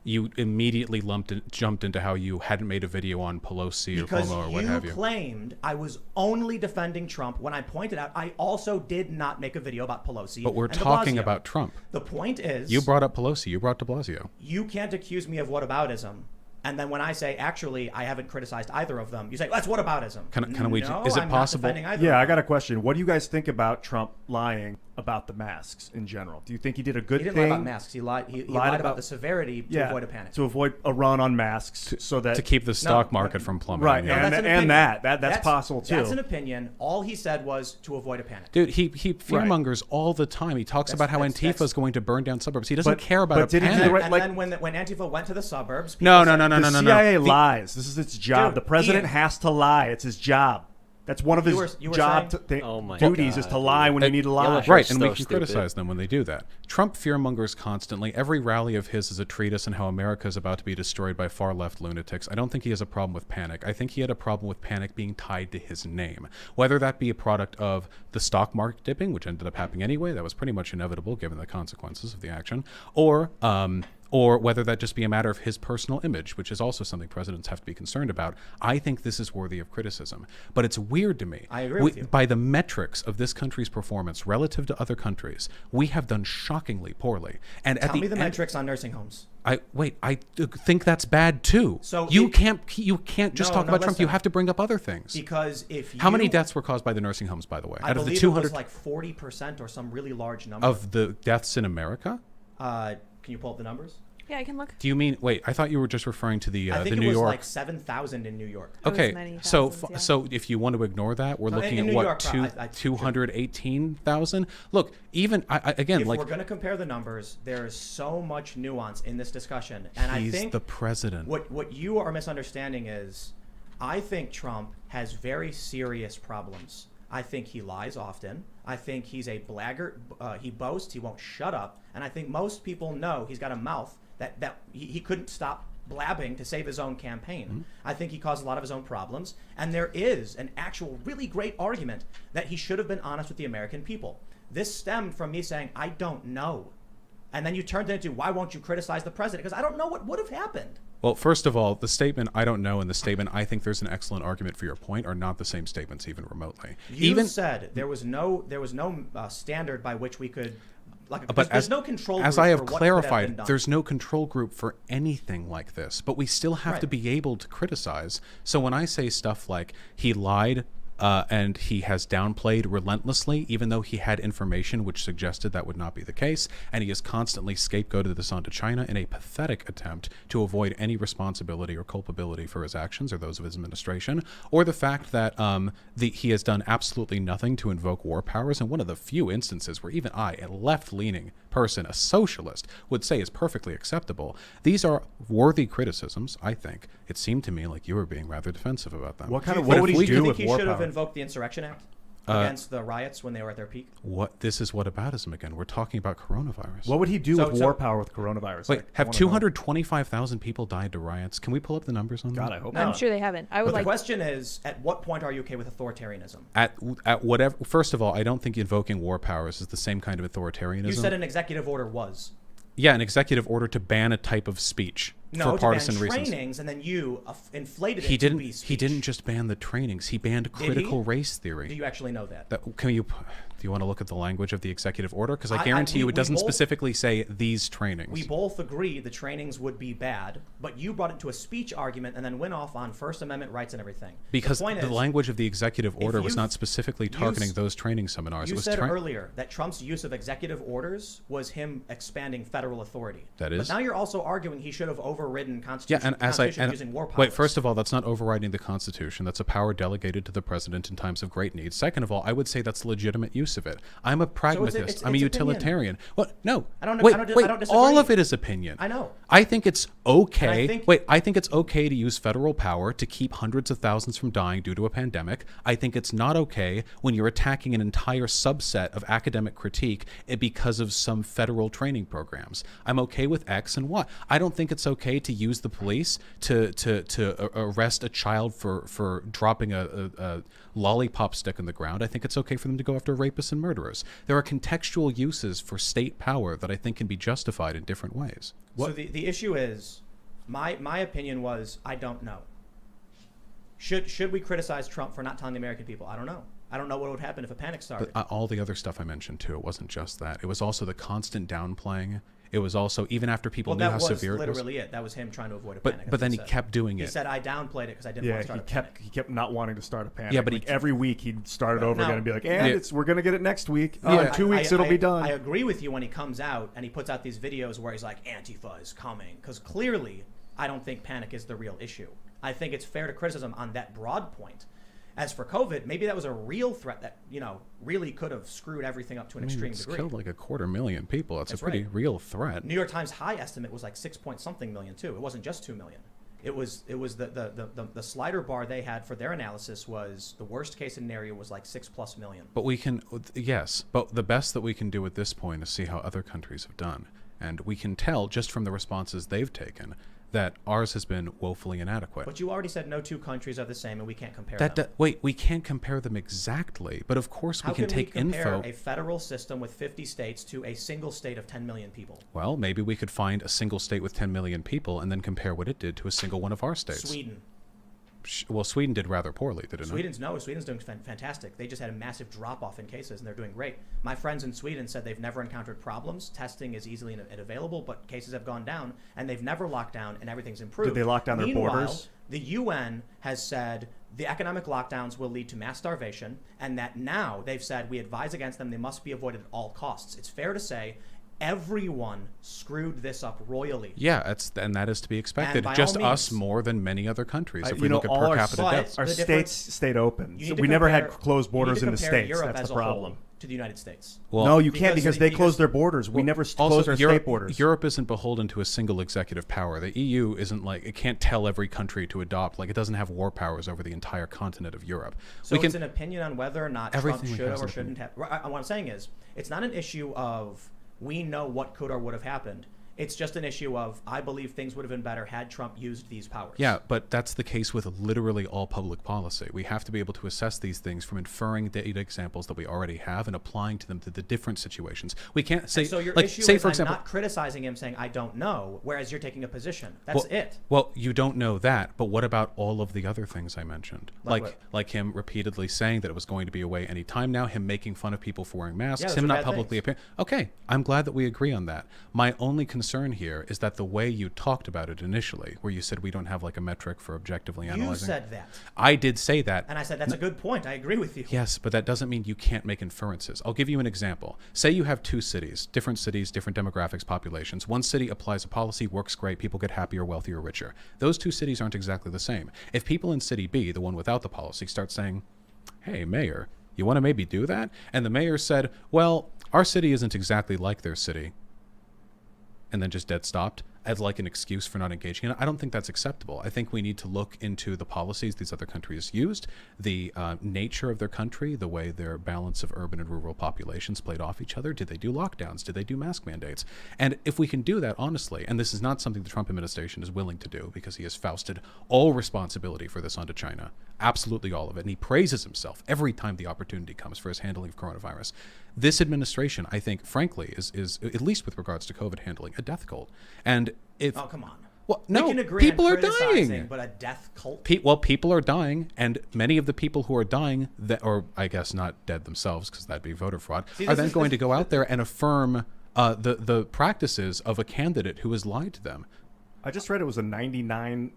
you immediately jumped into how you hadn't made a video on Pelosi Because or Cuomo or what have you. claimed I was only defending Trump when I pointed out I also did not make a video about Pelosi. But we're and de talking Blasio. about Trump. The point is, You brought up Pelosi. You brought de Blasio. you can't accuse me of whataboutism. And then when I say, actually, I haven't criticized either of them, you say, that's whataboutism. Can we? No, Is it I'm possible? Not defending either Yeah, of I them. got a question. What do you guys think about Trump lying about the masks in general? Do you think he did a good He didn't thing? lie about masks. He lied. He Lied lied about about- the severity to avoid a panic. to avoid a run on masks, so that To keep the stock No, market from plummeting. right, yeah. No, that's an and opinion. that's possible too. That's an opinion. All he said was to avoid a panic. Dude, he fearmongers all the time. He talks about how Antifa that's- is going to burn down suburbs. He doesn't But- care about but a did he do the panic. right- And like- then when Antifa went to the suburbs, No, people no, said- no. the CIA The- lies. This is its job. Dude, the president Ian. has to lie. It's his job. That's one of his You were job saying- Oh my duties is God, to lie when you dude. need to lie. Sure, Right, and we so can stupid. criticize them when they do that. Trump fearmongers constantly. Every rally of his is a treatise on how America is about to be destroyed by far left lunatics. I don't think he has a problem with panic. I think he had a problem with panic being tied to his name. Whether that be a product of the stock market dipping, which ended up happening anyway, that was pretty much inevitable given the consequences of the action, or whether that just be a matter of his personal image, which is also something presidents have to be concerned about. I think this is worthy of criticism. But it's weird to me. I agree with you. By the metrics of this country's performance relative to other countries, we have done shockingly poorly. And Tell at the me the end, metrics on nursing homes. I think that's bad too. So you it- can't just No, talk no, about Trump. You listen. have to bring up other things. Because if you... How many deaths were caused by the nursing homes, by the way? I Out of the believe 200 it was like 40% or some really large number. of the deaths in America? Can you pull up the numbers? Yeah, I can look. Do you mean? Wait, I thought you were just referring to the I think the it New was York. like 7,000 in New York. It was Okay, many so thousands, yeah. so if you want to ignore that, we're No, looking in at New what York, I- 218,000. Look, even again, If like we're going to compare the numbers, there is so much nuance in this discussion. And he's I think the president. what you are misunderstanding is I think Trump has very serious problems. I think he lies often. I think he's a blackguard. He boasts. He won't shut up. And I think most people know he's got a mouth that he couldn't stop blabbing to save his own campaign. Mm-hmm. I think he caused a lot of his own problems. And there is an actual really great argument that he should have been honest with the American people. This stemmed from me saying, I don't know. And then you turned it into, why won't you criticize the president? Because I don't know what would have happened. Well, first of all, the statement "I don't know" and the statement "I think there's an excellent argument for your point" are not the same statements, even remotely. You said there was no standard by which we could, there's no control group. As I have for what could have been clarified, done. there's no control group for anything like this, but we still have to be able to criticize. So when I say stuff like he lied, and he has downplayed relentlessly, even though he had information which suggested that would not be the case, and he has constantly scapegoated this onto China in a pathetic attempt to avoid any responsibility or culpability for his actions or those of his administration, or the fact that he has done absolutely nothing to invoke war powers, and one of the few instances where even I, a left-leaning person, a socialist, would say is perfectly acceptable. These are worthy criticisms, I think. It seemed to me like you were being rather defensive about them. What would he do with war should have power? invoked the Insurrection Act against the riots when they were at their peak? This is whataboutism again. We're talking about coronavirus. What would he do with war power with coronavirus? Wait, have 225,000 people died to riots? Can we pull up the numbers on that? God, I hope I'm not. sure they haven't. I would But the question is, at what point are you okay with authoritarianism? At whatever. First of all, I don't think invoking war powers is the same kind of authoritarianism. You said an executive order was. Yeah, an executive order to ban a type of speech for partisan to ban reasons. trainings, and then you inflated He it didn't. to be speech. He didn't just ban the trainings. He banned critical race theory. Do you actually know that? Do you want to look at the language of the executive order? Because I I- guarantee you, we it doesn't both- specifically say these trainings. We both agree the trainings would be bad, but you brought it to a speech argument and then went off on First Amendment rights and everything. Because the, point the is, language of the executive order was you- not specifically targeting those training seminars. You It was said earlier that Trump's use of executive orders was him expanding federal authority. That is. But now you're also arguing he should have overridden Yeah, Constitution, and Constitution using war powers. wait, first of all, that's not overriding the Constitution. That's a power delegated to the president in times of great need. Second of all, I would say that's legitimate use of it. I'm a pragmatist. it's I'm a opinion. utilitarian. What? No. I don't- wait, I don't- wait. I don't disagree. All of it is opinion. I know. I think it's okay. I think it's okay to use federal power to keep hundreds of thousands from dying due to a pandemic. I think it's not okay when you're attacking an entire subset of academic critique because of some federal training programs. I'm okay with X and Y. I don't think it's okay to use the police to arrest a child for dropping a lollipop stick in the ground. I think it's okay for them to go after rapists and murderers. There are contextual uses for state power that I think can be justified in different ways. So the issue is, my opinion was, I don't know. Should we criticize Trump for not telling the American people? I don't know. I don't know what would happen if a panic started. But all the other stuff I mentioned too, it wasn't just that. It was also the constant downplaying. It was also, even after people knew how severe it was. That was literally it. That was him trying to avoid a But panic. but then he said. kept doing He it. said, I downplayed it because I didn't Yeah, want to start a panic. he kept not wanting to start a panic. Yeah, but like he- every week he'd start it Right. over Now- again and be like, Yeah. we're gonna get it next week. Yeah. In 2 weeks it'll be done. I agree with you when he comes out and he puts out these videos where he's like, Antifa is coming. Because clearly, I don't think panic is the real issue. I think it's fair to criticism on that broad point. As for COVID, maybe that was a real threat that, really could have screwed everything up to an extreme It's degree. killed like 250,000 people. That's a pretty right. real threat. New York Times high estimate was like 6-point-something million too. It wasn't just 2 million. It was the slider bar they had for their analysis was the worst case scenario was like 6+ million. But we can, yes, but the best that we can do at this point is see how other countries have done. And we can tell just from the responses they've taken that ours has been woefully inadequate. But you already said no two countries are the same and we can't compare them. Wait, we can't compare them exactly, but of course How we can take we compare info. a federal system with 50 states to a single state of 10 million people? Well, maybe we could find a single state with 10 million people and then compare what it did to a single one of our states. Sweden. Well, Sweden did rather poorly, did it not? Sweden's doing fantastic. They just had a massive drop-off in cases, and they're doing great. My friends in Sweden said they've never encountered problems. Testing is easily and available, but cases have gone down, and they've never locked down, and everything's improved. Did they lock down their Meanwhile, borders? The UN has said the economic lockdowns will lead to mass starvation, and that now they've said we advise against them. They must be avoided at all costs. It's fair to say everyone screwed this up royally. Yeah, and that is to be expected. by Just all us means- more than many other countries. If we You know, look at all per our capita But deaths. Our the states difference- stayed open. You So need to we never had compare- closed borders you in need the to compare states. Europe That's as the a whole problem. to the United States. Well, No, you can't because they you closed just- their borders. We never closed our state borders. Europe isn't beholden to a single executive power. The EU isn't like, it can't tell every country to adopt, like it doesn't have war powers over the entire continent of Europe. So it's an opinion on whether or not Trump Everything should has or an shouldn't have. What I'm saying is, it's not an issue of we know what could or would have happened. It's just an issue of, I believe things would have been better had Trump used these powers. Yeah, but that's the case with literally all public policy. We have to be able to assess these things from inferring data examples that we already have and applying to them to the different situations. We can't say, And so your like, issue say is for example, I'm not criticizing him saying, I don't know, whereas you're taking a position. That's well, it. Well, you don't know that, but what about all of the other things I mentioned? Like what? Like him repeatedly saying that it was going to be away any time now, him making fun of people for wearing masks, those him are not bad publicly things. appearing. Okay, I'm glad that we agree on that. My only concern here is that the way you talked about it initially, where you said we don't have like a metric for objectively You analyzing. said that. I did say that. And I said, that's a good point. I agree with you. Yes, but that doesn't mean you can't make inferences. I'll give you an example. Say you have two cities, different demographics, populations. One city applies a policy, works great, people get happier, wealthier, richer. Those two cities aren't exactly the same. If people in city B, the one without the policy, start saying, hey, mayor, you want to maybe do that? And the mayor said, well, our city isn't exactly like their city, and then just dead stopped as like an excuse for not engaging in it. I don't think that's acceptable. I think we need to look into the policies these other countries used, the nature of their country, the way their balance of urban and rural populations played off each other. Did they do lockdowns? Did they do mask mandates? And if we can do that honestly, and this is not something the Trump administration is willing to do because he has foisted all responsibility for this onto China, absolutely all of it, and he praises himself every time the opportunity comes for his handling of coronavirus. This administration, I think, frankly, is at least with regards to COVID handling, a death cult. And if Oh, come on. well, no, we can agree people on are criticizing, dying. But a death cult? People are dying, and many of the people who are dying, that, or I guess not dead themselves, because that'd be voter fraud, are then going to go out there and affirm the practices of a candidate who has lied to them. I just read it was a 97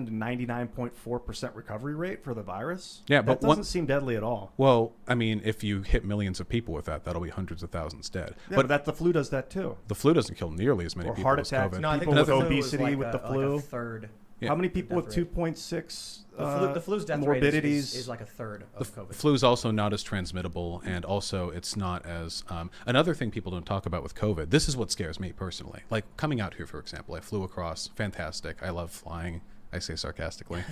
to 99.4% recovery rate for the virus. Yeah, that but doesn't seem deadly at all. Well, I mean, if you hit millions of people with that, that'll be hundreds of thousands dead. Yeah, but that the flu does that too. The flu doesn't kill nearly as many Or people heart as attacks. COVID. No, I think People the with flu was obesity like with the like flu. a third. Yeah. How many people with Death rate. 2.6 The flu's death rate morbidities? is like a third of COVID. Flu is also not as transmittable, and also it's not as another thing people don't talk about with COVID. This is what scares me personally. Like coming out here, for example, I flew across. Fantastic. I love flying. I say sarcastically.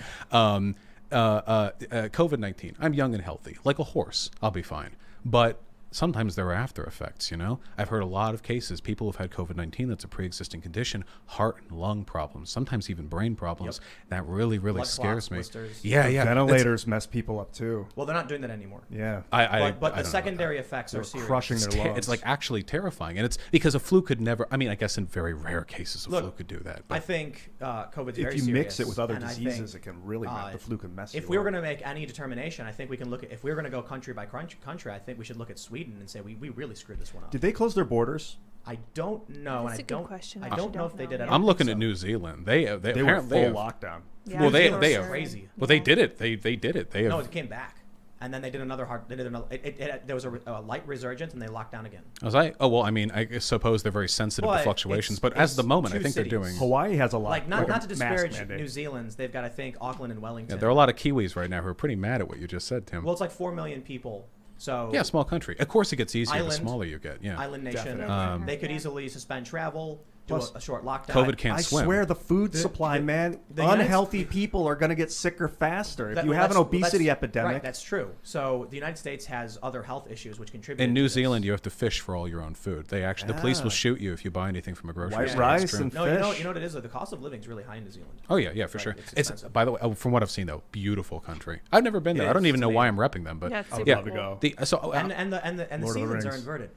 COVID-19. I'm young and healthy, like a horse. I'll be fine. But sometimes there are after effects, you know? I've heard a lot of cases, people who've had COVID-19 that's a pre-existing condition, heart and lung problems, sometimes even brain problems. That really, really Blood scares clots, me. blisters. Yeah, yeah. Ventilators mess people up too. Well, they're not doing that anymore. Yeah. But I the don't know about secondary that. effects They're are serious. crushing their lungs. It's like actually terrifying. And it's because a flu could never, I mean, I guess in very rare cases, a Look, flu could do that. I But think COVID's If very you serious. mix it with other and I diseases, think, it can really the flu can mess if you we were up. going to make any determination, I think we can look at, if we were going to go country by country, I think we should look at Sweden and say we really screwed this one up. Did they close their borders? I don't know, That's and a good question. I I don't actually know if don't they know. did it. I I'm don't looking think at so. New Zealand. They They were apparently full have, lockdown. Yeah, Well, they for have- sure. crazy. Well, they did it. They did it. They have. No, it came back, and then they did another hard. They did another. There was a light resurgence, and they locked down again. Was I? Oh well, I mean, I suppose they're very sensitive Well, to fluctuations, it's- but as it's the moment, I two think cities. they're doing. Hawaii has a lot. Like not a to mask disparage mandate. New Zealand's, they've got I think Auckland and Wellington. Yeah, there are a lot of Kiwis right now who are pretty mad at what you just said, Tim. Well, it's like 4 million people. So Yeah, small country. Of course, it gets easier the Island- smaller you get. Yeah. island nation, Definitely. they could easily suspend travel, do Plus, a short lockdown. COVID can't I swim. swear the food supply, man. the United Unhealthy people are going to get sicker faster. If That- you well, have an that's- obesity that's- epidemic, Right, that's true. So the United States has other health issues which contribute. In to New this. Zealand, you have to fish for all your own food. They actually, the police will Ah. shoot you if you buy anything from a grocery White store. rice It's true. and No, fish. you know what it is? The cost of living is really high in New Zealand. Oh yeah, for Right, sure. it's It's expensive. by the way, from what I've seen though, beautiful country. I've never been there. It I don't is. even It's know why I'm amazing. repping them, but Yeah, it's I would super love to cool. go. And the Lord of the seasons are Rings. inverted.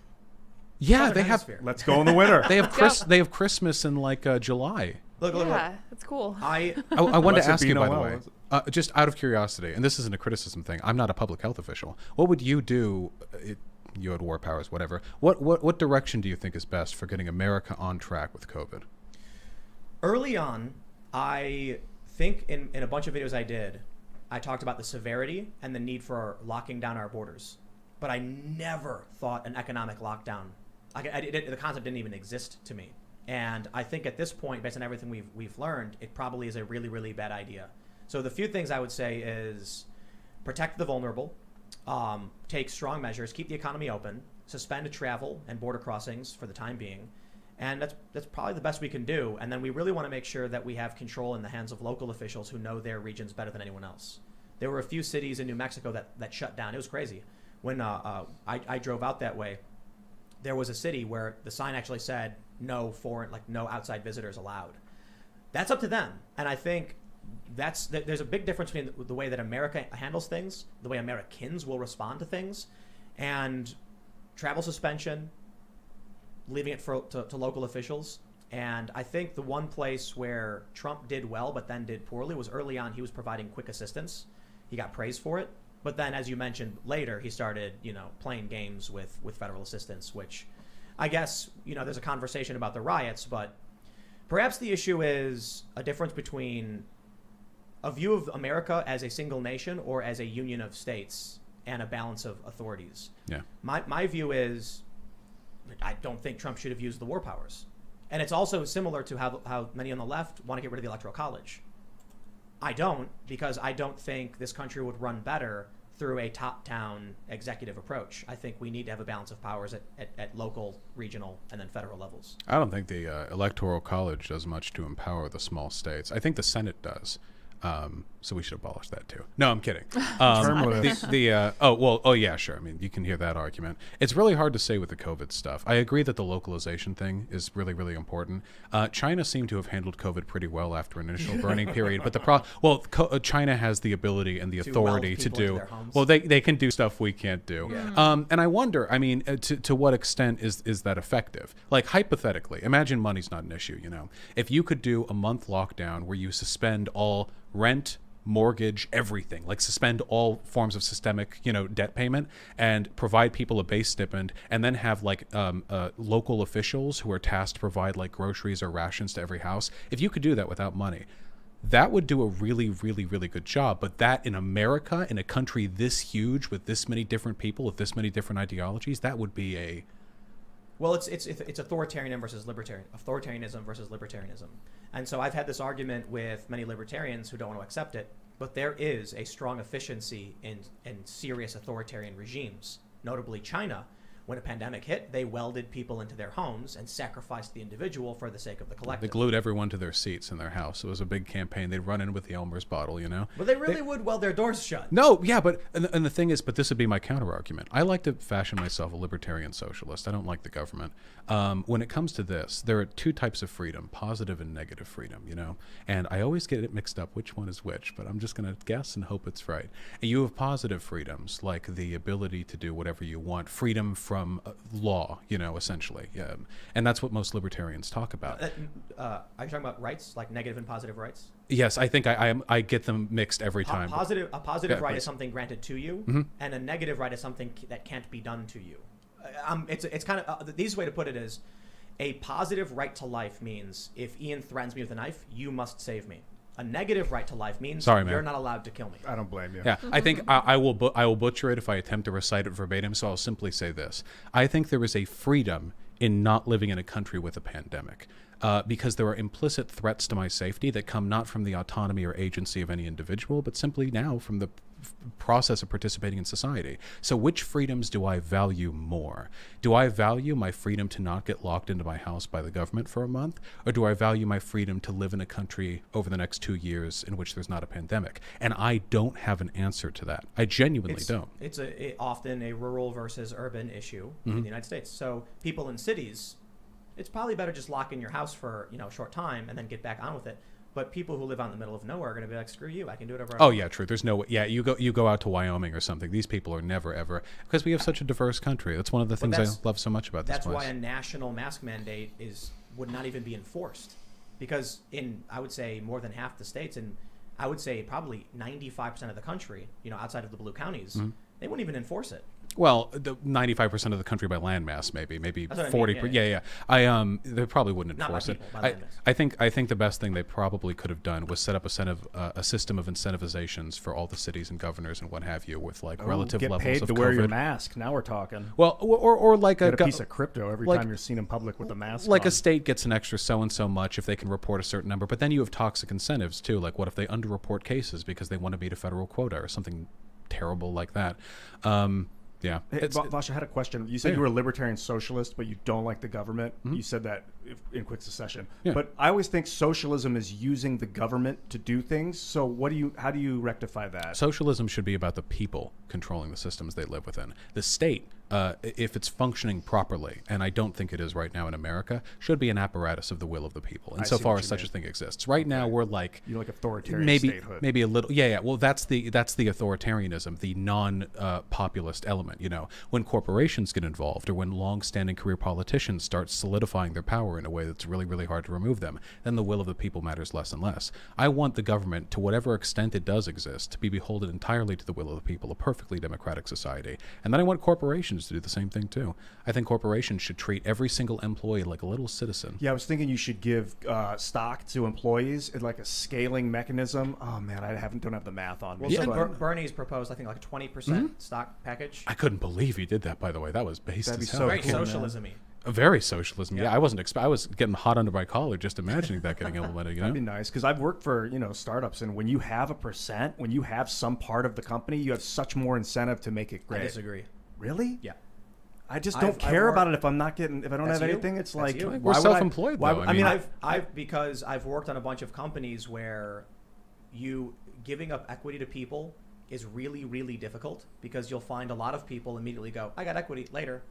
yeah, Southern they have Hemisphere. Let's go in the winter. they have Christmas in like July. Look. Yeah, that's cool. I I wanted Unless to it ask be you, by the Noel, way, is it? just out of curiosity, and this isn't a criticism thing. I'm not a public health official. What would you do? You had war powers, whatever. What direction do you think is best for getting America on track with COVID? early on, I think in a bunch of videos I did, I talked about the severity and the need for locking down our borders. But I never thought an economic lockdown. The concept didn't even exist to me. And I think at this point, based on everything we've learned, it probably is a really, really bad idea. So the few things I would say is protect the vulnerable, take strong measures, keep the economy open, suspend travel and border crossings for the time being. And that's probably the best we can do. And then we really want to make sure that we have control in the hands of local officials who know their regions better than anyone else. There were a few cities in New Mexico that shut down. It was crazy. When I drove out that way, there was a city where the sign actually said, no outside visitors allowed. That's up to them. And I think there's a big difference between the way that America handles things, the way Americans will respond to things, and travel suspension, leaving it to local officials. And I think the one place where Trump did well but then did poorly was early on. He was providing quick assistance. He got praised for it. But then, as you mentioned later, he started, playing games with federal assistance, which I guess, there's a conversation about the riots, but perhaps the issue is a difference between a view of America as a single nation or as a union of states and a balance of authorities. Yeah. My view is I don't think Trump should have used the war powers. And it's also similar to how many on the left want to get rid of the Electoral College. I don't, because I don't think this country would run better through a top-down executive approach. I think we need to have a balance of powers at local, regional, and then federal levevels. I don't think the Electoral College does much to empower the small states. I think the Senate does. So we should abolish that too. No, I'm kidding. Yeah, sure. I mean, you can hear that argument. It's really hard to say with the COVID stuff. I agree that the localization thing is really, really important. China seemed to have handled COVID pretty well after an initial burning period, but China has the ability and the authority to do. Well, they can do stuff we can't do. Yeah. And I wonder. I mean, to what extent is that effective? Like hypothetically, imagine money's not an issue. If you could do a month lockdown where you suspend all rent, mortgage, everything, like suspend all forms of systemic, debt payment, and provide people a base stipend, and then have local officials who are tasked to provide like groceries or rations to every house. If you could do that without money, that would do a really, really, really good job. But that in America, in a country this huge with this many different people, with this many different ideologies, that would be a... Well, it's authoritarianism versus libertarianism. And so I've had this argument with many libertarians who don't want to accept it, but there is a strong efficiency in serious authoritarian regimes, notably China. When a pandemic hit, they welded people into their homes and sacrificed the individual for the sake of the collective. They glued everyone to their seats in their house. It was a big campaign. They'd run in with the Elmer's bottle, But they really would weld their doors shut. No, yeah, but and the thing is, but this would be my counter argument. I like to fashion myself a libertarian socialist. I don't like the government. When it comes to this, there are two types of freedom, positive and negative freedom, And I always get it mixed up which one is which, but I'm just going to guess and hope it's right. And you have positive freedoms, like the ability to do whatever you want, freedom from law, essentially. And that's what most libertarians talk about. Are you talking about rights, like negative and positive rights? Yes, I think I get them mixed every time. A positive right is something granted to you, and a negative right is something that can't be done to you. It's kind of the easiest way to put it is a positive right to life means if Ian threatens me with a knife, you must save me. A negative right to life means you're not allowed to kill me. I don't blame you. Yeah, I think I will butcher it if I attempt to recite it verbatim, so I'll simply say this. I think there is a freedom in not living in a country with a pandemic. Because there are implicit threats to my safety that come not from the autonomy or agency of any individual, but simply now from the process of participating in society. So which freedoms do I value more? Do I value my freedom to not get locked into my house by the government for a month? Or do I value my freedom to live in a country over the next 2 years in which there's not a pandemic? And I don't have an answer to that. I genuinely don't. It's often a rural versus urban issue in the United States. So people in cities, it's probably better just lock in your house for a short time and then get back on with it. But people who live out in the middle of nowhere are going to be like, screw you, I can do whatever I want. Oh, yeah, true. There's no way. Yeah, you go out to Wyoming or something. These people are never, ever, because we have such a diverse country. That's one of the things I love so much about this place. That's why a national mask mandate would not even be enforced. Because in, I would say, more than half the states, and I would say probably 95% of the country, outside of the blue counties, they wouldn't even enforce it. Well, the 95% of the country by landmass, maybe 40. Yeah. They probably wouldn't enforce it. I think the best thing they probably could have done was set up a system of incentivizations for all the cities and governors and what have you, with relative levels of COVID. Get paid to wear your mask. Now we're talking. Well, or like get a piece of crypto every time you're seen in public with a mask. Like a state gets an extra so and so much if they can report a certain number, but then you have toxic incentives too. Like what if they underreport cases because they want to beat a federal quota or something terrible like that? Yeah. Hey, Vaush, I had a question. You said you were a libertarian socialist, but you don't like the government. You said that in quick succession. Yeah. But I always think socialism is using the government to do things. So how do you rectify that? Socialism should be about the people controlling the systems they live within. The state if it's functioning properly, and I don't think it is right now in America, should be an apparatus of the will of the people, insofar as such a thing exists. Right now, we're like authoritarian statehood. Maybe a little, yeah. Well, that's the authoritarianism, the non-populist element. When corporations get involved, or when long-standing career politicians start solidifying their power in a way that's really, really hard to remove them, then the will of the people matters less and less. I want the government, to whatever extent it does exist, to be beholden entirely to the will of the people, a perfectly democratic society, and then I want corporations to do the same thing too. I think corporations should treat every single employee like a little citizen. Yeah, I was thinking you should give stock to employees in like a scaling mechanism. Oh man, don't have the math on me. Well, so Bernie's proposed, I think, like a 20% stock package. I couldn't believe he did that. By the way, that was based. That'd be as so hell. Very cool, man. socialism-y. Very socialism. Yeah, I was getting hot under my collar just imagining that getting implemented. That'd be nice, because I've worked for startups, and when you have a percent, when you have some part of the company, you have such more incentive to make it great. I disagree. Really? Yeah. I just don't care about it if I'm not getting, if I don't have anything. It's like, you. We're self-employed, though. I mean, because I've worked on a bunch of companies where you giving up equity to people is really, really difficult, because you'll find a lot of people immediately go, I got equity later.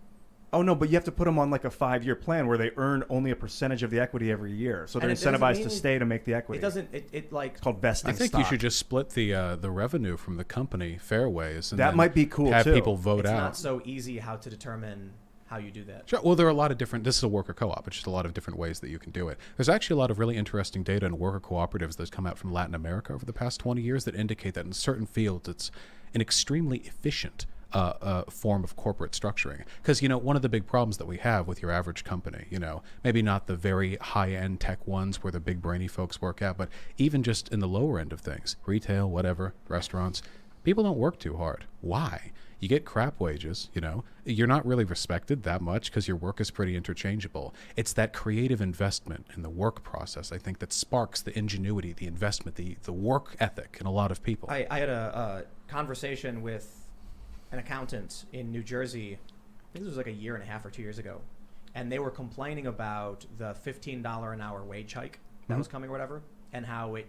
Oh no, but you have to put them on like a 5-year plan where they earn only a percentage of the equity every year, so they're incentivized to stay to make the equity. It doesn't. It like it's called vesting. I think stock. you should just split the revenue from the company fair ways, and That then might be cool, have too. people vote it's out. not so easy how to determine how you do that. Sure. Well, there are a lot of different. This is a worker co-op. It's just a lot of different ways that you can do it. There's actually a lot of really interesting data in worker cooperatives that's come out from Latin America over the past 20 years that indicate that in certain fields it's an extremely efficient form of corporate structuring. Because, one of the big problems that we have with your average company, maybe not the very high-end tech ones where the big brainy folks work out, but even just in the lower end of things, retail, whatever, restaurants, people don't work too hard. Why? You get crap wages, you're not really respected that much because your work is pretty interchangeable. It's that creative investment in the work process, I think, that sparks the ingenuity, the investment, the work ethic in a lot of people. I had a conversation with an accountant in New Jersey, I think this was like a year and a half or 2 years ago, and they were complaining about the $15 an hour wage hike that was coming or whatever, and how it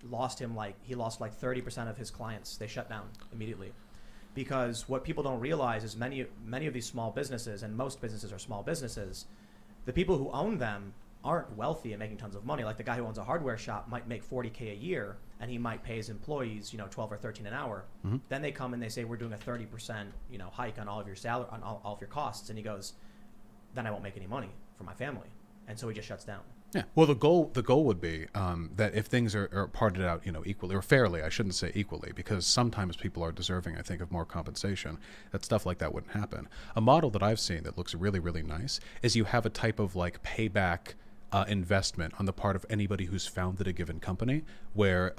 lost him, he lost like 30% of his clients. They shut down immediately. Because what people don't realize is many of these small businesses, and most businesses are small businesses, the people who own them aren't wealthy and making tons of money. Like the guy who owns a hardware shop might make $40K a year, and he might pay his employees, 12 or 13 an hour. Then they come and they say, we're doing a 30%, hike on all of your salary, on all of your costs. And he goes, then I won't make any money for my family. And so he just shuts down. Yeah. Well, the goal would be that if things are parted out, equally or fairly, I shouldn't say equally, because sometimes people are deserving, I think, of more compensation, that stuff like that wouldn't happen. A model that I've seen that looks really, really nice is you have a type of payback investment on the part of anybody who's founded a given company, where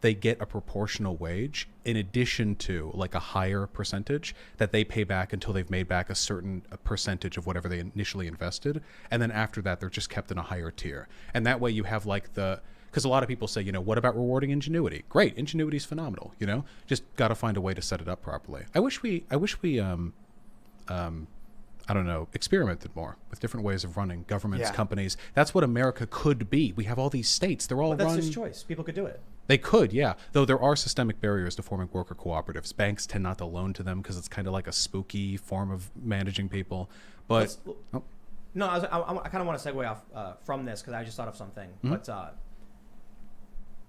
they get a proportional wage in addition to a higher percentage that they pay back until they've made back a certain percentage of whatever they initially invested. And then after that, they're just kept in a higher tier. And that way you have because a lot of people say, what about rewarding ingenuity? Great. Ingenuity is phenomenal. Just got to find a way to set it up properly. I wish we I don't know, experimented more with different ways of running governments, companies. That's what America could be. We have all these states. They're all That's his choice. People could do it. They could, yeah. Though there are systemic barriers to forming worker cooperatives. Banks tend not to loan to them because it's kind of like a spooky form of managing people. But no, I kind of want to segue off from this because I just thought of something. But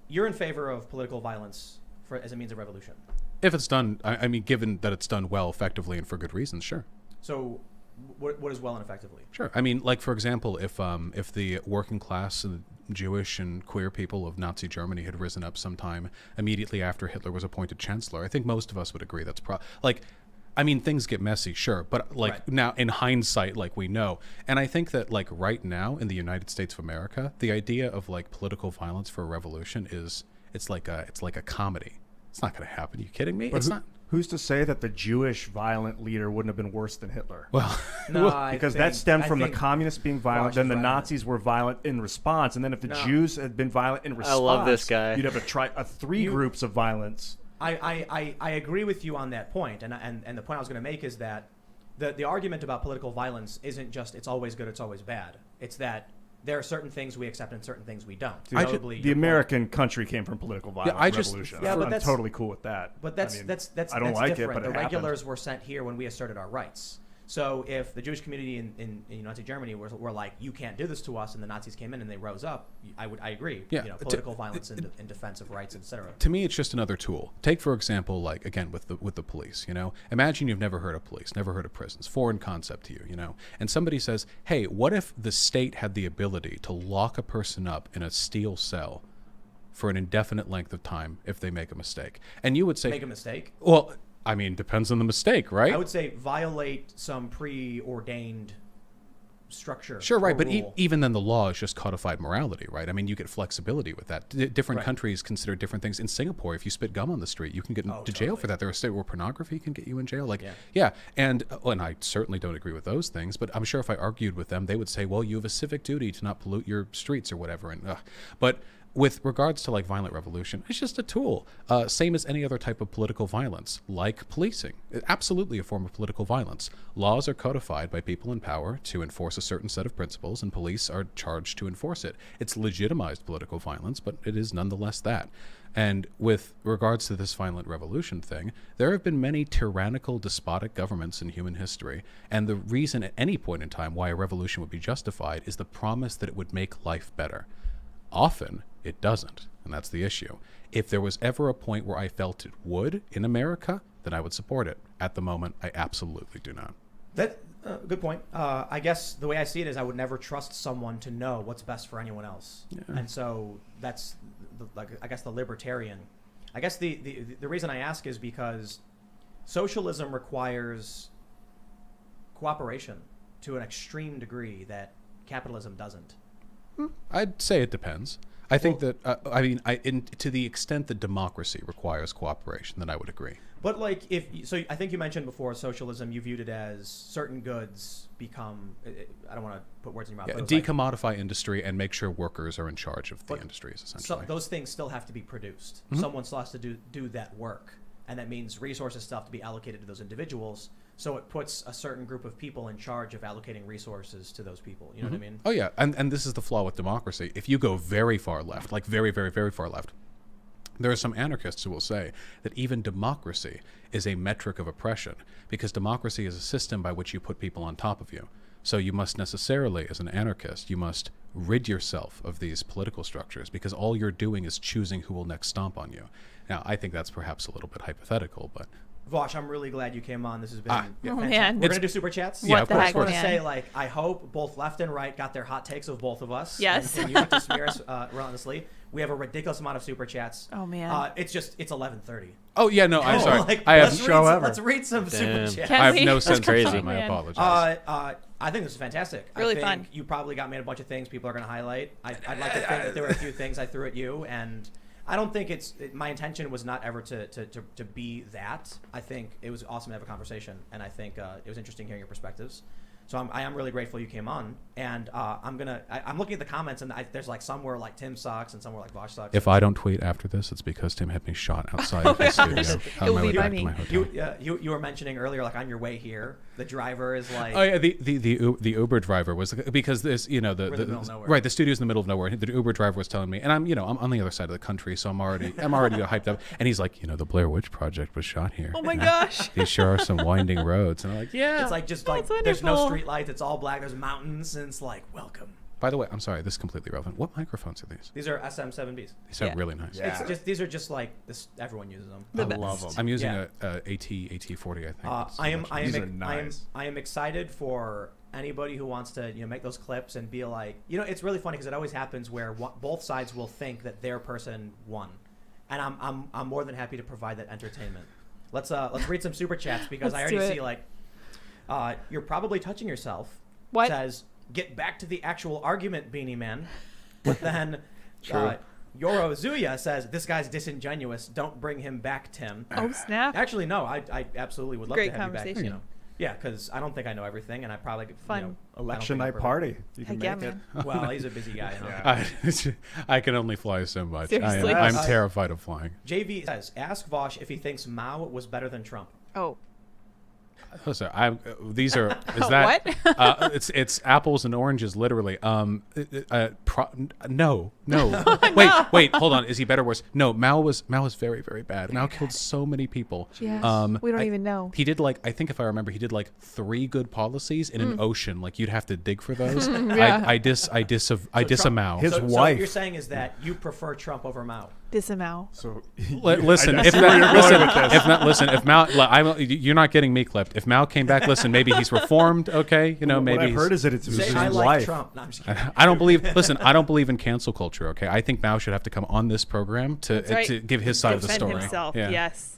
you're in favor of political violence as a means of revolution. If it's done, I mean, given that it's done well, effectively, and for good reasons, sure. So what is well and effectively? Sure. I mean, for example, if the working class and Jewish and queer people of Nazi Germany had risen up sometime immediately after Hitler was appointed chancellor, I think most of us would agree that's I mean, things get messy, sure, but now in hindsight, we know. And I think that right now in the United States of America, the idea of political violence for a revolution it's like a comedy. It's not going to happen. Are you kidding me? It's not. Who's to say that the Jewish violent leader wouldn't have been worse than Hitler? Well, no, because that stemmed from the communists being violent, then the Nazis were violent in response, and then if the Jews had been violent in response, I love this guy. You'd have to try three groups of violence. I agree with you on that point, and the point I was going to make is that the argument about political violence isn't just it's always good, it's always bad. It's that there are certain things we accept and certain things we don't. Dude, Notably, the American country came from political violence just- revolution. Yeah, but I'm that's- totally cool with that. But I mean, I don't that's like different. it, but the it happened. regulars were sent here when we asserted our rights. So if the Jewish community in Nazi Germany were like, you can't do this to us, and the Nazis came in and they rose up, I agree. Yeah. Political violence in defense of rights, etc. To me, it's just another tool. Take, for example, like, again, with the police, imagine you've never heard of police, never heard of prisons, foreign concept to you, and somebody says, hey, what if the state had the ability to lock a person up in a steel cell for an indefinite length of time if they make a mistake? And you would say, Make a mistake? well, I mean, depends on the mistake, right? I would say violate some preordained structure. Sure, right, or but rule. even then the law is just codified morality, right? I mean, you get flexibility with that. Different Right. countries consider different things. In Singapore, if you spit gum on the street, you can get into jail for that. There are states where pornography can get you in jail. Like, yeah. And I certainly don't agree with those things, but I'm sure if I argued with them, they would say, well, you have a civic duty to not pollute your streets or whatever. And but with regards to like violent revolution, it's just a tool, same as any other type of political violence, like policing. Absolutely a form of political violence. Laws are codified by people in power to enforce a certain set of principles, and police are charged to enforce it. It's legitimized political violence, but it is nonetheless that. And with regards to this violent revolution thing, there have been many tyrannical, despotic governments in human history, and the reason at any point in time why a revolution would be justified is the promise that it would make life better. Often, it doesn't, and that's the issue. If there was ever a point where I felt it would in America, then I would support it. At the moment, I absolutely do not. That good point. I guess the way I see it is I would never trust someone to know what's best for anyone else, and so that's I guess the libertarian. I guess the reason I ask is because socialism requires cooperation to an extreme degree that capitalism doesn't. I'd say it depends. I think that to the extent that democracy requires cooperation, then I would agree. But like I think you mentioned before socialism. You viewed it as certain goods become. I don't want to put words in your mouth. Yeah, but it was decommodify industry and make sure workers are in charge of the industries, essentially. So those things still have to be produced. Mm-hmm. Someone still has to do that work, and that means resources still have to be allocated to those individuals. So it puts a certain group of people in charge of allocating resources to those people. You know what I mean? Oh, yeah. And this is the flaw with democracy. If you go very far left, like very, very, very far left, there are some anarchists who will say that even democracy is a metric of oppression because democracy is a system by which you put people on top of you. So you must necessarily, as an anarchist, you must rid yourself of these political structures because all you're doing is choosing who will next stomp on you. Now, I think that's perhaps a little bit hypothetical, but... Vaush, I'm really glad you came on. This has been fantastic. man. We're going to do super chats. Yeah, What of the course, heck, of course. I man? want to say, I hope both left and right got their hot takes of both of us. Yes. And you to smear us relentlessly. We have a ridiculous amount of super chats. Oh, man. It's 11:30. Oh, yeah, no, I'm sorry. Like, I have let's read some super Damn. chats. Can I have we? no That's sense of crazy. time. I Man. apologize. I think this is fantastic. Really I think fun. You probably got me a bunch of things people are going to highlight. I'd like to think that there were a few things I threw at you, and I don't think my intention was not ever to be that. I think it was awesome to have a conversation, and I think it was interesting hearing your perspectives. So I am really grateful you came on, and I'm looking at the comments, and there's like some where like Tim sucks, and some where like Vaush sucks. If I don't tweet after this, it's because Tim had me shot outside of the studio. It On will my be way by back me. to my hotel. You were mentioning earlier, like on your way here, the driver is like. Oh yeah, the Uber driver was because this We're in the middle of nowhere. right, the studio's in the middle of nowhere. The Uber driver was telling me, and I'm on the other side of the country, so I'm already hyped up. And he's like, the Blair Witch Project was shot here. Oh my gosh. These sure are some winding roads, and I'm like, yeah. It's like just like That's there's no wonderful. street lights. It's all black. There's mountains, and it's like welcome. By the way, I'm sorry, this is completely relevant. What microphones are these? These are SM7Bs. They sound Yeah. really nice. Yeah. It's just these are just like this. Everyone uses them. The I best. love them. I'm using Yeah. a AT40, I think. It's I am much- These are nice. I am excited for anybody who wants to make those clips and be like it's really funny because it always happens where both sides will think that their person won, and I'm more than happy to provide that entertainment. Let's read some super chats because I Let's already do it. see like you're probably touching yourself. What? Says get back to the actual argument, Beanie Man. But then True. Yoro Zuya says this guy's disingenuous. Don't bring him back, Tim. Oh, snap. Actually, no. I absolutely would love Great to have you back. conversation. Yeah, because I don't think I know everything, and I probably could. Fun. Election I night don't think party. You can Heck yeah, make it. man. Well, he's a busy guy. I can only fly so much. Seriously. I'm Yes. terrified of flying. JV says, ask Vaush if he thinks Mao was better than Trump. Oh. Listen, these are is that What? it's apples and oranges literally. No. No. Wait, hold on. Is he better or worse? No, Mao was very, very bad. Mao killed so many people. Yeah. We don't even know. He did I think if I remember, he did 3 good policies in an ocean. Like you'd have to dig for those. Yeah. I disavow. His So wife. what you're saying is that you prefer Trump over Mao. Disavow. So Listen, I if see where you're going with this. if Mao, you're not getting me clipped. If Mao came back, listen, maybe he's reformed. Okay, what maybe I've heard is that it was Say his I like wife. Trump. No, I'm just kidding. I don't believe. Listen, I don't believe in cancel culture. Okay, I think Mao should have to come on this program to That's right. to give his side of the Defend story. himself. Yeah. Yes.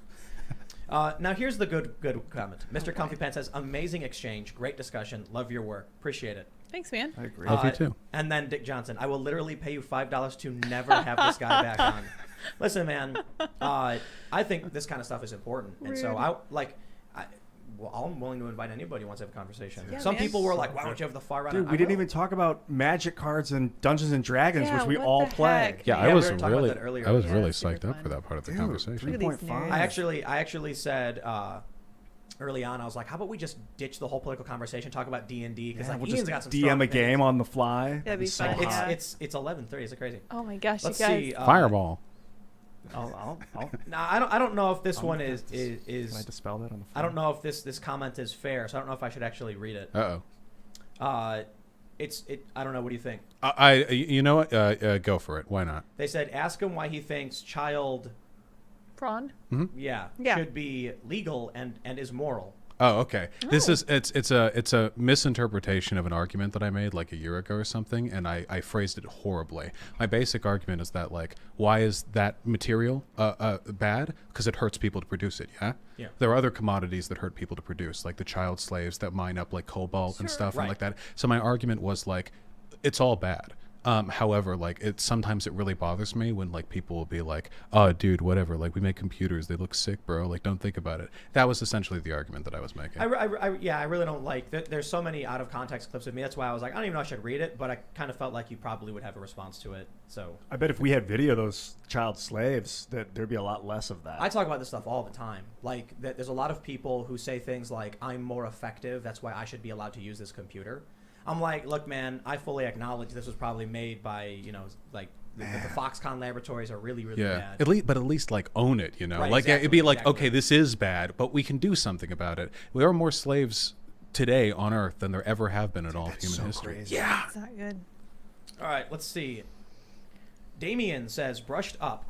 Now here's the good comment. Mr. Comfy Pants says, amazing exchange, great discussion, love your work, appreciate it. Thanks, man. I agree. Love you too. And then Dick Johnson, I will literally pay you $5 to never have this guy back on. Listen, man, I think this kind of stuff is important, and so I'm willing to invite anybody who wants to have a conversation. Yeah, Some man. people were like, why don't you have the far right? Dude, we didn't even talk about magic cards and Dungeons and Dragons, Yeah, which we what all the play. heck? Yeah, Yeah, I we was were talking about really, that earlier. I was Yeah, really super psyched up fun. for that part of the Dude, conversation. Look at these 3.5. nerds. I actually said early on, I was like, how about we just ditch the whole political conversation, talk about D&D, because Yeah, like we'll Ian's just got some DM strong a game opinions. on the fly. That'd be so fun, hot. yeah. It's 11:30. Is it crazy? Oh my gosh, Let's you guys. see. Fireball. I'll Now I don't know if this I'm one gonna is have to Can I dispel that on the phone? I don't know if this comment is fair, so I don't know if I should actually read it. Uh-oh. I don't know. What do you think? You know what? Go for it. Why not? They said ask him why he thinks child Prawn. yeah. should be legal and is moral. Oh, okay. This is it's a misinterpretation of an argument that I made like a year ago or something, and I phrased it horribly. My basic argument is that why is that material bad? Because it hurts people to produce it. Yeah. Yeah. There are other commodities that hurt people to produce, like the child slaves that mine up cobalt and stuff Right. and like that. So my argument was it's all bad. However, sometimes it really bothers me when people will be like, "Oh, dude, whatever. We make computers; they look sick, bro. Don't think about it." That was essentially the argument that I was making. I really don't like. There's so many out of context clips of me. That's why I was like, I don't even know I should read it, but I kind of felt like you probably would have a response to it. So I bet if we had video of those child slaves, that there'd be a lot less of that. I talk about this stuff all the time. There's a lot of people who say things like, "I'm more effective. That's why I should be allowed to use this computer." I'm like, look, man, I fully acknowledge this was probably made by, the Foxconn laboratories are really, really bad. At least own it, Right, it'd be exactly. okay, this is bad, but we can do something about it. There are more slaves today on Earth than there ever have been in all of human so history. crazy. Yeah. It's not good. All right, let's see. Damien says, brushed up, ?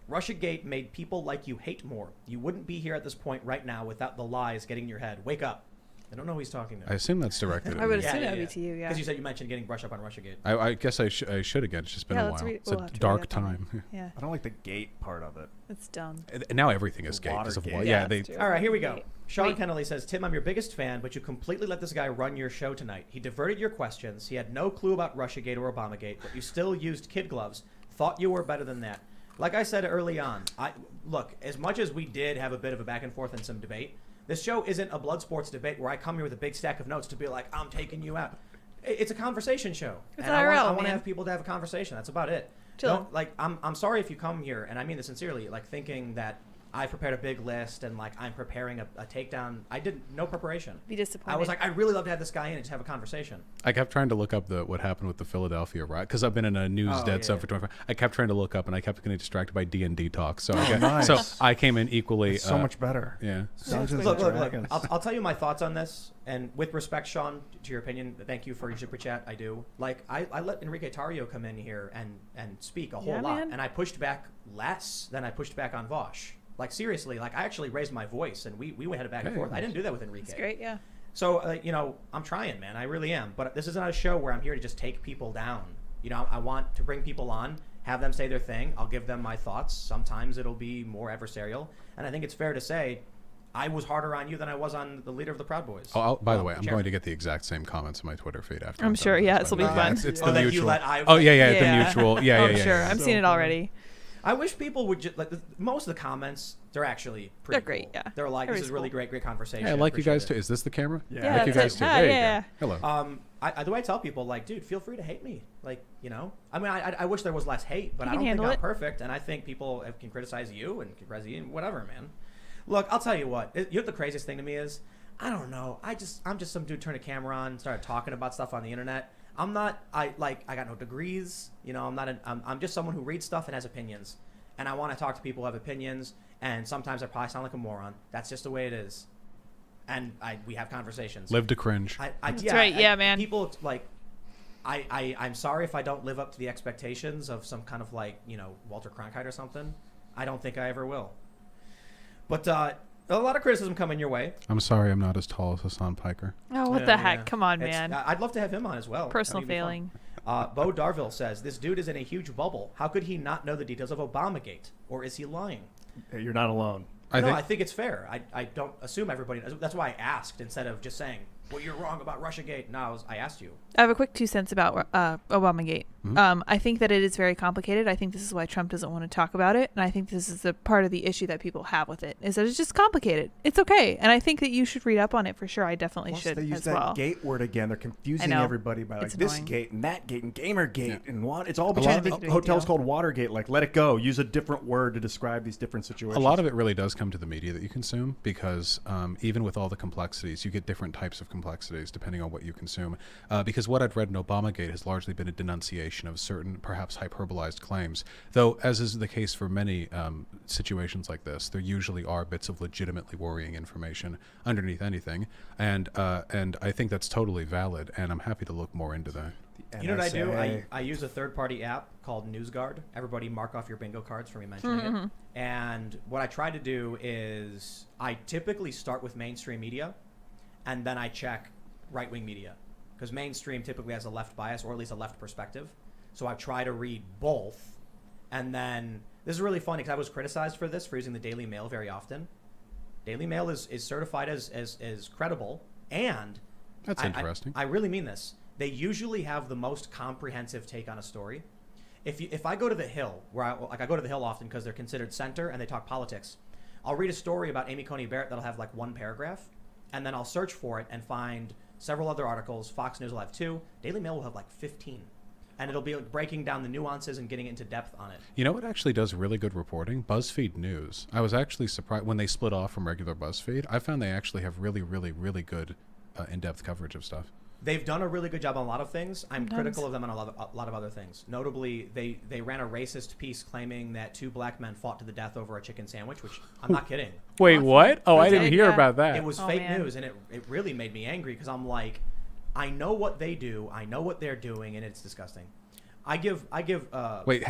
Russiagate made people like you hate more. You wouldn't be here at this point right now without the lies getting in your head. Wake up. I don't know who he's talking to. I assume that's directed I at would me. assume that would be to you, yeah. Because you mentioned getting brushed up on Russiagate. I guess I should again. It's just been Yeah, a let's while. read- It's we'll a have to read dark up on it. time. Yeah. I don't like the gate part of it. It's dumb. And now everything is gay because of Watergate. what? Yeah, Yeah, they. that's true. All right, here we go. Wait. Sean Wait. Kennelly says, Tim, I'm your biggest fan, but you completely let this guy run your show tonight. He diverted your questions. He had no clue about Russiagate or Obamagate, but you still used kid gloves. Thought you were better than that. Like I said early on, look, as much as we did have a bit of a back and forth and some debate, this show isn't a blood sports debate where I come here with a big stack of notes to be like, I'm taking you out. It's a conversation show. It's and IRL, I want to man. have people to have a conversation. That's about it. Chill. Don't, I'm sorry if you come here, and I mean this sincerely, thinking that I prepared a big list and I'm preparing a takedown. I did no preparation. Be disappointed. I was like, I'd really love to have this guy in and just have a conversation. I kept trying to look up what happened with the Philadelphia riot because I've been in a news dead zone for 25. I kept trying to look up and I kept getting distracted by D&D talk. So so I came in equally. It's so much better. Yeah. Dungeons Look. and Dragons. I'll tell you my thoughts on this, and with respect, Sean, to your opinion, thank you for your super chat. I do. I let Enrique Tarrio come in here and speak a whole Yeah, lot, man. and I pushed back less than I pushed back on Vaush. Seriously, I actually raised my voice, and we had a back and forth. I didn't do that with Enrique. It's great, yeah. So, I'm trying, man. I really am. But this is not a show where I'm here to just take people down. I want to bring people on, have them say their thing. I'll give them my thoughts. Sometimes it'll be more adversarial. And I think it's fair to say I was harder on you than I was on the leader of the Proud Boys. By the way, I'm Chairman. going to get the exact same comments in my Twitter feed after. I'm sure, done with yeah, this, this'll by be the way. fun. It's Oh, the that you mutual. let I- Oh yeah, Yeah. the mutual. Yeah, Oh, yeah. sure. I'm So seeing it funny. already. I wish people would just most of the comments. They're actually pretty. They're great, cool. yeah. They're like, this Everybody's is really cool. great conversation. Yeah, I like you guys too. Appreciate Is this the camera? Yeah. I like you that's guys it. too. Ah, There you yeah. go. Hello. it. The way I tell people, dude, feel free to hate me. I mean, I wish there was less hate, but You I can don't think handle I'm it. perfect, and I think people can criticize you and can criticize you, whatever, man. Look, I'll tell you what. You know what the craziest thing to me is? I don't know. I'm just some dude turned a camera on, started talking about stuff on the internet. I got no degrees. You know, I'm just someone who reads stuff and has opinions. And I want to talk to people who have opinions. And sometimes I probably sound like a moron. That's just the way it is. And we have conversations. Live to cringe. That's right. Yeah, man. People like, I'm sorry if I don't live up to the expectations of some kind of like, you know, Walter Cronkite or something. I don't think I ever will. But a lot of criticism coming your way. I'm sorry I'm not as tall as Hassan Piker. Oh, what the heck? Come on, man. I'd love to have him on as well. Personal failing. Bo Darville says, this dude is in a huge bubble. How could he not know the details of Obamagate? Or is he lying? You're not alone. I think it's fair. I don't assume everybody knows. That's why I asked instead of just saying, well, you're wrong about Russiagate. No, I asked you. I have a quick 2 cents about Obamagate. Mm-hmm. I think that it is very complicated. I think this is why Trump doesn't want to talk about it. And I think this is the part of the issue that people have with it, is that it's just complicated. It's okay. And I think that you should read up on it for sure. I definitely should They use as that well. gate word again. They're confusing know. everybody by like It's this annoying. gate and that gate and Gamergate and what. It's all Trying to because make it a big hotels deal. called Watergate. Like, let it go. Use a different word to describe these different situations. A lot of it really does come to the media that you consume, because even with all the complexities, you get different types of complexities depending on what you consume. Because what I've read in Obamagate has largely been a denunciation of certain, perhaps hyperbolized claims. Though, as is the case for many situations like this, there usually are bits of legitimately worrying information underneath anything, and I think that's totally valid. And I'm happy to look more into that. You know what I do? NSA. I use a third-party app called NewsGuard. Everybody mark off your bingo cards for me mentioning it. And what I try to do is I typically start with mainstream media, and then I check right-wing media. Because mainstream typically has a left bias, or at least a left perspective. So I try to read both. And then, this is really funny because I was criticized for this, for using the Daily Mail very often. Daily Mail is certified as credible, and That's interesting. I really mean this. They usually have the most comprehensive take on a story. If I go to the Hill, where I go to the Hill often because they're considered center and they talk politics, I'll read a story about Amy Coney Barrett that'll have like one paragraph, and then I'll search for it and find several other articles. Fox News will have 2. Daily Mail will have like 15. And it'll be like breaking down the nuances and getting into depth on it. You know what actually does really good reporting? BuzzFeed News. I was actually surprised when they split off from regular BuzzFeed. I found they actually have really, really, really good in-depth coverage of stuff. They've done a really good job on a lot of things. I'm Sometimes. critical of them on a lot of other things. Notably, they ran a racist piece claiming that 2 black men fought to the death over a chicken sandwich, which I'm not kidding. Wait, what? Oh, I They didn't did, hear yeah. about that. It was Oh, fake man. news, and it really made me angry because I'm like, I know what they do, I know what they're doing, and it's disgusting. I give. Wait,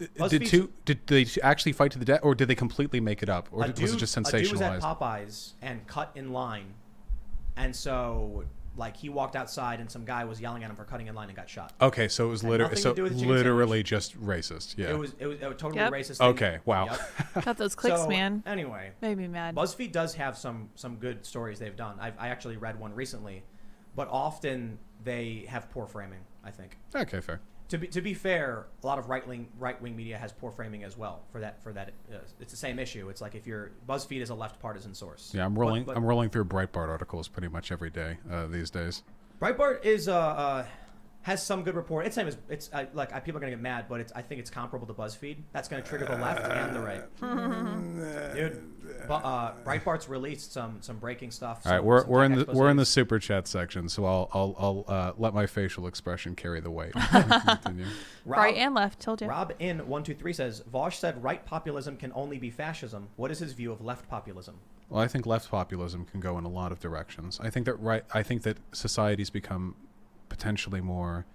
BuzzFeed's- did they actually fight to the death, or did they completely make it up, or was it just A dude was at sensationalized? Popeyes and cut in line, and so like he walked outside and some guy was yelling at him for cutting in line and got shot. Okay, so it was Had nothing to do with the chicken literally just racist. Yeah. It was totally Yep. racist. thing. Okay. Wow. Yep. Got those clicks, So, man. Anyway, Made me mad. BuzzFeed does have some good stories they've done. I actually read one recently, but often they have poor framing, I think. Okay, fair. To be fair, a lot of right wing media has poor framing as well. For that, it's the same issue. It's like if your BuzzFeed is a left partisan source. Yeah, I'm But I'm rolling through Breitbart articles pretty much every day these days. Breitbart is has some good report. It's same as people are gonna get mad, but I think it's comparable to BuzzFeed. That's gonna trigger the left and the right. Dude, Breitbart's released some breaking stuff. All right, some we're in tech the exposés. super chat section, so I'll let my facial expression carry the weight. Continue. Right and left. Told you. Rob in 123 says Vaush said right populism can only be fascism. What is his view of left populism? Well, I think left populism can go in a lot of directions. I think that societies become potentially more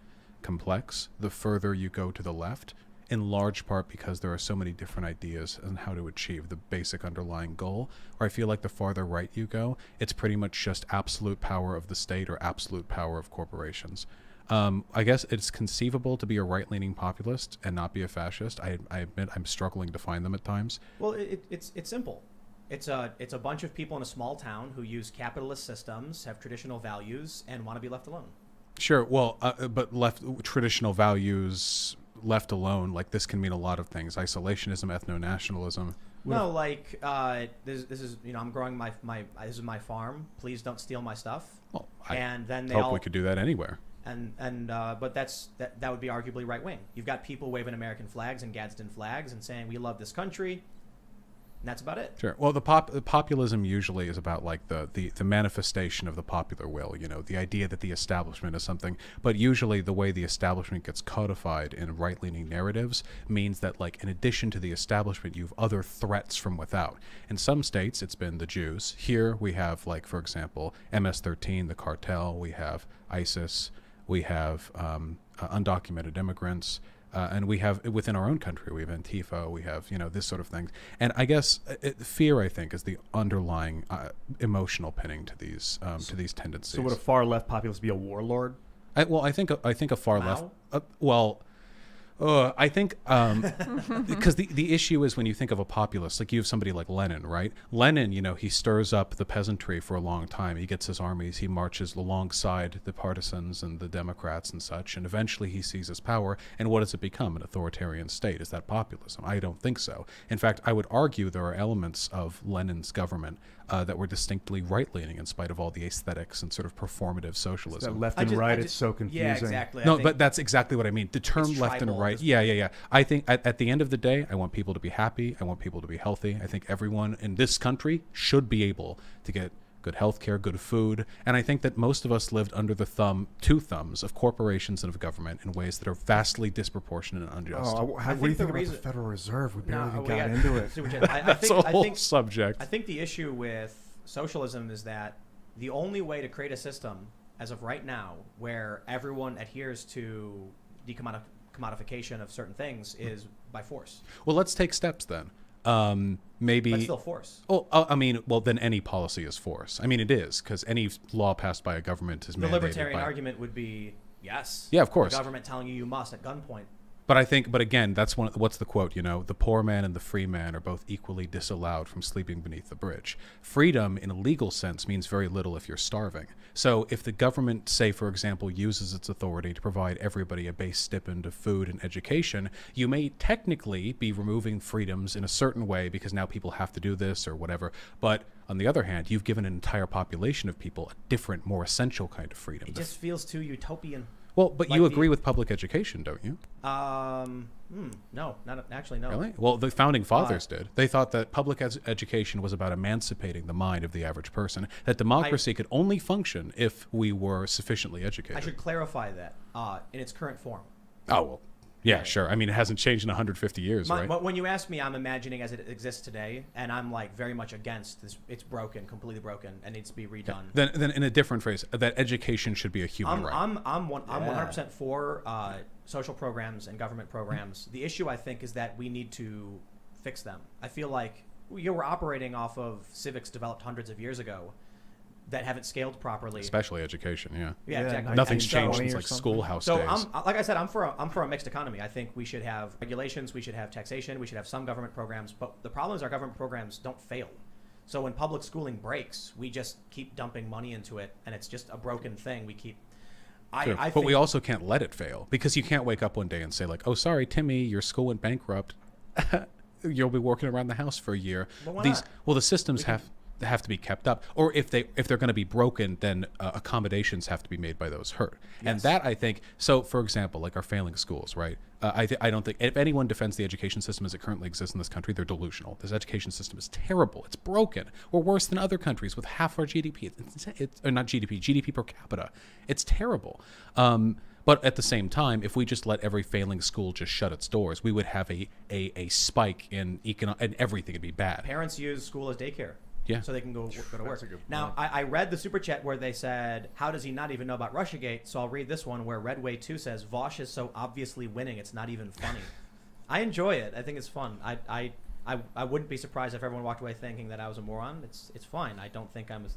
complex the further you go to the left, in large part because there are so many different ideas on how to achieve the basic underlying goal. Or I feel like the farther right you go, it's pretty much just absolute power of the state or absolute power of corporations. I guess it's conceivable to be a right-leaning populist and not be a fascist. I admit I'm struggling to find them at times. Well, it's simple. It's a bunch of people in a small town who use capitalist systems, have traditional values, and want to be left alone. Sure. Well, but traditional values left alone, like this can mean a lot of things: isolationism, ethno-nationalism. No, like this is I'm growing my this is my farm. Please don't steal my stuff. Well, I and then they hope all we could do that anywhere. but that would be arguably right wing. You've got people waving American flags and Gadsden flags and saying we love this country. And that's about it. Sure. Well, the populism usually is about like the manifestation of the popular will, you know, the idea that the establishment is something. But usually the way the establishment gets codified in right-leaning narratives means that, like, in addition to the establishment, you have other threats from without. In some states, it's been the Jews. Here we have, like, for example, MS-13, the cartel. We have ISIS. We have undocumented immigrants. And we have, within our own country, we have Antifa, we have, you know, this sort of thing. And I guess fear, I think, is the underlying emotional pinning to these tendencies. So would a far left populist be a warlord? I think a far left. I think because the issue is when you think of a populist, like you have somebody like Lenin, right? Lenin, you know, he stirs up the peasantry for a long time. He gets his armies, he marches alongside the partisans and the Democrats and such, and eventually he seizes power. And what does it become? An authoritarian state. Is that populism? I don't think so. In fact, I would argue there are elements of Lenin's government that were distinctly right-leaning in spite of all the aesthetics and sort of performative socialism. That left and right, it's so confusing. Yeah, exactly. No, but that's exactly what I mean. The term left and right. Yeah. I think at the end of the day, I want people to be happy. I want people to be healthy. I think everyone in this country should be able to get good health care, good food. And I think that most of us lived under the two thumbs of corporations and of government in ways that are vastly disproportionate and unjust. What do you think about the Federal Reserve? We barely even got into it. That's a whole subject. I think the issue with socialism is that the only way to create a system, as of right now, where everyone adheres to decommodification of certain things is by force. Well, let's take steps then. Maybe. But still force. Oh, then any policy is force. I mean, it is, because any law passed by a government is mandated. The libertarian argument would be yes. Yeah, of course. The government telling you must at gunpoint. But again, that's what's the quote, you know, the poor man and the free man are both equally disallowed from sleeping beneath the bridge. Freedom in a legal sense means very little if you're starving. So if the government, say, for example, uses its authority to provide everybody a base stipend of food and education, you may technically be removing freedoms in a certain way because now people have to do this or whatever. But on the other hand, you've given an entire population of people a different, more essential kind of freedom. It just feels too utopian. Well, but like you agree with public education, don't you? No, not actually, no. Really? Well, the founding fathers did. They thought that public education was about emancipating the mind of the average person, that democracy could only function if we were sufficiently educated. I should clarify that in its current form. Oh, well, yeah, sure. I mean, it hasn't changed in 150 years, right? But when you ask me, I'm imagining as it exists today, and I'm like very much against this. It's broken, completely broken, and needs to be redone. Then in a different phrase, that education should be a human right. I'm 100% for social programs and government programs. The issue, I think, is that we need to fix them. I feel like we're operating off of civics developed hundreds of years ago that haven't scaled properly. Especially education, yeah. Yeah, exactly. Nothing's changed since like schoolhouse days. So like I said, I'm for a mixed economy. I think we should have regulations, we should have taxation, we should have some government programs. But the problem is our government programs don't fail. So when public schooling breaks, we just keep dumping money into it, and it's just a broken thing. We keep. But we also can't let it fail, because you can't wake up one day and say like, "Oh, sorry, Timmy, your school went bankrupt. You'll be working around the house for a year." But why not? Well, the systems have to be kept up, or if they're going to be broken, then accommodations have to be made by those hurt. Yes. And that, I think, so for example, like our failing schools, right? I don't think if anyone defends the education system as it currently exists in this country, they're delusional. This education system is terrible. It's broken. We're worse than other countries with half our GDP. It's not GDP per capita. It's terrible. But at the same time, if we just let every failing school just shut its doors, we would have a spike in and everything would be bad. Parents use school as daycare. Yeah. So they can go to work. Now, I read the super chat where they said, how does he not even know about Russiagate? So I'll read this one where Redway 2 says, Vaush is so obviously winning, it's not even funny. I enjoy it. I think it's fun. I wouldn't be surprised if everyone walked away thinking that I was a moron. It's fine. I don't think I'm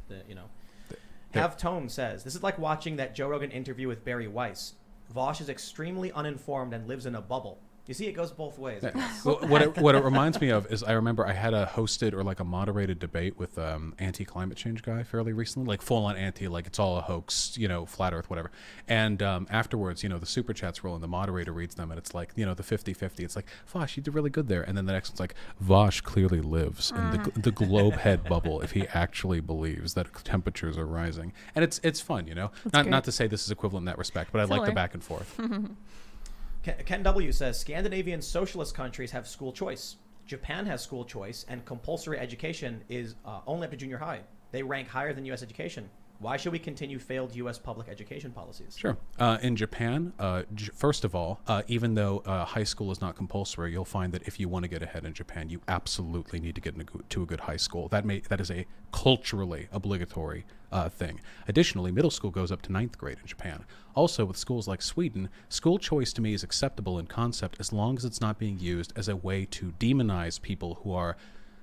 Have Tone says, this is like watching that Joe Rogan interview with Barry Weiss. Vaush is extremely uninformed and lives in a bubble. You see, it goes both ways. Well, what it reminds me of is I remember I had a hosted or like a moderated debate with anti-climate change guy fairly recently, like full on anti, like it's all a hoax, you know, flat earth, whatever. And afterwards, you know, the super chats roll and the moderator reads them and it's like, you know, the 50-50. It's like, Vaush, you did really good there. And then the next one's like, Vaush clearly lives in the globe head bubble if he actually believes that temperatures are rising. And it's fun, you know, not to say this is equivalent in that respect, but I like the back and forth. Ken W says, Scandinavian socialist countries have school choice. Japan has school choice, and compulsory education is only up to junior high. They rank higher than U.S. education. Why should we continue failed U.S. public education policies? Sure. In Japan, first of all, even though high school is not compulsory, you'll find that if you want to get ahead in Japan, you absolutely need to get to a good high school. That is a culturally obligatory thing. Additionally, middle school goes up to 9th grade in Japan. Also, with schools like Sweden, school choice to me is acceptable in concept as long as it's not being used as a way to demonize people who are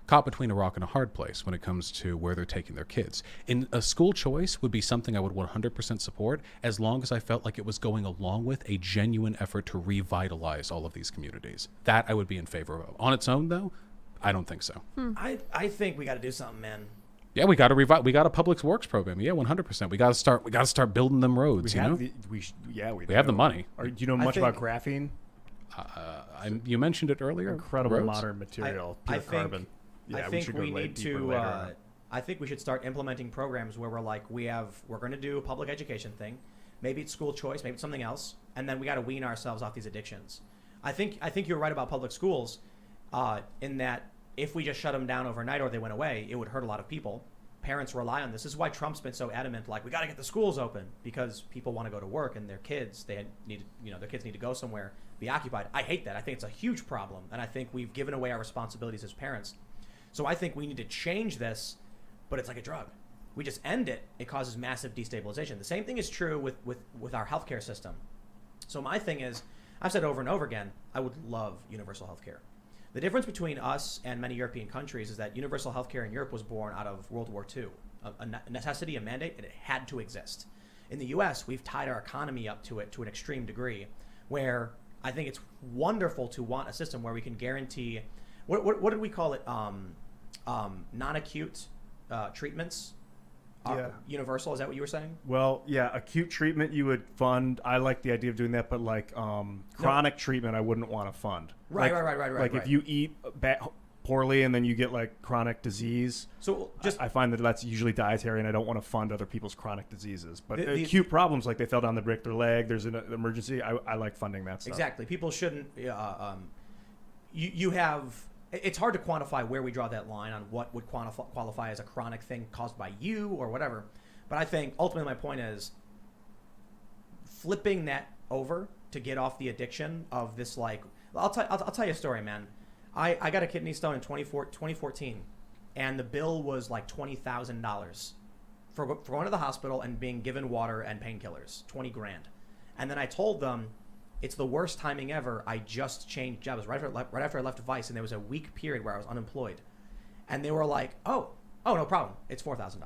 caught between a rock and a hard place when it comes to where they're taking their kids. In a school choice would be something I would 100% support as long as I felt like it was going along with a genuine effort to revitalize all of these communities. That I would be in favor of. On its own, though, I don't think so. I think we got to do something, man. Yeah, we got to revive. We got a public works program. Yeah, 100%. We got to start building them roads. We you know, we have the money. Do you know much about graphene? You mentioned it earlier. Incredible Roads? modern material, pure carbon. Yeah, I think should go we need deeper to. later on. I think we should start implementing programs where we're like, we're going to do a public education thing. Maybe it's school choice, maybe it's something else, and then we got to wean ourselves off these addictions. I think you're right about public schools, in that if we just shut them down overnight or they went away, it would hurt a lot of people. Parents rely on this. This is why Trump's been so adamant, like, we got to get the schools open, because people want to go to work and their kids, their kids need to go somewhere, be occupied. I hate that. I think it's a huge problem, and I think we've given away our responsibilities as parents. So I think we need to change this, but it's like a drug. We just end it, it causes massive destabilization. The same thing is true with our healthcare system. So my thing is, I've said over and over again, I would love universal healthcare. The difference between us and many European countries is that universal healthcare in Europe was born out of World War II, a necessity, a mandate, and it had to exist. In the US, we've tied our economy up to it to an extreme degree, where I think it's wonderful to want a system where we can guarantee, what did we call it? Non-acute treatments. Yeah. Universal, is that what you were saying? Well, yeah, acute treatment you would fund. I like the idea of doing that, but like chronic treatment, I wouldn't want to fund. Right. Like if you eat poorly and then you get like chronic disease. So just I find that that's usually dietary, and I don't want to fund other people's chronic diseases. But The- acute problems, like they fell down the brick, their leg, there's an emergency. I like funding that stuff. exactly. People shouldn't. You have. It's hard to quantify where we draw that line on what would qualify as a chronic thing caused by you or whatever. But I think ultimately my point is flipping that over to get off the addiction of this. Like, I'll tell you a story, man. I got a kidney stone in 2014, and the bill was like $20,000 for going to the hospital and being given water and painkillers, $20,000. And then I told them, it's the worst timing ever. I just changed jobs right after I left Vice, and there was a week period where I was unemployed. And they were like, oh, no problem. It's $4,000.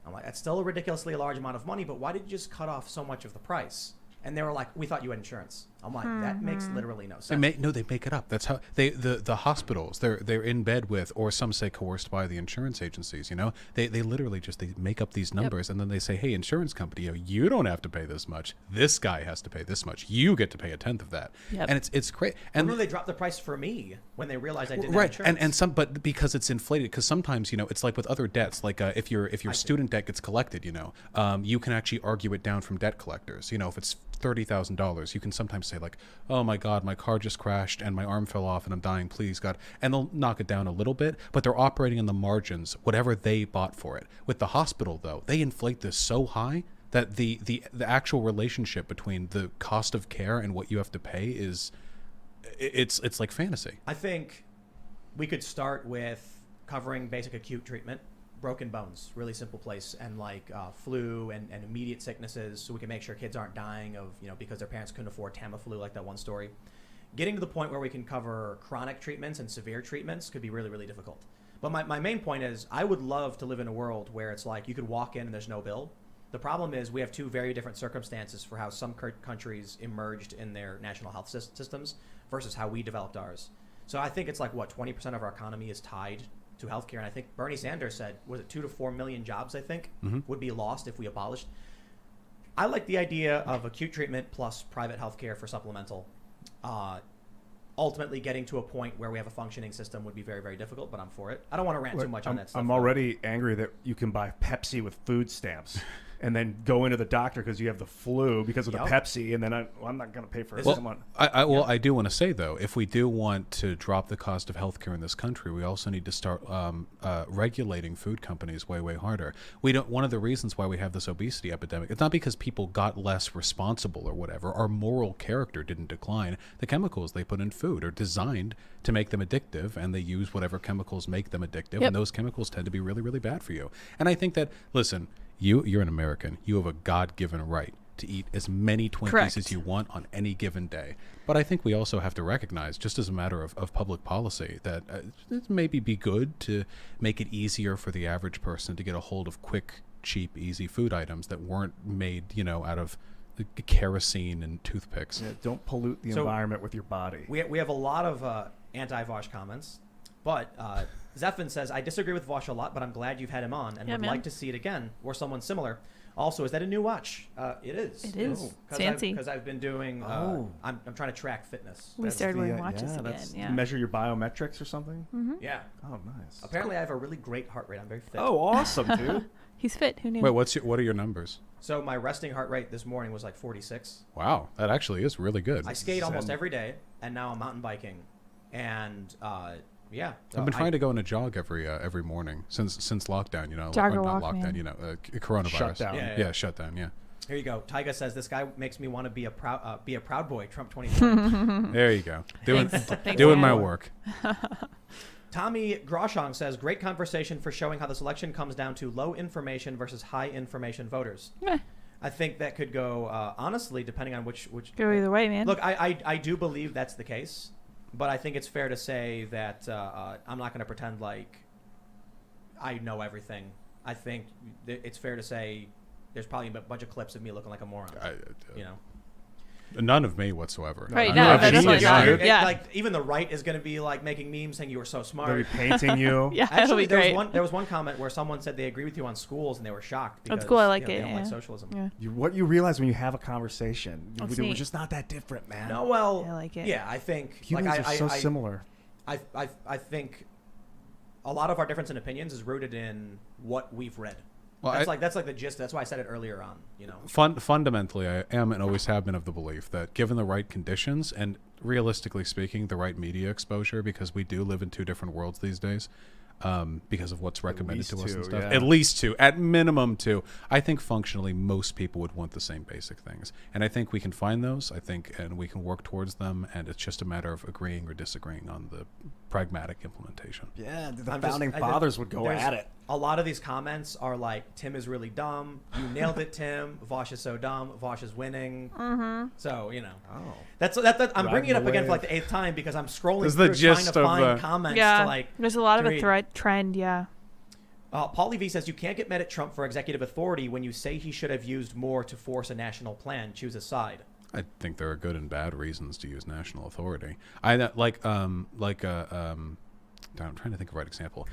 I'm like, that's still a ridiculously large amount of money, but why did you just cut off so much of the price? And they were like, we thought you had insurance. I'm like, that makes literally no sense. They make it up. That's how the hospitals they're in bed with, or some say coerced by the insurance agencies. You know, they literally just they make up these numbers, and then they say, hey, insurance company, you don't have to pay this much. This guy has to pay this much. You get to pay a tenth of that. Yep. And it's great. And they dropped the price for me when they realized I didn't right, have insurance. but because it's inflated, because sometimes it's like with other debts, like if your student debt gets collected, you can actually argue it down from debt collectors. If it's $30,000, you can sometimes say like, oh my God, my car just crashed and my arm fell off and I'm dying, please God. And they'll knock it down a little bit, but they're operating in the margins, whatever they bought for it. With the hospital though, they inflate this so high that the actual relationship between the cost of care and what you have to pay it's like fantasy. I think we could start with covering basic acute treatment, broken bones, really simple place, and like flu and immediate sicknesses, so we can make sure kids aren't dying of because their parents couldn't afford Tamiflu, like that one story. Getting to the point where we can cover chronic treatments and severe treatments could be really, really difficult. But my main point is, I would love to live in a world where it's like you could walk in and there's no bill. The problem is we have two very different circumstances for how some countries emerged in their national health systems versus how we developed ours. So I think it's like 20% of our economy is tied to healthcare, and I think Bernie Sanders said, was it 2 to 4 million jobs, I think, would be lost if we abolished. I like the idea of acute treatment plus private healthcare for supplemental. Ultimately getting to a point where we have a functioning system would be very, very difficult, but I'm for it. I don't want to rant too much on that stuff. I'm already angry that you can buy Pepsi with food stamps. and then go into the doctor because you have the flu because of the Yup. Pepsi, and then I'm not going to pay for it. Well, Come on. I do want to say though, if we do want to drop the cost of healthcare in this country, we also need to start regulating food companies way harder. We don't. One of the reasons why we have this obesity epidemic, it's not because people got less responsible or whatever. Our moral character didn't decline. The chemicals they put in food are designed to make them addictive, and they use whatever chemicals make them addictive, and those chemicals tend to be really bad for you. And I think that, listen, you're an American. You have a God-given right to eat as many Twinkies Correct. as you want on any given day. But I think we also have to recognize, just as a matter of public policy, that it maybe be good to make it easier for the average person to get a hold of quick, cheap, easy food items that weren't made, out of kerosene and toothpicks. Yeah, don't pollute the So- environment with your body. We have a lot of anti-Vaush comments, but Zephin says, I disagree with Vaush a lot, but I'm glad you've had him on and Yeah, would man. like to see it again or someone similar. Also, is that a new watch? It is. It is. It's fancy. Because I've been doing, Oh. I'm trying to track fitness. We That's started wearing the, watches again. that's- Yeah. You measure your biometrics or something? Yeah. Oh, nice. Apparently, I have a really great heart rate. I'm very fit. Oh, awesome, dude. He's fit. Who knew? Wait, what are your numbers? So my resting heart rate this morning was like 46. Wow, that actually is really good. I skate almost Zen. every day, and now I'm mountain biking. And yeah. I've been trying to go on a jog every morning since lockdown. Jog or not walk, lockdown. man. Coronavirus. Shutdown. Yeah. Shutdown. Yeah. Here you go. Tyga says this guy makes me want to be a proud boy. Trump 2020. There you go. Doing Thanks, doing man. my work. Tommy Groshong says great conversation for showing how this election comes down to low information versus high information voters. Meh. I think that could go honestly, depending on which. Go either way, man. Look, I do believe that's the case, but I think it's fair to say that I'm not going to pretend like I know everything. I think it's fair to say there's probably a bunch of clips of me looking like a moron. None of me whatsoever. Right, You're no, a that's genius, not dude. Yeah. Like even the right is going to be like making memes saying you were so They'll smart. be painting you. yeah, it'll Actually, be great. there was one comment where someone said they agree with you on schools and they were shocked because That's cool, I like they it, don't like yeah. socialism. Yeah. What you realize when you have a conversation, That's we're neat. just not that different, man. No, well, I like it. Yeah, I think Humans like, are so similar. I think a lot of our difference in opinions is rooted in what we've read. Well, That's like the gist. That's why I said it earlier on. Fundamentally, I am and always have been of the belief that given the right conditions and realistically speaking, the right media exposure, because we do live in two different worlds these days, because of what's recommended to us and two, stuff. yeah. At least two, at minimum two. I think functionally most people would want the same basic things, and I think we can find those. And we can work towards them, and it's just a matter of agreeing or disagreeing on the pragmatic implementation. Yeah, the I'm founding just- fathers would go there's- at it. A lot of these comments are like, Tim is really dumb. You nailed it, Tim. Vaush is so dumb. Vaush is winning. Mm-hmm. So, Oh. That's I'm bringing it up Riding the again for like wave. the 8th time because I'm scrolling This is the through trying gist to of find the- comments Yeah, to like. there's a lot of to a read. trend. Yeah. Paulie V says you can't get mad at Trump for executive authority when you say he should have used more to force a national plan. Choose a side. I think there are good and bad reasons to use national authority. I'm trying to think of the right example.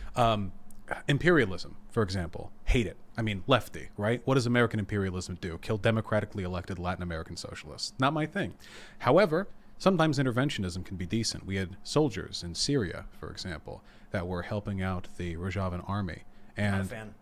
Imperialism, for example, hate it. I mean, lefty, right? What does American imperialism do? Kill democratically elected Latin American socialists. Not my thing. However, sometimes interventionism can be decent. We had soldiers in Syria, for example, that were helping out the Rajavan army. Not a And fan.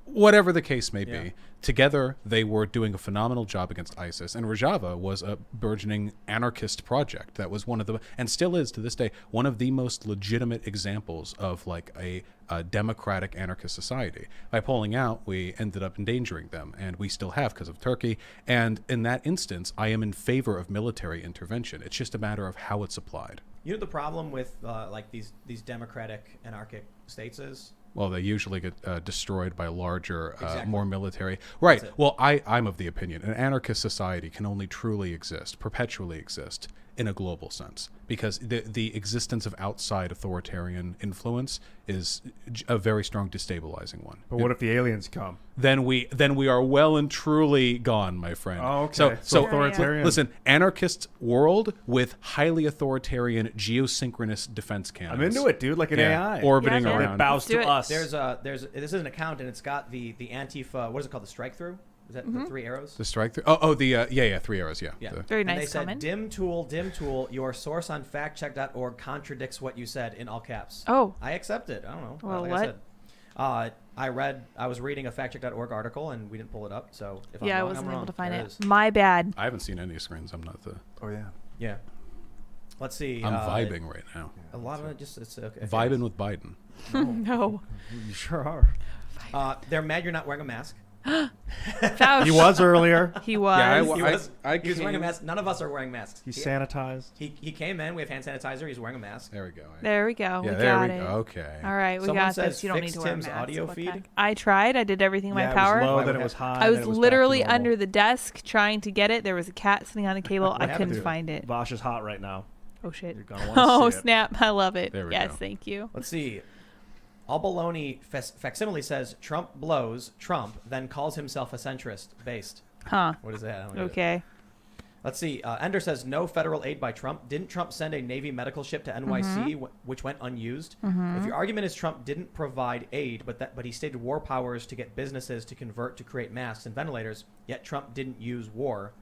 whatever the case may Yeah. be, together they were doing a phenomenal job against ISIS. And Rojava was a burgeoning anarchist project that was one of the, and still is to this day, one of the most legitimate examples of like a democratic anarchist society. By pulling out, we ended up endangering them, and we still have because of Turkey. And in that instance, I am in favor of military intervention. It's just a matter of how it's applied. You know the problem with like these democratic anarchic states is? Well, they usually get destroyed by larger, Exactly. more military. Right. That's it. Well, I'm of the opinion an anarchist society can only truly exist, perpetually exist, in a global sense, because the existence of outside authoritarian influence is a very strong destabilizing one. But what if the aliens come? Then we are well and truly gone, my friend. Oh, okay. So authoritarian. listen, anarchist world with highly authoritarian geosynchronous defense cannons. I'm into it, dude. Like an AI. orbiting Yeah, man. around. It bows Let's do to it. us. This is an account and it's got the Antifa. What is it called? The strike through? Is that the 3 arrows? The strike through. Yeah, 3 arrows. Yeah. Yeah. The- Very And they nice said, comment. dim tool, your source on factcheck.org contradicts what you said in all caps. Oh. I accept it. I don't know. Well, like what? I said. I was reading a factcheck.org article and we didn't pull it up. So if I'm Yeah, I wrong, wasn't I'm able wrong. to find There it. is. My bad. I haven't seen any screens. I'm not the. Oh yeah. Yeah. Let's see. I'm vibing right now. A lot of it just it's okay. Vibing with Biden. No. You sure are. They're mad you're not wearing a mask. Vaush. He was earlier. He was. Yeah, He was wearing a mask. None of us are wearing masks. He's sanitized. He came in. We have hand sanitizer. He's wearing a mask. There we go. There we go. Yeah, we there got we it. go. Okay. All right, we Someone got says this. You don't need fix to wear a Tim's mask. audio What the feed. heck? I tried. I did everything in my Yeah, power. It was low, Why then would it was high. I then was it was back to literally normal. under the desk trying to get it. There was a cat sitting on a cable. I happened couldn't to it? find it. Vaush is hot right now. Oh shit. You're gonna want to Oh see it. snap! I love it. There we Yes, go. thank you. Let's see. All baloney facsimile says Trump blows Trump, then calls himself a centrist. Based. Huh. What is that? I don't get it. Okay. Let's see. Ender says no federal aid by Trump. Didn't Trump send a Navy medical ship to NYC, which went unused? If your argument is Trump didn't provide aid, but he stated war powers to get businesses to convert to create masks and ventilators, yet Trump didn't use war.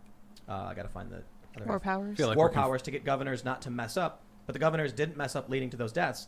I gotta find the other War powers. Feel like war we're powers to get governors not to mess up, but the governors didn't mess up, leading to those deaths.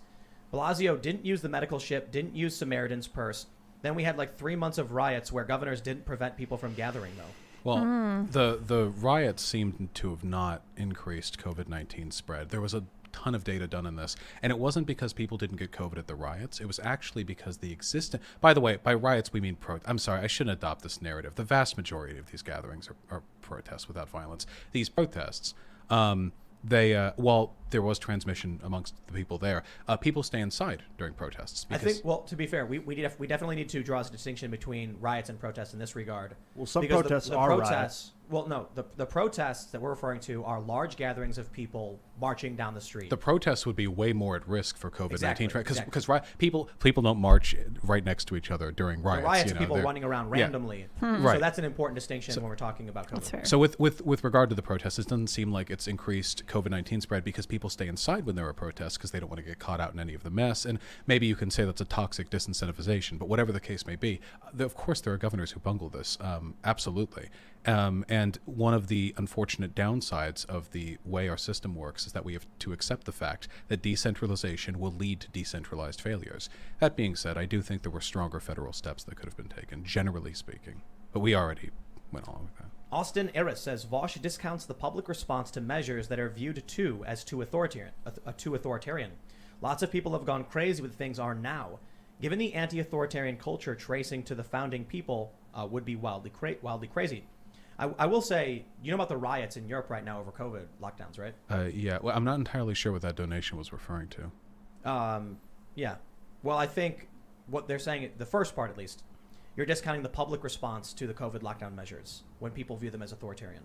Blasio didn't use the medical ship, didn't use Samaritan's Purse. Then we had like 3 months of riots where governors didn't prevent people from gathering, though. Well, the riots seemed to have not increased COVID-19 spread. There was a ton of data done in this, and it wasn't because people didn't get COVID at the riots. It was actually because the existence. By the way, by riots we mean I'm sorry, I shouldn't adopt this narrative. The vast majority of these gatherings are protests without violence. These protests, while there was transmission amongst the people there, people stay inside during protests. I think, well, to be fair, we definitely need to draw a distinction between riots and protests in this regard. Well, some Because protests the are protests, riots. Well, no, the protests that we're referring to are large gatherings of people marching down the street. the protests would be way more at risk for COVID-19 Exactly, because exactly. people don't march right next to each other during The riots. riots you are know, people they're- running around Yeah. randomly. Right. So that's an important distinction when we're talking about COVID. That's fair. So with regard to the protests, it doesn't seem like it's increased COVID-19 spread because people stay inside when there are protests because they don't want to get caught out in any of the mess. And maybe you can say that's a toxic disincentivization, but whatever the case may be, of course there are governors who bungle this, absolutely. And one of the unfortunate downsides of the way our system works is that we have to accept the fact that decentralization will lead to decentralized failures. That being said, I do think there were stronger federal steps that could have been taken, generally speaking. But we already went along with that. Austin Eris says Vaush discounts the public response to measures that are viewed as too authoritarian. Lots of people have gone crazy with things are now. Given the anti-authoritarian culture tracing to the founding people would be wildly crazy. I will say, you know about the riots in Europe right now over COVID lockdowns, right? Yeah, well, I'm not entirely sure what that donation was referring to. Yeah. Well, I think what they're saying, the first part at least, you're discounting the public response to the COVID lockdown measures when people view them as authoritarian.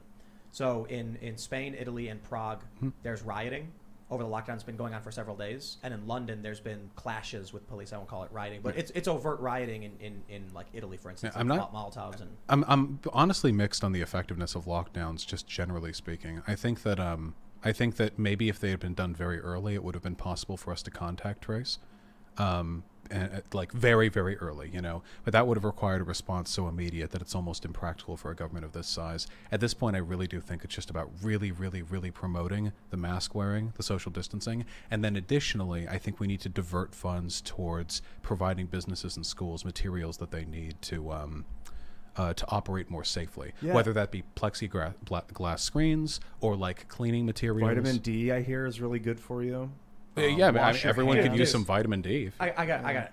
So in Spain, Italy, and Prague, there's rioting over the lockdown. It's been going on for several days. And in London, there's been clashes with police. I won't call it rioting, but it's overt rioting in like Italy, for instance. Yeah, I'm not- Molotovs and I'm honestly mixed on the effectiveness of lockdowns, just generally speaking. I think that maybe if they had been done very early, it would have been possible for us to contact trace. And like very, very early, you know, but that would have required a response so immediate that it's almost impractical for a government of this size. At this point, I really do think it's just about really, really, really promoting the mask wearing, the social distancing. And then additionally, I think we need to divert funds towards providing businesses and schools materials that they need to operate more safely, Yeah. whether that be plexiglass screens or like cleaning materials. Vitamin D, I hear, is really good for you. Yeah, but wash your everyone could hands. use some vitamin D. I got I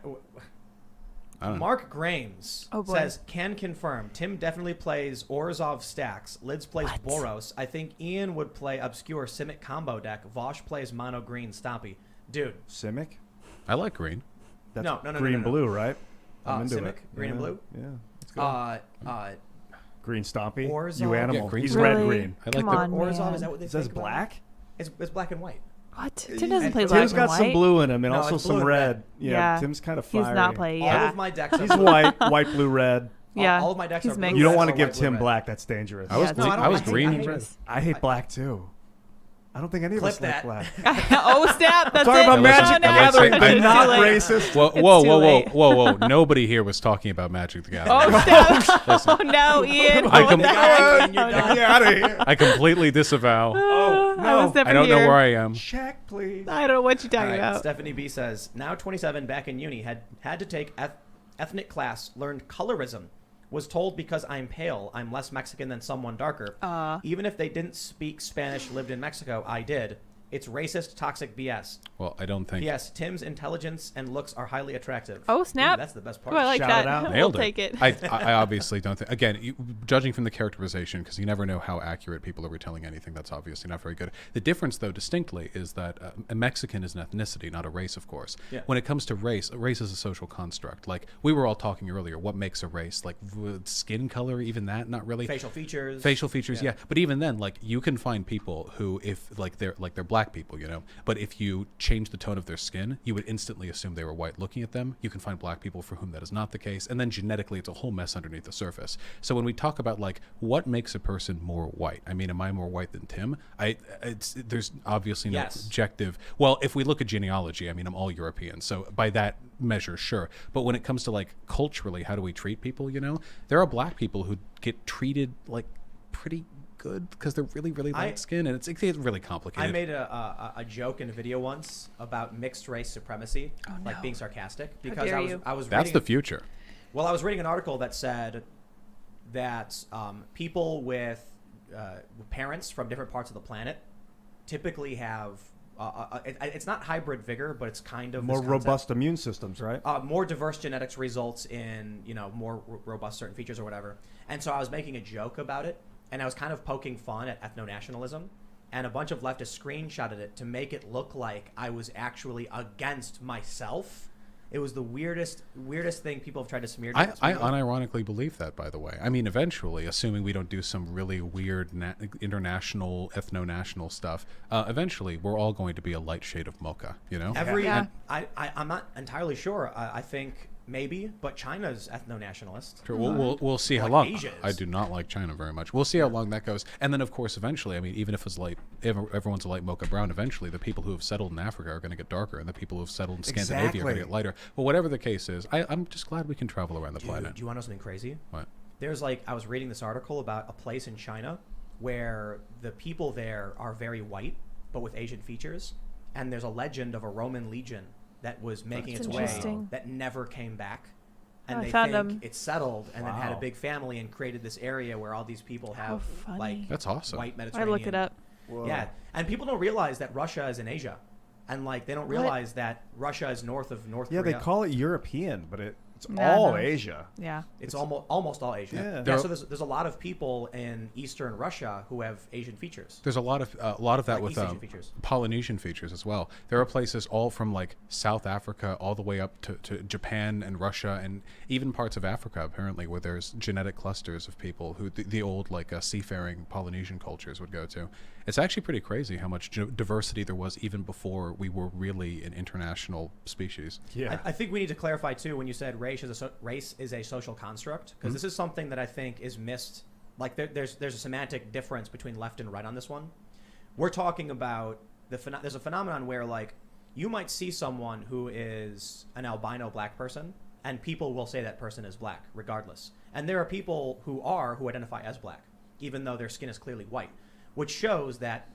don't know. Mark Grames Oh, boy. says, can confirm Tim definitely plays Orzhov stacks. Lids plays Boros. I think Ian would play obscure Simic combo deck. Vaush plays mono green Stompy. Dude, Simic? I like green. That's No. green blue, right? I'm into Simic? it. Green and Yeah, blue? Yeah. Let's go. Green Stompy. Orzhov? You animal. Yeah, green He's Stompy. red Really? green. I like Come the on, Orzhov, man. is that what they It says think about black. it? It's black and white. What? Tim doesn't play and black Tim's and got white. some blue in him and No, also it's blue some and red. red. Yeah, Yeah. Tim's kind of fiery. He's not playing. All Yeah. of my decks He's are blue. white, blue, red. Yeah. All of my decks He's are blue. mixed. You don't red, want to or give white, blue, Tim red. black. That's dangerous. I was, Yeah, I was I hate- green I and hate red. this. I hate black too. I don't think any of Clip us like that. black. Oh snap! That's Talking it. about Oh, Magic the no. Gathering, I- but It's not too late. racist. Whoa, It's whoa, too whoa, whoa, late. whoa, whoa! Nobody here was talking about Magic the Gathering. Oh snap! Oh no, Ian! I What com- the heck? Ian, you're Oh, done. no. Get out of here. I completely disavow. I was never I don't know here. where I am. Check, please. I don't know what you're All talking right, about. Stephanie B says, now 27, back in uni, had to take ethnic class learned colorism, was told because I'm pale, I'm less Mexican than someone darker. Even if they didn't speak Spanish, lived in Mexico, I did. It's racist, toxic BS. Well, I don't think. Yes, Tim's intelligence and looks are highly attractive. Oh, snap. Ooh, that's the best part. Oh, I like Shout that. it out. We'll Nailed take it. I obviously don't think. Again, judging from the characterization, because you never know how accurate people are retelling anything. That's obviously not very good. The difference, though, distinctly, is that a Mexican is an ethnicity, not a race, of course. Yeah. When it comes to race, a race is a social construct. Like we were all talking earlier, what makes a race? Like skin color, even that, not really. Facial features. Facial features, yeah. But even then, like you can find people who, if they're black people, you know. But if you change the tone of their skin, you would instantly assume they were white looking at them. You can find black people for whom that is not the case. And then genetically, it's a whole mess underneath the surface. So when we talk about like what makes a person more white, I mean, am I more white than Tim? There's obviously no objective. Well, if we look at genealogy, I mean, I'm all European. So by that measure, sure. But when it comes to like culturally, how do we treat people, you know? There are black people who get treated like pretty good because they're really, really light skin, and it's really complicated. I made a joke in a video once about mixed race supremacy, like being sarcastic, because I was That's reading the future. Well, I was reading an article that said that people with parents from different parts of the planet typically have it's not hybrid vigor, but it's kind of more robust immune systems, right? More diverse genetics results in more robust certain features or whatever. And so I was making a joke about it. And I was kind of poking fun at ethno-nationalism, and a bunch of leftists screenshotted it to make it look like I was actually against myself. It was the weirdest thing people have tried to smear. I unironically believe that, by the way. I mean, eventually, assuming we don't do some really weird international, ethno-national stuff, eventually we're all going to be a light shade of mocha, you know? I'm not entirely sure. I think maybe, but China's ethno-nationalist. Sure, we'll see how long. I do not like China very much. We'll see how long that goes. And then, of course, eventually, I mean, even if everyone's a light mocha brown, eventually the people who have settled in Africa are going to get darker, and the people who have settled in Scandinavia are going to get lighter. But whatever the case is, I'm just glad we can travel around the planet. Do you want to know something crazy? What? There's I was reading this article about a place in China where the people there are very white, but with Asian features. And there's a legend of a Roman legion that was making its way that never came back, and they think it's settled, and then had a big family and created this area where all these people have that's awesome. White Mediterranean. I look it up. Whoa. Yeah, and people don't realize that Russia is in Asia, and they don't realize that Russia is north of North Korea. Yeah, they call it European, but it's all Asia. Yeah, it's almost all Asia. Yeah. So there's a lot of people in Eastern Russia who have Asian features. There's a lot of that with Polynesian features as well. There are places all from like South Africa all the way up to Japan and Russia and even parts of Africa apparently where there's genetic clusters of people who the old seafaring Polynesian cultures would go to. It's actually pretty crazy how much diversity there was even before we were really an international species. Yeah, I think we need to clarify too when you said race is a social construct, because this is something that I think is missed. Like there's a semantic difference between left and right on this one. We're talking about there's a phenomenon where you might see someone who is an albino black person and people will say that person is black regardless. And there are people who identify as black even though their skin is clearly white, which shows that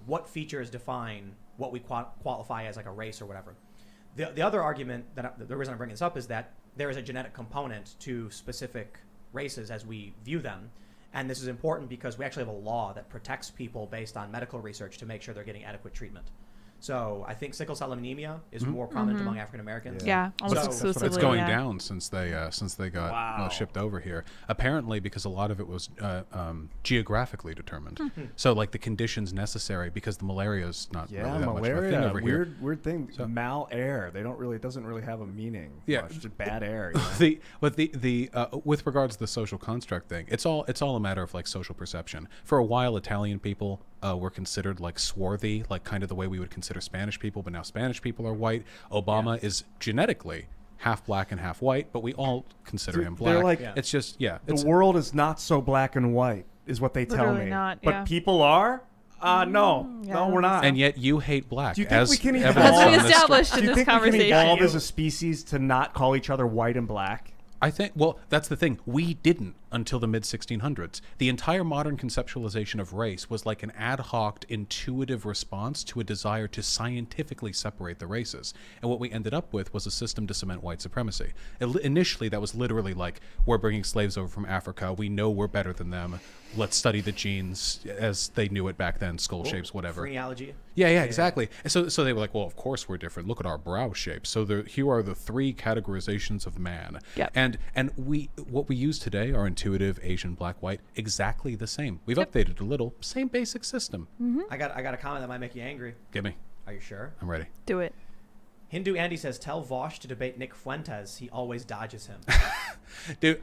what features define what we qualify as a race or whatever. The other argument the reason I'm bringing this up is that there is a genetic component to specific races as we view them. And this is important because we actually have a law that protects people based on medical research to make sure they're getting adequate treatment. So I think sickle cell anemia is more prominent among African Americans. Yeah, almost exclusively. It's going down since they got shipped over here. Apparently, because a lot of it was geographically determined. So the conditions necessary, because the malaria is not really that much of a thing over here. Weird thing. So, mal-air. It doesn't really have a meaning. Yeah, it's just bad air. With regards to the social construct thing, it's all a matter of social perception. For a while, Italian people were considered swarthy, kind of the way we would consider Spanish people, but now Spanish people are white. Obama is genetically half black and half white, but we all consider him black. It's just the world is not so black and white, is what they tell me. Not, but people are. No, we're not. And yet you hate black. Do you think we can evolve? That's established in this conversation. Do you think we can evolve as a species to not call each other white and black? I think, that's the thing. We didn't until the mid-1600s. The entire modern conceptualization of race was like an ad hoc, intuitive response to a desire to scientifically separate the races. And what we ended up with was a system to cement white supremacy. Initially, that was literally like, we're bringing slaves over from Africa. We know we're better than them. Let's study the genes as they knew it back then, skull shapes, whatever. Phrenology. Yeah, exactly. And so they were like, well, of course we're different. Look at our brow shape. So here are the three categorizations of man. Yep. And what we use today are intuitive, Asian, black, white, exactly the same. We've updated a little, same basic system. I got a comment that might make you angry. Give me. Are you sure? I'm ready. Do it. Hindu Andy says, tell Vaush to debate Nick Fuentes. He always dodges him. Dude,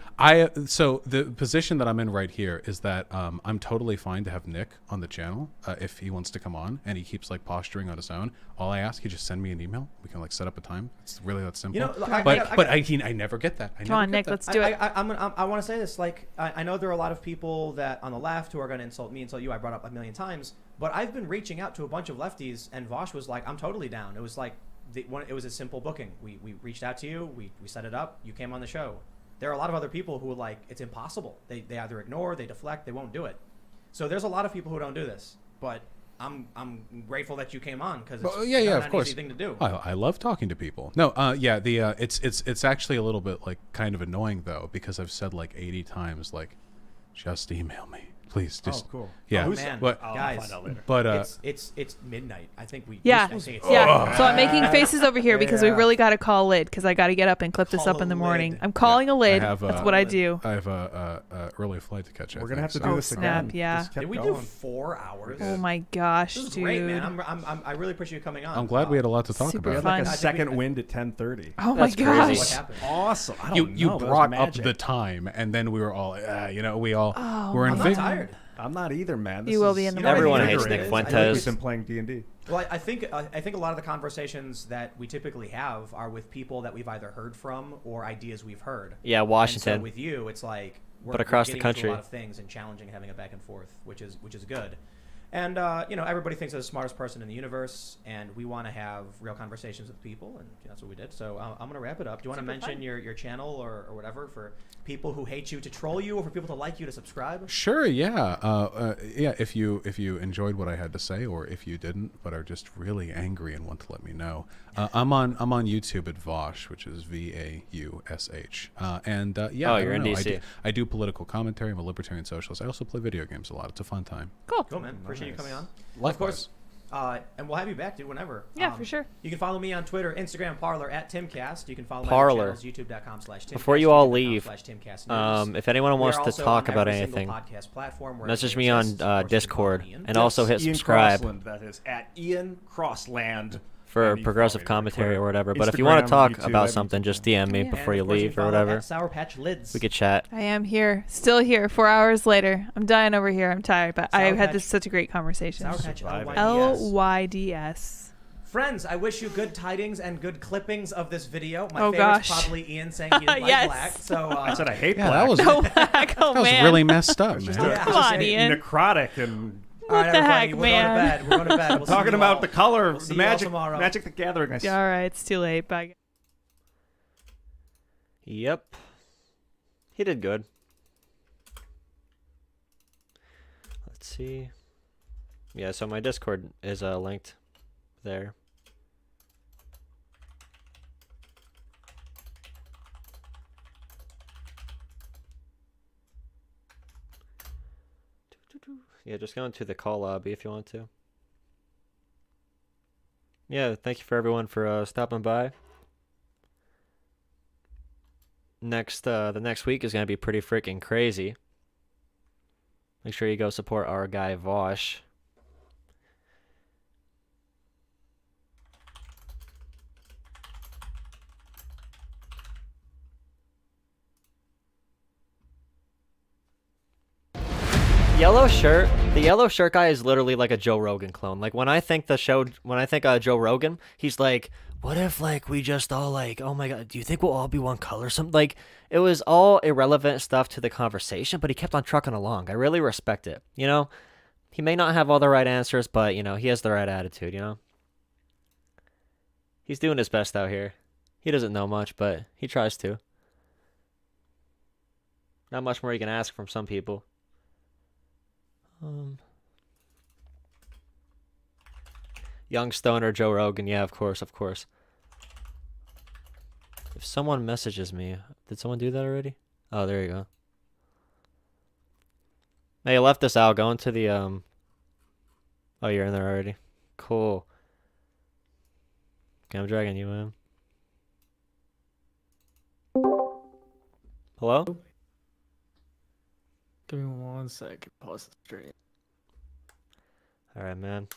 so the position that I'm in right here is that I'm totally fine to have Nick on the channel if he wants to come on and he keeps like posturing on his own. All I ask, he just send me an email. We can like set up a time. It's really that simple. You know, I never get that. Come on, Nick, let's do it. I want to say this. Like, I know there are a lot of people that on the left who are going to insult me, insult you. I brought up a million times. But I've been reaching out to a bunch of lefties, and Vaush was like, I'm totally down. It was like, it was a simple booking. We reached out to you. We set it up. You came on the show. There are a lot of other people who are like, it's impossible. They either ignore, they deflect, they won't do it. So there's a lot of people who don't do this. But I'm grateful that you came on because it's not an easy thing to do. I love talking to people. No, it's actually a little bit like kind of annoying though because I've said like 80 times like, just email me. Please, just cool. Yeah, man, but guys, find out later. But it's midnight. I think we Yeah. I think it's Yeah. So I'm making faces over here because we Yeah. really got to call lid because I got to get up and clip this Call up in the a morning. lid. I'm calling a lid. have, That's what I do. I have a early flight to catch. We're gonna have to so- do this snap, again. yeah. Just kept Did we going. do 4 hours? Oh my gosh, This is dude. great, man. I really appreciate you coming on. I'm glad we had a lot to talk Super We about. had like fun. a second wind at 10:30. Oh my That's gosh. crazy. What happened? Awesome. I You don't you know, but it was brought up magic. the time, and then we were all we all Oh, were I'm not invigorated. tired. I'm not either, man. You will be in the You know what Everyone I hates think Nick it is? Fuentes. We've been playing D&D. Well, I think a lot of the conversations that we typically have are with people that we've either heard from or ideas we've heard. Yeah, And Washington. so with you, it's like But across the getting into country. a lot of things and challenging, having a back and forth, which is good. And everybody thinks they're the smartest person in the universe, and we want to have real conversations with people, and that's what we did. So I'm going to wrap it up. Do you want to mention your channel or whatever for people who hate you to troll you, or for people to like you to subscribe? Sure, yeah. If you enjoyed what I had to say, or if you didn't, but are just really angry and want to let me know, I'm on YouTube at Vaush, which is VAUSH. Oh, I you're in don't know. DC. I do political commentary. I'm a libertarian socialist. I also play video games a lot. It's a fun time. Cool. Cool, man. Appreciate you coming on. Likewise. Of course. And we'll have you back, dude, whenever. Yeah, for sure. You can follow me on Twitter, Instagram, Parler at Timcast. You can follow Parler. my channels, youtube.com/Timcast. Before you all leave, youtube.com/TimcastNews. if anyone We wants are to also talk on about every single anything, podcast platform where message it me on exists. Of course, you can Discord, follow Ian. and also hit Ian subscribe Crossland, that is at Ian Crossland. for And you progressive follow me on commentary Twitter, or whatever. But if you want Instagram, to talk YouTube, about everything. something, just DM me Yeah. before And you of course, leave or can follow whatever. at Sour Patch Lids. We could chat. I am here, still here, 4 hours later. I'm dying over here. I'm tired, but I Sour had Patch- such a great conversation. Sour Patch Surviving. LYDS. LYDS. Friends, I wish you good tidings and good clippings of this video. My Oh, favorite's gosh. probably Ian saying he didn't Yes. like black. So I said I hate Yeah, black. that was No black. Oh, that was man. really messed up, It's just man. a- Yeah. it's Come just on, Ian. necrotic and All right, What the everybody, heck, we're man? going to bed. We're going to bed. We'll see talking you about all. the color, We'll see the you all magic, tomorrow. Magic the Gathering. All right, it's too late. Bye. Yep. He did good. Let's see. Yeah, so my Discord is linked there. Yeah, just go into the call lobby if you want to. Yeah, thank you for everyone for stopping by. The next week is gonna be pretty freaking crazy. Make sure you go support our guy Vaush. The yellow shirt guy is literally like a Joe Rogan clone. Like when I think Joe Rogan, he's like, what if like we just all like, oh my god, do you think we'll all be one color? Something like it was all irrelevant stuff to the conversation, but he kept on trucking along. I really respect it. You know, he may not have all the right answers, but you know, he has the right attitude, you know? He's doing his best out here. He doesn't know much, but he tries to. Not much more you can ask from some people. Young Stoner, Joe Rogan. Yeah, of course, of course. If someone messages me, did someone do that already? Oh, there you go. Hey, you left this out. Go into the Oh, you're in there already. Cool. Okay, I'm dragging you in. Hello? Give me 1 second. Pause the stream. All right, man.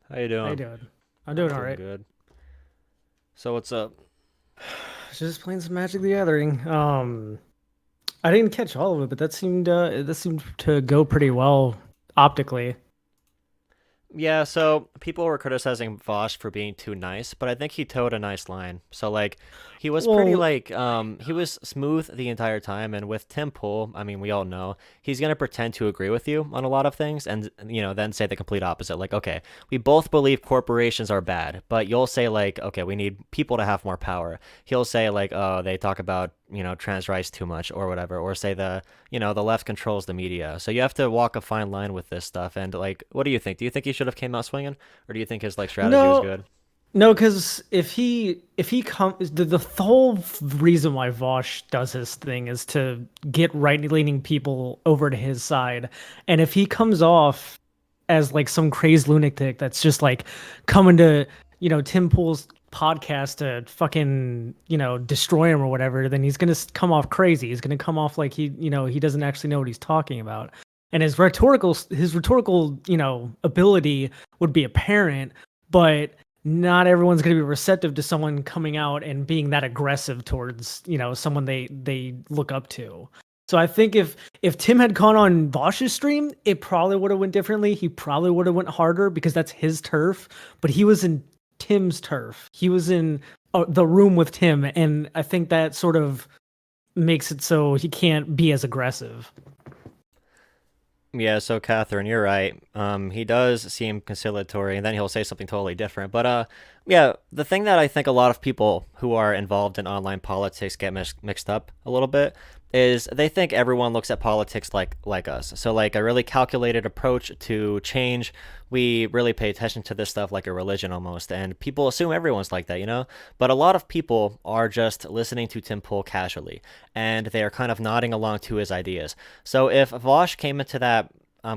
How you doing? How you doing? I'm doing all right. Good. So what's up? Just playing some Magic the Gathering. I didn't catch all of it, but that seemed to go pretty well optically. Yeah, so people were criticizing Vaush for being too nice, but I think he towed a nice line. So like he was pretty Well- he was smooth the entire time, and with Tim Pool, I mean, we all know he's gonna pretend to agree with you on a lot of things and then say the complete opposite. Like, okay, we both believe corporations are bad, but you'll say like, okay, we need people to have more power. He'll say like, oh, they talk about trans rights too much or whatever, or say the left controls the media. So you have to walk a fine line with this stuff. And like, what do you think? Do you think he should have came out swinging, or do you think his like strategy was good? No, because if he comes, the whole reason why Vaush does his thing is to get right-leaning people over to his side, and if he comes off as like some crazed lunatic that's just like coming to Tim Pool's podcast to fucking destroy him or whatever, then he's gonna come off crazy. He's gonna come off like he doesn't actually know what he's talking about, and his rhetorical ability would be apparent, but not everyone's going to be receptive to someone coming out and being that aggressive towards someone they look up to. So I think if Tim had gone on Vaush's stream, it probably would have went differently. He probably would have went harder because that's his turf, but he was in Tim's turf. He was in the room with Tim, and I think that sort of makes it so he can't be as aggressive. Yeah, so Catherine, you're right. He does seem conciliatory, and then he'll say something totally different. But yeah, the thing that I think a lot of people who are involved in online politics get mixed up a little bit is they think everyone looks at politics like us. So like a really calculated approach to change. We really pay attention to this stuff like a religion almost, and people assume everyone's like that. But a lot of people are just listening to Tim Pool casually, and they are kind of nodding along to his ideas. So if Vaush came into that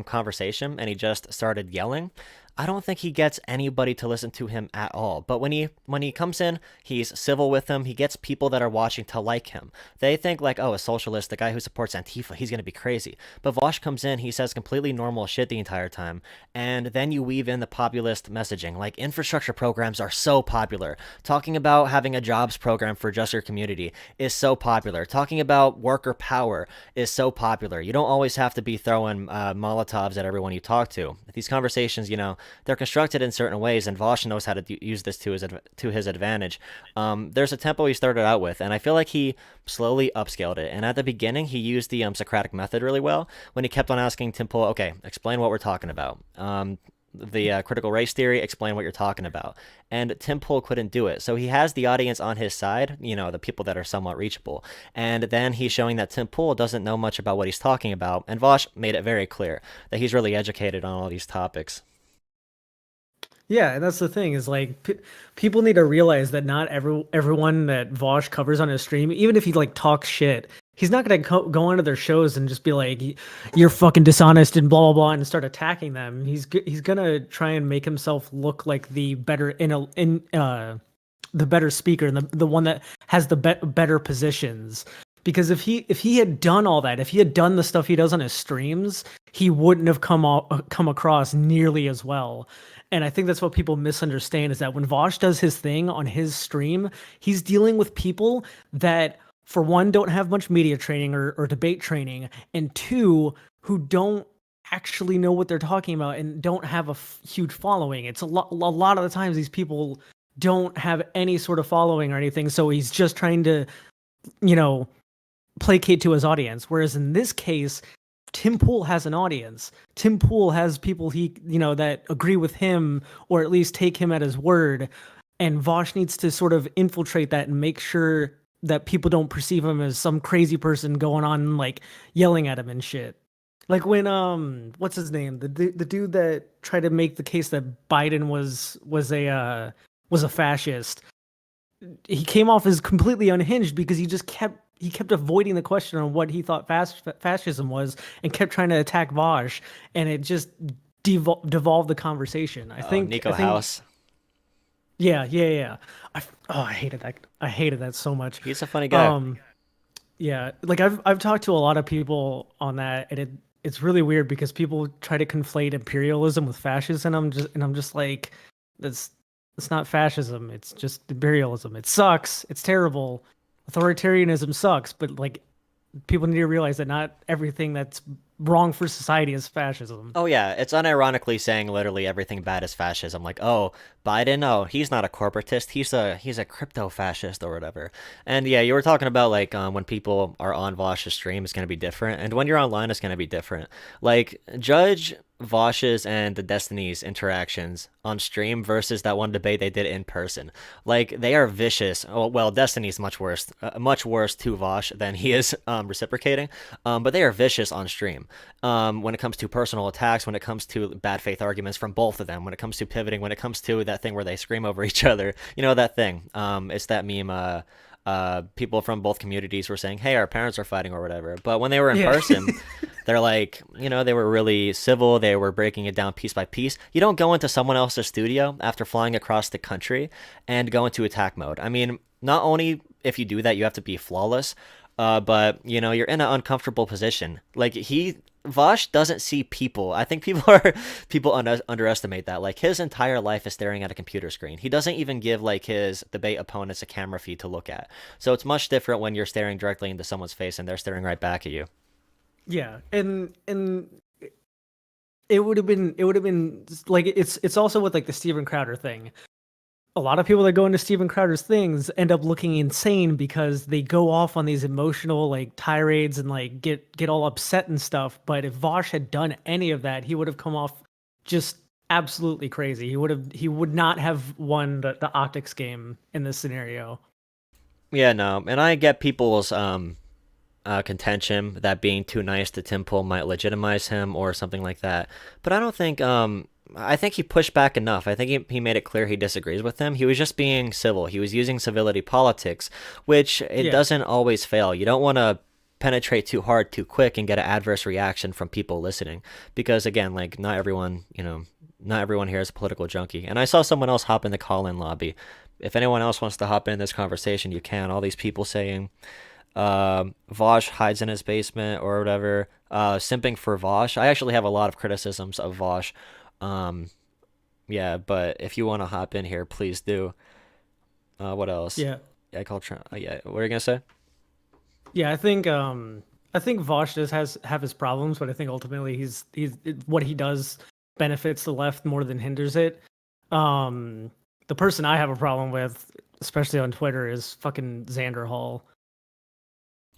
conversation and he just started yelling, I don't think he gets anybody to listen to him at all. But when he comes in, he's civil with them. He gets people that are watching to like him. They think like, oh, a socialist, the guy who supports Antifa, he's going to be crazy. But Vaush comes in, he says completely normal shit the entire time. And then you weave in the populist messaging. Like, infrastructure programs are so popular. Talking about having a jobs program for just your community is so popular. Talking about worker power is so popular. You don't always have to be throwing Molotovs at everyone you talk to. These conversations, they're constructed in certain ways, and Vaush knows how to use this to his advantage. There's a tempo he started out with, and I feel like he slowly upscaled it. And at the beginning, he used the Socratic method really well when he kept on asking Tim Pool, okay, explain what we're talking about. The critical race theory, explain what you're talking about. And Tim Pool couldn't do it. So he has the audience on his side, the people that are somewhat reachable. And then he's showing that Tim Pool doesn't know much about what he's talking about. And Vaush made it very clear that he's really educated on all these topics. Yeah, and that's the thing is like people need to realize that not everyone that Vaush covers on his stream, even if he like talks shit, he's not going to go onto their shows and just be like, you're fucking dishonest and blah, blah, blah, and start attacking them. He's going to try and make himself look like the better the better speaker and the one that has the better positions. Because if he had done all that, if he had done the stuff he does on his streams, he wouldn't have come across nearly as well. And I think that's what people misunderstand is that when Vaush does his thing on his stream, he's dealing with people that, for one, don't have much media training or debate training, and two, who don't actually know what they're talking about and don't have a huge following. It's a lot of the times these people don't have any sort of following or anything, so he's just trying to, placate to his audience. Whereas in this case, Tim Pool has an audience. Tim Pool has people that agree with him or at least take him at his word. And Vaush needs to sort of infiltrate that and make sure that people don't perceive him as some crazy person going on and like yelling at him and shit. Like when what's his name, the dude that tried to make the case that Biden was a fascist. He came off as completely unhinged because he kept avoiding the question on what he thought fascism was and kept trying to attack Vaush, and it just devolved the conversation. I think Nico House. Yeah. I hated that. I hated that so much. He's a funny guy. Yeah, like I've talked to a lot of people on that, and it's really weird because people try to conflate imperialism with fascism, and I'm just like, it's not fascism. It's just imperialism. It sucks. It's terrible. Authoritarianism sucks, but like people need to realize that not everything that's wrong for society is fascism. Oh yeah, it's unironically saying literally everything bad is fascism. Like, oh, Biden, oh, he's not a corporatist, he's a crypto fascist or whatever. And yeah, you were talking about like when people are on Vaush's stream, it's gonna be different, and when you're online, it's gonna be different. Like, judge Vaush's and the Destiny's interactions on stream versus that one debate they did in person. Like, they are vicious. Oh, well, Destiny's much worse to Vaush than he is reciprocating. But they are vicious on stream. When it comes to personal attacks, when it comes to bad faith arguments from both of them, when it comes to pivoting, when it comes to that thing where they scream over each other, you know, that thing. It's that meme. People from both communities were saying, hey, our parents are fighting or whatever. But when they were in person, they're like, you know, they were really civil. They were breaking it down piece by piece. You don't go into someone else's studio after flying across the country and go into attack mode. I mean, not only if you do that, you have to be flawless, but, you know, you're in an uncomfortable position. Like, Vaush doesn't see people. I think people underestimate that. Like, his entire life is staring at a computer screen. He doesn't even give like his debate opponents a camera feed to look at. So it's much different when you're staring directly into someone's face and they're staring right back at you. Yeah, and it would have been like it's also with like the Steven Crowder thing. A lot of people that go into Steven Crowder's things end up looking insane because they go off on these emotional like tirades and like get all upset and stuff. But if Vaush had done any of that, he would have come off just absolutely crazy. He would not have won the optics game in this scenario. Yeah, no, and I get people's contention that being too nice to Tim Pool might legitimize him or something like that. But I don't think I think he pushed back enough. I think he made it clear he disagrees with him. He was just being civil. He was using civility politics, which it doesn't always fail. You don't want to penetrate too hard too quick and get an adverse reaction from people listening, because again, like, not everyone here is a political junkie. And I saw someone else hop in the call-in lobby. If anyone else wants to hop in this conversation, you can. All these people saying Vaush hides in his basement or whatever, simping for Vaush. I actually have a lot of criticisms of Vaush. Yeah, but if you want to hop in here, please do. What else? Yeah, I called Trump. Yeah, what are you gonna say? Yeah, I think Vaush does have his problems, but I think ultimately he's what he does benefits the left more than hinders it. The person I have a problem with, especially on Twitter, is fucking Xander Hall.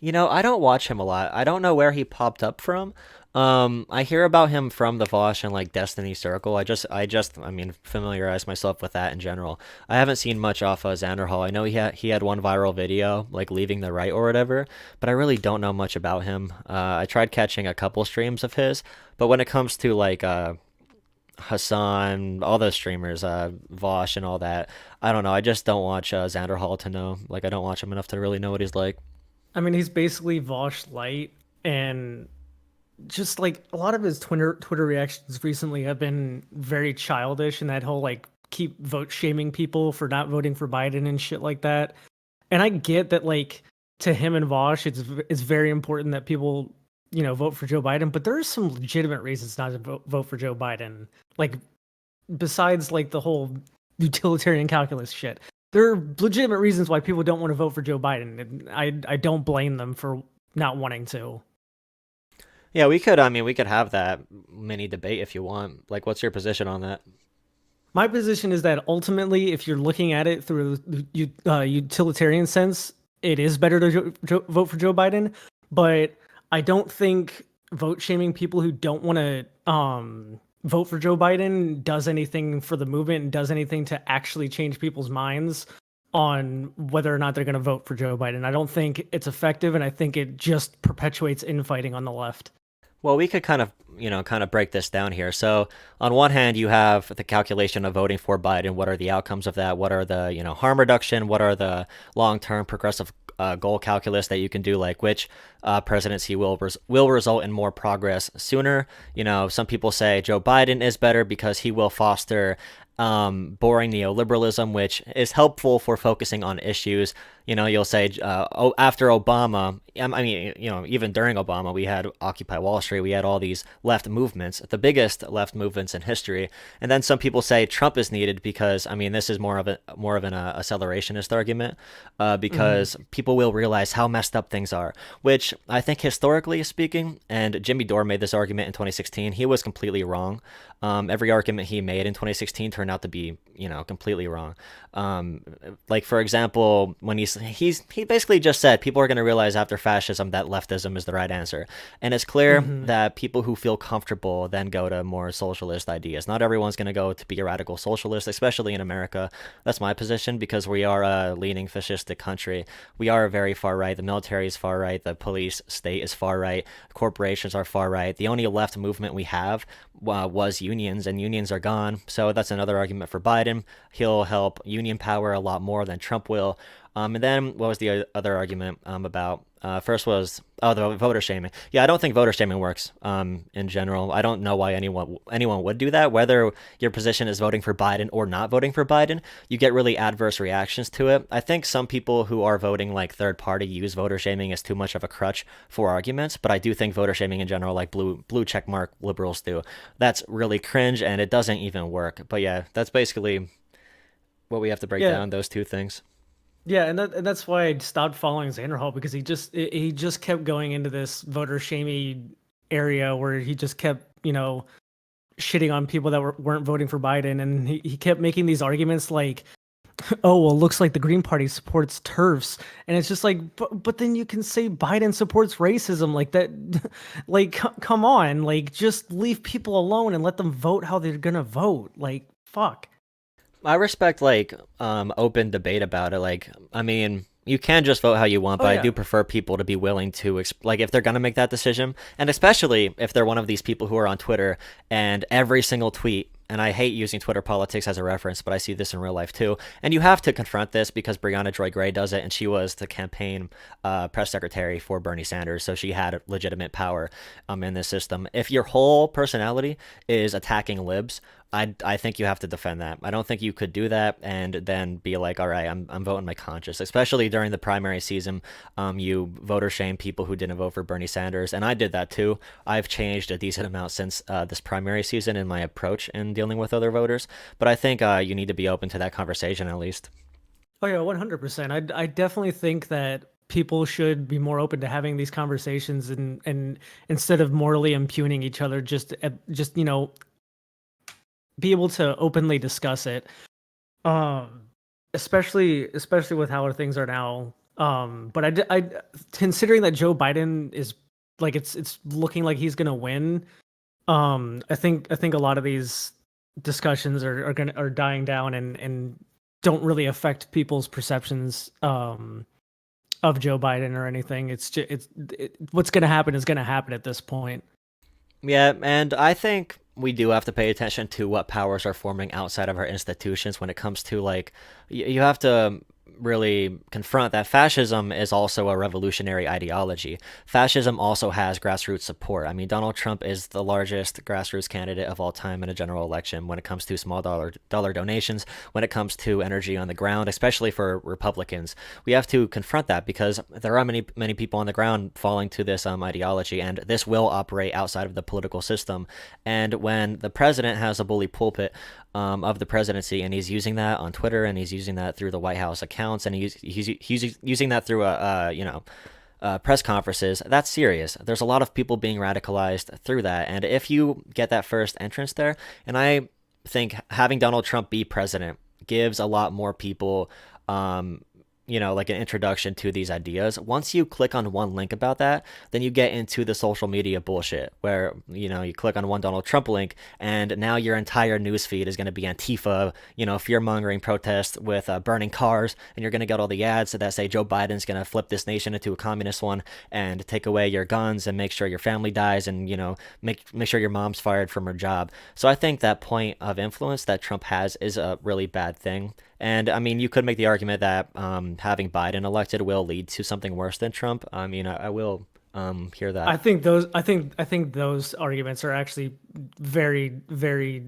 You know, I don't watch him a lot. I don't know where he popped up from. I hear about him from the Vaush and like Destiny Circle. I mean, familiarize myself with that in general. I haven't seen much off of Xander Hall. I know he had one viral video, like leaving the right or whatever, but I really don't know much about him. I tried catching a couple streams of his, but when it comes to like Hassan, all those streamers, Vaush and all that, I don't know. I just don't watch Xander Hall to know. Like, I don't watch him enough to really know what he's like. I mean, he's basically Vaush light, and just like a lot of his Twitter reactions recently have been very childish, and that whole like keep vote shaming people for not voting for Biden and shit like that. And I get that, like, to him and Vaush, it's very important that people, you know, vote for Joe Biden, but there are some legitimate reasons not to vote for Joe Biden. Like, besides like the whole utilitarian calculus shit. There are legitimate reasons why people don't want to vote for Joe Biden, and I don't blame them for not wanting to. Yeah, we could have that mini debate if you want. Like, what's your position on that? My position is that ultimately, if you're looking at it through a utilitarian sense, it is better to vote for Joe Biden. But I don't think vote shaming people who don't want to vote for Joe Biden does anything for the movement and does anything to actually change people's minds. on whether or not they're going to vote for Joe Biden. I don't think it's effective, and I think it just perpetuates infighting on the left. Well, we could kind of break this down here. So on one hand, you have the calculation of voting for Biden. What are the outcomes of that? What are the, harm reduction? What are the long-term progressive goal calculus that you can do, like which presidency will result in more progress sooner? Some people say Joe Biden is better because he will foster boring neoliberalism, which is helpful for focusing on issues. You'll say, after Obama, even during Obama, we had Occupy Wall Street, we had all these left movements, the biggest left movements in history. And then some people say Trump is needed because, this is more of an accelerationist argument, because people will realize how messed up things are, which I think historically speaking, and Jimmy Dore made this argument in 2016, he was completely wrong. Every argument he made in 2016 turned out to be, completely wrong. Like, for example, when he basically just said people are going to realize after fascism that leftism is the right answer. And it's clear that people who feel comfortable then go to more socialist ideas. Not everyone's going to go to be a radical socialist, especially in America. That's my position, because we are a leaning fascistic country. We are very far right. The military is far right. The police state is far right. Corporations are far right. The only left movement we have was unions, and unions are gone. So that's another argument for Biden. He'll help union power a lot more than Trump will. And then what was the other argument about? First was, the voter shaming. Yeah, I don't think voter shaming works in general. I don't know why anyone would do that. Whether your position is voting for Biden or not voting for Biden, you get really adverse reactions to it. I think some people who are voting like third party use voter shaming as too much of a crutch for arguments, but I do think voter shaming in general, like blue checkmark liberals do, that's really cringe and it doesn't even work. But yeah, that's basically what we have to break down, those two things. Yeah, and that's why I stopped following Xander Hall, because he just kept going into this voter shaming area where he just kept, shitting on people that weren't voting for Biden, and he kept making these arguments like, oh, well, looks like the Green Party supports TERFs, and it's just like, but then you can say Biden supports racism, like that, like, come on, like, just leave people alone and let them vote how they're gonna vote, like, fuck. I respect open debate about it. You can just vote how you want, but I do prefer people to be willing to if they're gonna make that decision, and especially if they're one of these people who are on Twitter and every single tweet. And I hate using Twitter politics as a reference, but I see this in real life too. And you have to confront this because Brianna Joy Gray does it, and she was the campaign press secretary for Bernie Sanders, so she had legitimate power in this system. If your whole personality is attacking libs, I think you have to defend that. I don't think you could do that and then be like, all right, I'm voting my conscience. Especially during the primary season, you voter shame people who didn't vote for Bernie Sanders, and I did that too. I've changed a decent amount since this primary season in my approach in dealing with other voters, but I think you need to be open to that conversation at least. Oh yeah, 100%. I definitely think that people should be more open to having these conversations and instead of morally impugning each other, just be able to openly discuss it, especially with how things are now. But I considering that Joe Biden is it's looking like he's gonna win. I think a lot of these discussions are dying down and don't really affect people's perceptions of Joe Biden or anything. What's gonna happen is gonna happen at this point. Yeah, and I think we do have to pay attention to what powers are forming outside of our institutions when it comes to you have to really confront that fascism is also a revolutionary ideology. Fascism also has grassroots support. Donald Trump is the largest grassroots candidate of all time in a general election when it comes to small dollar donations, when it comes to energy on the ground, especially for Republicans. We have to confront that because there are many people on the ground falling to this ideology, and this will operate outside of the political system. And when the president has a bully pulpit of the presidency, and he's using that on Twitter, and he's using that through the White House accounts, and he's using that through press conferences, that's serious. There's a lot of people being radicalized through that, and if you get that first entrance there, and I think having Donald Trump be president gives a lot more people like an introduction to these ideas. Once you click on one link about that, then you get into the social media bullshit where, you click on one Donald Trump link and now your entire newsfeed is going to be Antifa, fear-mongering protests with burning cars, and you're going to get all the ads that say Joe Biden's going to flip this nation into a communist one and take away your guns and make sure your family dies and, make sure your mom's fired from her job. So I think that point of influence that Trump has is a really bad thing. And I mean, you could make the argument that having Biden elected will lead to something worse than Trump. I mean, I will hear that. I think those arguments are actually very, very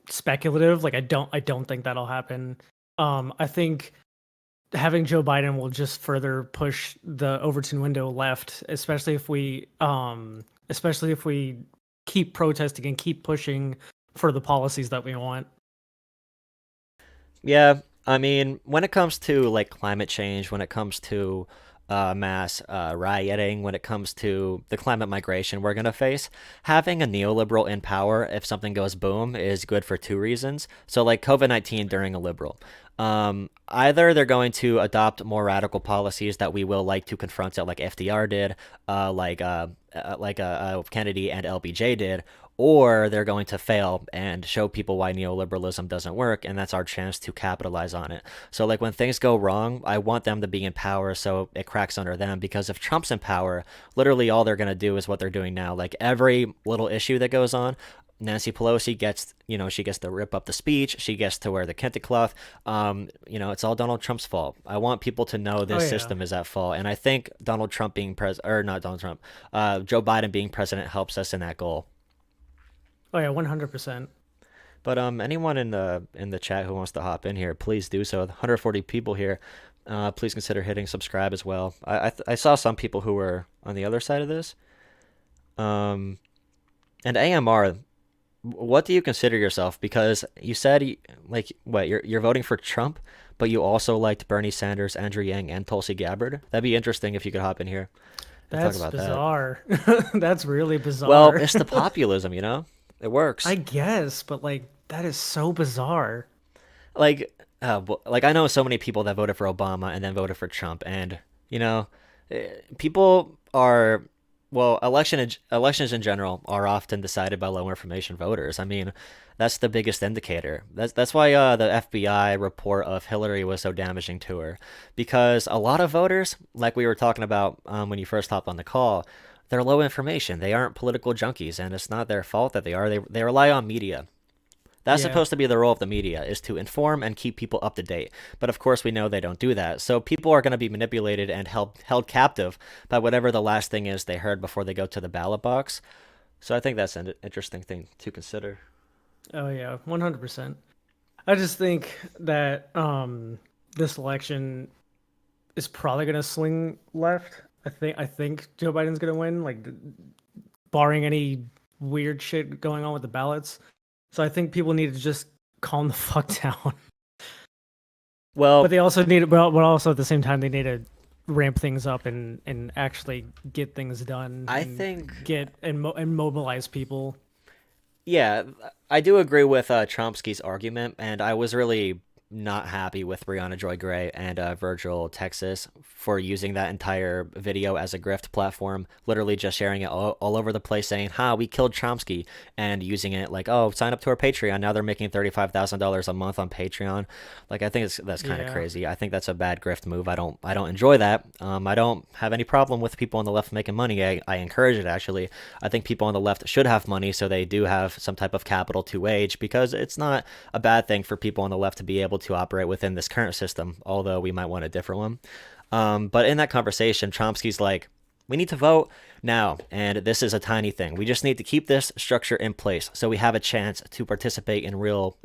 speculative. Like I don't think that'll happen. I think having Joe Biden will just further push the Overton window left, especially if we keep protesting and keep pushing for the policies that we want. Yeah, I mean, when it comes to like climate change, when it comes to mass rioting, when it comes to the climate migration we're going to face, having a neoliberal in power, if something goes boom, is good for two reasons. So like COVID-19 during a liberal. Either they're going to adopt more radical policies that we will like to confront it, like FDR did, like Kennedy and LBJ did, or they're going to fail and show people why neoliberalism doesn't work, and that's our chance to capitalize on it. So like when things go wrong, I want them to be in power so it cracks under them, because if Trump's in power, literally all they're going to do is what they're doing now. Like every little issue that goes on, Nancy Pelosi gets, she gets to rip up the speech. She gets to wear the kente cloth. It's all Donald Trump's fault. I want people to know this system is at fault. And I think Donald Trump being Joe Biden being president helps us in that goal. Oh yeah, 100%. But anyone in the chat who wants to hop in here, please do so. 140 people here. Please consider hitting subscribe as well. I saw some people who were on the other side of this. And AMR, what do you consider yourself? Because you said you're voting for Trump, but you also liked Bernie Sanders, Andrew Yang, and Tulsi Gabbard. That'd be interesting if you could hop in here and That's talk about bizarre. That's really bizarre. Well, it's the populism, It works. I guess, but that is so bizarre. I know so many people that voted for Obama and then voted for Trump, and people are. Well, elections in general are often decided by low information voters. I mean, that's the biggest indicator. That's why the FBI report of Hillary was so damaging to her, because a lot of voters, like we were talking about when you first hopped on the call, they're low information. They aren't political junkies, and it's not their fault that they are. They rely on media. That's supposed to be the role of the media, is to inform and keep people up to date. But of course, we know they don't do that. So people are going to be manipulated and held captive by whatever the last thing is they heard before they go to the ballot box. So I think that's an interesting thing to consider. Oh yeah, 100%. I just think that this election is probably going to swing left. I think Joe Biden's going to win, barring any weird shit going on with the ballots. So I think people need to just calm the fuck down. Well, but they also but also at the same time they need to ramp things up and actually get things done. I think and mobilize people. Yeah, I do agree with Chomsky's argument, and I was really not happy with Brianna Joy Gray and Virgil Texas for using that entire video as a grift platform, literally just sharing it all over the place, saying, we killed Chomsky, and using it like, sign up to our Patreon. Now they're making $35,000 a month on Patreon. I think that's kind of crazy. I think that's a bad grift move. I don't enjoy that. I don't have any problem with people on the left making money. I encourage it, actually. I think people on the left should have money so they do have some type of capital to wage, because it's not a bad thing for people on the left to be able to operate within this current system, although we might want a different one. But in that conversation, Chomsky's like, we need to vote now, and this is a tiny thing. We just need to keep this structure in place so we have a chance to participate in real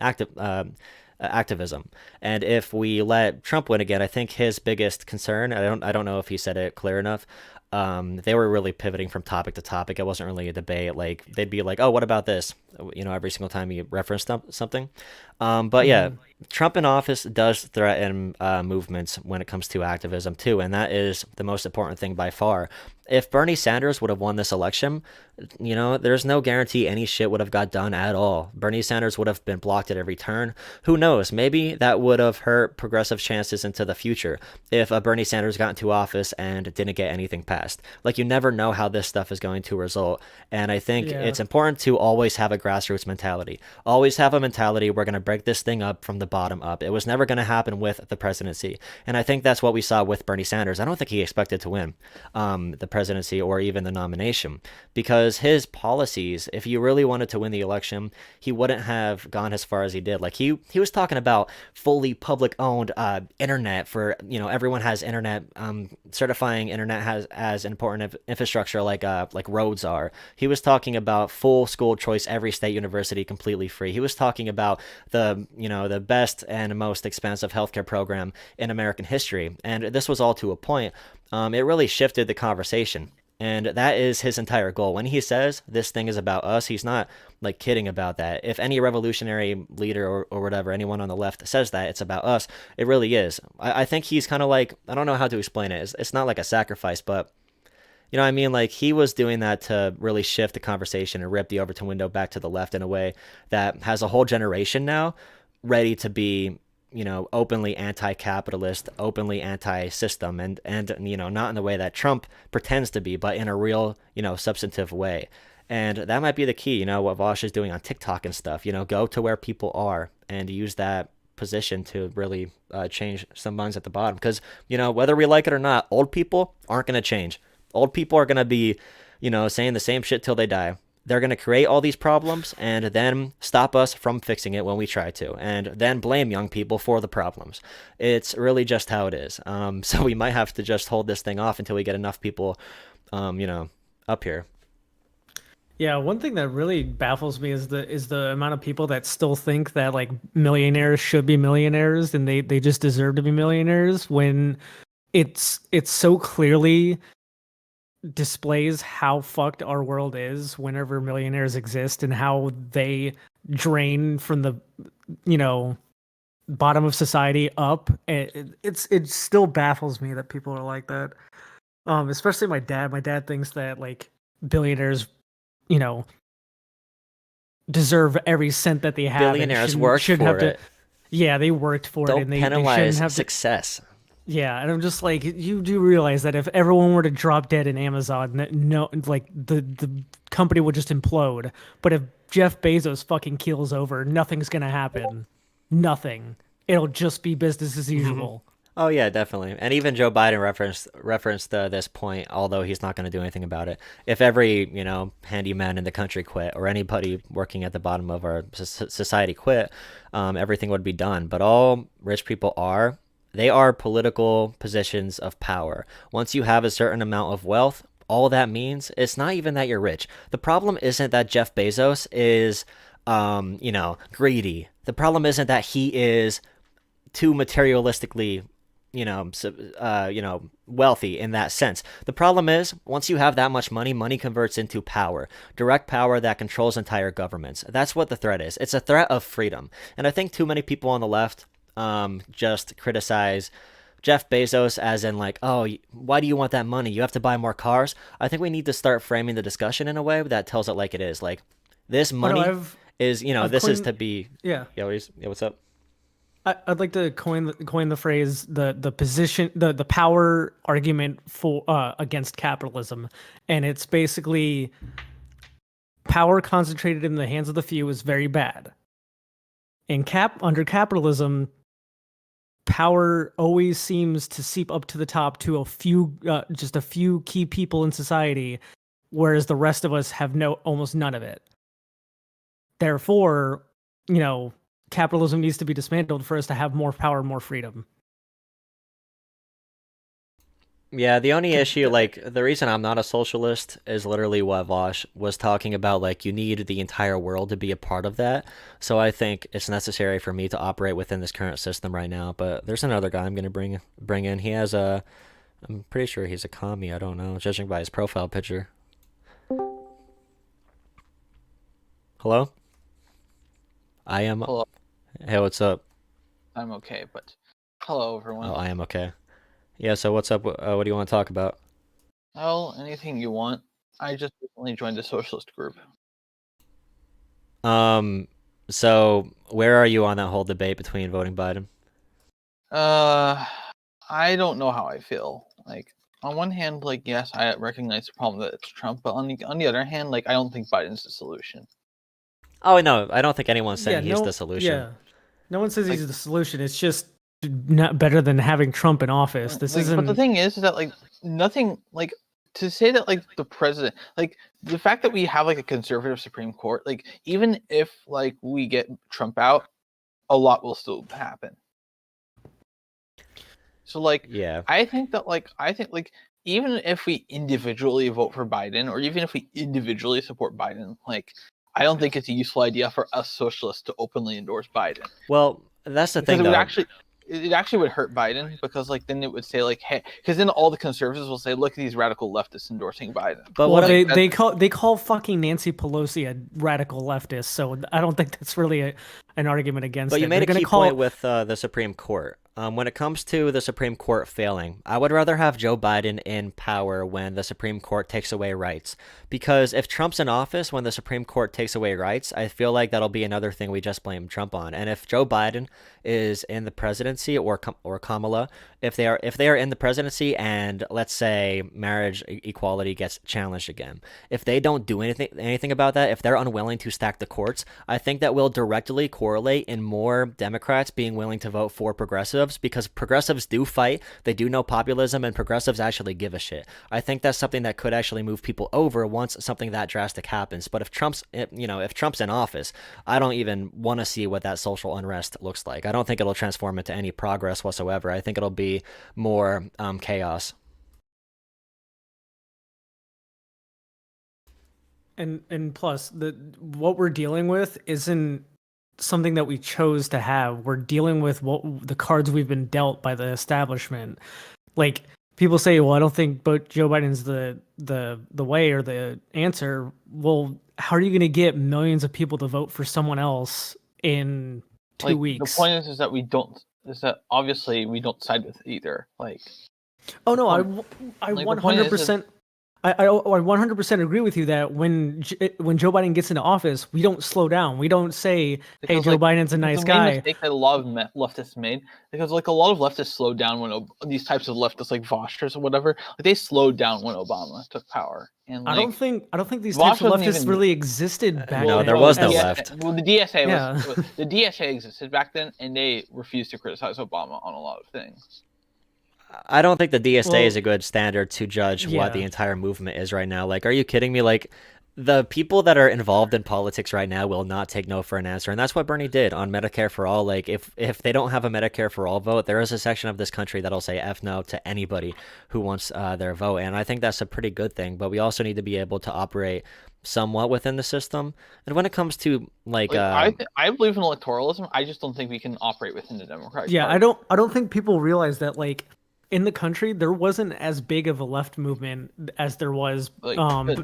activism. And if we let Trump win again, I think his biggest concern, I don't know if he said it clear enough, they were really pivoting from topic to topic. It wasn't really a debate. They'd be like, what about this? every single time he referenced something. But yeah, Trump in office does threaten movements when it comes to activism too, and that is the most important thing by far. If Bernie Sanders would have won this election, there's no guarantee any shit would have got done at all. Bernie Sanders would have been blocked at every turn. Who knows? Maybe that would have hurt progressive chances into the future if Bernie Sanders got into office and didn't get anything passed. Like, you never know how this stuff is going to result. And I think it's important to always have a grassroots mentality. Always have a mentality, we're going to break this thing up from the bottom up. It was never going to happen with the presidency. And I think that's what we saw with Bernie Sanders. I don't think he expected to win the presidency or even the nomination, because his policies, if he really wanted to win the election, he wouldn't have gone as far as he did. Like, he was talking about fully public owned internet for, everyone has internet, certifying internet has as important infrastructure like roads are. He was talking about full school choice, every state university completely free. He was talking about the best and most expensive healthcare program in American history. And this was all to a point. It really shifted the conversation. And that is his entire goal. When he says this thing is about us, he's not like kidding about that. If any revolutionary leader or whatever, anyone on the left says that it's about us, it really is. I think he's kind of like, I don't know how to explain it. It's not like a sacrifice, but you know what I mean? Like, he was doing that to really shift the conversation and rip the Overton window back to the left in a way that has a whole generation now ready to be, openly anti-capitalist, openly anti-system, and not in the way that Trump pretends to be, but in a real, substantive way. And that might be the key, what Vaush is doing on TikTok and stuff, go to where people are and use that position to really change some minds at the bottom. Because, whether we like it or not, old people aren't going to change. Old people are going to be, saying the same shit till they die. They're going to create all these problems and then stop us from fixing it when we try to, and then blame young people for the problems. It's really just how it is. So we might have to just hold this thing off until we get enough people, up here. Yeah, one thing that really baffles me is the amount of people that still think that like millionaires should be millionaires and they just deserve to be millionaires, when it's so clearly displays how fucked our world is whenever millionaires exist and how they drain from the bottom of society up. It still baffles me that people are like that. Especially my dad thinks that like billionaires deserve every cent that they have. Billionaires worked for it. Yeah, they worked for it, and they penalize shouldn't have success. Yeah, and I'm just like, you do realize that if everyone were to drop dead in Amazon, the company would just implode. But if Jeff Bezos fucking keels over, nothing's gonna happen. Nothing. It'll just be business as usual. Oh yeah, definitely. And even Joe Biden referenced this point, although he's not going to do anything about it. If every handyman in the country quit, or anybody working at the bottom of our society quit, everything would be done. But all rich people are political positions of power. Once you have a certain amount of wealth, all that means, it's not even that you're rich. The problem isn't that Jeff Bezos is, greedy. The problem isn't that he is too materialistically, wealthy in that sense. The problem is, once you have that much money, money converts into power, direct power that controls entire governments. That's what the threat is. It's a threat of freedom. And I think too many people on the left just criticize Jeff Bezos as in like, oh, why do you want that money? You have to buy more cars. I think we need to start framing the discussion in a way that tells it like it is. Like, this money is, is to be. Yeah. Yeah, what's up? I'd like to coin the phrase the position the power argument for against capitalism, and it's basically power concentrated in the hands of the few is very bad. Under capitalism, power always seems to seep up to the top to just a few key people in society, whereas the rest of us have almost none of it. Therefore, capitalism needs to be dismantled for us to have more power and more freedom. Yeah, the only issue, like, the reason I'm not a socialist is literally what Vaush was talking about. Like, you need the entire world to be a part of that. So I think it's necessary for me to operate within this current system right now. But there's another guy I'm going to bring in. He has I'm pretty sure he's a commie. I don't know, judging by his profile picture. Hello? I am. Hello. Hey, what's up? I'm okay, but hello everyone. Oh, I am okay. Yeah, so what's up? What do you want to talk about? Oh, anything you want. I just recently joined a socialist group. So where are you on that whole debate between voting Biden? I don't know how I feel. Like, on one hand, like, yes, I recognize the problem that it's Trump, but on the other hand, like, I don't think Biden's the solution. Oh, no, I don't think anyone's saying he's no, the solution. Yeah, no one says Like- he's the solution. It's just not better than having Trump in office. This Like, isn't. But the thing is that, like, nothing, like, to say that, like, the president, like, the fact that we have, like, a conservative Supreme Court, like, even if, like, we get Trump out, a lot will still happen. So, like, Yeah. I think, even if we individually vote for Biden, or even if we individually support Biden, like, I don't think it's a useful idea for us socialists to openly endorse Biden. Well, that's the Because thing, though. it actually would hurt Biden, because, like, then it would say, like, hey, because then all the conservatives will say, look at these radical leftists endorsing Biden. But Well, what they call fucking Nancy Pelosi a radical leftist, so I don't think that's really an argument against But it. you made They're a gonna key call point with the Supreme Court. When it comes to the Supreme Court failing, I would rather have Joe Biden in power when the Supreme Court takes away rights. Because if Trump's in office when the Supreme Court takes away rights, I feel like that'll be another thing we just blame Trump on. And if Joe Biden is in the presidency, or Kamala, if they are in the presidency, and let's say marriage equality gets challenged again, if they don't do anything about that, if they're unwilling to stack the courts, I think that will directly correlate in more Democrats being willing to vote for progressives, because progressives do fight, they do know populism, and progressives actually give a shit. I think that's something that could actually move people over once something that drastic happens. But if Trump's in office, I don't even want to see what that social unrest looks like. I don't think it'll transform into any progress whatsoever. I think it'll be more chaos. And plus, what we're dealing with isn't something that we chose to have. We're dealing with the cards we've been dealt by the establishment. Like, people say, well, I don't think Joe Biden's the way or the answer. Well, how are you going to get millions of people to vote for someone else in 2 weeks? The point is that obviously we don't side with either. Like, oh no, I like, the point is 100%. I 100% agree with you that when Joe Biden gets into office, we don't slow down. We don't say, "Hey, Joe Biden's a nice the guy." main mistake that a lot of leftists made, because, like, a lot of leftists slowed down when these types of leftists, like Vaush or whatever, like, they slowed down when Obama took power. And, like, I don't think these Vaush types of wasn't leftists even- really existed back No, then. there was no As- left. Well, the DSA Yeah. the DSA existed back then, and they refused to criticize Obama on a lot of things. I don't think the DSA Well, is a good standard to judge what the yeah. entire movement is right now. Like, are you kidding me? Like, the people that are involved in politics right now will not take no for an answer, and that's what Bernie did on Medicare for All. Like, if they don't have a Medicare for All vote, there is a section of this country that'll say F no to anybody who wants their vote, and I think that's a pretty good thing. But we also need to be able to operate somewhat within the system. And when it comes to Like, I believe in electoralism. I just don't think we can operate within the Democratic Yeah, Party. I don't think people realize that, like, in the country there wasn't as big of a left movement as there was Like,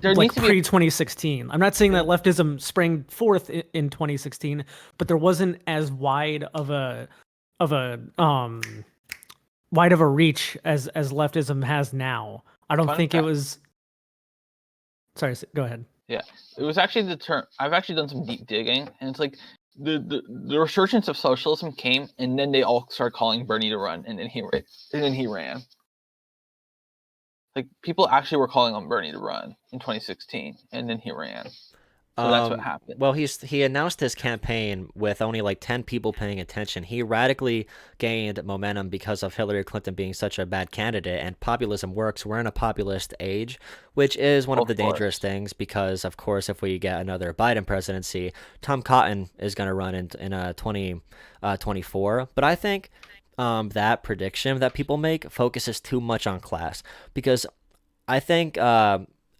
there like needs to be a- pre 2016. I'm not saying that leftism sprang forth in 2016, but there wasn't as wide of a reach as leftism has now. I don't Fun think it fact. was. Sorry, go ahead. Yeah, it was actually the term. I've actually done some deep digging, and it's like the resurgence of socialism came, and then they all started calling Bernie to run, and then he ran. Like, people actually were calling on Bernie to run in 2016, and then he ran. So that's what happened. Well, he announced his campaign with only like 10 people paying attention. He radically gained momentum because of Hillary Clinton being such a bad candidate, and populism works. We're in a populist age, which is one of the dangerous things, because, of course, if we get another Biden presidency, Tom Cotton is going to run in 2024. But I think that prediction that people make focuses too much on class, because I think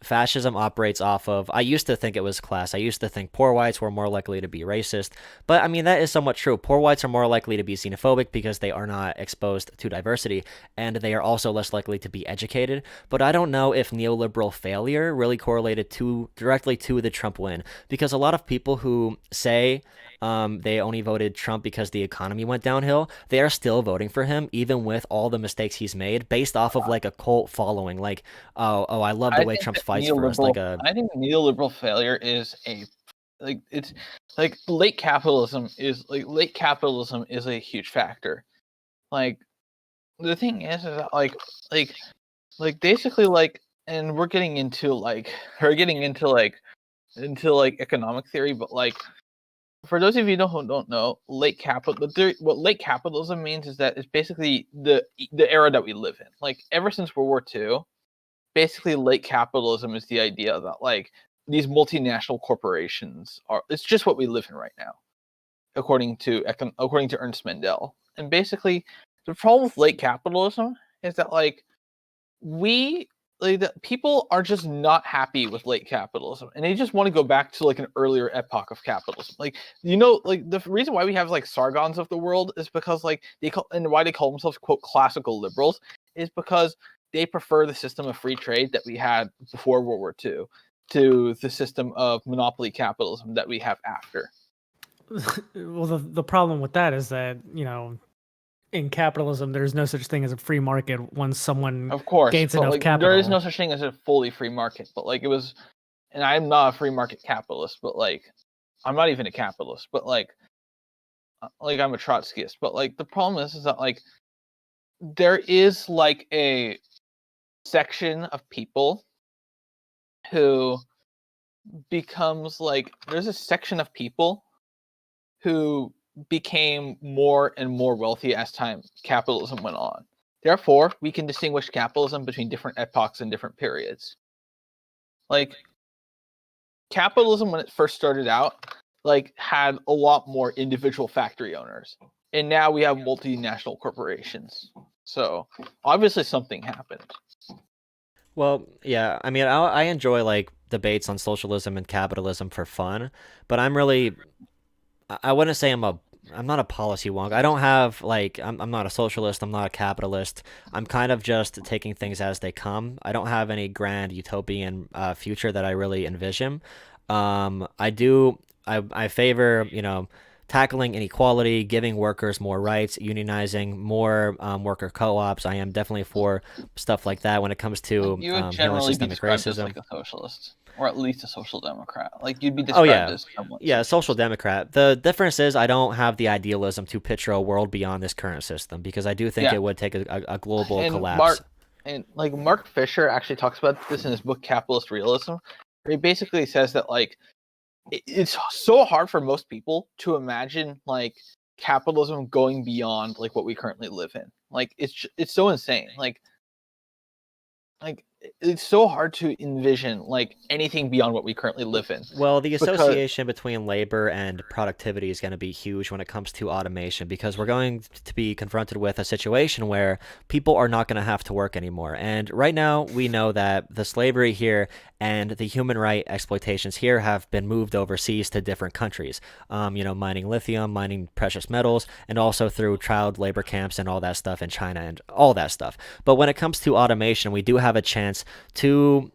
fascism operates off of, I used to think it was class. I used to think poor whites were more likely to be racist. But I mean, that is somewhat true. Poor whites are more likely to be xenophobic because they are not exposed to diversity, and they are also less likely to be educated. But I don't know if neoliberal failure really correlated directly to the Trump win, because a lot of people who say they only voted Trump because the economy went downhill, they are still voting for him even with all the mistakes he's made, based off of like a cult following. Like, oh, I love the way Trump fights for us. Like I think neoliberal failure is it's like late capitalism is a huge factor. Like, the thing is that basically, and we're getting into economic theory, but like, for those of you who don't know, what late capitalism means is that it's basically the era that we live in. Like, ever since World War II, basically late capitalism is the idea that like these multinational corporations it's just what we live in right now, according to Ernst Mandel. And basically, the problem with late capitalism is that like the people are just not happy with late capitalism, and they just want to go back to like an earlier epoch of capitalism. Like, like the reason why we have like Sargons of the world is because like why they call themselves quote classical liberals is because they prefer the system of free trade that we had before World War II to the system of monopoly capitalism that we have after. Well, the problem with that is that, in capitalism, there's no such thing as a free market once someone of course gains enough like, capital. there is no such thing as a fully free market, but like it was, and I'm not a free market capitalist, but like I'm not even a capitalist, but like I'm a Trotskyist. But like the problem is that like there is like a section of people who becomes like there's a section of people who became more and more wealthy as capitalism went on. Therefore, we can distinguish capitalism between different epochs and different periods. Like, capitalism when it first started out, like, had a lot more individual factory owners, and now we have multinational corporations. So obviously something happened. Well, yeah, I mean, I enjoy like debates on socialism and capitalism for fun, but I wouldn't say I'm not a policy wonk. I don't have like I'm not a socialist, I'm not a capitalist. I'm kind of just taking things as they come. I don't have any grand utopian future that I really envision. I favor, tackling inequality, giving workers more rights, unionizing, more worker co-ops. I am definitely for stuff like that when it comes to you would healing generally be systemic described racism. as like a socialist, or at least a social democrat. Like, you'd be described as somewhat Yeah, social democrat. The difference is I don't have the idealism to picture a world beyond this current system, because I do think it would take a global collapse. Mark Fisher actually talks about this in his book Capitalist Realism, where he basically says that like it's so hard for most people to imagine like capitalism going beyond like what we currently live in. Like, it's so insane. Like it's so hard to envision like anything beyond what we currently live in. Well, the association between labor and productivity is going to be huge when it comes to automation, because we're going to be confronted with a situation where people are not going to have to work anymore. And right now, we know that the slavery here and the human right exploitations here have been moved overseas to different countries. Mining lithium, mining precious metals, and also through child labor camps and all that stuff in China and all that stuff. But when it comes to automation, we do have a chance to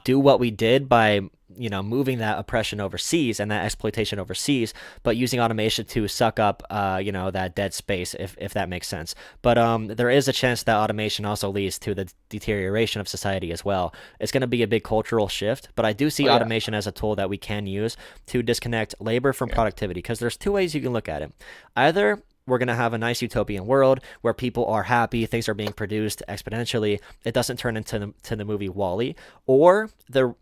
do what we did by moving that oppression overseas and that exploitation overseas, but using automation to suck up that dead space, if that makes sense. But there is a chance that automation also leads to the deterioration of society as well. It's going to be a big cultural shift, but I do see automation as a tool that we can use to disconnect labor from productivity, because there's two ways you can look at it. Either we're going to have a nice utopian world where people are happy, things are being produced exponentially, it doesn't turn into the movie WALL-E, or the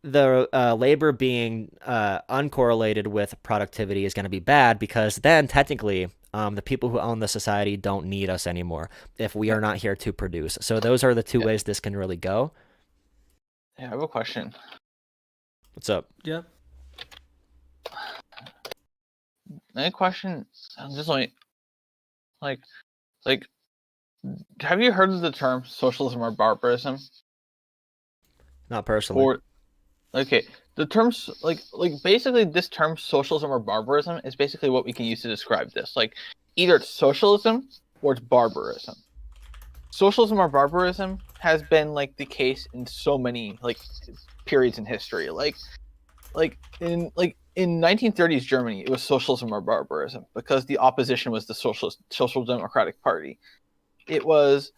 labor being uncorrelated with productivity is going to be bad, because then technically the people who own the society don't need us anymore if we are not here to produce. So those are the two ways this can really go. Yeah, I have a question. What's up? Yeah. My question, I'm just like, have you heard of the term socialism or barbarism? Not personally. Or okay, the terms basically this term socialism or barbarism is basically what we can use to describe this. Like either it's socialism or it's barbarism. Socialism or barbarism has been like the case in so many like periods in history. In 1930s Germany, it was socialism or barbarism because the opposition was the Social Democratic Party. It's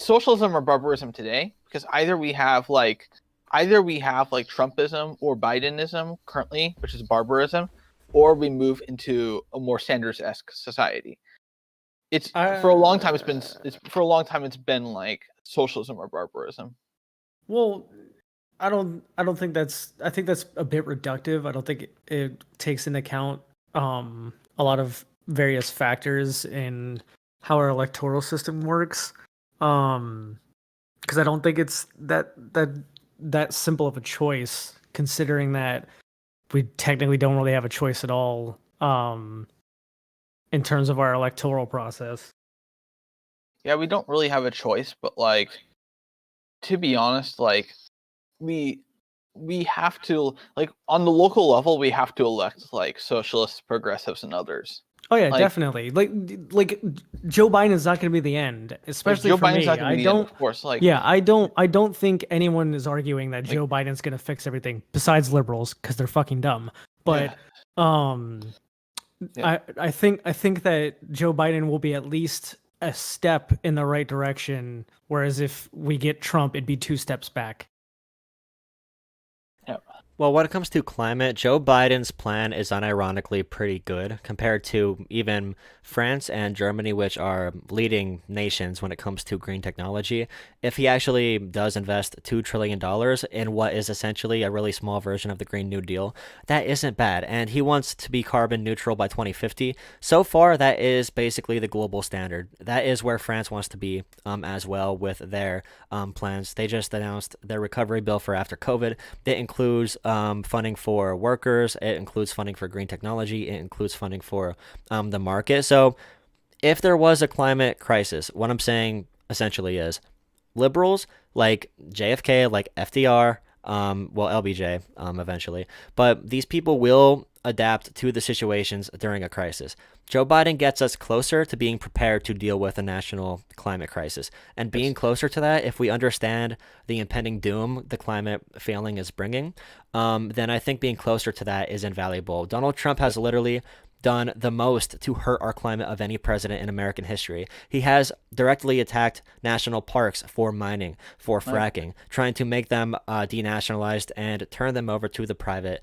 socialism or barbarism today because either we have like Trumpism or Bidenism currently, which is barbarism, or we move into a more Sanders-esque society. It's for a long time it's been like socialism or barbarism. Well, I don't think I think that's a bit reductive. I don't think it takes into account a lot of various factors in how our electoral system works. Because I don't think it's that simple of a choice, considering that we technically don't really have a choice at all in terms of our electoral process. Yeah, we don't really have a choice, but like to be honest, like we have to like on the local level we have to elect like socialists, progressives, and others. Oh yeah, Like- definitely. Like Joe Biden is not going to be the end, especially Joe for Biden's me. not gonna I be the end, don't. of course. Like Yeah, I don't think anyone is arguing that Like- Joe Biden's going to fix everything besides liberals because they're fucking dumb. But Yeah. I think that Joe Biden will be at least a step in the right direction, whereas if we get Trump, it'd be 2 steps back. Well, when it comes to climate, Joe Biden's plan is unironically pretty good compared to even France and Germany, which are leading nations when it comes to green technology. If he actually does invest $2 trillion in what is essentially a really small version of the Green New Deal, that isn't bad. And he wants to be carbon neutral by 2050. So far, that is basically the global standard. That is where France wants to be as well with their plans. They just announced their recovery bill for after COVID. It includes funding for workers. It includes funding for green technology. It includes funding for the market. So if there was a climate crisis, what I'm saying essentially is liberals like JFK, like FDR, LBJ eventually, but these people will adapt to the situations during a crisis. Joe Biden gets us closer to being prepared to deal with a national climate crisis. And being closer to that, if we understand the impending doom the climate failing is bringing, then I think being closer to that is invaluable. Donald Trump has literally done the most to hurt our climate of any president in American history. He has directly attacked national parks for mining, for fracking, trying to make them denationalized and turn them over to the private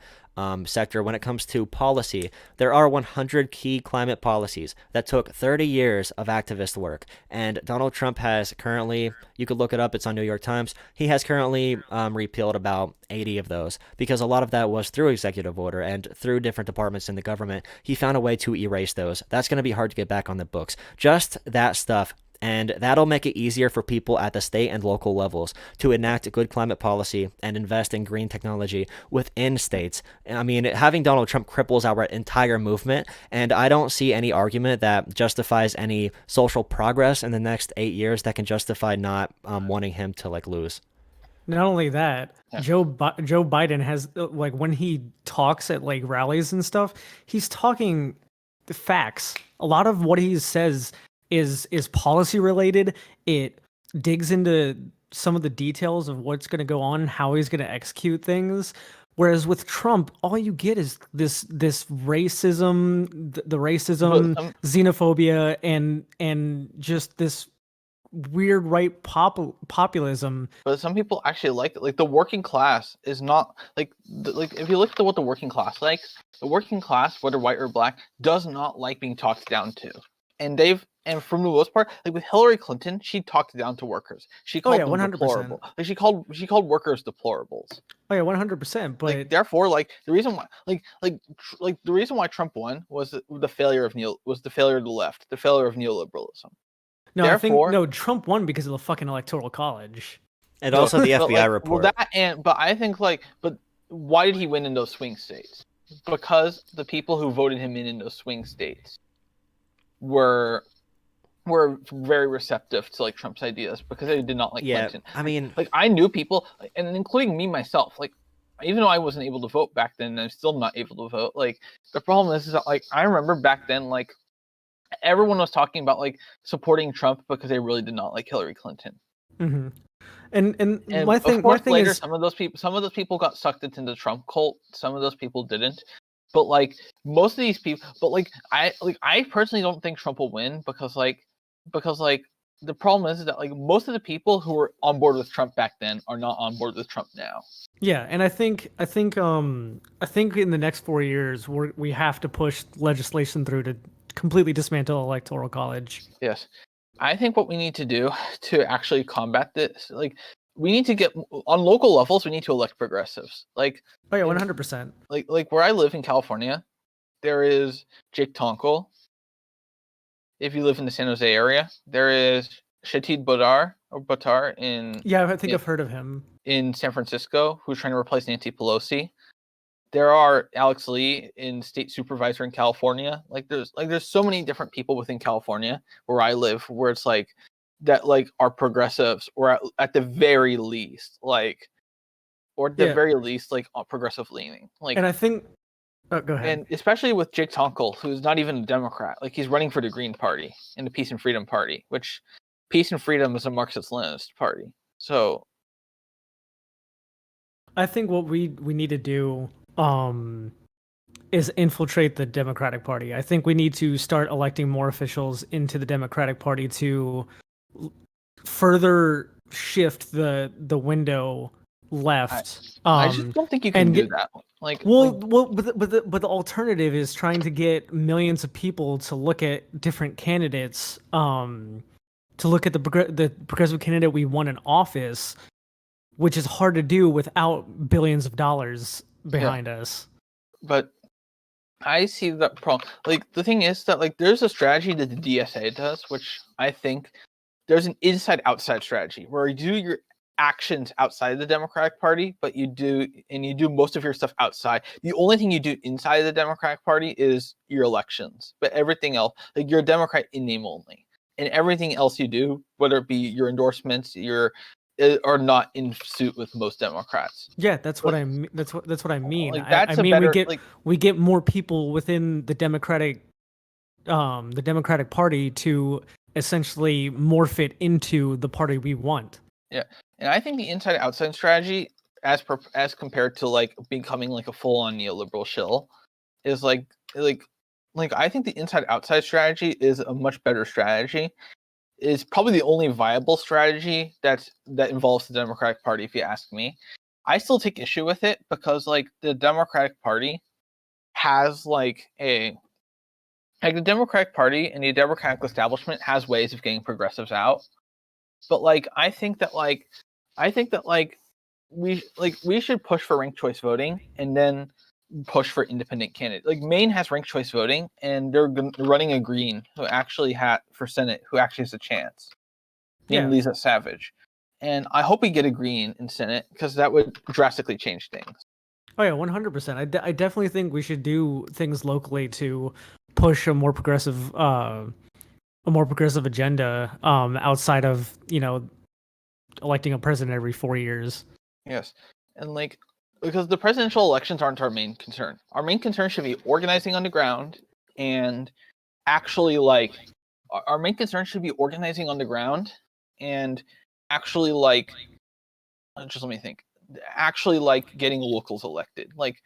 sector. When it comes to policy, there are 100 key climate policies that took 30 years of activist work, and Donald Trump has currently, you could look it up, it's on New York Times, he has currently repealed about 80 of those, because a lot of that was through executive order and through different departments in the government. He found a way to erase those. That's going to be hard to get back on the books. Just that stuff. And that'll make it easier for people at the state and local levels to enact good climate policy and invest in green technology within states. I mean, having Donald Trump cripples our entire movement, and I don't see any argument that justifies any social progress in the next 8 years that can justify not wanting him to lose. Not only that, Joe Biden has when he talks at rallies and stuff, he's talking the facts. A lot of what he says is policy related. It digs into some of the details of what's going to go on, how he's going to execute things. Whereas with Trump, all you get is this racism, the racism, xenophobia, and just this weird right populism. But some people actually like it. Like the working class is not if you look at what the working class likes, the working class, whether white or black, does not like being talked down to. And for the most part, with Hillary Clinton, she talked down to workers. She called them 100%. deplorable. She called workers deplorables. Oh yeah, 100%. But therefore, the reason why, the reason why Trump won was the failure of the left, the failure of neoliberalism. No, therefore, I think Trump won because of the fucking Electoral College. And also the FBI report. But I think but why did he win in those swing states? Because the people who voted him in those swing states were were very receptive to like Trump's ideas because they did not like Yeah, Clinton. I mean, Like I knew people, and including me myself. Like even though I wasn't able to vote back then, I'm still not able to vote. Like the problem is that like I remember back then, like everyone was talking about like supporting Trump because they really did not like Hillary Clinton. Hmm. And And my of thing course, later is, some of those people got sucked into the Trump cult. Some of those people didn't. But like most of these people, but like I personally don't think Trump will win because the problem is that like most of the people who were on board with Trump back then are not on board with Trump now. yeah, and I think in the next 4 years we have to push legislation through to completely dismantle electoral college. Yes. I think what we need to do to actually combat this, like we need to get on local levels, we need to elect progressives. Like Oh yeah, 100%. like where I live in California, there is Jake Tonkel. If you live in the San Jose area, there is Shatid Buttar Yeah, I think I've heard of him. in San Francisco, who's trying to replace Nancy Pelosi. There are Alex Lee in state supervisor in California. There's so many different people within California where I live where it's like that like are progressives or at the very least like very least like progressive leaning. Like And I think go ahead. and especially with Jake Tonkel, who's not even a Democrat. Like he's running for the Green Party and the Peace and Freedom Party, which Peace and Freedom is a Marxist-Leninist party. So I think what we need to do is infiltrate the Democratic Party. I think we need to start electing more officials into the Democratic Party to further shift the window left. I just don't think you can do that. But the alternative is trying to get millions of people to look at different candidates, to look at the progressive candidate we want in office, which is hard to do without billions of dollars behind us. But I see that problem. Like the thing is that like there's a strategy that the DSA does, which I think there's an inside-outside strategy where you do your actions outside the Democratic Party, but you do most of your stuff outside. The only thing you do inside the Democratic Party is your elections, but everything else, like you're a Democrat in name only, and everything else you do, whether it be your endorsements, are not in suit with most Democrats. Yeah, that's what I mean. That's what I mean. Like I mean, we get more people within the Democratic Party to essentially morph it into the party we want. Yeah, and I think the inside-outside strategy, as compared to like becoming like a full-on neoliberal shill, is like I think the inside-outside strategy is a much better strategy. Is probably the only viable strategy that involves the Democratic Party, if you ask me. I still take issue with it because like the Democratic Party has the Democratic Party and the Democratic establishment has ways of getting progressives out. But like I think that we should push for ranked choice voting and then push for independent candidates. Like Maine has ranked choice voting, and they're running a Green who actually for Senate who actually has a chance, named Lisa Savage. And I hope we get a Green in Senate because that would drastically change things. Oh yeah, 100%. I definitely think we should do things locally to push a more progressive agenda outside of electing a president every 4 years. Yes, and like. Because the presidential elections aren't our main concern. Our main concern should be organizing on the ground and actually our main concern should be organizing on the ground and actually just let me think. Actually getting locals elected. Like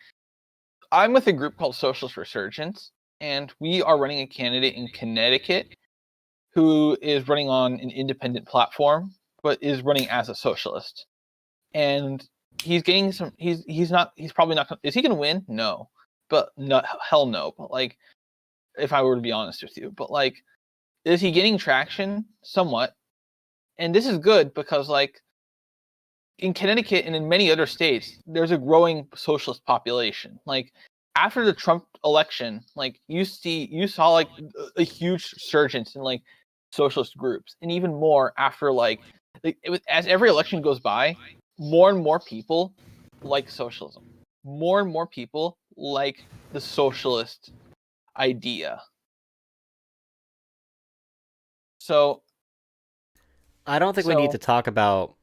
I'm with a group called Socialist Resurgence, and we are running a candidate in Connecticut who is running on an independent platform, but is running as a socialist. And he's getting some. He's probably not. Is he gonna win? No, but hell no. But like, if I were to be honest with you, but like, is he getting traction? Somewhat, and this is good because like, in Connecticut and in many other states, there's a growing socialist population. Like after the Trump election, like you saw like a huge resurgence in like socialist groups, and even more after as every election goes by. More and more people like socialism. More and more people like the socialist idea. So I don't think we need So- to talk about.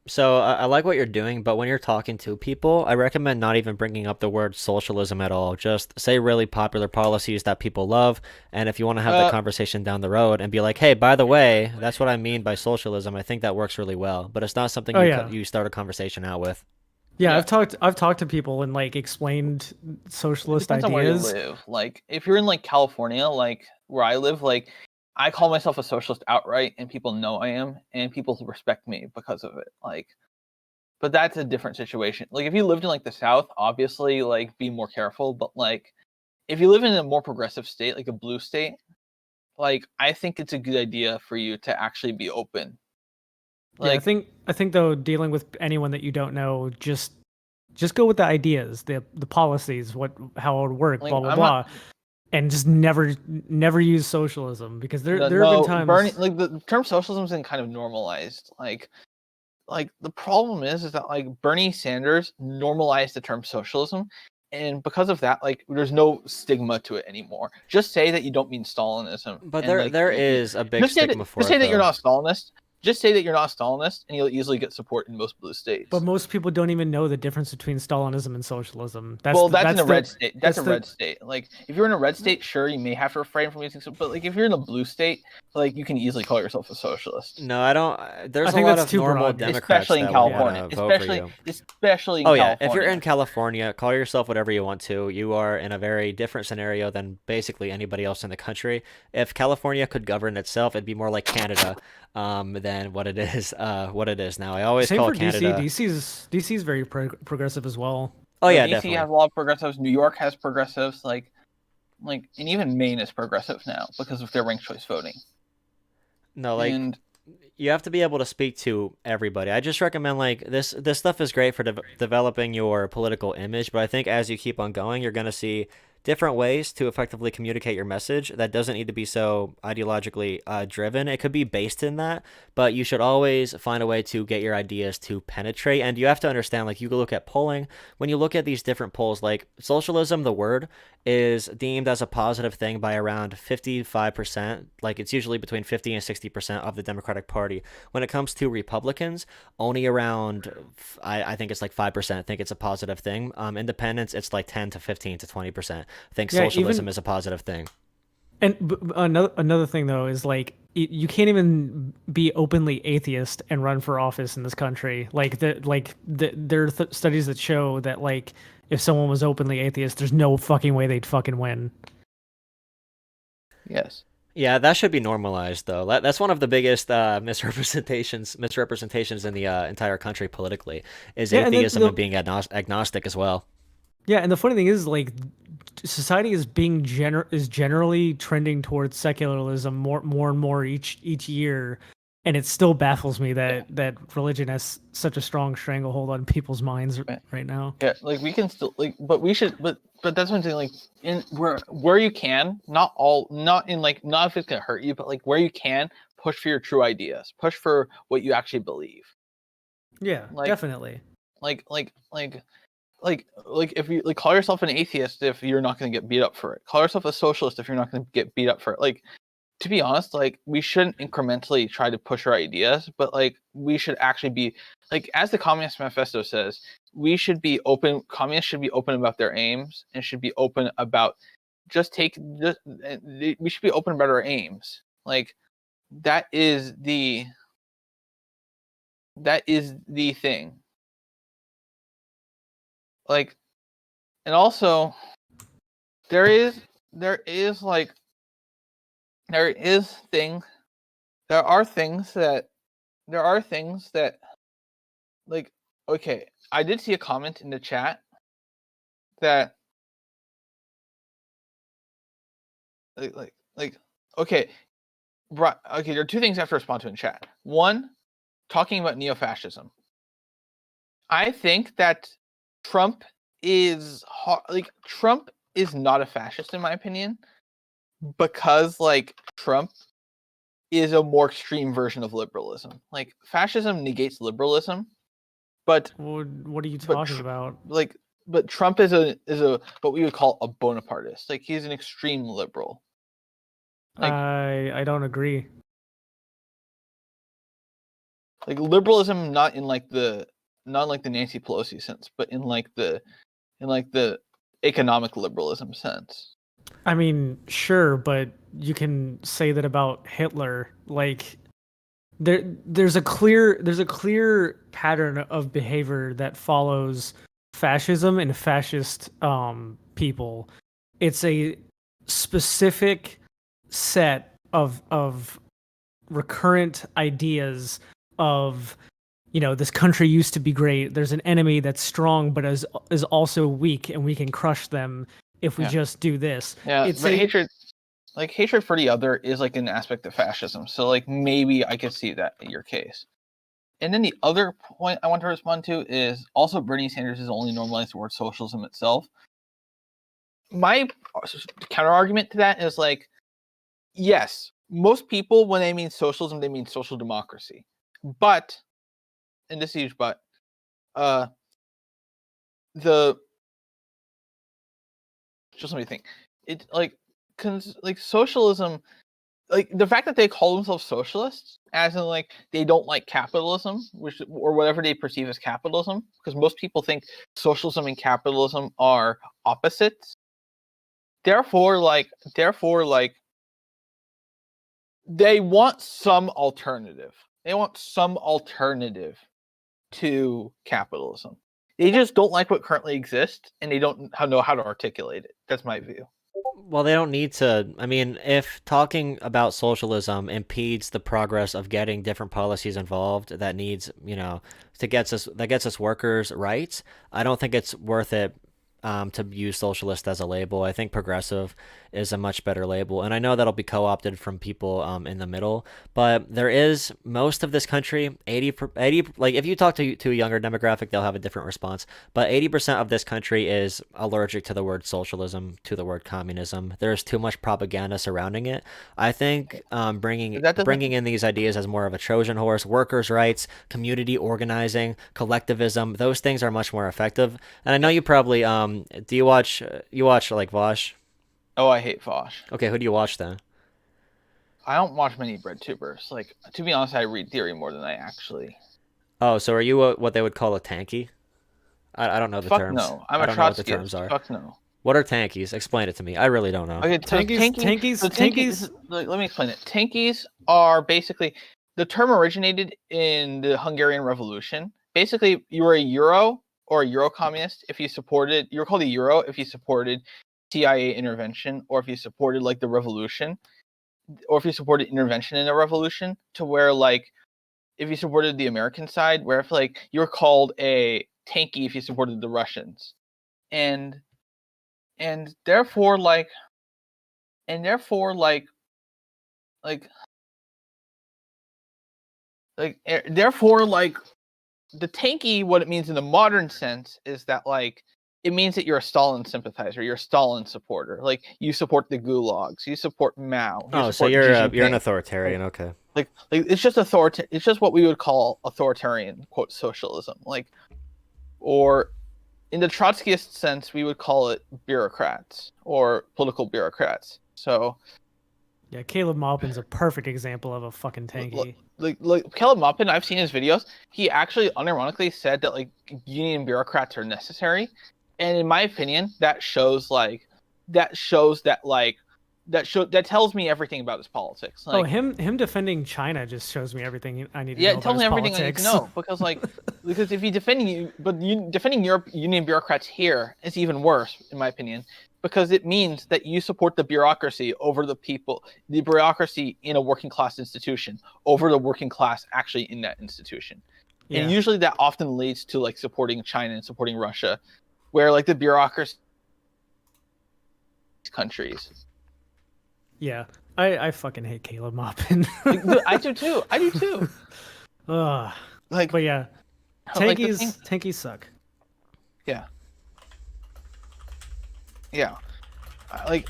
So I like what you're doing, but when you're talking to people, I recommend not even bringing up the word socialism at all. Just say really popular policies that people love, and if you want to have the conversation down the road and be like, "Hey, by the way, that's what I mean by socialism," I think that works really well. But it's not something Oh, you yeah. you start a conversation out with. Yeah, Yeah. I've talked to people and like explained socialist depends on where you ideas. live. Like if you're in like California, like where I live, like I call myself a socialist outright, and people know I am, and people respect me because of it. Like, but that's a different situation. Like if you lived in like the South, obviously, like be more careful. But like if you live in a more progressive state, like a blue state, like I think it's a good idea for you to actually be open. Yeah, Like, I think though, dealing with anyone that you don't know, just go with the ideas, the policies, how it would work, like blah blah I'm blah, not and just never use socialism, because there have been no times. Bernie, like the term socialism's been kind of normalized. Like the problem is that like Bernie Sanders normalized the term socialism, and because of that, like there's no stigma to it anymore. Just say that you don't mean Stalinism, But and like there is a big just say that stigma for just say it, that you're though. not a Stalinist. Just say that you're not a Stalinist, and you'll easily get support in most blue states. But most people don't even know the difference between Stalinism and socialism. That's Well, the, that's in a the, red state. That's a the- red state. Like if you're in a red state, sure, you may have to refrain from using, but like if you're in a blue state, like you can easily call yourself a socialist. No, I don't. There's I a think lot that's of too normal broad. Democrats Especially in that would California. want to vote for Especially you. especially in Oh yeah, California. if you're in California, call yourself whatever you want to. You are in a very different scenario than basically anybody else in the country. If California could govern itself, it'd be more like Canada, than what it is. What it is now. I always Same call for Canada. DC's very progressive as well. Oh yeah, DC definitely. has a lot of progressives. New York has progressives. Like, and even Maine is progressive now because of their ranked choice voting. No, like And you have to be able to speak to everybody. I just recommend like this stuff is great for developing your political image, but I think as you keep on going, you're going to see different ways to effectively communicate your message that doesn't need to be so ideologically driven. It could be based in that, but you should always find a way to get your ideas to penetrate. And you have to understand, like, you look at polling, when you look at these different polls, like socialism, the word is deemed as a positive thing by around 55%. Like, it's usually between 50 and 60% of the Democratic Party. When it comes to Republicans, only around, I think it's like 5% think it's a positive thing. Independents, it's like 10 to 15 to 20% think Yeah, socialism even- is a positive thing. And another thing though is like you can't even be openly atheist and run for office in this country. There are studies that show that like if someone was openly atheist, there's no fucking way they'd fucking win. yes, Yeah, that should be normalized, though. That's one of the biggest misrepresentations in the entire country politically, is Yeah, and atheism and being agnostic as well. Yeah, and the funny thing is, like, society is generally trending towards secularism more and more each year, and it still baffles me that religion has such a strong stranglehold on people's minds right now. yeah. Like we can still but we should, but that's one thing. Like in where you can, not if it's gonna hurt you, but like where you can, push for your true ideas, push for what you actually believe. Yeah, Like- definitely. Like if you like call yourself an atheist if you're not going to get beat up for it. Call yourself a socialist if you're not going to get beat up for it. Like, to be honest, like we shouldn't incrementally try to push our ideas, but like we should actually be like, as the Communist Manifesto says, we should be open. Communists should be open about their aims and should be open about we should be open about our aims. Like that is the thing. Like, and also there are things that like, okay, I did see a comment in the chat that okay, right, okay, there are two things I have to respond to in chat. One, talking about neo-fascism. I think that Trump is not a fascist in my opinion, because like Trump is a more extreme version of liberalism. Like fascism negates liberalism, but What are you talking about? but Trump is a what we would call a Bonapartist. Like he's an extreme liberal. Like I don't agree. like liberalism, not in like the Nancy Pelosi sense, but in like the economic liberalism sense. I mean, sure, but you can say that about Hitler. Like, there's a clear pattern of behavior that follows fascism and fascist people. It's a specific set of recurrent ideas of, this country used to be great. There's an enemy that's strong but is also weak, and we can crush them if we just do this. Yeah, It's but hatred for the other is like an aspect of fascism. So like maybe I could see that in your case. And then the other point I want to respond to is also Bernie Sanders has only normalized the word socialism itself. My counter argument to that is like, yes, most people when they mean socialism, they mean social democracy. But, and this is huge but, just let me think. It like socialism, like the fact that they call themselves socialists, as in like they don't like capitalism, or whatever they perceive as capitalism, because most people think socialism and capitalism are opposites. Therefore, they want some alternative. They want some alternative to capitalism. They just don't like what currently exists, and they don't know how to articulate it. That's my view. Well, they don't need to. I mean, if talking about socialism impedes the progress of getting different policies involved that needs, that gets us workers' rights, I don't think it's worth it to use socialist as a label. I think progressive is a much better label, and I know that'll be co-opted from people in the middle, but there is most of this country, 80, like if you talk to a younger demographic, they'll have a different response, but 80% of this country is allergic to the word socialism, to the word communism. There's too much propaganda surrounding it. I think bringing in these ideas as more of a Trojan horse, workers' rights, community organizing, collectivism, those things are much more effective. And I know you probably do you watch like Vaush? Oh, I hate Vaush. Okay, who do you watch then? I don't watch many breadtubers. Like, to be honest, I read theory more than I actually. Oh, so are you what they would call a tanky? I don't know the terms. No, I'm I a don't know what the Trotskyist. terms are. Fuck no. What are tankies? Explain it to me. I really don't know. Okay, so tankies. Let me explain it. Tankies are basically, the term originated in the Hungarian Revolution. Basically, you were a Euro or a Euro communist if you supported. You were called a Euro if you supported CIA intervention, or if you supported like the revolution, or if you supported intervention in a revolution, to where like if you supported the American side, where if like you were called a tanky if you supported the Russians, and therefore the tanky, what it means in the modern sense is that like it means that you're a Stalin sympathizer, you're a Stalin supporter. Like you support the gulags, you support Mao. So you're an authoritarian, okay? Like it's just It's just what we would call authoritarian, quote, socialism. Like, or in the Trotskyist sense, we would call it bureaucrats or political bureaucrats. So, yeah, Caleb Maupin's a perfect example of a fucking tanky. Like Caleb Maupin, I've seen his videos. He actually unironically said that like union bureaucrats are necessary. And in my opinion, that tells me everything about his politics. Like, him defending China just shows me everything I need to know. Yeah, it tells me everything I need to know, because if you defending Europe union bureaucrats here is even worse, in my opinion, because it means that you support the bureaucracy over the people, the bureaucracy in a working class institution over the working class actually in that institution. Yeah. And usually that often leads to like supporting China and supporting Russia, where like the bureaucracy countries. Yeah, I fucking hate Caleb Maupin. I do too. But yeah, tankies suck. Yeah. Yeah. The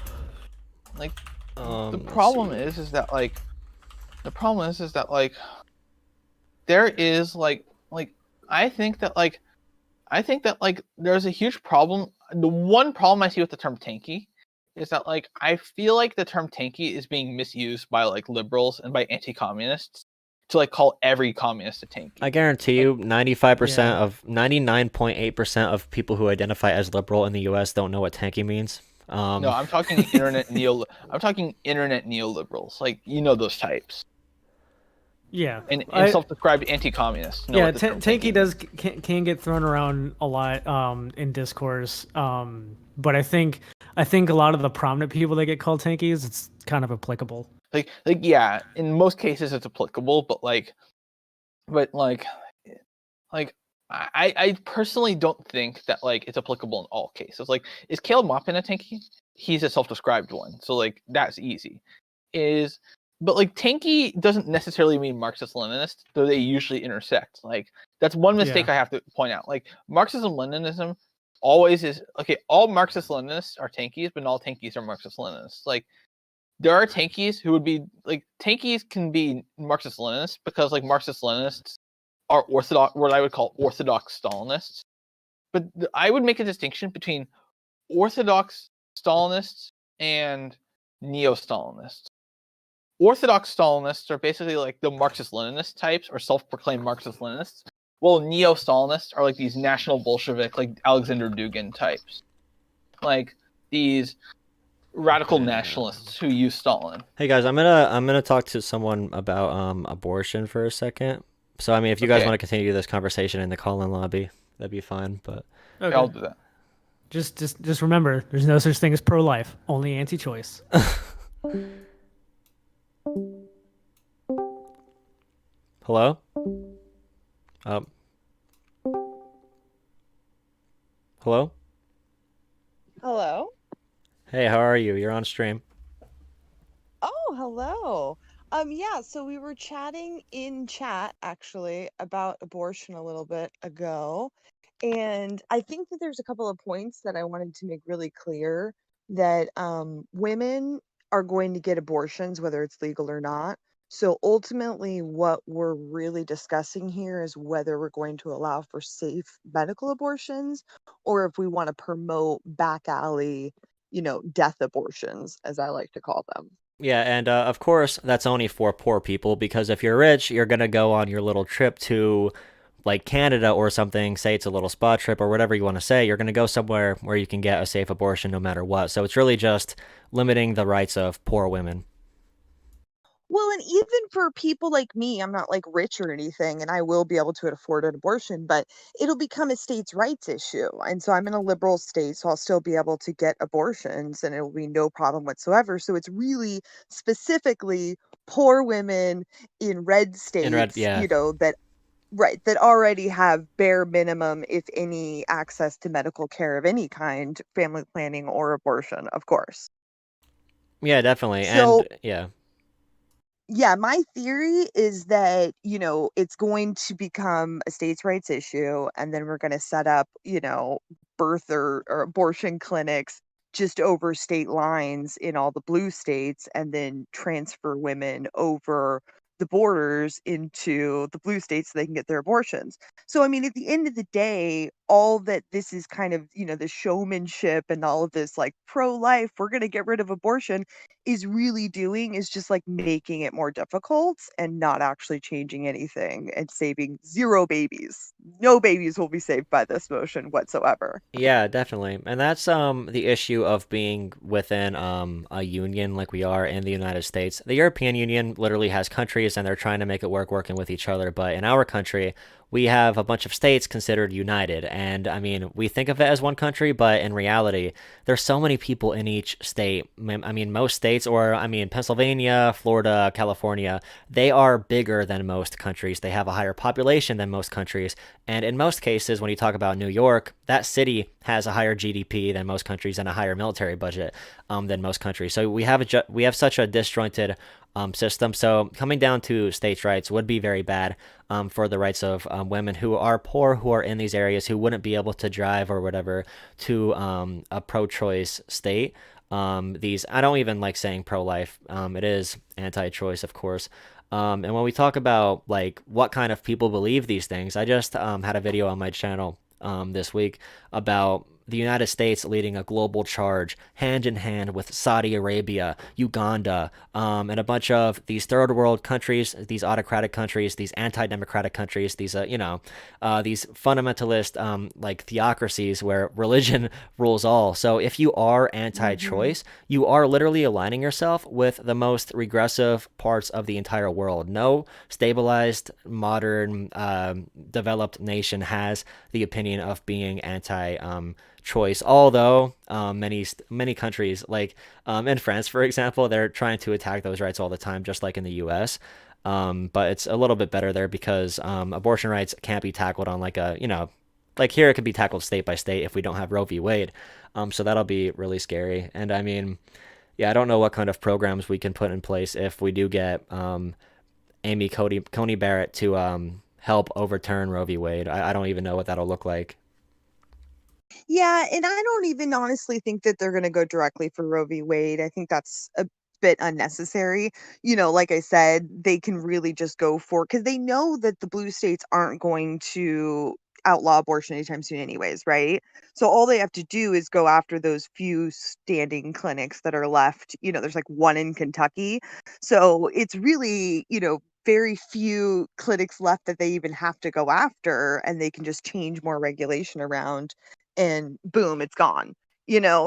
problem is that there is I think that there's a huge problem. The one problem I see with the term tanky is that I feel like the term tanky is being misused by liberals and by anti-communists to like call every communist a tanky. I guarantee you, 95% Yeah. of 99.8% of people who identify as liberal in the U.S. don't know what tanky means. No, I'm talking internet neoliberals. Like, you know those types. Yeah. And I- self-described anti-communists. know yeah, what the term tanky means. can get thrown around a lot in discourse. But I think a lot of the prominent people that get called tankies, it's kind of applicable. Like yeah, in most cases it's applicable, but I personally don't think that like it's applicable in all cases. Like, is Caleb Maupin a tanky? He's a self-described one, so like that's easy. But like tanky doesn't necessarily mean Marxist-Leninist, though they usually intersect. Like, that's one mistake I have to point out. Like, Marxism-Leninism always is okay. All Marxist-Leninists are tankies, but not all tankies are Marxist-Leninists. Like, there are tankies who would be like tankies can be Marxist-Leninists because like Marxist-Leninists are orthodox, what I would call orthodox Stalinists. But I would make a distinction between orthodox Stalinists and neo-Stalinists. Orthodox Stalinists are basically like the Marxist-Leninist types or self-proclaimed Marxist-Leninists, while neo-Stalinists are like these national Bolshevik, like Alexander Dugin types, like these radical nationalists who use Stalin. Hey guys, I'm gonna talk to someone about abortion for a second. So I mean, if you guys want to continue this conversation in the call-in lobby, that'd be fine. But Okay. I'll do that. Just remember, there's no such thing as pro-life, only anti-choice. hello? Hello? Hello? Hey, how are you? You're on stream. Oh, hello. Yeah, so we were chatting in chat actually about abortion a little bit ago. And I think that there's a couple of points that I wanted to make really clear that women are going to get abortions whether it's legal or not. So ultimately, what we're really discussing here is whether we're going to allow for safe medical abortions or if we want to promote back alley, death abortions, as I like to call them. Yeah, and of course, that's only for poor people, because if you're rich, you're going to go on your little trip to, like, Canada or something, say it's a little spa trip or whatever you want to say, you're going to go somewhere where you can get a safe abortion no matter what. So it's really just limiting the rights of poor women. Well, and even for people like me, I'm not like rich or anything, and I will be able to afford an abortion, but it'll become a states' rights issue. And so I'm in a liberal state, so I'll still be able to get abortions and it will be no problem whatsoever. So it's really specifically poor women in red states, yeah. that already have bare minimum, if any, access to medical care of any kind, family planning or abortion, of course. Yeah, definitely. So, and yeah. Yeah, my theory is that, it's going to become a states' rights issue, and then we're going to set up, birth or abortion clinics just over state lines in all the blue states, and then transfer women over the borders into the blue states so they can get their abortions. So, I mean, at the end of the day, all that this is kind of, the showmanship and all of this like pro-life, we're going to get rid of abortion is really doing is just like making it more difficult and not actually changing anything and saving 0 babies. No babies will be saved by this motion whatsoever. Yeah, definitely. And that's the issue of being within a union like we are in the United States. The European Union literally has countries and they're trying to make it work working with each other, but in our country, we have a bunch of states considered united. And I mean, we think of it as one country, but in reality, there's so many people in each state. I mean, most states, or I mean, Pennsylvania, Florida, California, they are bigger than most countries. They have a higher population than most countries. And in most cases, when you talk about New York, that city has a higher GDP than most countries and a higher military budget than most countries. So we have such a disjointed system. So coming down to states' rights would be very bad for the rights of women who are poor, who are in these areas, who wouldn't be able to drive or whatever to a pro-choice state. I don't even like saying pro-life. It is anti-choice, of course. And when we talk about like what kind of people believe these things, I just had a video on my channel this week about the United States leading a global charge hand in hand with Saudi Arabia, Uganda, and a bunch of these third world countries, these autocratic countries, these anti-democratic countries, these these fundamentalist like theocracies where religion rules all. So if you are anti-choice, you are literally aligning yourself with the most regressive parts of the entire world. No stabilized, modern, developed nation has the opinion of being anti-choice. Although many countries, like in France, for example, they're trying to attack those rights all the time, just like in the U.S. But it's a little bit better there because abortion rights can't be tackled on like a, like here it could be tackled state by state if we don't have Roe v. Wade. So that'll be really scary. And I mean, yeah, I don't know what kind of programs we can put in place if we do get Amy Coney Barrett to help overturn Roe v. Wade. I don't even know what that'll look like. Yeah, and I don't even honestly think that they're going to go directly for Roe v. Wade. I think that's a bit unnecessary. Like I said, they can really just go for, because they know that the blue states aren't going to outlaw abortion anytime soon anyways, right? So all they have to do is go after those few standing clinics that are left. There's like one in Kentucky. So it's really, very few clinics left that they even have to go after, and they can just change more regulation around and boom, it's gone.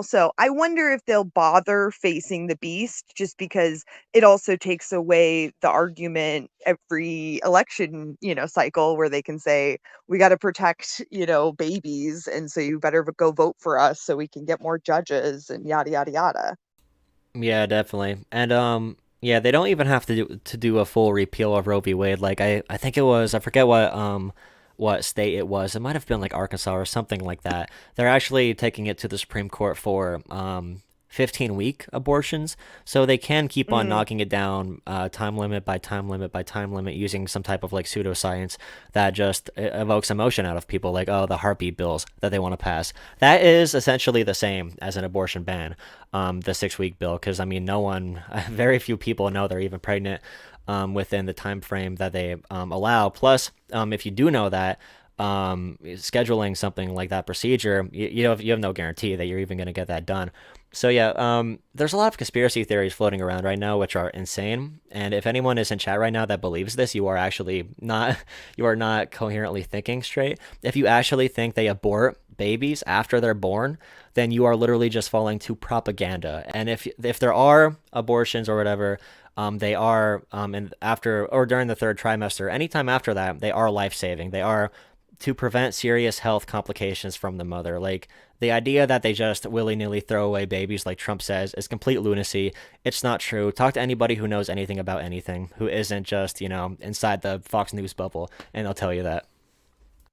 So I wonder if they'll bother facing the beast, just because it also takes away the argument every election, cycle, where they can say, we got to protect, babies. And so you better go vote for us so we can get more judges and yada, yada, yada. Yeah, definitely. And yeah, they don't even have to do a full repeal of Roe v. Wade. Like I think it was, I forget what state it was. It might have been like Arkansas or something like that. They're actually taking it to the Supreme Court for 15-week abortions, so they can keep on knocking it down time limit by time limit by time limit using some type of like pseudoscience that just evokes emotion out of people, like, oh, the heartbeat bills that they want to pass. That is essentially the same as an abortion ban, the 6-week bill, because I mean, very few people know they're even pregnant within the time frame that they allow. Plus, if you do know that, scheduling something like that procedure, you have no guarantee that you're even going to get that done. So yeah, there's a lot of conspiracy theories floating around right now, which are insane. And if anyone is in chat right now that believes this, you are not coherently thinking straight. If you actually think they abort babies after they're born, then you are literally just falling to propaganda. And if there are abortions or whatever, they are after or during the third trimester, anytime after that, they are life-saving. They are to prevent serious health complications from the mother. Like, the idea that they just willy-nilly throw away babies, like Trump says, is complete lunacy. It's not true. Talk to anybody who knows anything about anything, who isn't just, inside the Fox News bubble, and they'll tell you that.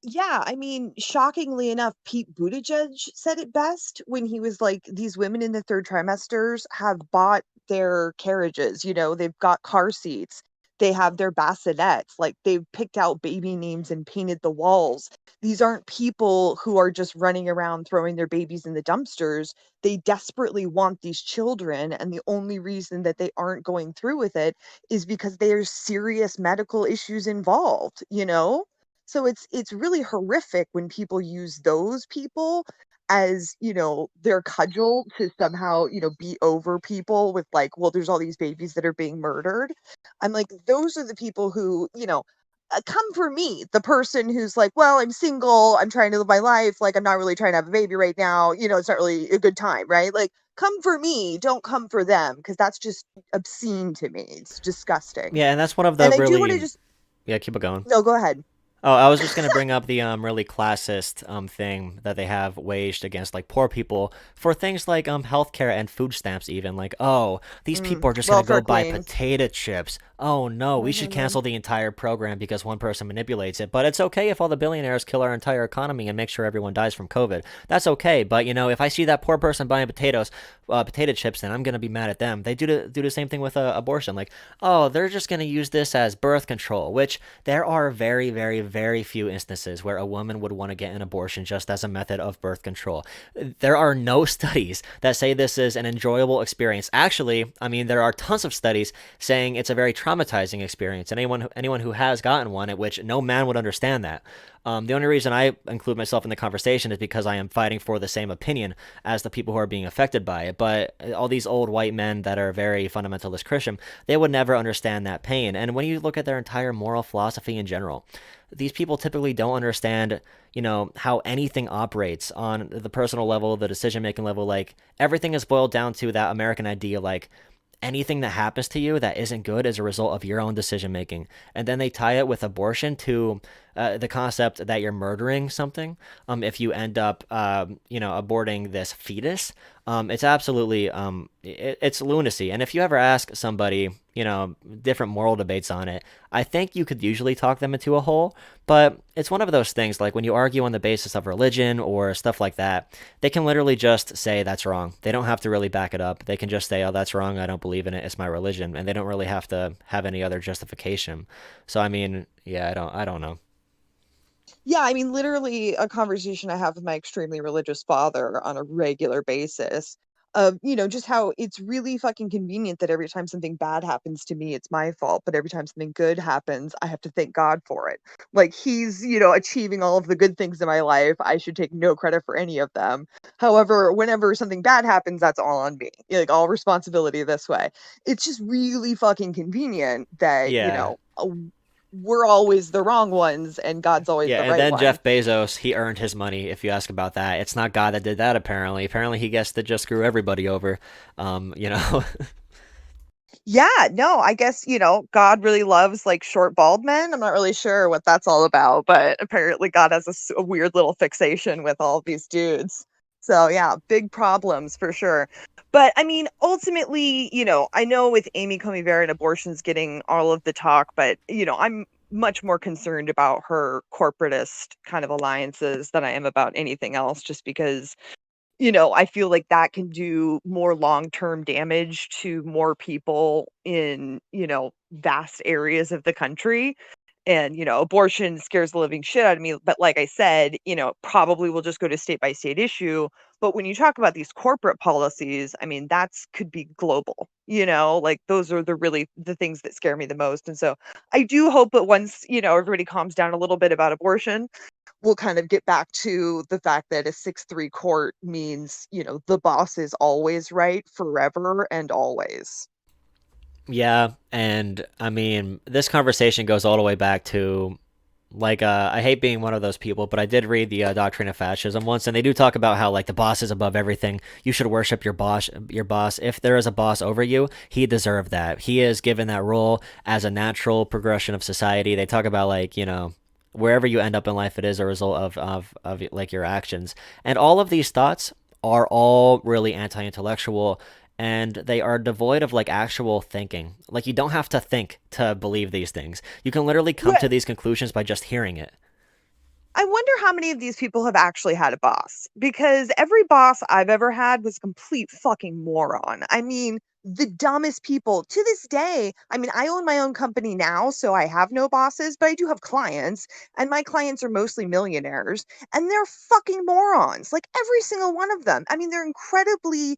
Yeah, I mean, shockingly enough, Pete Buttigieg said it best when he was like, these women in the third trimesters have bought their carriages, they've got car seats, they have their bassinets, like they've picked out baby names and painted the walls. These aren't people who are just running around throwing their babies in the dumpsters. They desperately want these children, and the only reason that they aren't going through with it is because there's serious medical issues involved. So it's really horrific when people use those people as, their cudgel to somehow, beat over people with like, well, there's all these babies that are being murdered. I'm like, those are the people who, come for me, the person who's like, well, I'm single, I'm trying to live my life, like, I'm not really trying to have a baby right now, it's not really a good time, right? Like, come for me, don't come for them, because that's just obscene to me. It's disgusting. Yeah, and that's one of the And I really... do want to just... Yeah, keep it going. No, go ahead. Oh, I was just going to bring up the really classist thing that they have waged against like poor people for things like healthcare and food stamps even. Like, oh, these people are just going to go buy potato chips. Oh no, we should cancel the entire program because one person manipulates it. But it's okay if all the billionaires kill our entire economy and make sure everyone dies from COVID. That's okay. But if I see that poor person buying potato chips, then I'm going to be mad at them. They do the same thing with abortion. Like, oh, they're just going to use this as birth control, which there are very, very, very few instances where a woman would want to get an abortion just as a method of birth control. There are no studies that say this is an enjoyable experience. Actually, I mean, there are tons of studies saying it's a very traumatizing traumatizing experience. And anyone who has gotten one, at which no man would understand that. The only reason I include myself in the conversation is because I am fighting for the same opinion as the people who are being affected by it. But all these old white men that are very fundamentalist Christian, they would never understand that pain. And when you look at their entire moral philosophy in general, these people typically don't understand, how anything operates on the personal level, the decision-making level. Like, everything is boiled down to that American idea, like, anything that happens to you that isn't good is a result of your own decision making. And then they tie it with abortion to the concept that you're murdering something. If you end up, aborting this fetus, it's absolutely, it's lunacy. And if you ever ask somebody, different moral debates on it, I think you could usually talk them into a hole. But it's one of those things, like when you argue on the basis of religion or stuff like that, they can literally just say that's wrong. They don't have to really back it up. They can just say, oh, that's wrong. I don't believe in it. It's my religion. And they don't really have to have any other justification. So, I mean, yeah, I don't know. Yeah, I mean, literally a conversation I have with my extremely religious father on a regular basis of, just how it's really fucking convenient that every time something bad happens to me, it's my fault, but every time something good happens, I have to thank God for it. Like, he's, achieving all of the good things in my life. I should take no credit for any of them. However, whenever something bad happens, that's all on me. Like, all responsibility this way. It's just really fucking convenient that, Yeah. we're always the wrong ones and God's always Yeah, the and right then one. Jeff Bezos, he earned his money, if you ask about that. It's not God that did that, apparently. Apparently, he gets to just screw everybody over, Yeah, no, I guess, God really loves like short bald men. I'm not really sure what that's all about, but apparently God has a weird little fixation with all of these dudes. So yeah, big problems for sure. But I mean, ultimately, I know with Amy Coney Barrett, abortion's getting all of the talk, but I'm much more concerned about her corporatist kind of alliances than I am about anything else, just because I feel like that can do more long-term damage to more people in, vast areas of the country. And, abortion scares the living shit out of me. But like I said, probably will just go to state by state issue. But when you talk about these corporate policies, I mean, that's could be global, like those are the things that scare me the most. And so I do hope that once, everybody calms down a little bit about abortion, we'll kind of get back to the fact that a 6-3 court means, the boss is always right forever and always. Yeah, and I mean, this conversation goes all the way back to, like, I hate being one of those people, but I did read the Doctrine of Fascism once, and they do talk about how, like, the boss is above everything. You should worship your boss. Your boss. If there is a boss over you, he deserved that. He is given that role as a natural progression of society. They talk about, like, wherever you end up in life, it is a result of like your actions. And all of these thoughts are all really anti-intellectual, and they are devoid of like actual thinking. Like, you don't have to think to believe these things. You can literally come to these conclusions by just hearing it. I wonder how many of these people have actually had a boss, because every boss I've ever had was a complete fucking moron. I mean, the dumbest people to this day. I mean, I own my own company now, so I have no bosses, but I do have clients, and my clients are mostly millionaires, and they're fucking morons. Like, every single one of them. I mean, they're incredibly,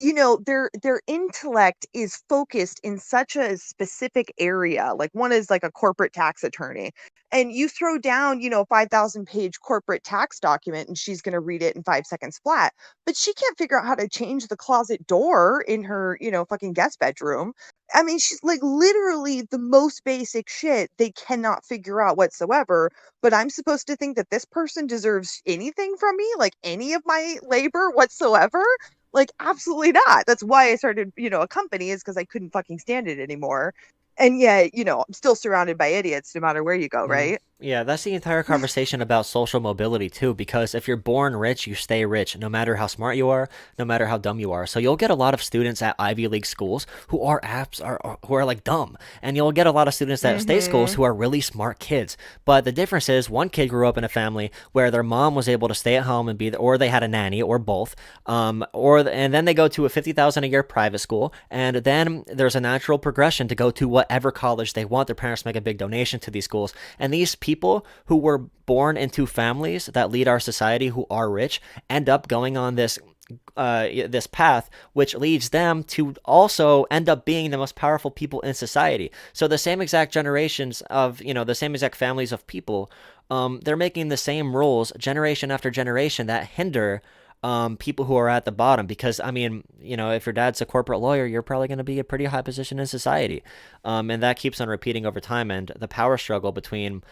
their intellect is focused in such a specific area. Like, one is like a corporate tax attorney, and you throw down, a 5,000 page corporate tax document and she's going to read it in 5 seconds flat, but she can't figure out how to change the closet door in her, fucking guest bedroom. I mean, she's like literally the most basic shit they cannot figure out whatsoever. But I'm supposed to think that this person deserves anything from me, like any of my labor whatsoever? Like, absolutely not. That's why I started, a company, is because I couldn't fucking stand it anymore. And yet, I'm still surrounded by idiots no matter where you go, right? Yeah, that's the entire conversation about social mobility too, because if you're born rich, you stay rich, no matter how smart you are, no matter how dumb you are. So you'll get a lot of students at Ivy League schools who are who are like dumb, and you'll get a lot of students at state schools who are really smart kids. But the difference is, one kid grew up in a family where their mom was able to stay at home and be, or they had a nanny, or both, and then they go to a $50,000 a year private school, and then there's a natural progression to go to whatever college they want. Their parents make a big donation to these schools, and these people who were born into families that lead our society, who are rich, end up going on this this path, which leads them to also end up being the most powerful people in society. So the same exact generations of, the same exact families of people, they're making the same rules generation after generation that hinder people who are at the bottom. Because, I mean, if your dad's a corporate lawyer, you're probably going to be a pretty high position in society. And that keeps on repeating over time. And the power struggle between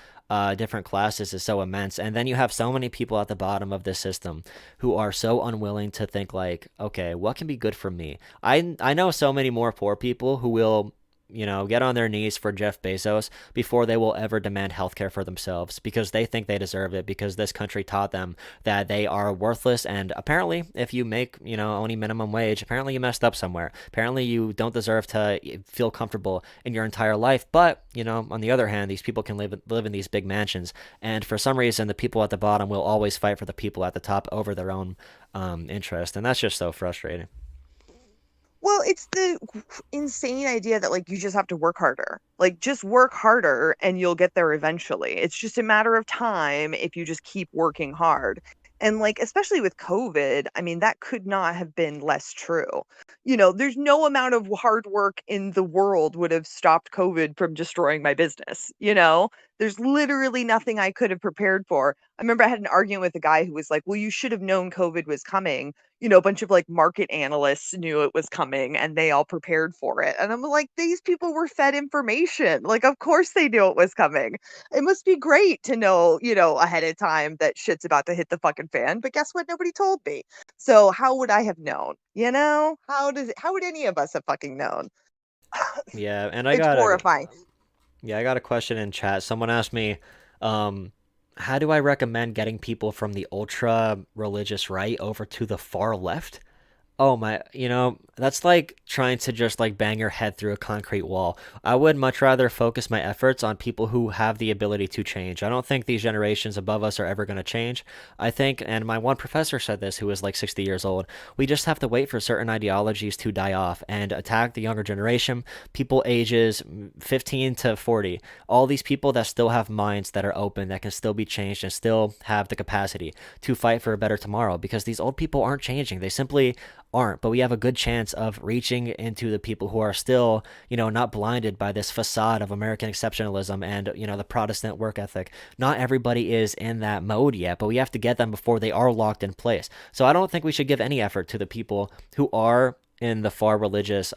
different classes is so immense. And then you have so many people at the bottom of this system who are so unwilling to think like, okay, what can be good for me? I know so many more poor people who will get on their knees for Jeff Bezos before they will ever demand healthcare for themselves, because they think they deserve it, because this country taught them that they are worthless. And apparently, if you make, only minimum wage, apparently you messed up somewhere. Apparently you don't deserve to feel comfortable in your entire life. But, on the other hand, these people can live in these big mansions. And for some reason, the people at the bottom will always fight for the people at the top over their own interest. And that's just so frustrating. Well, it's the insane idea that like you just have to work harder. Like just work harder and you'll get there eventually. It's just a matter of time if you just keep working hard. And like especially with COVID, I mean that could not have been less true. There's no amount of hard work in the world would have stopped COVID from destroying my business. There's literally nothing I could have prepared for. I remember I had an argument with a guy who was like, "Well, you should have known COVID was coming." A bunch of like market analysts knew it was coming and they all prepared for it. And I'm like, these people were fed information. Like, of course they knew it was coming. It must be great to know, ahead of time that shit's about to hit the fucking fan. But guess what? Nobody told me. So how would I have known? How would any of us have fucking known? Yeah, and It's horrifying. I got a question in chat. Someone asked me, how do I recommend getting people from the ultra religious right over to the far left? Oh my, that's like trying to just like bang your head through a concrete wall. I would much rather focus my efforts on people who have the ability to change. I don't think these generations above us are ever going to change. I think, and my one professor said this, who was like 60 years old, we just have to wait for certain ideologies to die off and attack the younger generation, people ages 15 to 40, all these people that still have minds that are open, that can still be changed and still have the capacity to fight for a better tomorrow, because these old people aren't changing. They simply aren't. But we have a good chance of reaching into the people who are still, not blinded by this facade of American exceptionalism and, the Protestant work ethic. Not everybody is in that mode yet, but we have to get them before they are locked in place. So I don't think we should give any effort to the people who are in the far religious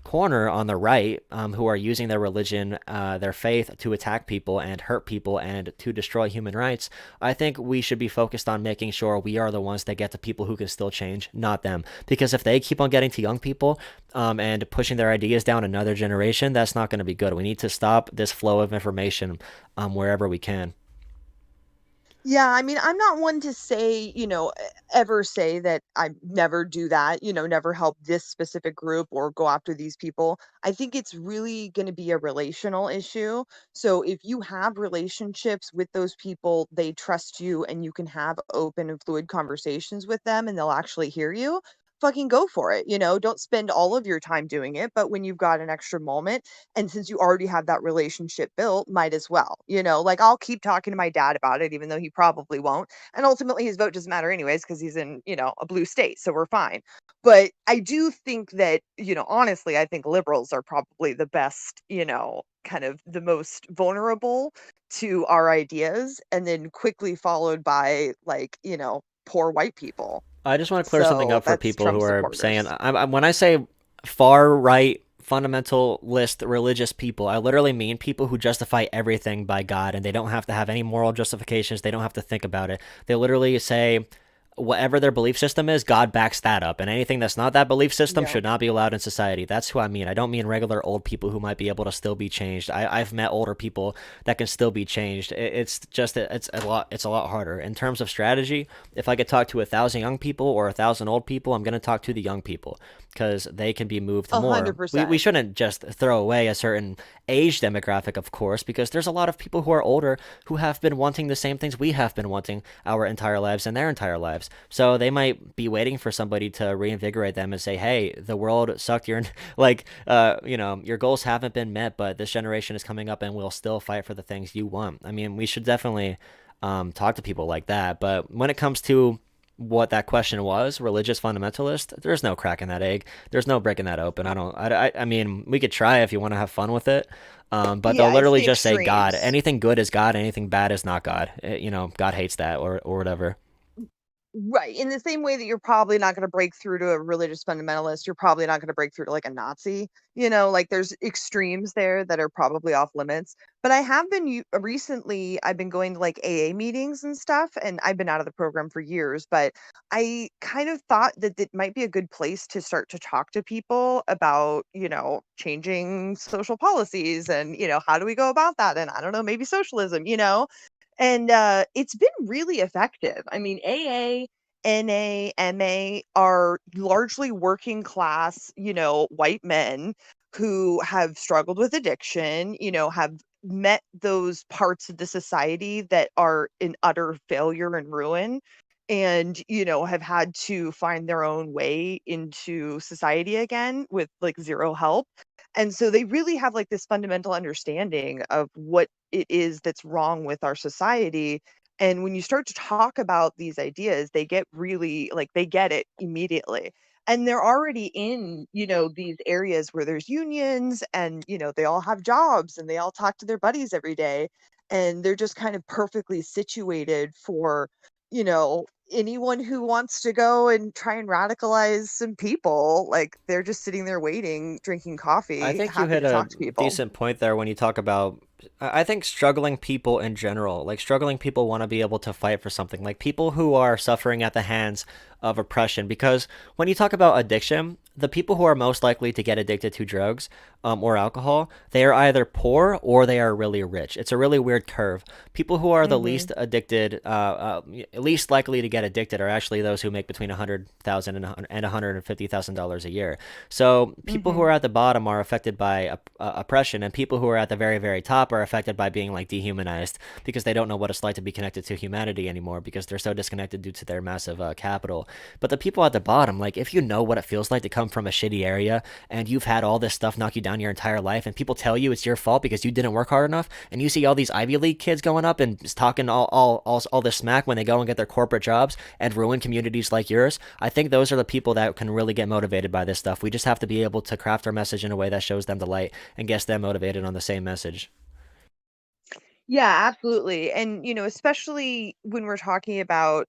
corner on the right, who are using their religion, their faith, to attack people and hurt people and to destroy human rights. I think we should be focused on making sure we are the ones that get to people who can still change, not them. Because if they keep on getting to young people and pushing their ideas down another generation, that's not going to be good. We need to stop this flow of information wherever we can. Yeah, I mean, I'm not one to say, ever say that I never do that, never help this specific group or go after these people. I think it's really going to be a relational issue. So if you have relationships with those people, they trust you and you can have open and fluid conversations with them and they'll actually hear you. Fucking go for it. Don't spend all of your time doing it, but when you've got an extra moment, and since you already have that relationship built, might as well. Like I'll keep talking to my dad about it, even though he probably won't. And ultimately, his vote doesn't matter anyways because he's in, a blue state, so we're fine. But I do think that, honestly, I think liberals are probably the best, kind of the most vulnerable to our ideas, and then quickly followed by like, poor white people. I just want to clear something So up for that's people Trump who are supporters. saying, when I say far right fundamentalist religious people, I literally mean people who justify everything by God, and they don't have to have any moral justifications. They don't have to think about it. They literally say whatever their belief system is, God backs that up, and anything that's not that belief system Yeah. should not be allowed in society. That's who I mean. I don't mean regular old people who might be able to still be changed. I've met older people that can still be changed. It's just it's a lot harder in terms of strategy. If I could talk to 1,000 young people or 1,000 old people, I'm gonna talk to the young people because they can be moved more. 100%. We shouldn't just throw away a certain age demographic, of course, because there's a lot of people who are older who have been wanting the same things we have been wanting our entire lives and their entire lives. So they might be waiting for somebody to reinvigorate them and say, hey, the world sucked. You're like, your goals haven't been met, but this generation is coming up and we'll still fight for the things you want. I mean, we should definitely talk to people like that. But when it comes to what that question was, religious fundamentalist, there's no cracking that egg. There's no breaking that open. I mean, we could try if you want to have fun with it. But they'll Yeah, it's literally the just say God. extremes. Anything good is God. Anything bad is not God. God hates that or whatever. Right. In the same way that you're probably not going to break through to a religious fundamentalist, you're probably not going to break through to like a Nazi. Like there's extremes there that are probably off limits. But I have been recently, I've been going to like AA meetings and stuff, and I've been out of the program for years. But I kind of thought that it might be a good place to start to talk to people about, changing social policies and, how do we go about that? And I don't know, maybe socialism. And, it's been really effective. I mean, AA, NA, MA are largely working class, white men who have struggled with addiction, have met those parts of the society that are in utter failure and ruin, and, have had to find their own way into society again with, like, 0 help. And so they really have, like, this fundamental understanding of what it is that's wrong with our society. And when you start to talk about these ideas, they get really like they get it immediately. And they're already in, these areas where there's unions and, they all have jobs and they all talk to their buddies every day. And they're just kind of perfectly situated for, anyone who wants to go and try and radicalize some people. Like they're just sitting there waiting, drinking I coffee, think you happy hit to a talk to people. decent point there when you talk about. I think struggling people in general, like struggling people want to be able to fight for something, like people who are suffering at the hands of oppression. Because when you talk about addiction, the people who are most likely to get addicted to drugs or alcohol, they are either poor or they are really rich. It's a really weird curve. People who are the Mhm. least addicted, least likely to get addicted, are actually those who make between $100,000 and $150,000 a year. So people who Mhm. are at the bottom are affected by oppression, and people who are at the very, very top are affected by being like dehumanized because they don't know what it's like to be connected to humanity anymore because they're so disconnected due to their massive capital. But the people at the bottom, like if you know what it feels like to come from a shitty area and you've had all this stuff knock you down your entire life, and people tell you it's your fault because you didn't work hard enough, and you see all these Ivy League kids going up and just talking all this smack when they go and get their corporate jobs and ruin communities like yours, I think those are the people that can really get motivated by this stuff. We just have to be able to craft our message in a way that shows them the light and gets them motivated on the same message. Yeah, absolutely. And, especially when we're talking about,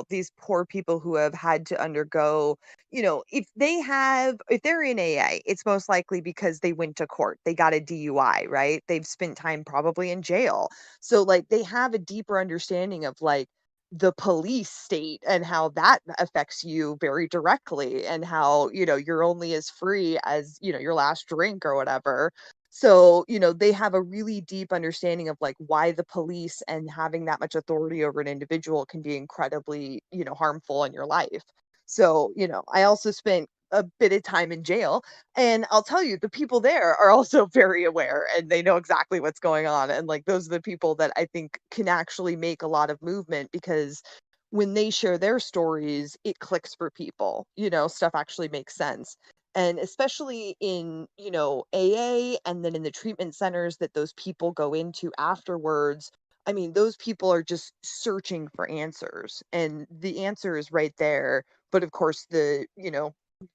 these poor people who have had to undergo, if they're in AA, it's most likely because they went to court. They got a DUI, right? They've spent time probably in jail. So, like, they have a deeper understanding of, like, the police state and how that affects you very directly, and how, you're only as free as, your last drink or whatever. So, they have a really deep understanding of like why the police and having that much authority over an individual can be incredibly, harmful in your life. So, I also spent a bit of time in jail, and I'll tell you, the people there are also very aware and they know exactly what's going on. And like those are the people that I think can actually make a lot of movement, because when they share their stories, it clicks for people, stuff actually makes sense. And especially in, AA, and then in the treatment centers that those people go into afterwards, I mean, those people are just searching for answers, and the answer is right there. But of course,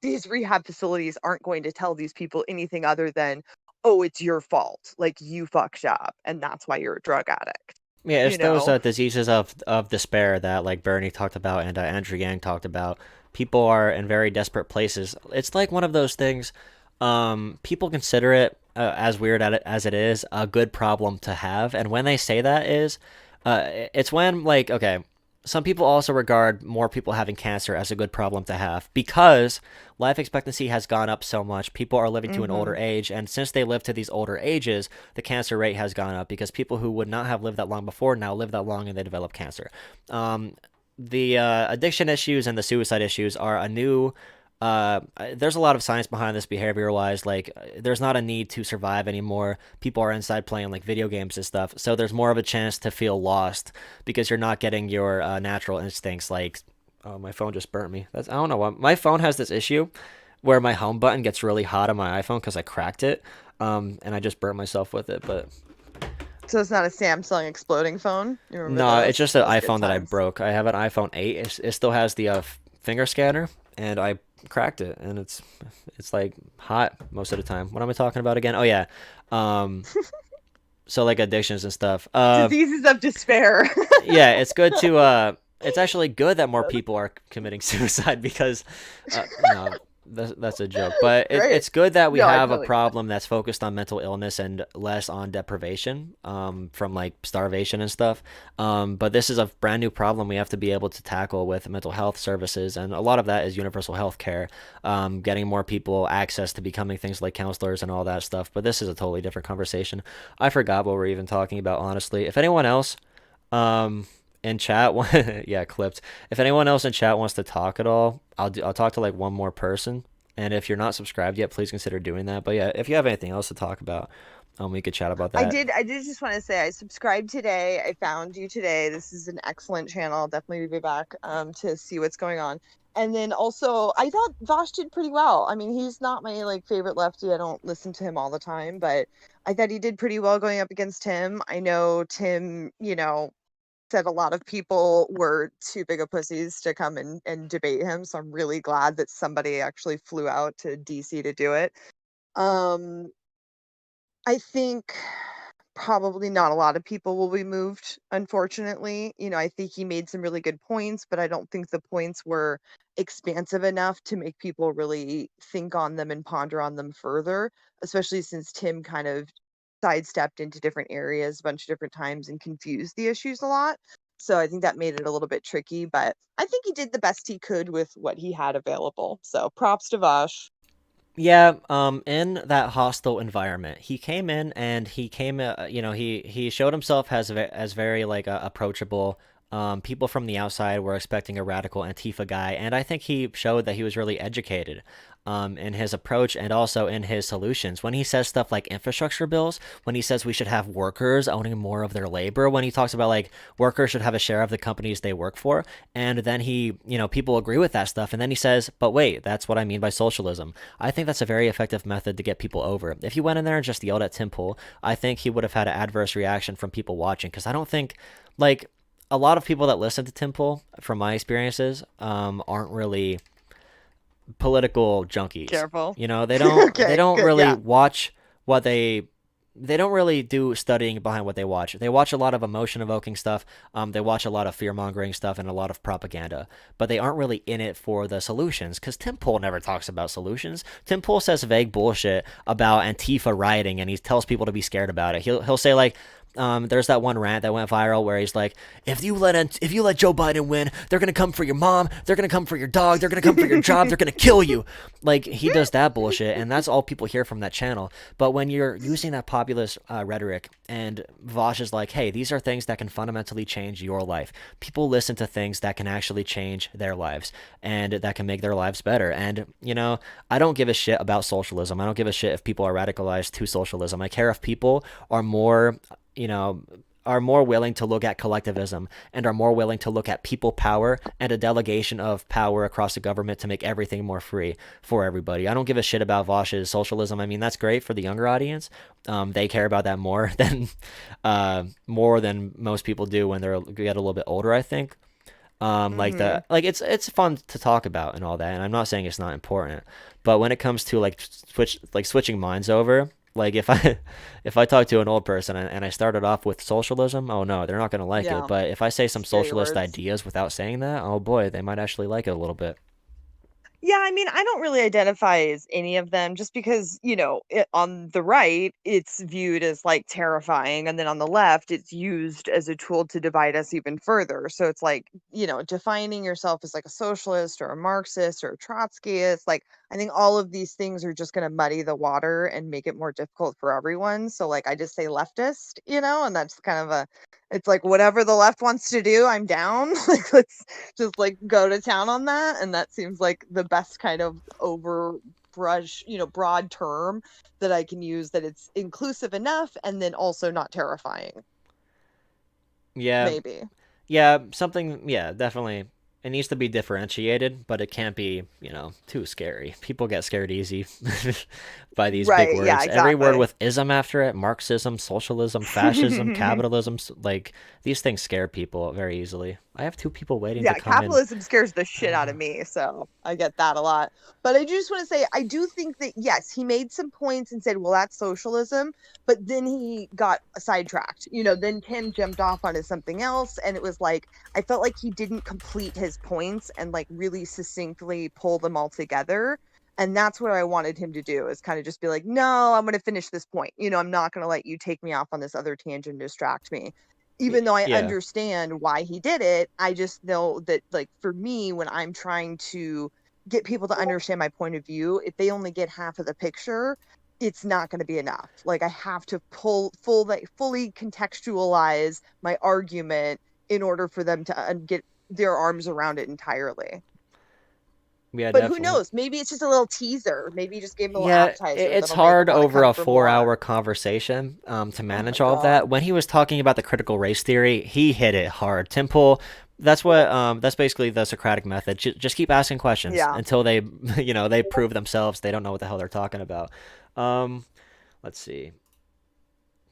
these rehab facilities aren't going to tell these people anything other than, oh, it's your fault. Like you fucked up, and that's why you're a drug addict, Yeah, you it's those know? diseases of despair that like Bernie talked about and Andrew Yang talked about. People are in very desperate places. It's like one of those things. People consider it as weird at it as it is a good problem to have, and when they say that is, it's when like okay, some people also regard more people having cancer as a good problem to have because life expectancy has gone up so much. People are living to an older Mhm. age, and since they live to these older ages, the cancer rate has gone up because people who would not have lived that long before now live that long and they develop cancer. Um, the addiction issues and the suicide issues are a new. There's a lot of science behind this behavior wise. Like, there's not a need to survive anymore. People are inside playing like video games and stuff, so there's more of a chance to feel lost because you're not getting your natural instincts. Like, oh, my phone just burnt me. I don't know what my phone has this issue where my home button gets really hot on my iPhone because I cracked it, and I just burnt myself with it. But So it's not a Samsung exploding phone. You remember No, those? it's just an Those good iPhone that I times. broke. I have an iPhone 8. It still has the finger scanner, and I cracked it, and it's like hot most of the time. What am I talking about again? Oh yeah, um, so like addictions and stuff. Diseases of despair. Yeah, it's good to it's actually good that more people are committing suicide because no, that's a joke. But Great. it's good that we No, I have a totally get it. problem that's focused on mental illness and less on deprivation from like starvation and stuff. But this is a brand new problem we have to be able to tackle with mental health services, and a lot of that is universal health care, getting more people access to becoming things like counselors and all that stuff. But this is a totally different conversation. I forgot what we're even talking about, honestly. If anyone else in chat, yeah, clipped. If anyone else in chat wants to talk at all, I'll talk to like one more person. And if you're not subscribed yet, please consider doing that. But yeah, if you have anything else to talk about, we could chat about I that. did just want to say I subscribed today. I found you today. This is an excellent channel. I'll definitely be back to see what's going on. And then also I thought Vaush did pretty well. I mean, he's not my like favorite lefty. I don't listen to him all the time, but I thought he did pretty well going up against Tim. I know Tim, said a lot of people were too big of pussies to come and debate him. So I'm really glad that somebody actually flew out to DC to do it. Um, I think probably not a lot of people will be moved, unfortunately. I think he made some really good points, but I don't think the points were expansive enough to make people really think on them and ponder on them further, especially since Tim kind of sidestepped into different areas a bunch of different times and confused the issues a lot. So I think that made it a little bit tricky, but I think he did the best he could with what he had available. So props to Vosh. Yeah, in that hostile environment, he came in and he came, he showed himself as very like approachable. People from the outside were expecting a radical Antifa guy, and I think he showed that he was really educated, in his approach and also in his solutions. When he says stuff like infrastructure bills, when he says we should have workers owning more of their labor, when he talks about like workers should have a share of the companies they work for, and then people agree with that stuff, and then he says, but wait, that's what I mean by socialism. I think that's a very effective method to get people over. If he went in there and just yelled at Tim Pool, I think he would have had an adverse reaction from people watching, because I don't think, like, a lot of people that listen to Tim Pool, from my experiences, aren't really political junkies. Careful. They don't Okay, they don't good, really yeah. watch what they don't really do studying behind what they watch. They watch a lot of emotion evoking stuff. They watch a lot of fear mongering stuff and a lot of propaganda, but they aren't really in it for the solutions, because Tim Pool never talks about solutions. Tim Pool says vague bullshit about Antifa rioting, and he tells people to be scared about it. He'll say like, there's that one rant that went viral where he's like, if you let Joe Biden win, they're gonna come for your mom, they're gonna come for your dog, they're gonna come for your job, they're gonna kill you. Like, he does that bullshit, and that's all people hear from that channel. But when you're using that populist rhetoric, and Vaush is like, hey, these are things that can fundamentally change your life, people listen to things that can actually change their lives and that can make their lives better. And I don't give a shit about socialism. I don't give a shit if people are radicalized to socialism. I care if people are more willing to look at collectivism and are more willing to look at people power and a delegation of power across the government to make everything more free for everybody. I don't give a shit about Vosh's socialism. I mean, that's great for the younger audience. They care about that more than most people do when they get a little bit older, I think. It's fun to talk about and all that, and I'm not saying it's not important, but when it comes to switching minds over, like if I talk to an old person and I started off with socialism, oh no, they're not going to like Yeah. it. But if I say some Scary socialist words. ideas without saying that, oh boy, they might actually like it a little bit. Yeah, I mean, I don't really identify as any of them just because, on the right, it's viewed as like terrifying. And then on the left, it's used as a tool to divide us even further. So it's like, defining yourself as like a socialist or a Marxist or a Trotskyist, like, I think all of these things are just going to muddy the water and make it more difficult for everyone. So, like, I just say leftist, and that's kind of it's like whatever the left wants to do, I'm down. Like, let's just like go to town on that. And that seems like the best kind of overbrush, broad term that I can use, that it's inclusive enough and then also not terrifying. Yeah, Maybe. yeah, something. Yeah, definitely. it needs to be differentiated, but it can't be, too scary. People get scared easy by these big Right, yeah, words. Every word exactly. with ism after it, Marxism, socialism, fascism, capitalism, like these things scare people very easily. I have two people waiting to Yeah, come in. capitalism scares the shit out of me, so I get that a lot. But I just want to say, I do think that, yes, he made some points and said, well, that's socialism, but then he got sidetracked. Then Tim jumped off onto something else, and it was like, I felt like he didn't complete his points and like really succinctly pull them all together. And that's what I wanted him to do, is kind of just be like, no, I'm going to finish this point. I'm not going to let you take me off on this other tangent and distract me. Even though I Yeah. understand why he did it, I just know that, like, for me, when I'm trying to get people to understand my point of view, if they only get half of the picture, it's not going to be enough. Like, I have to fully contextualize my argument in order for them to get their arms around it entirely. Yeah, But who definitely. knows? Maybe it's just a little teaser. Maybe you just gave him a little Yeah, appetizer it's that'll make hard them want to over come a for more. 4-hour conversation to Oh my manage all of that. God. When he was talking about the critical race theory, he hit it hard. That's basically the Socratic method. Just keep asking questions Yeah. until they, they prove themselves they don't know what the hell they're talking about. Um, let's see.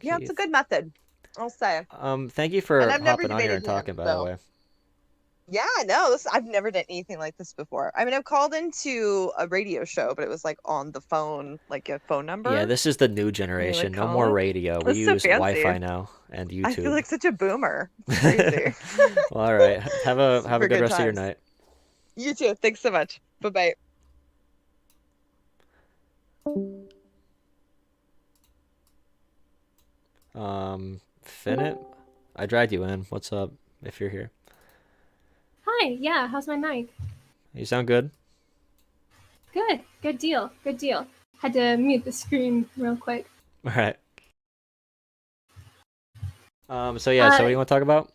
Yeah, it's a Keith. good method, I'll say. Thank you And for I've never hopping on here debated and him, talking, by the so. way. Yeah, no, I've never done anything like this before. I mean, I've called into a radio show, but it was like on the phone, like a phone Yeah, number. this is the new And you like generation. No call more it. radio. We That's so use fancy. Wi-Fi now and I feel YouTube. like such a boomer. It's crazy. Well, all right. Have a Super good good rest of your times. night. You too. Thanks so much. Bye-bye. Finit, I dragged you in. What's up? If you're here, Hi, yeah, how's my mic? you sound good. Good, good deal, good deal. Had to mute the screen real quick. All right. So yeah. So what do you want to talk about?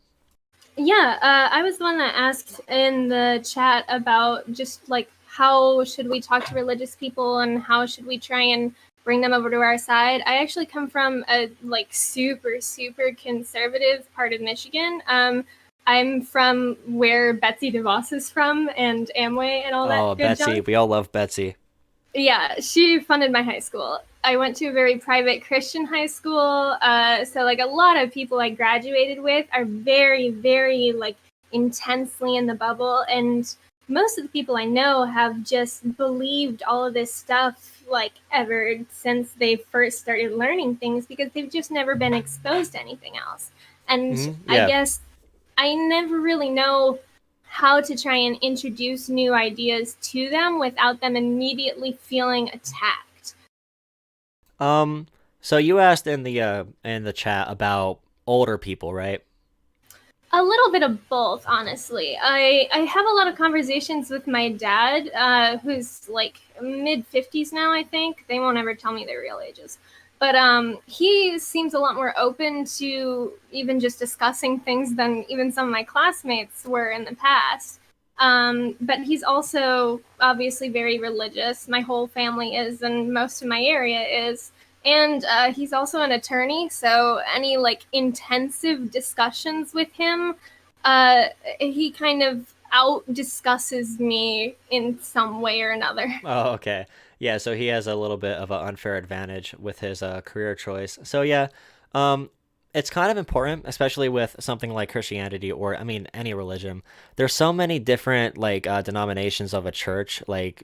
Yeah, I was the one that asked in the chat about just like how should we talk to religious people and how should we try and bring them over to our side. I actually come from a like super conservative part of Michigan. I'm from where Betsy DeVos is from and Amway and all that Oh, good Betsy. junk. We all love Betsy. Yeah, she funded my high school. I went to a very private Christian high school. So like a lot of people I graduated with are very like intensely in the bubble. And most of the people I know have just believed all of this stuff like ever since they first started learning things because they've just never been exposed to anything else. And I Yeah. guess I never really know how to try and introduce new ideas to them without them immediately feeling attacked. So you asked in the chat about older people, right? A little bit of both, honestly. I have a lot of conversations with my dad, who's like mid 50s now, I think. They won't ever tell me their real ages. But he seems a lot more open to even just discussing things than even some of my classmates were in the past. But he's also obviously very religious. My whole family is, and most of my area is. And he's also an attorney, so any like intensive discussions with him, he kind of out discusses me in some way or another. Oh, okay. Yeah, so he has a little bit of an unfair advantage with his career choice. So yeah, um, it's kind of important, especially with something like Christianity or I mean any religion. There's so many different like denominations of a church, like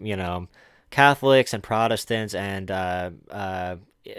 Catholics and Protestants, and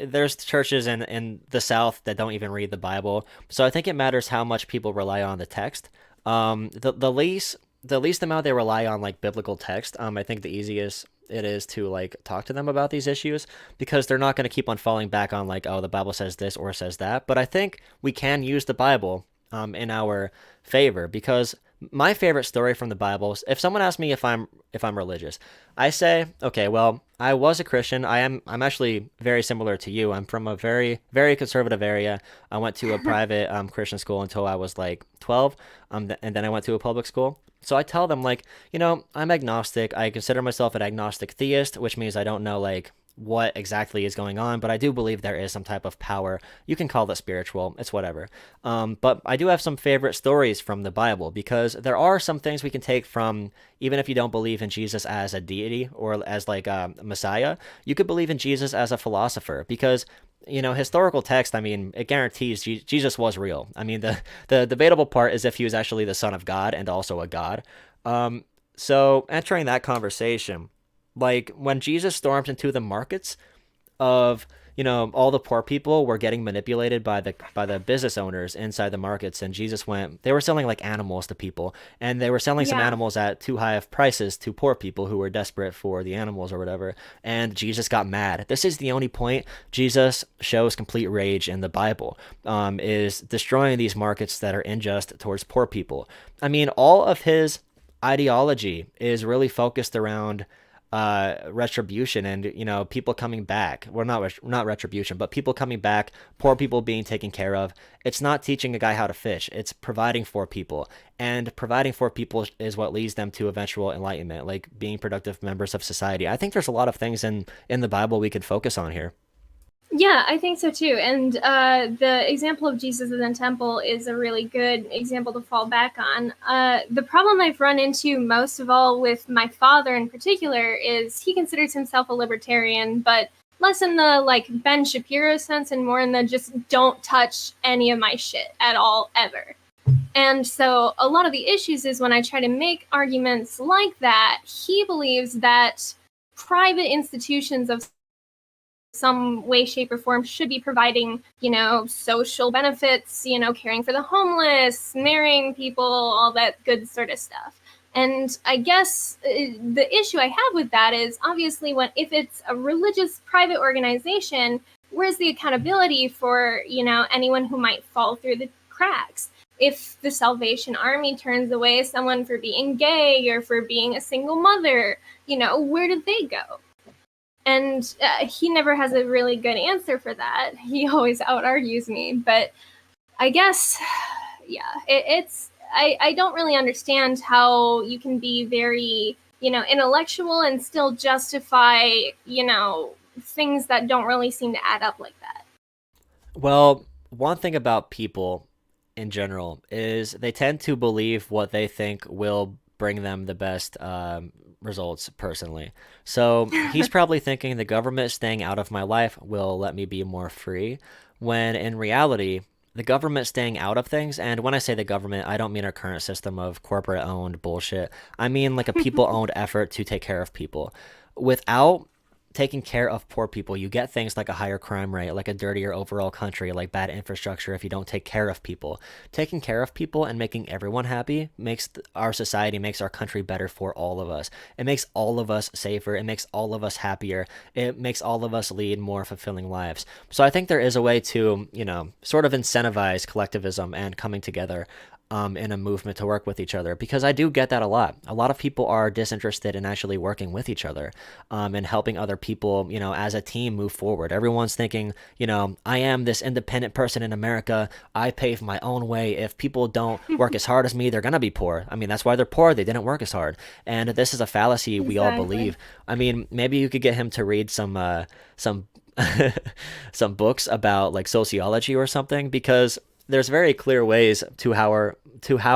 there's churches in the South that don't even read the Bible. So I think it matters how much people rely on the text. The least amount they rely on like biblical text, I think the easiest it is to like talk to them about these issues because they're not going to keep on falling back on like, oh, the Bible says this or says that. But I think we can use the Bible in our favor because my favorite story from the Bible is if someone asks me if I'm religious, I say, okay, well, I was a Christian. I'm actually very similar to you. I'm from a very very conservative area. I went to a private Christian school until I was like 12, and then I went to a public school. So I tell them like, I'm agnostic. I consider myself an agnostic theist, which means I don't know like what exactly is going on, but I do believe there is some type of power. You can call it spiritual, it's whatever. But I do have some favorite stories from the Bible, because there are some things we can take from, even if you don't believe in Jesus as a deity or as like a Messiah, you could believe in Jesus as a philosopher, because historical text, I mean, it guarantees Jesus was real. I mean, the debatable part is if he was actually the son of God and also a god. So entering that conversation, like when Jesus storms into the markets of, all the poor people were getting manipulated by the business owners inside the markets, and they were selling like animals to people, and they were selling some animals at too high of prices to poor people who were desperate for the animals or whatever, and Jesus got mad. This is the only point Jesus shows complete rage in the Bible, is destroying these markets that are unjust towards poor people. I mean, all of his ideology is really focused around retribution and people coming back. Well, not retribution, but people coming back, poor people being taken care of. It's not teaching a guy how to fish, it's providing for people, and providing for people is what leads them to eventual enlightenment, like being productive members of society. I think there's a lot of things in the Bible we could focus on here. Yeah, I think so too. And the example of Jesus in the temple is a really good example to fall back on. The problem I've run into most of all with my father in particular is he considers himself a libertarian, but less in the like Ben Shapiro sense and more in the just don't touch any of my shit at all, ever. And so a lot of the issues is when I try to make arguments like that, he believes that private institutions of some way, shape, or form should be providing, social benefits, caring for the homeless, marrying people, all that good sort of stuff. And I guess the issue I have with that is obviously if it's a religious private organization, where's the accountability for, anyone who might fall through the cracks? If the Salvation Army turns away someone for being gay or for being a single mother, where did they go? And he never has a really good answer for that. He always out-argues me. But I guess, I don't really understand how you can be very, intellectual and still justify, things that don't really seem to add up like that. Well, one thing about people in general is they tend to believe what they think will bring them the best results personally. So he's probably thinking the government staying out of my life will let me be more free, when in reality, the government staying out of things, and when I say the government, I don't mean our current system of corporate owned bullshit. I mean like a people owned effort to take care of people. Without taking care of poor people, you get things like a higher crime rate, like a dirtier overall country, like bad infrastructure if you don't take care of people. Taking care of people and making everyone happy makes our society, makes our country better for all of us. It makes all of us safer. It makes all of us happier. It makes all of us lead more fulfilling lives. So I think there is a way to, sort of incentivize collectivism and coming together in a movement to work with each other, because I do get that a lot. A lot of people are disinterested in actually working with each other and helping other people, as a team move forward. Everyone's thinking, I am this independent person in America. I pave my own way. If people don't work as hard as me, they're going to be poor. I mean, that's why they're poor. They didn't work as hard. And this is a fallacy we all believe. I mean, maybe you could get him to read some some books about like sociology or something, because there's very clear ways to how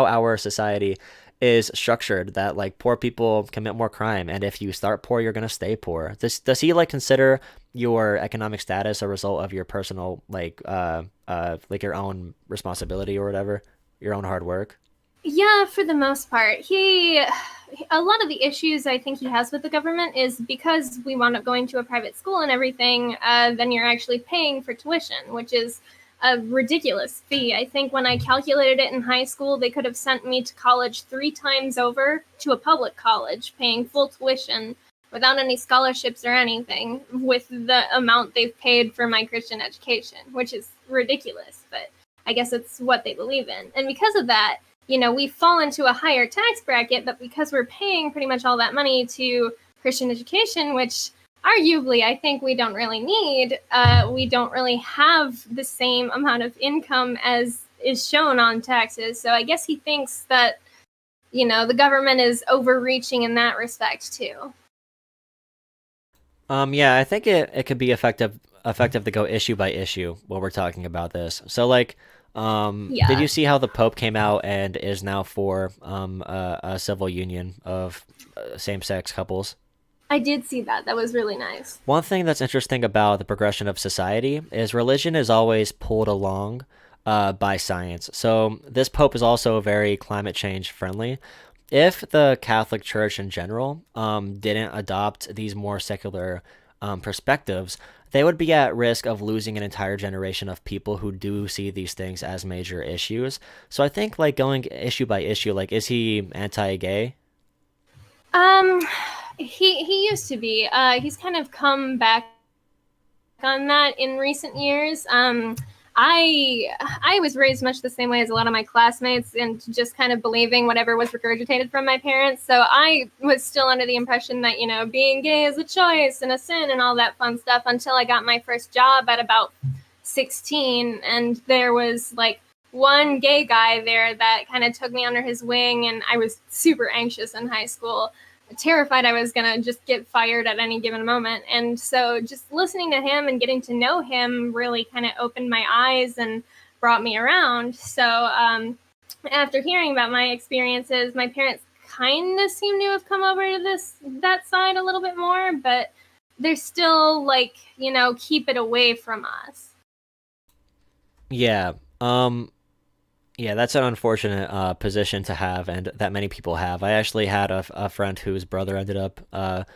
our society is structured, that like poor people commit more crime, and if you start poor, you're gonna stay poor. Does he like consider your economic status a result of your personal like your own responsibility or whatever, your own hard work? Yeah, for the most part. A lot of the issues I think he has with the government is because we wound up going to a private school and everything, then you're actually paying for tuition, which is a ridiculous fee. I think when I calculated it in high school, they could have sent me to college 3 times over, to a public college, paying full tuition without any scholarships or anything, with the amount they've paid for my Christian education, which is ridiculous, but I guess it's what they believe in. And because of that, we fall into a higher tax bracket, but because we're paying pretty much all that money to Christian education, which arguably I think we don't really need, we don't really have the same amount of income as is shown on taxes. So I guess he thinks that, the government is overreaching in that respect too. Yeah, I think it could be effective to go issue by issue while we're talking about this. So like, did Yeah, you see how the Pope came out and is now for a civil union of same-sex couples? I did see that. That was really nice. One thing that's interesting about the progression of society is religion is always pulled along by science. So this Pope is also very climate change friendly. If the Catholic Church in general didn't adopt these more secular perspectives, they would be at risk of losing an entire generation of people who do see these things as major issues. So I think like going issue by issue, like is he anti-gay? Um, he used to be. He's kind of come back on that in recent years. I was raised much the same way as a lot of my classmates, and just kind of believing whatever was regurgitated from my parents. So I was still under the impression that being gay is a choice and a sin and all that fun stuff until I got my first job at about 16, and there was like one gay guy there that kind of took me under his wing, and I was super anxious in high school, terrified I was going to just get fired at any given moment. And so just listening to him and getting to know him really kind of opened my eyes and brought me around. So after hearing about my experiences, my parents kind of seem to have come over to that side a little bit more, but they're still like, keep it away from us. Yeah. Yeah, that's an unfortunate position to have, and that many people have. I actually had a friend whose brother ended up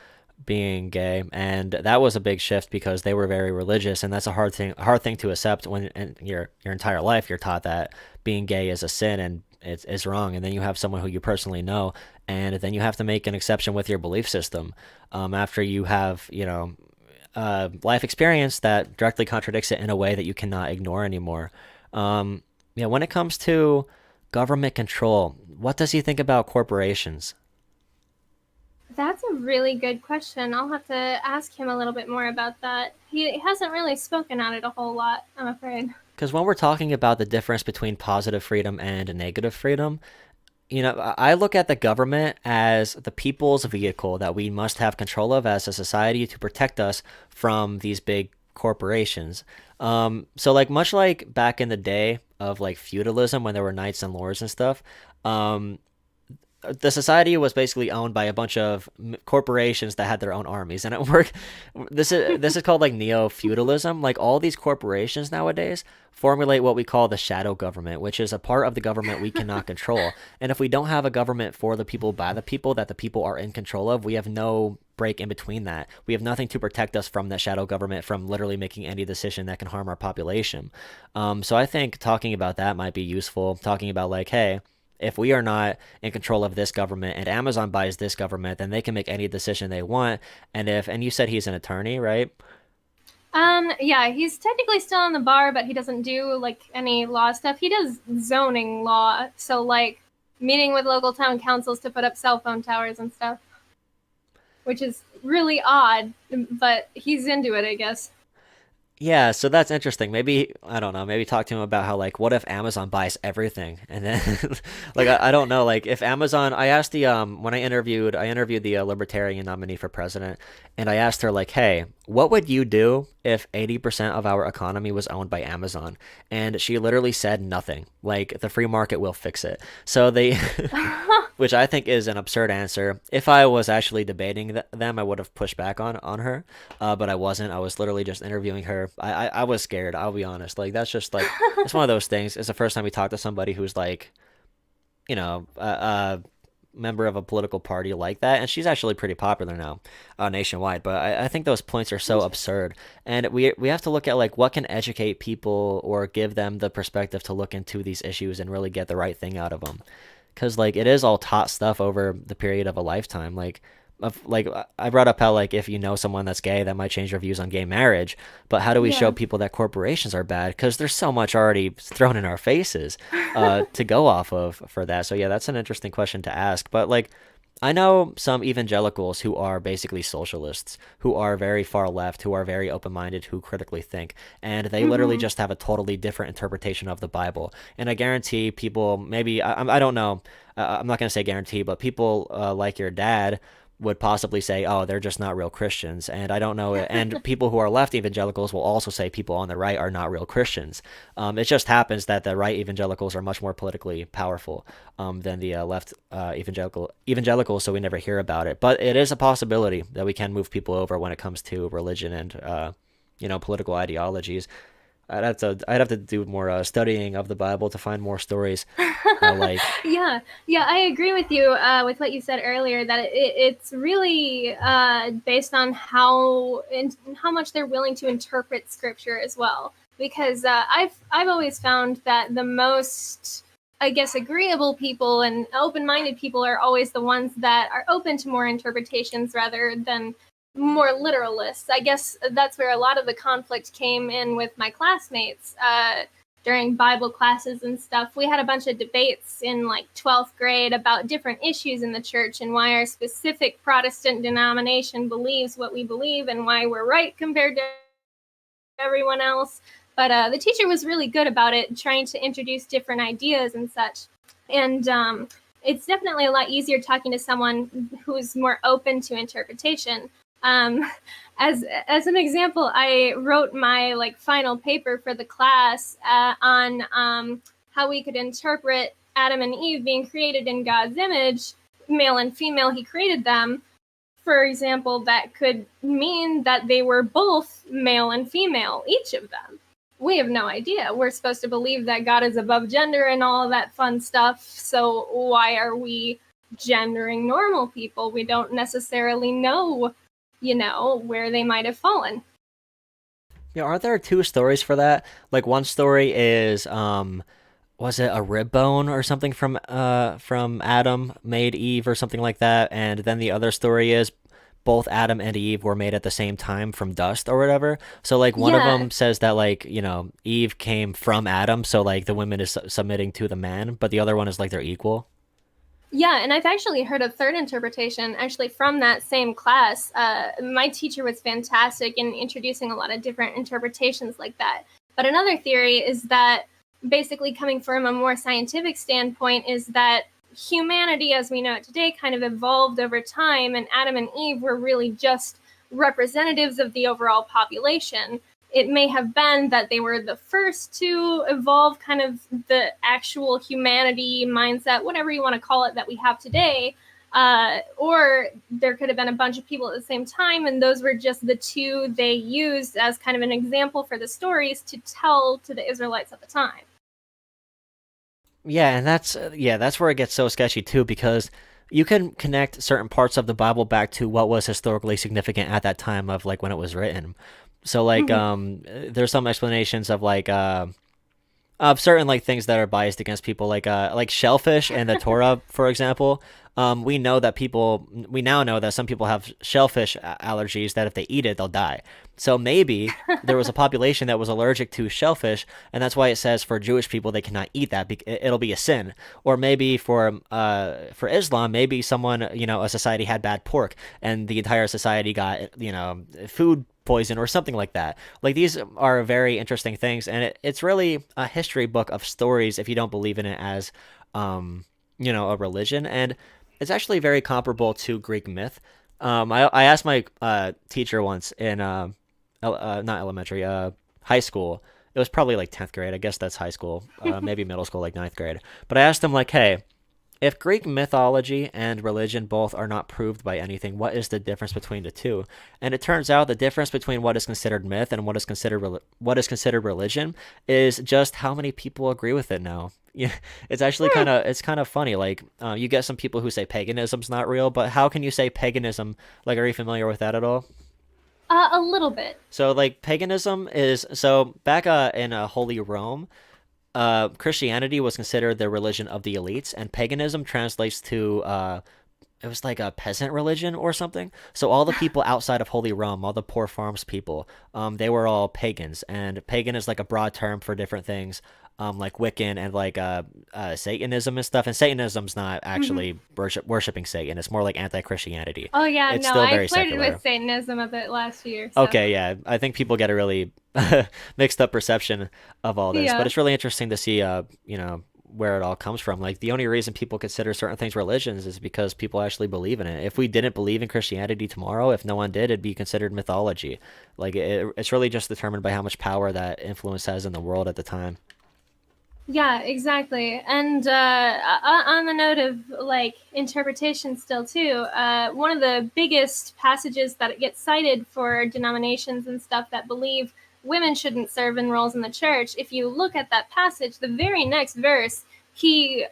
being gay, and that was a big shift because they were very religious, and that's a hard thing to accept when in your entire life you're taught that being gay is a sin and it's wrong, and then you have someone who you personally know, and then you have to make an exception with your belief system after you have life experience that directly contradicts it in a way that you cannot ignore anymore. Yeah, when it comes to government control, what does he think about corporations? That's a really good question. I'll have to ask him a little bit more about that. He hasn't really spoken on it a whole lot, I'm afraid. Because when we're talking about the difference between positive freedom and negative freedom, I look at the government as the people's vehicle that we must have control of as a society to protect us from these big corporations. So like much like back in the day of like feudalism when there were knights and lords and stuff, the society was basically owned by a bunch of corporations that had their own armies, and it worked. This is called like neo-feudalism. Like all these corporations nowadays formulate what we call the shadow government, which is a part of the government we cannot control. And if we don't have a government for the people by the people that the people are in control of, we have no break in between that. We have nothing to protect us from that shadow government from literally making any decision that can harm our population. So I think talking about that might be useful. Talking about like, hey, if we are not in control of this government and Amazon buys this government, then they can make any decision they want. And you said he's an attorney, right? Yeah, he's technically still on the bar, but he doesn't do like any law stuff. He does zoning law, so like meeting with local town councils to put up cell phone towers and stuff, which is really odd, but he's into it, I guess. Yeah, so that's interesting. Maybe, I don't know, maybe talk to him about how, like, what if Amazon buys everything? And then, like, I don't know, like, if Amazon, I asked when I interviewed the Libertarian nominee for president, and I asked her, like, hey, what would you do if 80% of our economy was owned by Amazon? And she literally said nothing. Like, the free market will fix it. So which I think is an absurd answer. If I was actually debating them, I would have pushed back on her, but I wasn't. I was literally just interviewing her. I was scared, I'll be honest. Like, that's just, like, it's one of those things. It's the first time we talk to somebody who's, like, a member of a political party like that, and she's actually pretty popular now nationwide, but I think those points are so absurd, and we have to look at like what can educate people or give them the perspective to look into these issues and really get the right thing out of them, because like it is all taught stuff over the period of a lifetime. Like I brought up how like if you know someone that's gay, that might change your views on gay marriage, but how do we show people that corporations are bad? Because there's so much already thrown in our faces to go off of for that. So yeah, that's an interesting question to ask. But like I know some evangelicals who are basically socialists, who are very far left, who are very open-minded, who critically think, and they literally just have a totally different interpretation of the Bible. And I guarantee people, maybe I don't know, I'm not going to say guarantee, but people like your dad would possibly say, oh, they're just not real Christians. And I don't know. And people who are left evangelicals will also say people on the right are not real Christians. It just happens that the right evangelicals are much more politically powerful than the left evangelicals, so we never hear about it. But it is a possibility that we can move people over when it comes to religion and political ideologies. I'd have to do more studying of the Bible to find more stories. Yeah, I agree with you with what you said earlier, that it's really based on how much they're willing to interpret Scripture as well. Because I've always found that the most, I guess, agreeable people and open-minded people are always the ones that are open to more interpretations rather than more literalists. I guess that's where a lot of the conflict came in with my classmates during Bible classes and stuff. We had a bunch of debates in like 12th grade about different issues in the church and why our specific Protestant denomination believes what we believe and why we're right compared to everyone else. But the teacher was really good about it, trying to introduce different ideas and such. And it's definitely a lot easier talking to someone who's more open to interpretation. As an example, I wrote my final paper for the class on how we could interpret Adam and Eve being created in God's image, male and female. He created them. For example, that could mean that they were both male and female, each of them. We have no idea. We're supposed to believe that God is above gender and all of that fun stuff. So why are we gendering normal people? We don't necessarily know where they might have fallen. Yeah, aren't there two stories for that? Like one story is, was it a rib bone or something from Adam made Eve or something like that? And then the other story is both Adam and Eve were made at the same time from dust or whatever. So one of them says that Eve came from Adam, so the woman is submitting to the man, but the other one is they're equal. Yeah, and I've actually heard a third interpretation actually from that same class. My teacher was fantastic in introducing a lot of different interpretations like that. But another theory is that basically coming from a more scientific standpoint is that humanity as we know it today kind of evolved over time, and Adam and Eve were really just representatives of the overall population. It may have been that they were the first to evolve kind of the actual humanity mindset, whatever you want to call it, that we have today. Or there could have been a bunch of people at the same time, and those were just the two they used as kind of an example for the stories to tell to the Israelites at the time. Yeah, and that's where it gets so sketchy too, because you can connect certain parts of the Bible back to what was historically significant at that time of when it was written. So there's some explanations of of certain things that are biased against people, like shellfish and the Torah, for example. We now know that some people have shellfish allergies that if they eat it, they'll die. So maybe there was a population that was allergic to shellfish, and that's why it says for Jewish people they cannot eat that. It'll be a sin. Or maybe for Islam, maybe someone, a society had bad pork, and the entire society got, food poison or something like that. These are very interesting things, and it's really a history book of stories if you don't believe in it as, a religion. And it's actually very comparable to Greek myth. I asked my teacher once in not elementary, high school. It was probably 10th grade. I guess that's high school, maybe middle school, 9th grade. But I asked him hey, if Greek mythology and religion both are not proved by anything, what is the difference between the two? And it turns out the difference between what is considered myth and what is considered religion is just how many people agree with it now. Yeah, it's actually kind of funny. You get some people who say paganism's not real, but how can you say paganism? Are you familiar with that at all? A little bit. So paganism is back in Holy Rome. Christianity was considered the religion of the elites, and paganism translates to it was a peasant religion or something. So all the people outside of Holy Rome, all the poor farms people, they were all pagans, and pagan is a broad term for different things. Like Wiccan and Satanism and stuff. And Satanism's not actually worshiping Satan. It's more like anti-Christianity. Oh yeah, it's no, still I very flirted secular. with Satanism a bit last year. So. Okay, yeah, I think people get a really mixed up perception of all this, Yeah. but it's really interesting to see, where it all comes from. Like, the only reason people consider certain things religions is because people actually believe in it. If we didn't believe in Christianity tomorrow, if no one did, it'd be considered mythology. Like, it's really just determined by how much power that influence has in the world at the time. Yeah, exactly. And on the note of like interpretation still too, one of the biggest passages that gets cited for denominations and stuff that believe women shouldn't serve in roles in the church, if you look at that passage, the very next verse, he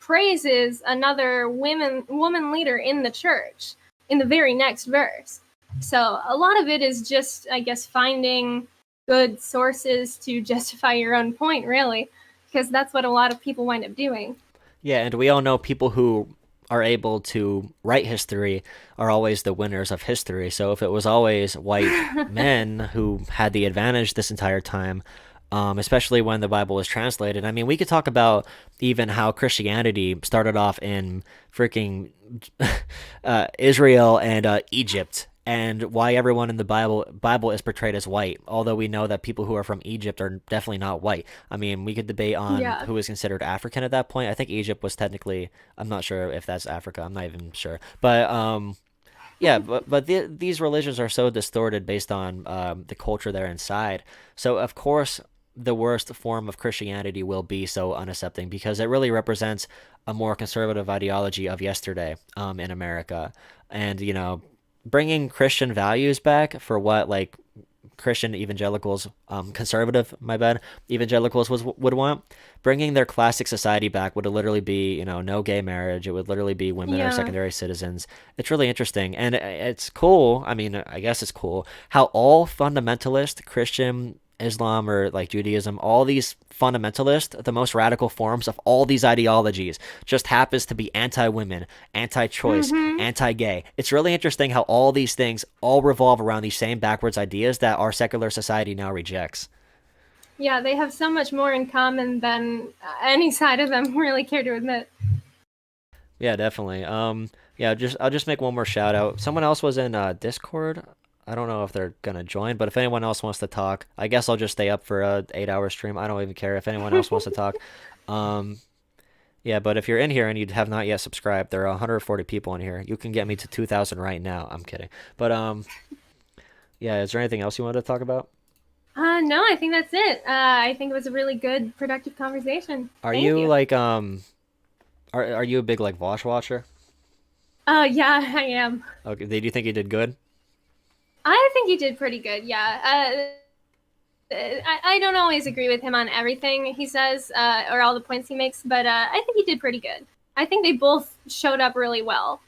praises another woman leader in the church in the very next verse. So a lot of it is just, I guess, finding good sources to justify your own point, really, because that's what a lot of people wind up doing. Yeah, and we all know people who are able to write history are always the winners of history. So if it was always white men who had the advantage this entire time, especially when the Bible was translated. I mean, we could talk about even how Christianity started off in freaking Israel and Egypt, and why everyone in the Bible is portrayed as white, although we know that people who are from Egypt are definitely not white. I mean, we could debate on who was considered African at that point. I think Egypt was technically, I'm not sure if that's Africa. I'm not even sure. But yeah, but these religions are so distorted based on the culture they're inside. So, of course, the worst form of Christianity will be so unaccepting, because it really represents a more conservative ideology of yesterday in America. And, you know, bringing Christian values back for what, like, Christian evangelicals, evangelicals would want, bringing their classic society back would literally be, you know, no gay marriage. It would literally be women are secondary citizens. It's really interesting, and it's cool. I mean, I guess it's cool how all fundamentalist Christian, Islam, or like Judaism, all these fundamentalists, the most radical forms of all these ideologies, just happens to be anti-women, anti-choice, anti-gay. It's really interesting how all these things all revolve around these same backwards ideas that our secular society now rejects. Yeah, they have so much more in common than any side of them really care to admit. Yeah, definitely. Yeah, I'll just make one more shout out. Someone else was in Discord. I don't know if they're gonna join, but if anyone else wants to talk, I guess I'll just stay up for a 8-hour stream. I don't even care if anyone else wants to talk. Yeah, but if you're in here and you have not yet subscribed, there are 140 people in here. You can get me to 2,000 right now. I'm kidding. But yeah, is there anything else you wanted to talk about? No, I think that's it. I think it was a really good, productive conversation. Thank you. Like are you a big like Vaush watcher? Yeah, I am. Okay, do you think you did good? I think he did pretty good, yeah. I don't always agree with him on everything he says or all the points he makes, but I think he did pretty good. I think they both showed up really well.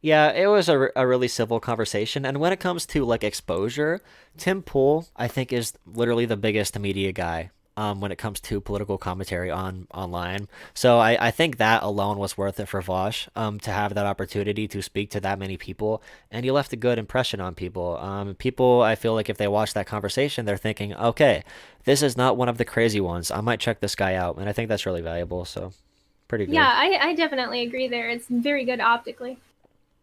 Yeah, it was a really civil conversation. And when it comes to like exposure, Tim Pool, I think, is literally the biggest media guy when it comes to political commentary online. So I think that alone was worth it for Vaush to have that opportunity to speak to that many people. And he left a good impression on people. People, I feel like if they watch that conversation, they're thinking, okay, this is not one of the crazy ones. I might check this guy out. And I think that's really valuable. So pretty good. Yeah, I definitely agree there. It's very good optically.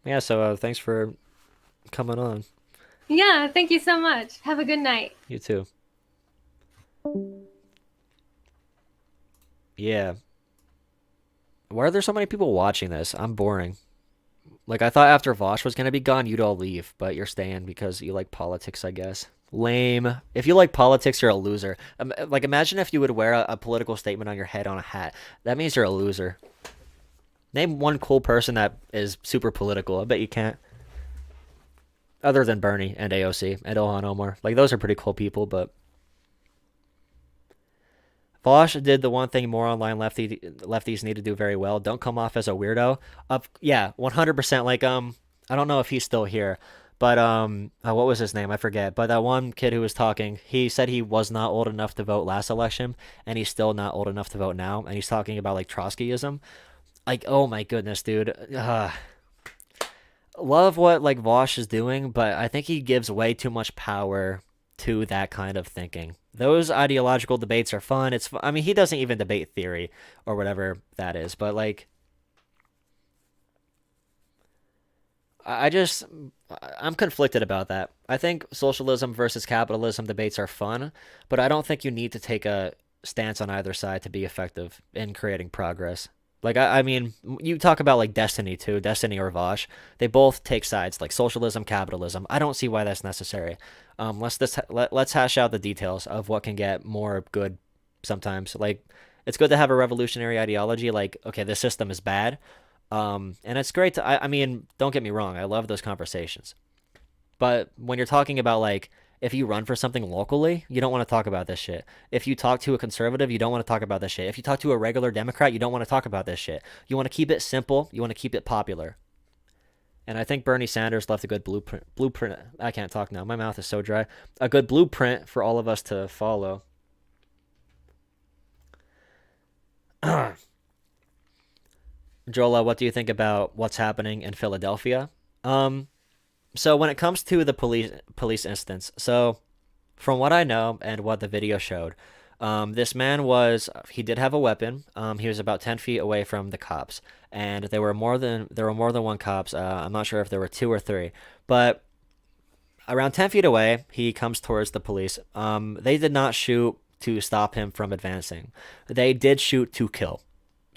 Yeah, so thanks for coming on. Yeah, thank you so much. Have a good night. You too. Yeah. Why are there so many people watching this? I'm boring. Like, I thought after Vaush was going to be gone, you'd all leave, but you're staying because you like politics, I guess. Lame. If you like politics, you're a loser. Like, imagine if you would wear a political statement on your head on a hat. That means you're a loser. Name one cool person that is super political. I bet you can't. Other than Bernie and AOC and Ilhan Omar. Like, those are pretty cool people, but... Vaush did the one thing more online lefties need to do very well. Don't come off as a weirdo. Yeah, 100%. Like, I don't know if he's still here, but what was his name? I forget. But that one kid who was talking, he said he was not old enough to vote last election, and he's still not old enough to vote now. And he's talking about like Trotskyism. Like, oh my goodness, dude. Love what like Vaush is doing, but I think he gives way too much power to that kind of thinking. Those ideological debates are fun. I mean, he doesn't even debate theory or whatever that is, but like, I'm conflicted about that. I think socialism versus capitalism debates are fun, but I don't think you need to take a stance on either side to be effective in creating progress. Like, I mean, you talk about like Destiny too, Destiny or Vaush. They both take sides, like socialism, capitalism. I don't see why that's necessary. Let's hash out the details of what can get more good sometimes. Like, it's good to have a revolutionary ideology. Like, okay, this system is bad. And it's great to, I mean, don't get me wrong. I love those conversations. But when you're talking about like, if you run for something locally, you don't want to talk about this shit. If you talk to a conservative, you don't want to talk about this shit. If you talk to a regular Democrat, you don't want to talk about this shit. You want to keep it simple. You want to keep it popular. And I think Bernie Sanders left a good blueprint. I can't talk now. My mouth is so dry. A good blueprint for all of us to follow. Jola, what do you think about what's happening in Philadelphia? So when it comes to the police instance, so from what I know and what the video showed, this man he did have a weapon. He was about 10 feet away from the cops, and there were more than one cops. I'm not sure if there were 2 or 3, but around 10 feet away, he comes towards the police. They did not shoot to stop him from advancing. They did shoot to kill.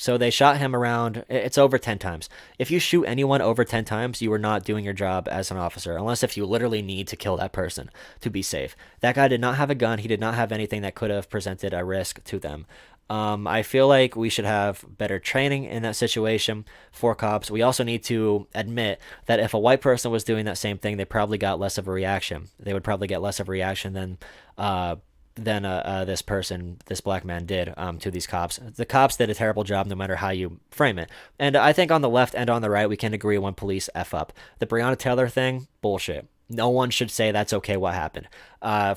So they shot him around, it's over 10 times. If you shoot anyone over 10 times, you are not doing your job as an officer, unless if you literally need to kill that person to be safe. That guy did not have a gun. He did not have anything that could have presented a risk to them. I feel like we should have better training in that situation for cops. We also need to admit that if a white person was doing that same thing, they probably got less of a reaction. They would probably get less of a reaction than this black man did to these cops. The cops did a terrible job no matter how you frame it. And I think on the left and on the right, we can agree when police F up. The Breonna Taylor thing, bullshit. No one should say that's okay what happened.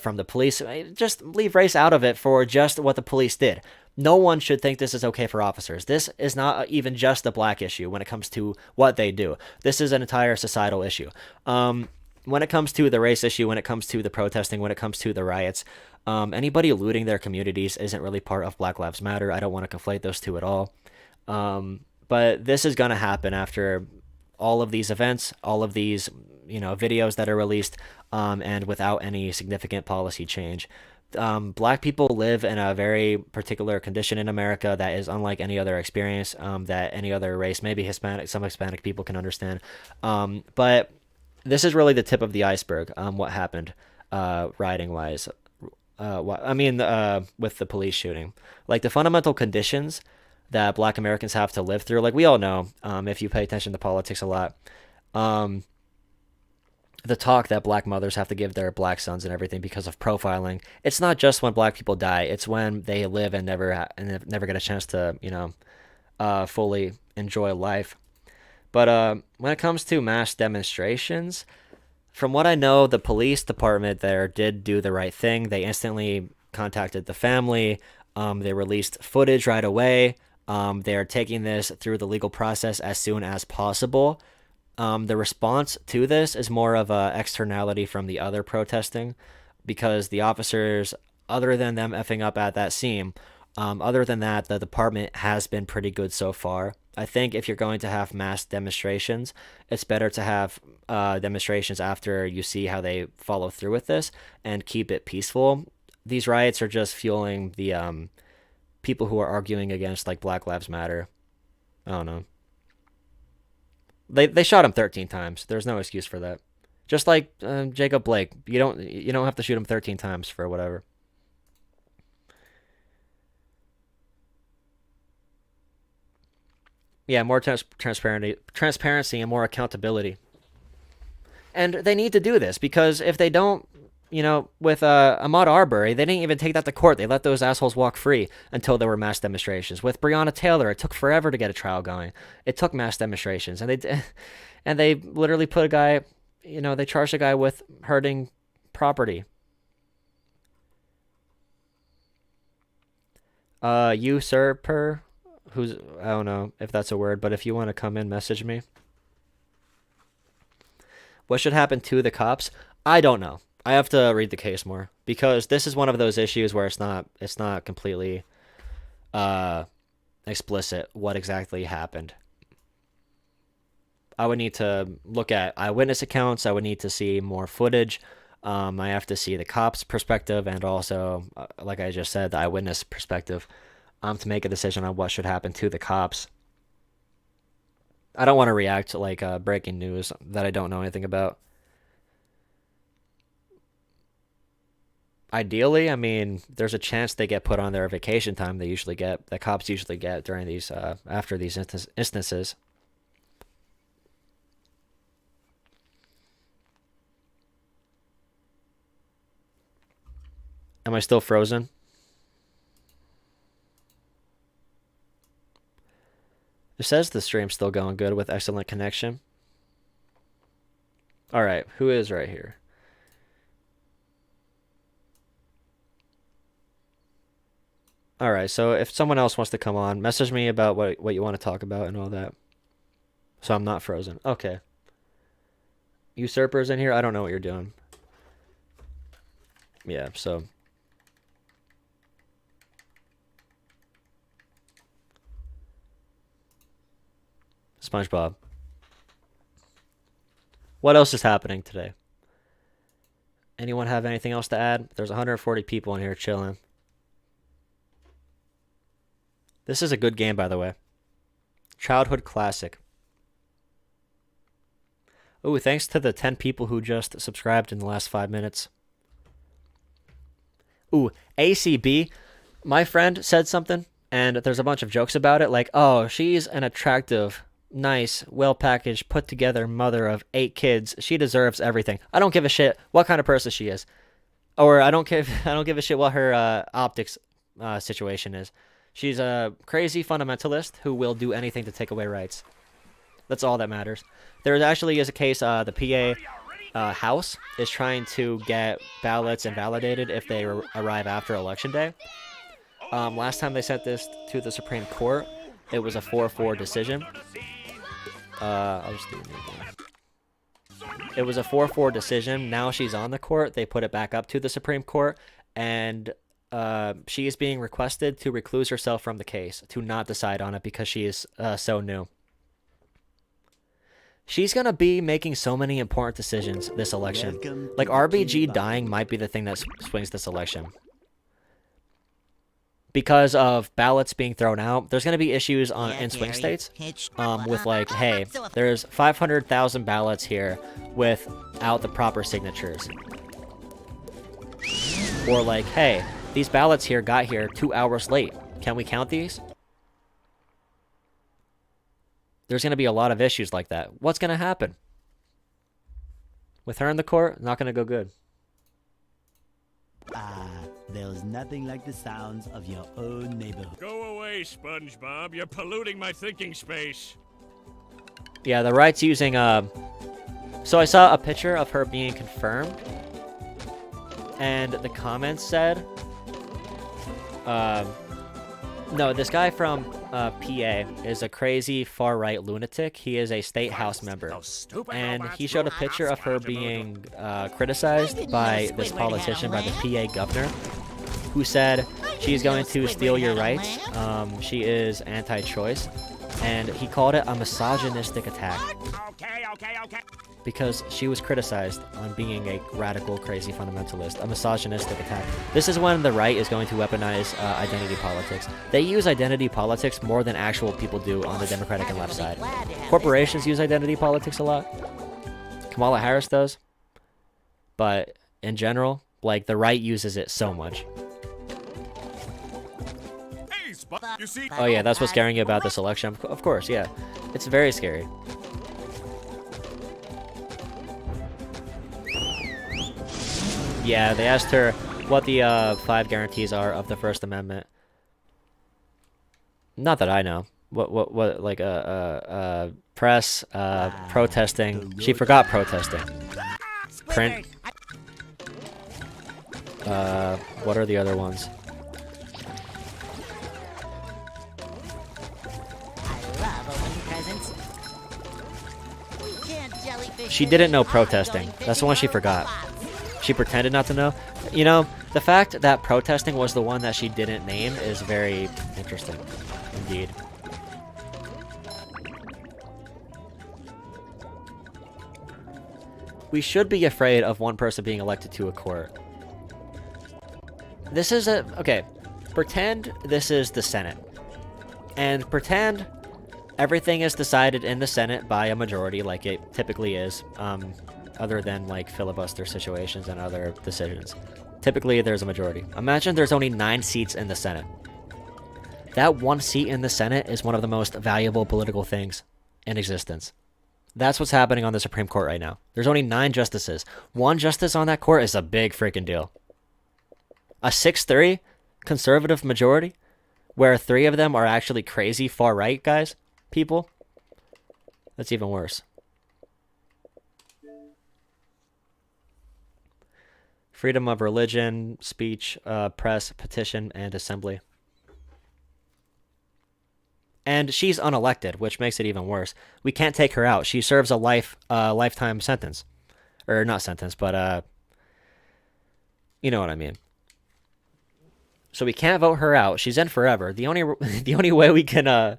From the police, just leave race out of it for just what the police did. No one should think this is okay for officers. This is not even just a black issue when it comes to what they do. This is an entire societal issue. When it comes to the race issue, when it comes to the protesting, when it comes to the riots, anybody looting their communities isn't really part of Black Lives Matter. I don't want to conflate those two at all. But this is going to happen after all of these events, all of these, videos that are released, and without any significant policy change. Black people live in a very particular condition in America that is unlike any other experience that any other race, maybe some Hispanic people can understand. But this is really the tip of the iceberg, what happened rioting-wise. With the police shooting. Like, the fundamental conditions that black Americans have to live through, like we all know, if you pay attention to politics a lot, the talk that black mothers have to give their black sons and everything because of profiling. It's not just when black people die. It's when they live and never get a chance to, fully enjoy life. But when it comes to mass demonstrations, from what I know, the police department there did do the right thing. They instantly contacted the family. They released footage right away. They're taking this through the legal process as soon as possible. The response to this is more of a externality from the other protesting, because the officers, other than them effing up at that scene, other than that, the department has been pretty good so far. I think if you're going to have mass demonstrations, it's better to have demonstrations after you see how they follow through with this and keep it peaceful. These riots are just fueling the people who are arguing against, like, Black Lives Matter. I don't know. They shot him 13 times. There's no excuse for that. Just like Jacob Blake, you don't have to shoot him 13 times for whatever. Yeah, more transparency and more accountability. And they need to do this, because if they don't, with Ahmaud Arbery, they didn't even take that to court. They let those assholes walk free until there were mass demonstrations. With Breonna Taylor, it took forever to get a trial going. It took mass demonstrations, and they literally put a guy, they charged a guy with hurting property. Usurper, I don't know if that's a word, but if you want to come in, message me. What should happen to the cops? I don't know. I have to read the case more, because this is one of those issues where it's not completely explicit what exactly happened. I would need to look at eyewitness accounts. I would need to see more footage. I have to see the cops' perspective and also, like I just said, the eyewitness perspective to make a decision on what should happen to the cops. I don't want to react to like breaking news that I don't know anything about. Ideally, I mean, there's a chance they get put on their vacation time that cops usually get during these, after these instances. Am I still frozen? It says the stream's still going good with excellent connection. Alright, who is right here? Alright, so if someone else wants to come on, message me about what you want to talk about and all that. So I'm not frozen. Okay. Usurpers in here? I don't know what you're doing. Yeah, so... SpongeBob. What else is happening today? Anyone have anything else to add? There's 140 people in here chilling. This is a good game, by the way. Childhood classic. Ooh, thanks to the 10 people who just subscribed in the last 5 minutes. Ooh, ACB. My friend said something, and there's a bunch of jokes about it, like, oh, she's an attractive, nice, well-packaged, put-together mother of 8 kids. She deserves everything. I don't give a shit what kind of person she is. Or I don't give a shit what her optics situation is. She's a crazy fundamentalist who will do anything to take away rights. That's all that matters. There actually is a case, the PA House is trying to get ballots invalidated if they arrive after Election Day. Last time they sent this to the Supreme Court, it was a 4-4 decision. I'll just do it again. It was a 4-4 decision. Now she's on the court. They put it back up to the Supreme Court, and she is being requested to recluse herself from the case, to not decide on it because she is so new. She's going to be making so many important decisions this election. Like, RBG dying might be the thing that swings this election. Because of ballots being thrown out, there's going to be issues in swing states with like, hey, there's 500,000 ballots here without the proper signatures. Or like, hey, these ballots here got here 2 hours late. Can we count these? There's going to be a lot of issues like that. What's going to happen? With her in the court, not going to go good. There's nothing like the sounds of your own neighborhood. Go away, SpongeBob. You're polluting my thinking space. Yeah, the right's using, So I saw a picture of her being confirmed. And the comments said... No, this guy from PA is a crazy far-right lunatic. He is a state house member. And he showed a picture of her being criticized by this politician, by the PA governor, who said she's going to steal your rights. She is anti-choice. And he called it a misogynistic attack. Okay. Because she was criticized on being a radical, crazy fundamentalist. A misogynistic attack. This is when the right is going to weaponize identity politics. They use identity politics more than actual people do on the Democratic and left side. Corporations use identity politics a lot. Kamala Harris does. But in general, like, the right uses it so much. Oh yeah, that's what's scaring you about this election? Of course, yeah. It's very scary. Yeah, they asked her what the 5 guarantees are of the First Amendment. Not that I know. What like press, protesting. She forgot protesting. Print. What are the other ones? She didn't know protesting. That's the one she forgot. She pretended not to know. You know, the fact that protesting was the one that she didn't name is very interesting, indeed. we should be afraid of one person being elected to a court. This is okay, pretend this is the Senate. And pretend everything is decided in the Senate by a majority like it typically is, other than like filibuster situations and other decisions. Typically there's a majority. Imagine there's only 9 seats in the Senate. That 1 seat in the Senate is one of the most valuable political things in existence. That's what's happening on the Supreme Court right now. There's only 9 justices. 1 justice on that court is a big freaking deal. A 6-3 conservative majority, where 3 of them are actually crazy far-right guys, people, that's even worse. Freedom of religion, speech, press, petition, and assembly. And she's unelected, which makes it even worse. We can't take her out. She serves a lifetime sentence. Or not sentence, but, you know what I mean. So we can't vote her out. She's in forever. The only way we can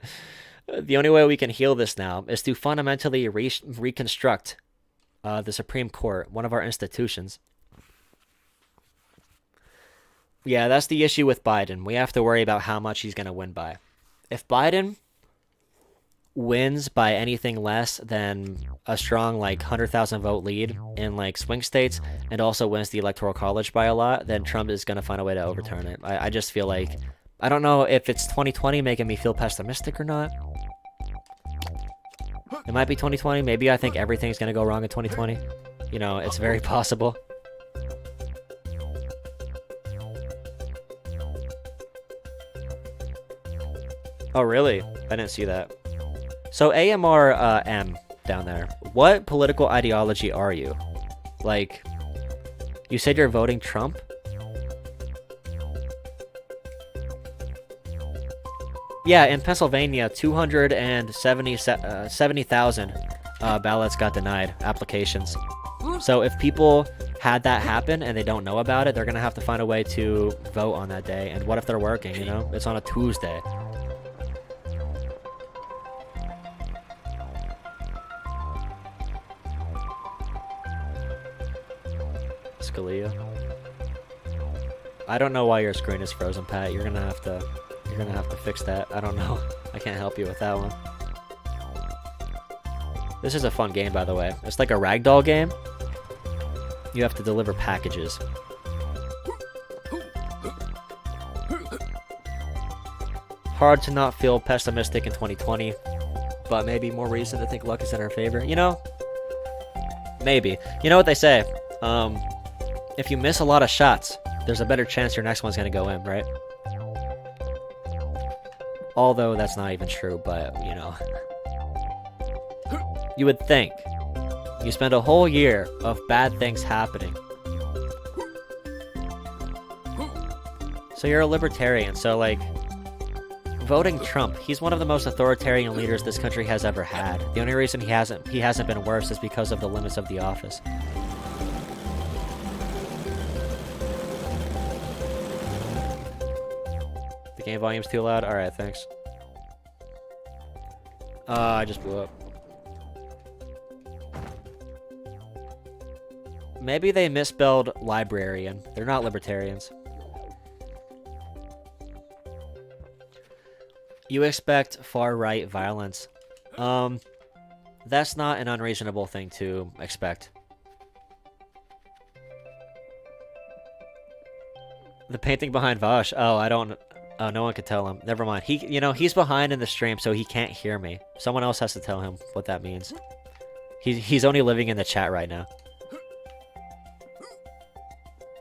heal this now is to fundamentally reconstruct the Supreme Court, one of our institutions. Yeah, that's the issue with Biden. We have to worry about how much he's going to win by. If Biden wins by anything less than a strong, like, 100,000 vote lead in, like, swing states, and also wins the Electoral College by a lot, then Trump is going to find a way to overturn it. I just feel like, I don't know if it's 2020 making me feel pessimistic or not. It might be 2020. Maybe I think everything's going to go wrong in 2020. You know, it's very possible. Oh, really? I didn't see that. So AMR M down there, what political ideology are you? Like, you said you're voting Trump? Yeah, in Pennsylvania, 270,000 ballots got denied, applications. So if people had that happen and they don't know about it, they're going to have to find a way to vote on that day. And what if they're working, you know? It's on a Tuesday. Scalia. I don't know why your screen is frozen, Pat. You're gonna have to fix that. I don't know. I can't help you with that one. This is a fun game, by the way. It's like a ragdoll game. You have to deliver packages. Hard to not feel pessimistic in 2020, but maybe more reason to think luck is in our favor. You know? Maybe. You know what they say? If you miss a lot of shots, there's a better chance your next one's gonna go in, right? Although that's not even true, but, you know. You would think. You spend a whole year of bad things happening. So you're a libertarian, so, like, voting Trump, he's one of the most authoritarian leaders this country has ever had. The only reason he hasn't been worse is because of the limits of the office. The game volume's too loud? Alright, thanks. I just blew up. Maybe they misspelled librarian. They're not libertarians. You expect far-right violence. That's not an unreasonable thing to expect. The painting behind Vaush. Oh, I don't... Oh, no one could tell him. Never mind. He's behind in the stream, so he can't hear me. Someone else has to tell him what that means. He's only living in the chat right now.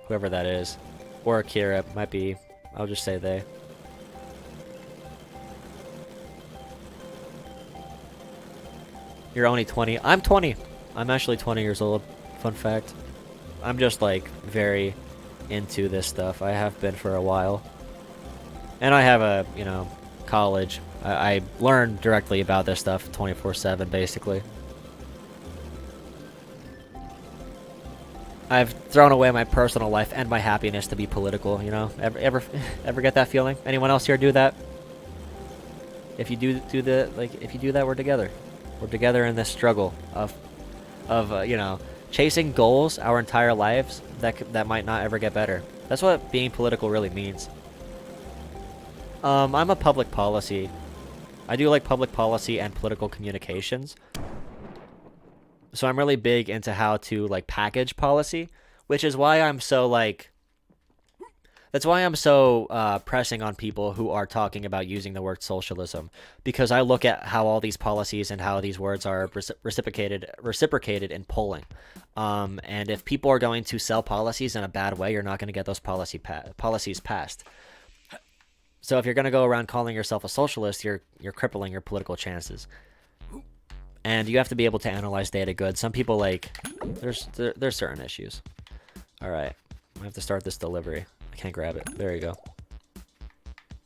Whoever that is. Or Akira. Might be... I'll just say they. You're only 20. I'm 20. I'm actually 20 years old. Fun fact. I'm just, like, very into this stuff. I have been for a while. And I have a, college. I learn directly about this stuff 24/7, basically. I've thrown away my personal life and my happiness to be political, you know? Ever get that feeling? Anyone else here do that? If you do if you do that, we're together. We're together in this struggle of chasing goals our entire lives that might not ever get better. That's what being political really means. I'm a public policy. I do like public policy and political communications. So I'm really big into how to like package policy, which is why I'm so like that's why I'm so pressing on people who are talking about using the word socialism, because I look at how all these policies and how these words are reciprocated in polling. And if people are going to sell policies in a bad way, you're not going to get those policies passed. So if you're going to go around calling yourself a socialist, you're crippling your political chances. And you have to be able to analyze data good. Some people like there's certain issues. All right, I have to start this delivery. I can't grab it. There you go.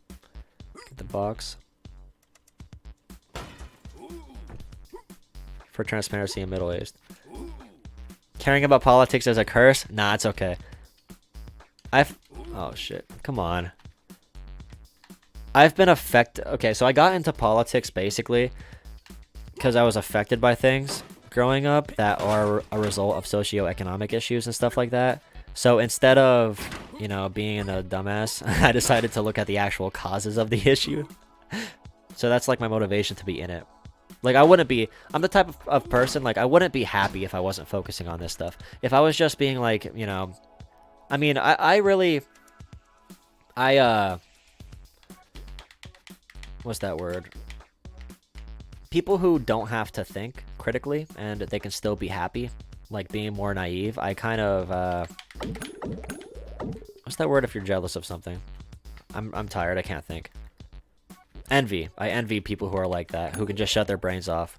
Get the box. For transparency and middle-aged. Caring about politics as a curse? Nah, it's okay. Oh shit. Come on. I've been affected. Okay, so I got into politics basically because I was affected by things growing up that are a result of socioeconomic issues and stuff like that. So instead of, you know, being a dumbass, I decided to look at the actual causes of the issue. So that's like my motivation to be in it. Like I'm the type of person, like I wouldn't be happy if I wasn't focusing on this stuff. If I was just being like, you know, I mean, what's that word? People who don't have to think critically and they can still be happy, like being more naive. I kind of, what's that word if you're jealous of something? I'm tired, I can't think. Envy. I envy people who are like that, who can just shut their brains off.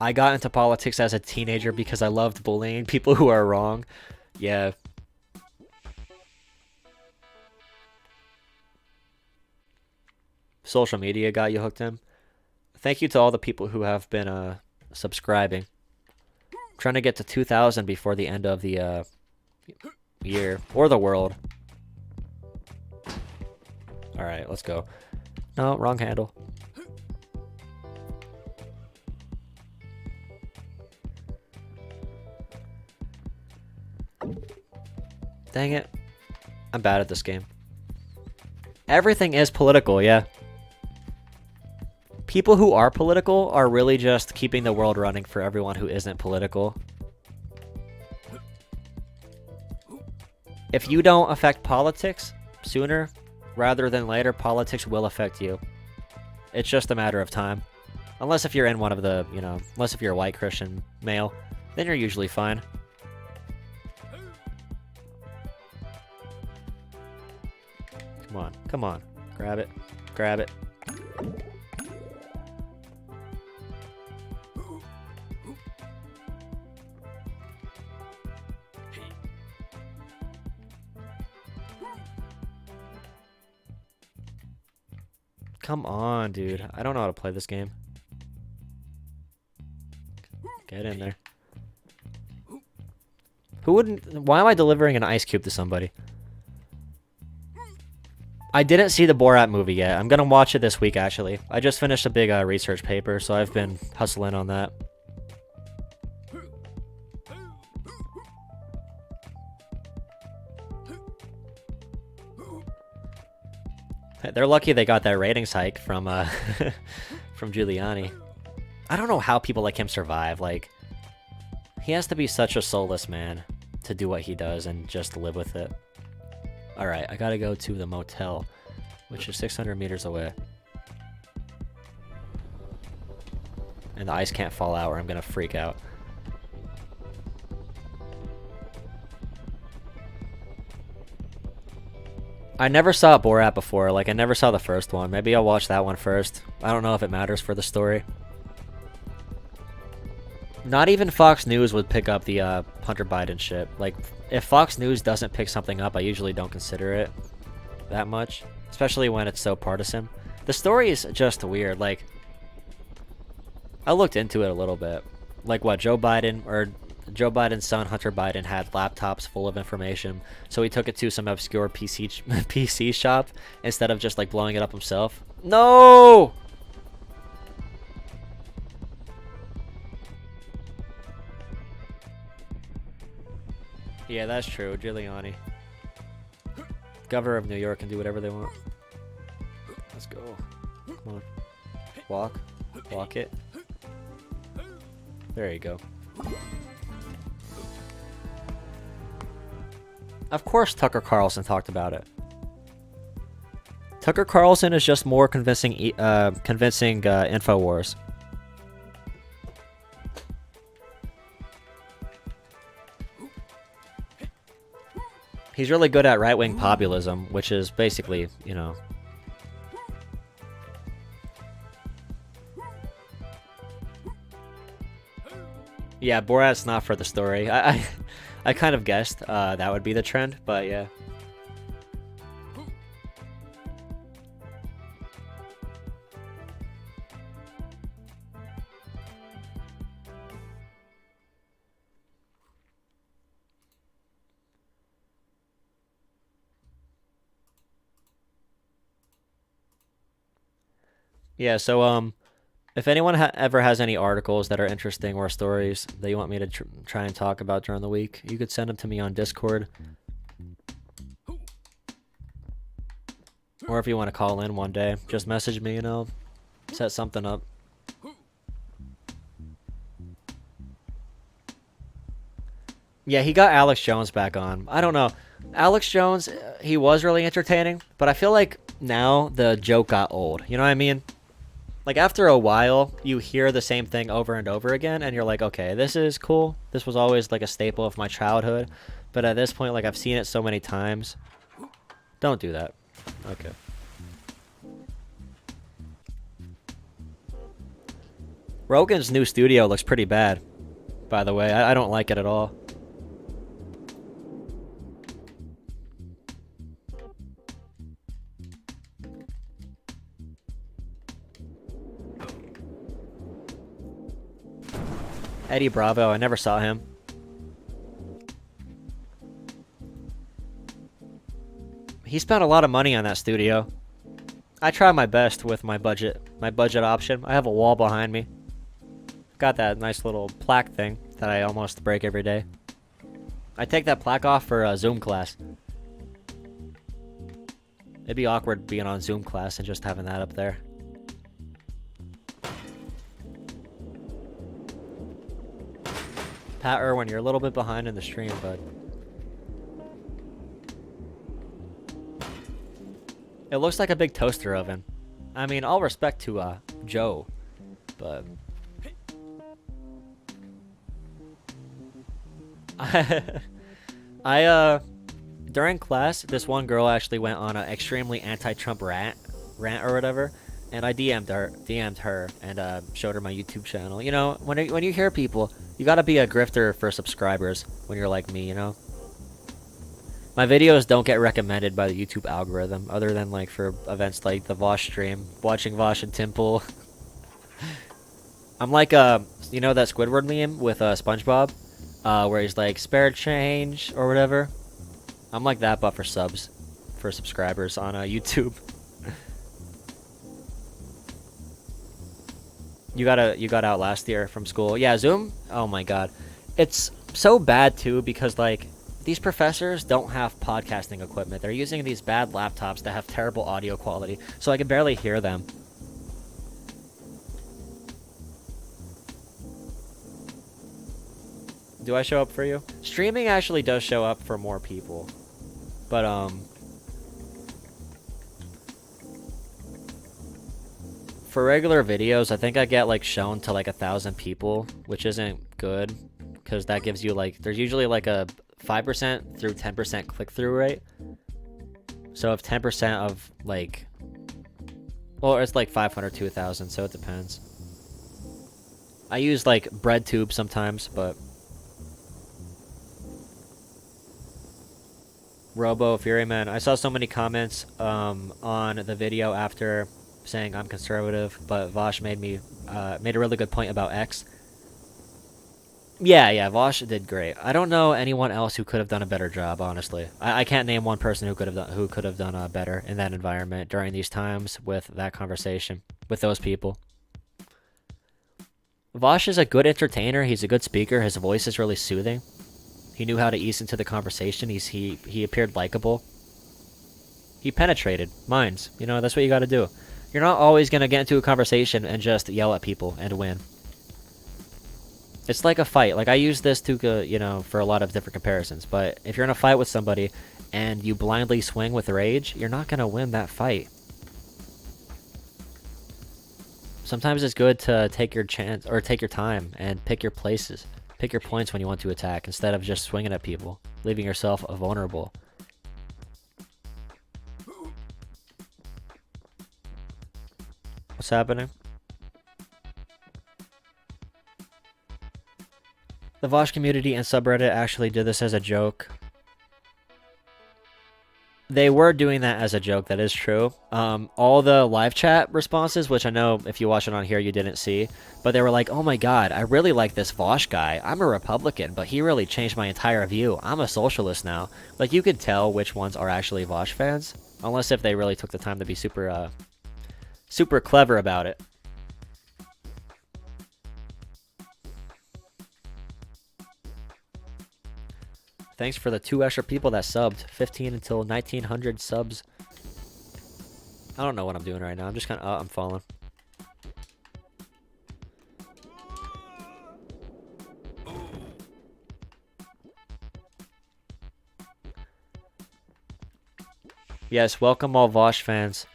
I got into politics as a teenager because I loved bullying people who are wrong. Yeah. Social media got you hooked in. Thank you to all the people who have been subscribing. I'm trying to get to 2,000 before the end of the year or the world. All right, let's go. No, wrong handle. Dang it. I'm bad at this game. Everything is political, yeah. People who are political are really just keeping the world running for everyone who isn't political. If you don't affect politics sooner rather than later, politics will affect you. It's just a matter of time. Unless if you're in one of the, you know, unless if you're a white Christian male, then you're usually fine. Come on, come on. Grab it. Grab it. Come on, dude. I don't know how to play this game. Get in there. Who wouldn't... Why am I delivering an ice cube to somebody? I didn't see the Borat movie yet. I'm gonna watch it this week, actually. I just finished a big research paper, so I've been hustling on that. They're lucky they got that ratings hike from from Giuliani. I don't know how people like him survive. Like, he has to be such a soulless man to do what he does and just live with it. Alright, I gotta go to the motel, which is 600 meters away. And the ice can't fall out or I'm gonna freak out. I never saw Borat before, like I never saw the first one. Maybe I'll watch that one first. I don't know if it matters for the story. Not even Fox News would pick up the Hunter Biden shit. Like, if Fox News doesn't pick something up, I usually don't consider it that much. Especially when it's so partisan. The story is just weird. Like, I looked into it a little bit. Like what, Joe Biden's son, Hunter Biden, had laptops full of information. So he took it to some obscure PC shop instead of just like blowing it up himself. No! Yeah, that's true. Giuliani. Governor of New York can do whatever they want. Let's go. Come on. Walk. Walk it. There you go. Of course Tucker Carlson talked about it. Tucker Carlson is just more convincing InfoWars. He's really good at right-wing populism, which is basically, you know... Yeah, Borat's not for the story. I kind of guessed that would be the trend, but yeah. Yeah, so if anyone ever has any articles that are interesting or stories that you want me to try and talk about during the week, you could send them to me on Discord. Or if you want to call in one day, just message me and I'll set something up. Yeah, he got Alex Jones back on. I don't know. Alex Jones, he was really entertaining, but I feel like now the joke got old. You know what I mean? Like, after a while, you hear the same thing over and over again, and you're like, okay, this is cool. This was always, like, a staple of my childhood. But at this point, like, I've seen it so many times. Don't do that. Okay. Rogan's new studio looks pretty bad, by the way. I don't like it at all. Eddie Bravo, I never saw him. He spent a lot of money on that studio. I try my best with my budget option. I have a wall behind me. Got that nice little plaque thing that I almost break every day. I take that plaque off for a Zoom class. It'd be awkward being on Zoom class and just having that up there. Pat Irwin, you're a little bit behind in the stream, bud. It looks like a big toaster oven. I mean, all respect to Joe, but during class, this one girl actually went on an extremely anti-Trump rant or whatever, and I DM'd her and showed her my YouTube channel. You know, when you hear people, you gotta be a grifter for subscribers when you're like me, you know? My videos don't get recommended by the YouTube algorithm, other than like for events like the Vaush stream, watching Vaush and Timple. I'm like, you know that Squidward meme with SpongeBob? Where he's like, spare change or whatever? I'm like that, but for subscribers on YouTube. You got out last year from school. Yeah, Zoom? Oh my god. It's so bad too because like these professors don't have podcasting equipment. They're using these bad laptops that have terrible audio quality, so I can barely hear them. Do I show up for you? Streaming actually does show up for more people. But for regular videos, I think I get like shown to like 1,000 people, which isn't good because that gives you like, there's usually like a 5% through 10% click-through rate. So if 10% of like, well, it's like 500 to 1,000, so it depends. I use like BreadTube sometimes, but Robo Furyman, I saw so many comments on the video after saying I'm conservative, but Vaush made a really good point about X. Yeah, Vaush did great. I don't know anyone else who could have done a better job, honestly. I can't name one person who could have done better in that environment during these times with that conversation with those people. Vaush is a good entertainer. He's a good speaker. His voice is really soothing. He knew how to ease into the conversation. He appeared likable. He penetrated minds. You know, that's what you got to do. You're not always going to get into a conversation and just yell at people and win. It's like a fight. Like, I use this to, you know, for a lot of different comparisons. But if you're in a fight with somebody and you blindly swing with rage, you're not going to win that fight. Sometimes it's good to take your chance, or take your time and pick your places. Pick your points when you want to attack instead of just swinging at people, leaving yourself vulnerable. What's happening? The Vaush community and subreddit actually did this as a joke. They were doing that as a joke, that is true. All the live chat responses, which I know if you watch it on here you didn't see, but they were like, oh my god, I really like this Vaush guy. I'm a Republican, but he really changed my entire view. I'm a socialist now. Like, you could tell which ones are actually Vaush fans, unless if they really took the time to be super clever about it. Thanks for the 2 extra people that subbed. 15 until 1900 subs. I don't know what I'm doing right now. I'm just kind of... I'm falling. Yes, welcome all Vaush fans.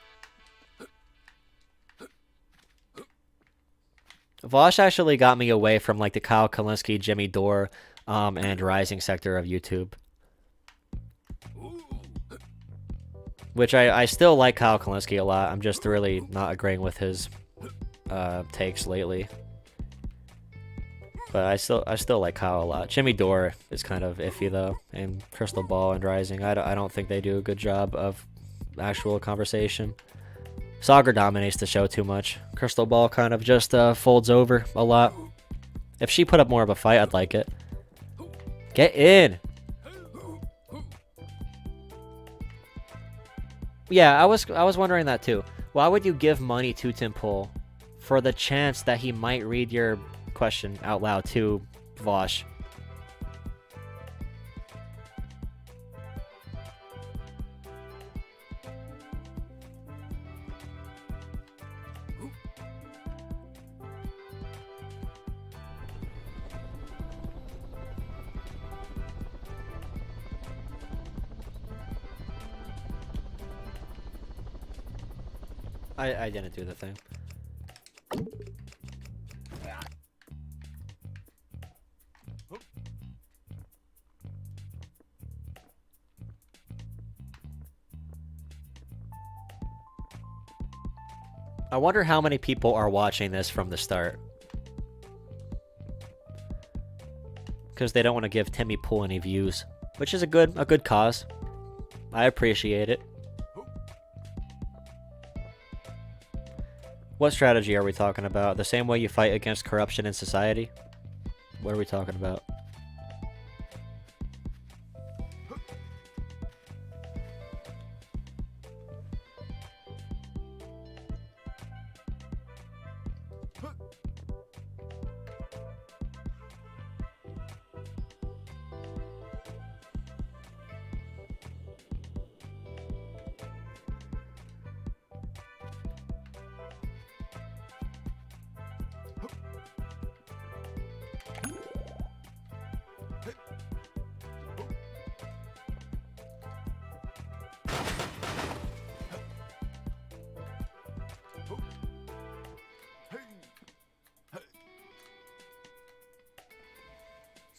Vaush actually got me away from like the Kyle Kalinske, Jimmy Dore, and Rising sector of YouTube. Which I still like Kyle Kalinske a lot. I'm just really not agreeing with his takes lately. But I still like Kyle a lot. Jimmy Dore is kind of iffy though, and Crystal Ball and Rising. I don't think they do a good job of actual conversation. Sagar dominates the show too much. Crystal Ball kind of just folds over a lot. If she put up more of a fight, I'd like it. Get in! Yeah, I was wondering that too. Why would you give money to Tim Pool for the chance that he might read your question out loud to Vaush? I didn't do the thing. I wonder how many people are watching this from the start. Because they don't want to give Timmy Pool any views. Which is a good cause. I appreciate it. What strategy are we talking about? The same way you fight against corruption in society? What are we talking about?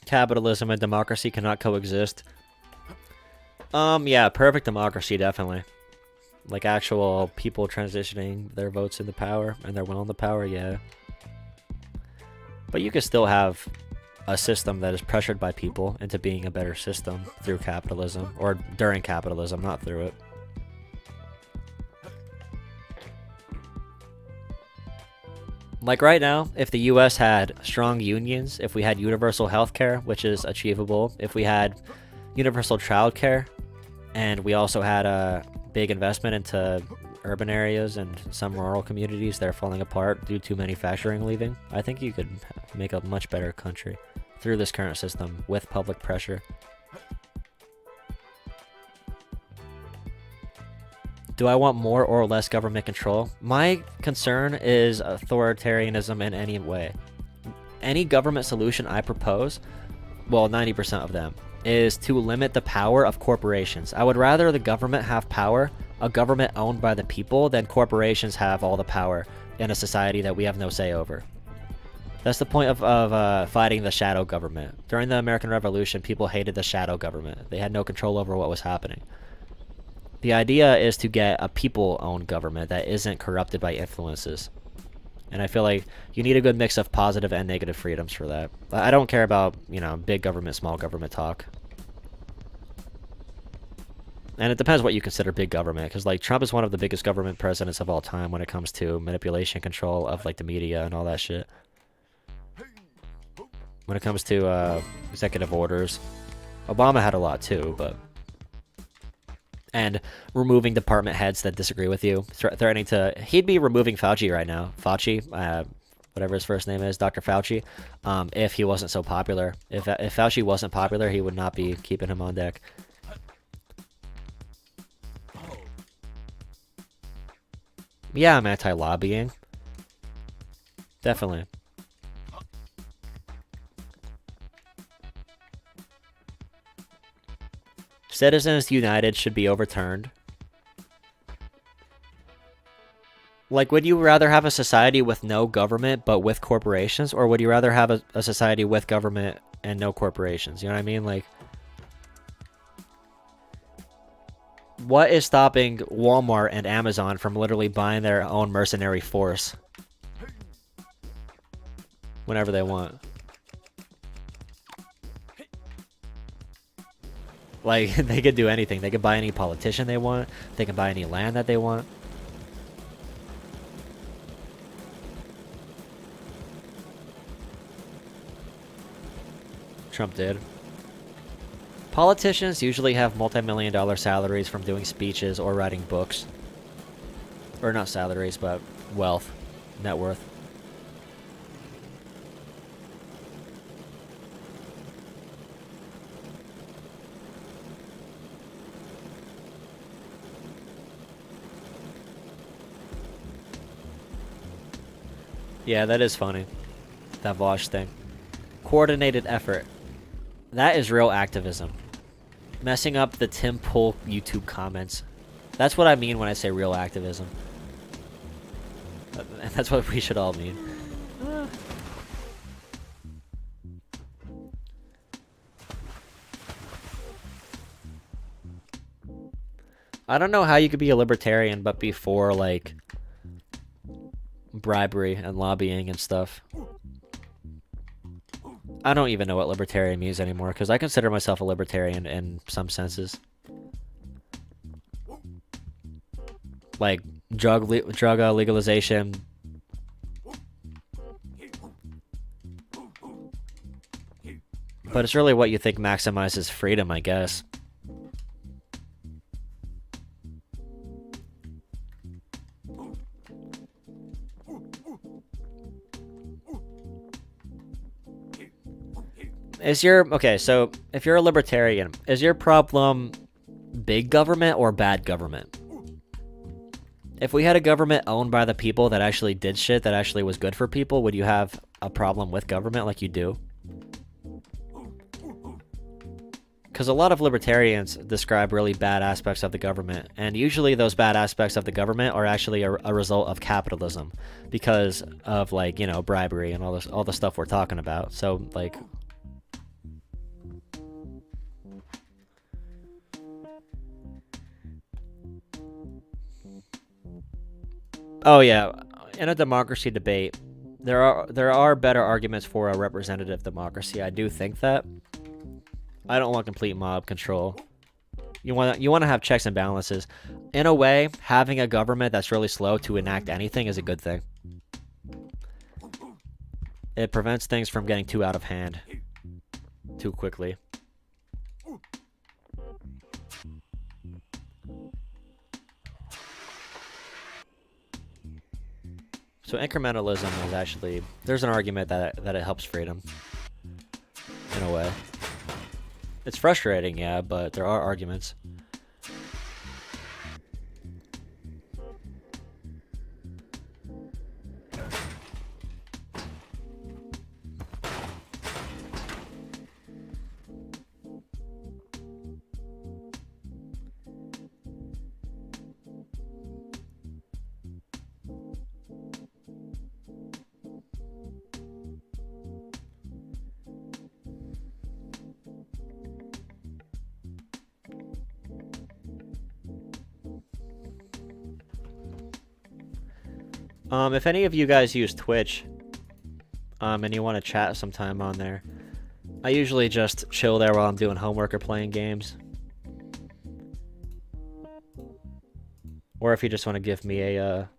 Capitalism and democracy cannot coexist. Yeah, perfect democracy, definitely. Like actual people transitioning their votes into power and their will into power, yeah. But you can still have a system that is pressured by people into being a better system through capitalism, or during capitalism, not through it. Like right now, if the US had strong unions, if we had universal healthcare, which is achievable, if we had universal childcare, and we also had a big investment into urban areas and some rural communities that are falling apart due to manufacturing leaving, I think you could make a much better country. through this current system with public pressure. Do I want more or less government control? My concern is authoritarianism in any way. Any government solution I propose, well, 90% of them, is to limit the power of corporations. I would rather the government have power, a government owned by the people, than corporations have all the power in a society that we have no say over. That's the point of fighting the shadow government. During the American Revolution, people hated the shadow government. They had no control over what was happening. The idea is to get a people-owned government that isn't corrupted by influences. And I feel like you need a good mix of positive and negative freedoms for that. I don't care about, you know, big government, small government talk. And it depends what you consider big government, because like Trump is one of the biggest government presidents of all time when it comes to manipulation, control of like the media and all that shit. When it comes to executive orders, Obama had a lot too, but... And removing department heads that disagree with you, threatening to... He'd be removing Fauci right now. Fauci, whatever his first name is, Dr. Fauci, if he wasn't so popular. If Fauci wasn't popular, he would not be keeping him on deck. Yeah, I'm anti-lobbying. Definitely. Citizens United should be overturned. Like, would you rather have a society with no government but with corporations? Or would you rather have a society with government and no corporations? You know what I mean? Like, what is stopping Walmart and Amazon from literally buying their own mercenary force whenever they want? Like, they could do anything. They could buy any politician they want. They can buy any land that they want. Trump did. Politicians usually have multi-million-dollar salaries from doing speeches or writing books. Or not salaries, but wealth. Net worth. Yeah, that is funny. That Vaush thing. Coordinated effort. That is real activism. Messing up the Tim Pool YouTube comments. That's what I mean when I say real activism. And that's what we should all mean. I don't know how you could be a libertarian but be for, like, bribery and lobbying and stuff. I don't even know what libertarian means anymore, because I consider myself a libertarian in some senses. Like, drug legalization. But it's really what you think maximizes freedom, I guess. Okay, so if you're a libertarian, is your problem big government or bad government? If we had a government owned by the people that actually did shit that actually was good for people, would you have a problem with government like you do? Because a lot of libertarians describe really bad aspects of the government, and usually those bad aspects of the government are actually a result of capitalism because of, like, you know, bribery and all the stuff we're talking about. So, like... Oh yeah, in a democracy debate, there are better arguments for a representative democracy. I do think that. I don't want complete mob control. You want to have checks and balances. In a way, having a government that's really slow to enact anything is a good thing. It prevents things from getting too out of hand too quickly. So incrementalism is actually, there's an argument that it helps freedom. a way. It's frustrating, yeah, but there are arguments. If any of you guys use Twitch, and you want to chat sometime on there, I usually just chill there while I'm doing homework or playing games. Or if you just want to give me a,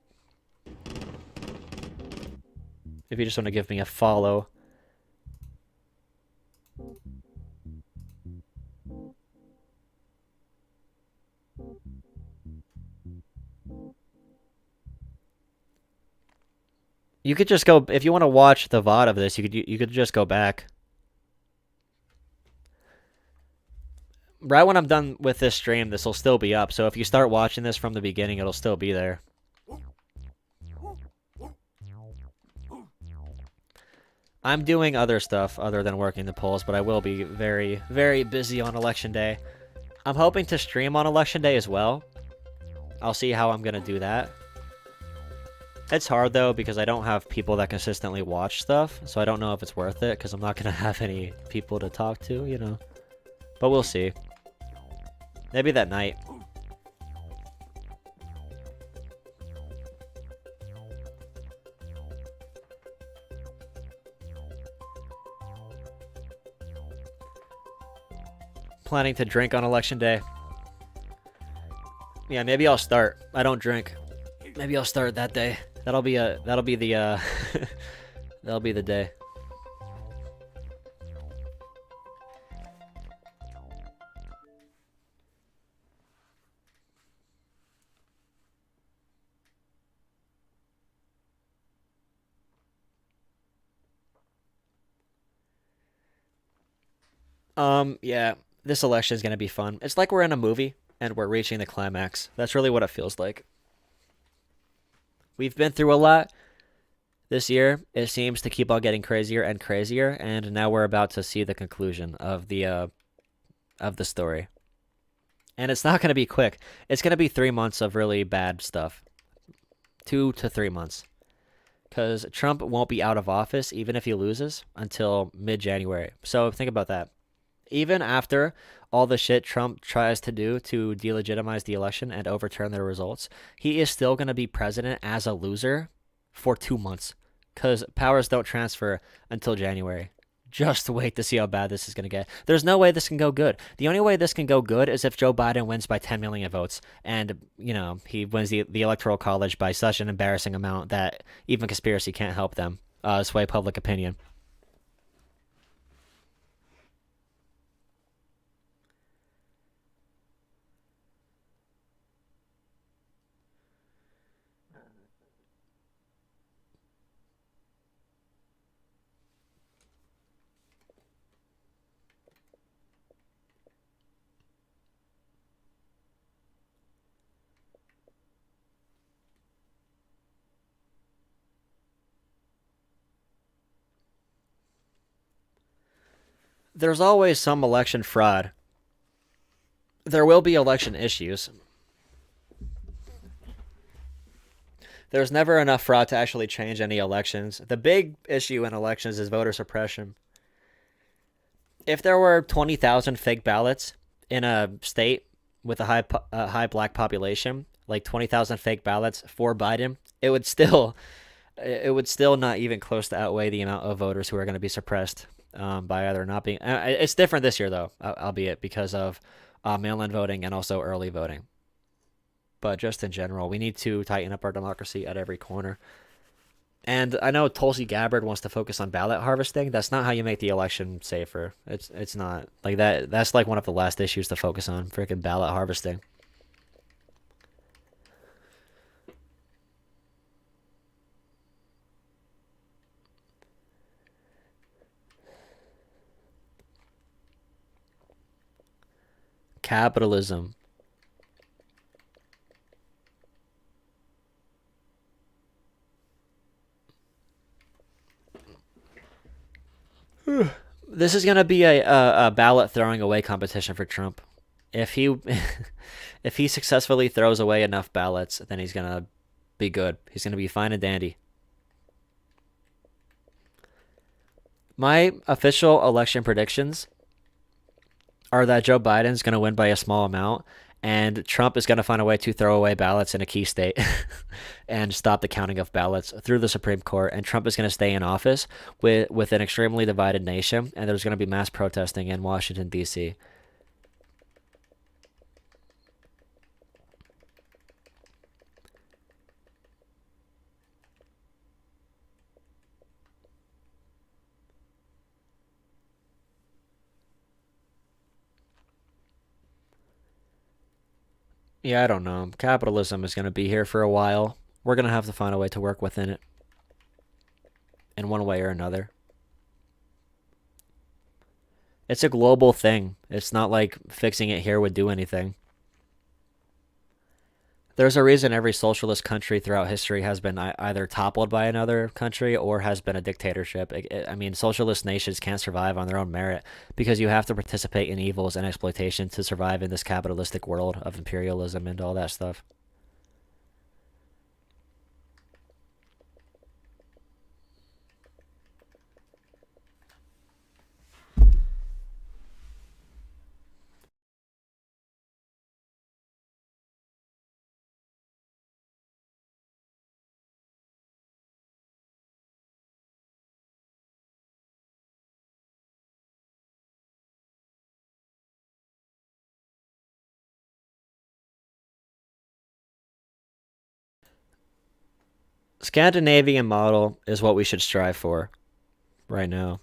follow. You could just go, if you want to watch the VOD of this, you could just go back. Right when I'm done with this stream, this will still be up. So if you start watching this from the beginning, it'll still be there. I'm doing other stuff other than working the polls, but I will be very, very busy on election day. I'm hoping to stream on election day as well. I'll see how I'm going to do that. It's hard, though, because I don't have people that consistently watch stuff, so I don't know if it's worth it, because I'm not going to have any people to talk to, you know. But we'll see. Maybe that night. Planning to drink on election day. Yeah, maybe I'll start. I don't drink. Maybe I'll start that day. That'll be the that'll be the day. Yeah, this election is going to be fun. It's like we're in a movie and we're reaching the climax. That's really what it feels like. We've been through a lot this year. It seems to keep on getting crazier and crazier, and now we're about to see the conclusion of the story. And it's not going to be quick. It's going to be 3 months of really bad stuff. 2 to 3 months. Because Trump won't be out of office, even if he loses, until mid-January. So think about that. Even after all the shit Trump tries to do to delegitimize the election and overturn the results, he is still going to be president as a loser for 2 months. Because powers don't transfer until January. Just wait to see how bad this is going to get. There's no way this can go good. The only way this can go good is if Joe Biden wins by 10 million votes. And, you know, he wins the Electoral College by such an embarrassing amount that even conspiracy can't help them sway public opinion. There's always some election fraud. There will be election issues. There's never enough fraud to actually change any elections. The big issue in elections is voter suppression. If there were 20,000 fake ballots in a state with a high black population, like 20,000 fake ballots for Biden, it would still not even close to outweigh the amount of voters who are going to be suppressed by either not being. It's different this year, though, albeit because of mail-in voting and also early voting. But just in general, we need to tighten up our democracy at every corner. And I know Tulsi Gabbard wants to focus on ballot harvesting. That's not how you make the election safer. It's not like that. That's like one of the last issues to focus on, freaking ballot harvesting. Capitalism. This is gonna be a ballot throwing away competition for Trump. If he if he successfully throws away enough ballots, then he's gonna be good. He's gonna be fine and dandy. My official election predictions are that Joe Biden's gonna win by a small amount, and Trump is gonna find a way to throw away ballots in a key state and stop the counting of ballots through the Supreme Court. And Trump is gonna stay in office with an extremely divided nation, and there's gonna be mass protesting in Washington, D.C. Yeah, I don't know. Capitalism is going to be here for a while. We're going to have to find a way to work within it in one way or another. It's a global thing. It's not like fixing it here would do anything. There's a reason every socialist country throughout history has been either toppled by another country or has been a dictatorship. I mean, socialist nations can't survive on their own merit because you have to participate in evils and exploitation to survive in this capitalistic world of imperialism and all that stuff. Scandinavian model is what we should strive for right now.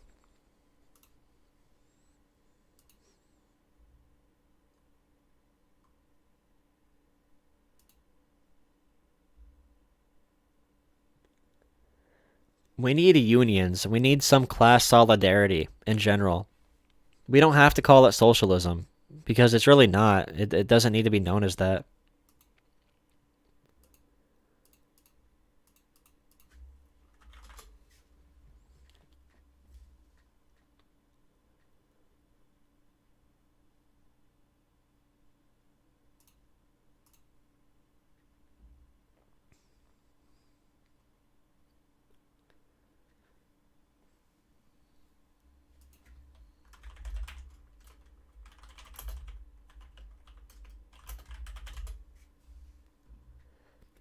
We need unions. We need some class solidarity in general. We don't have to call it socialism because it's really not. It doesn't need to be known as that.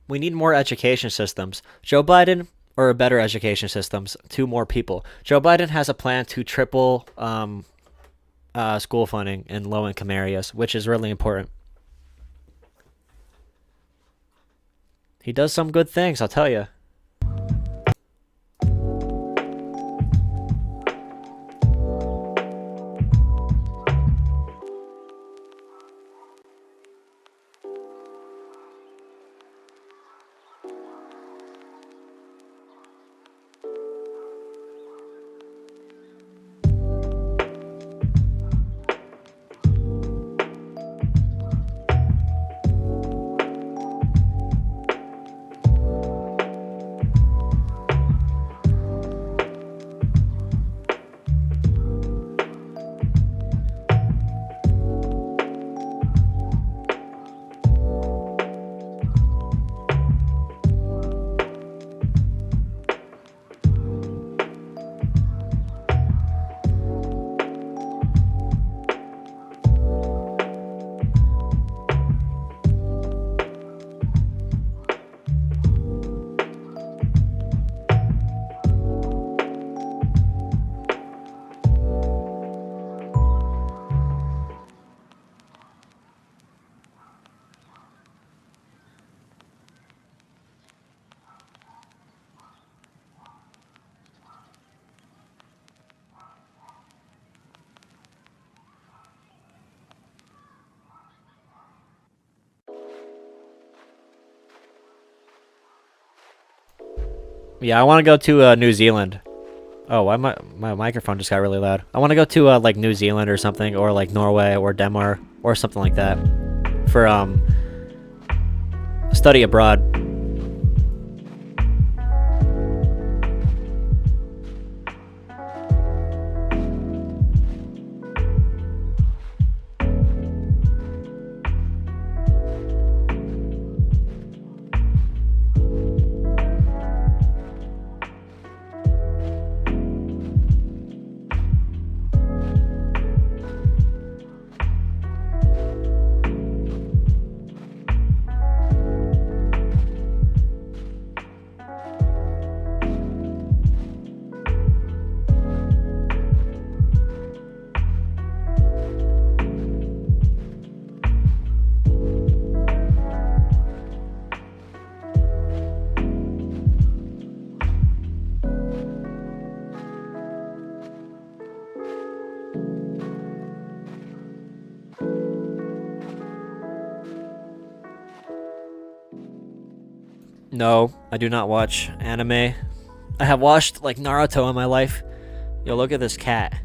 We need more education systems. Joe Biden, or better education systems, to more people. Joe Biden has a plan to triple school funding in low-income areas, which is really important. He does some good things, I'll tell you. Yeah, I want to go to New Zealand. Oh, why my microphone just got really loud. I want to go to like New Zealand or something, or like Norway or Denmark or something like that for study abroad. No, I do not watch anime. I have watched like Naruto in my life. Yo, look at this cat.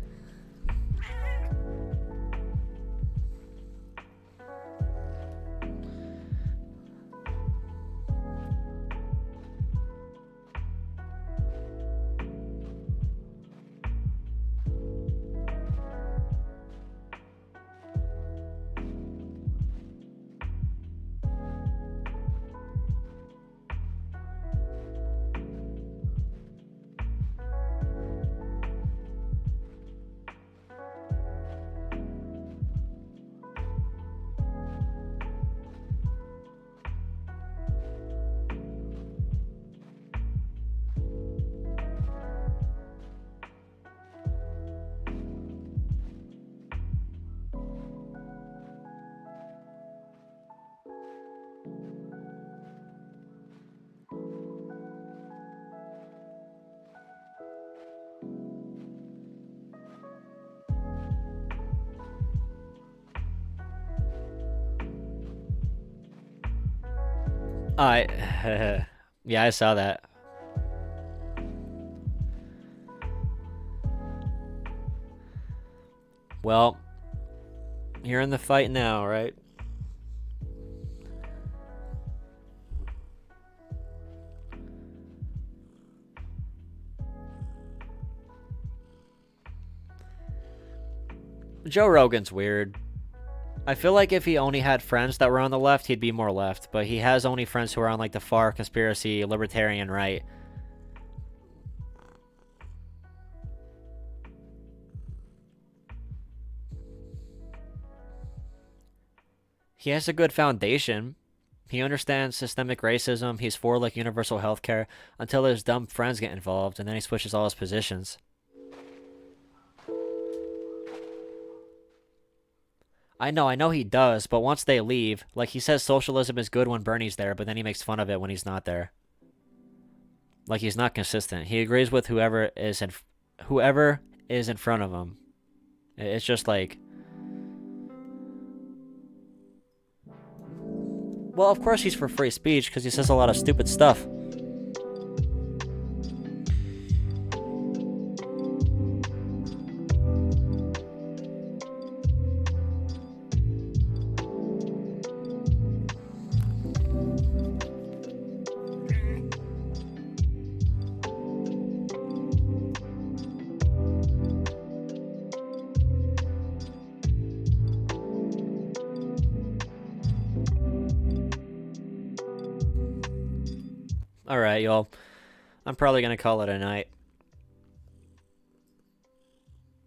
Yeah, I saw that. Well, you're in the fight now, right? Joe Rogan's weird. I feel like if he only had friends that were on the left, he'd be more left. But he has only friends who are on like the far conspiracy, libertarian right. He has a good foundation. He understands systemic racism. He's for like universal health care until his dumb friends get involved, and then he switches all his positions. I know he does, but once they leave, like he says socialism is good when Bernie's there, but then he makes fun of it when he's not there. Like he's not consistent. He agrees with whoever is in front of him. It's just like, well, of course he's for free speech because he says a lot of stupid stuff. Alright, y'all. I'm probably going to call it a night.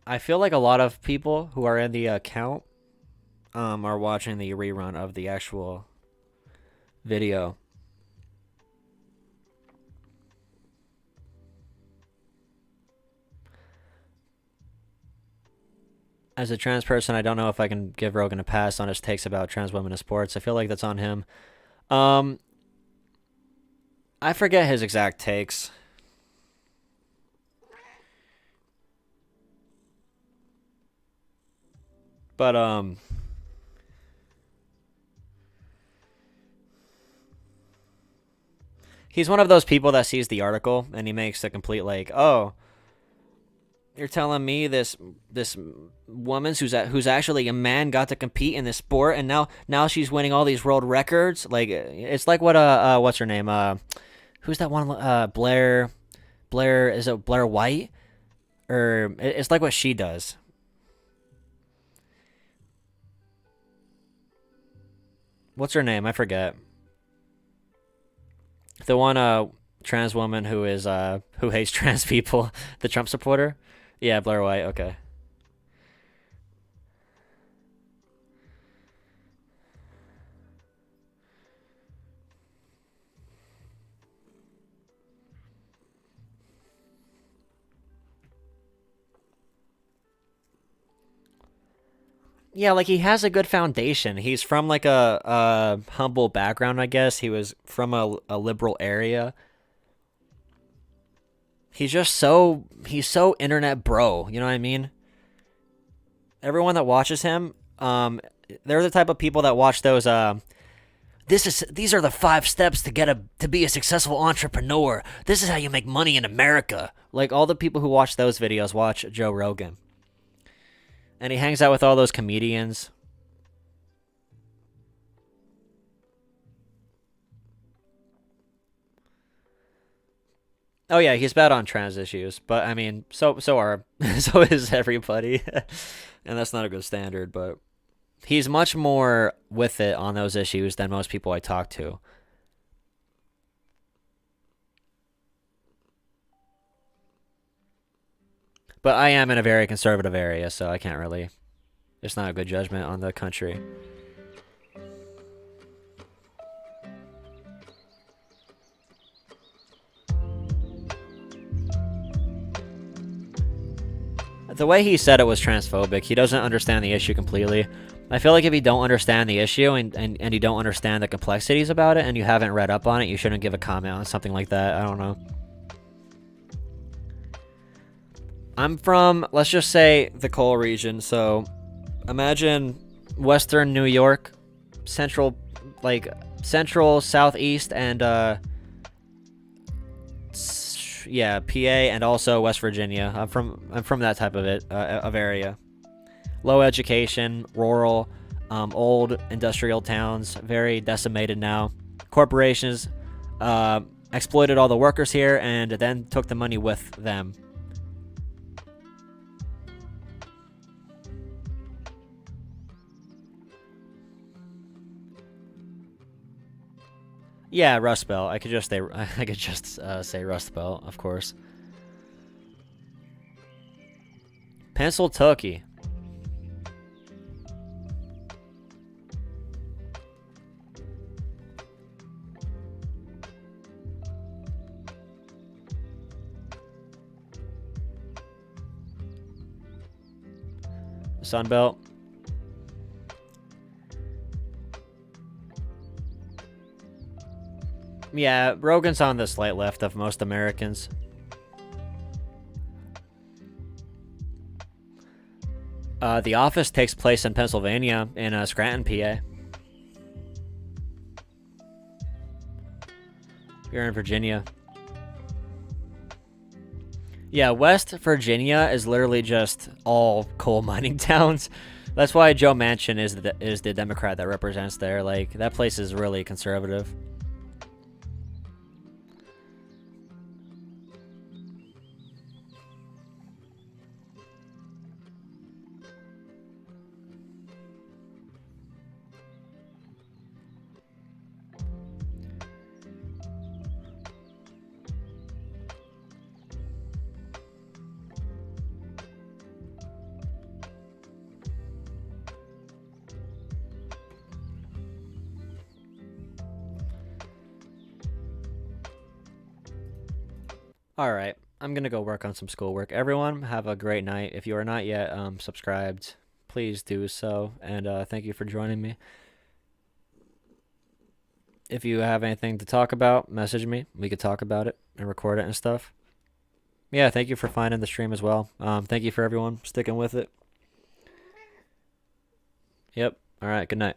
I feel like a lot of people who are in the account are watching the rerun of the actual video. As a trans person, I don't know if I can give Rogan a pass on his takes about trans women in sports. I feel like that's on him. I forget his exact takes. But, he's one of those people that sees the article and he makes a complete, like, oh, You're telling me this woman who's actually a man got to compete in this sport, and now she's winning all these world records? Like, it's like what what's her name? Who's that one? Blair, is it Blair White? Or it's like what she does. What's her name? I forget. The one trans woman who hates trans people, the Trump supporter. Yeah, Blair White. Okay. Yeah, like he has a good foundation. He's from like a humble background, I guess. He was from a liberal area. He's so internet bro, you know what I mean? Everyone that watches him, they're the type of people that watch those these are the 5 steps to be a successful entrepreneur. This is how you make money in America. Like all the people who watch those videos watch Joe Rogan. And he hangs out with all those comedians. Oh yeah, he's bad on trans issues, but I mean, so is everybody. And that's not a good standard, but he's much more with it on those issues than most people I talk to. But I am in a very conservative area, so I can't really... It's not a good judgment on the country. The way he said it was transphobic. He doesn't understand the issue completely. I feel like if you don't understand the issue and you don't understand the complexities about it and you haven't read up on it, you shouldn't give a comment on something like that. I don't know. I'm from, let's just say, the coal region, so imagine western New York, central, southeast, and, yeah, PA, and also West Virginia. I'm from that type of area. Low education, rural, old industrial towns, very decimated now. Corporations exploited all the workers here and then took the money with them. Yeah, Rust Belt. I could just say Rust Belt, of course. Pennsylvania. Sun Belt. Yeah, Rogan's on the slight left of most Americans. The Office takes place in Pennsylvania, in Scranton, PA. You're in Virginia. Yeah, West Virginia is literally just all coal mining towns. That's why Joe Manchin is the Democrat that represents there. Like, that place is really conservative. Alright, I'm gonna go work on some schoolwork. Everyone, have a great night. If you are not yet subscribed, please do so. And thank you for joining me. If you have anything to talk about, message me. We could talk about it and record it and stuff. Yeah, thank you for finding the stream as well. Thank you for everyone sticking with it. Yep. Alright, good night.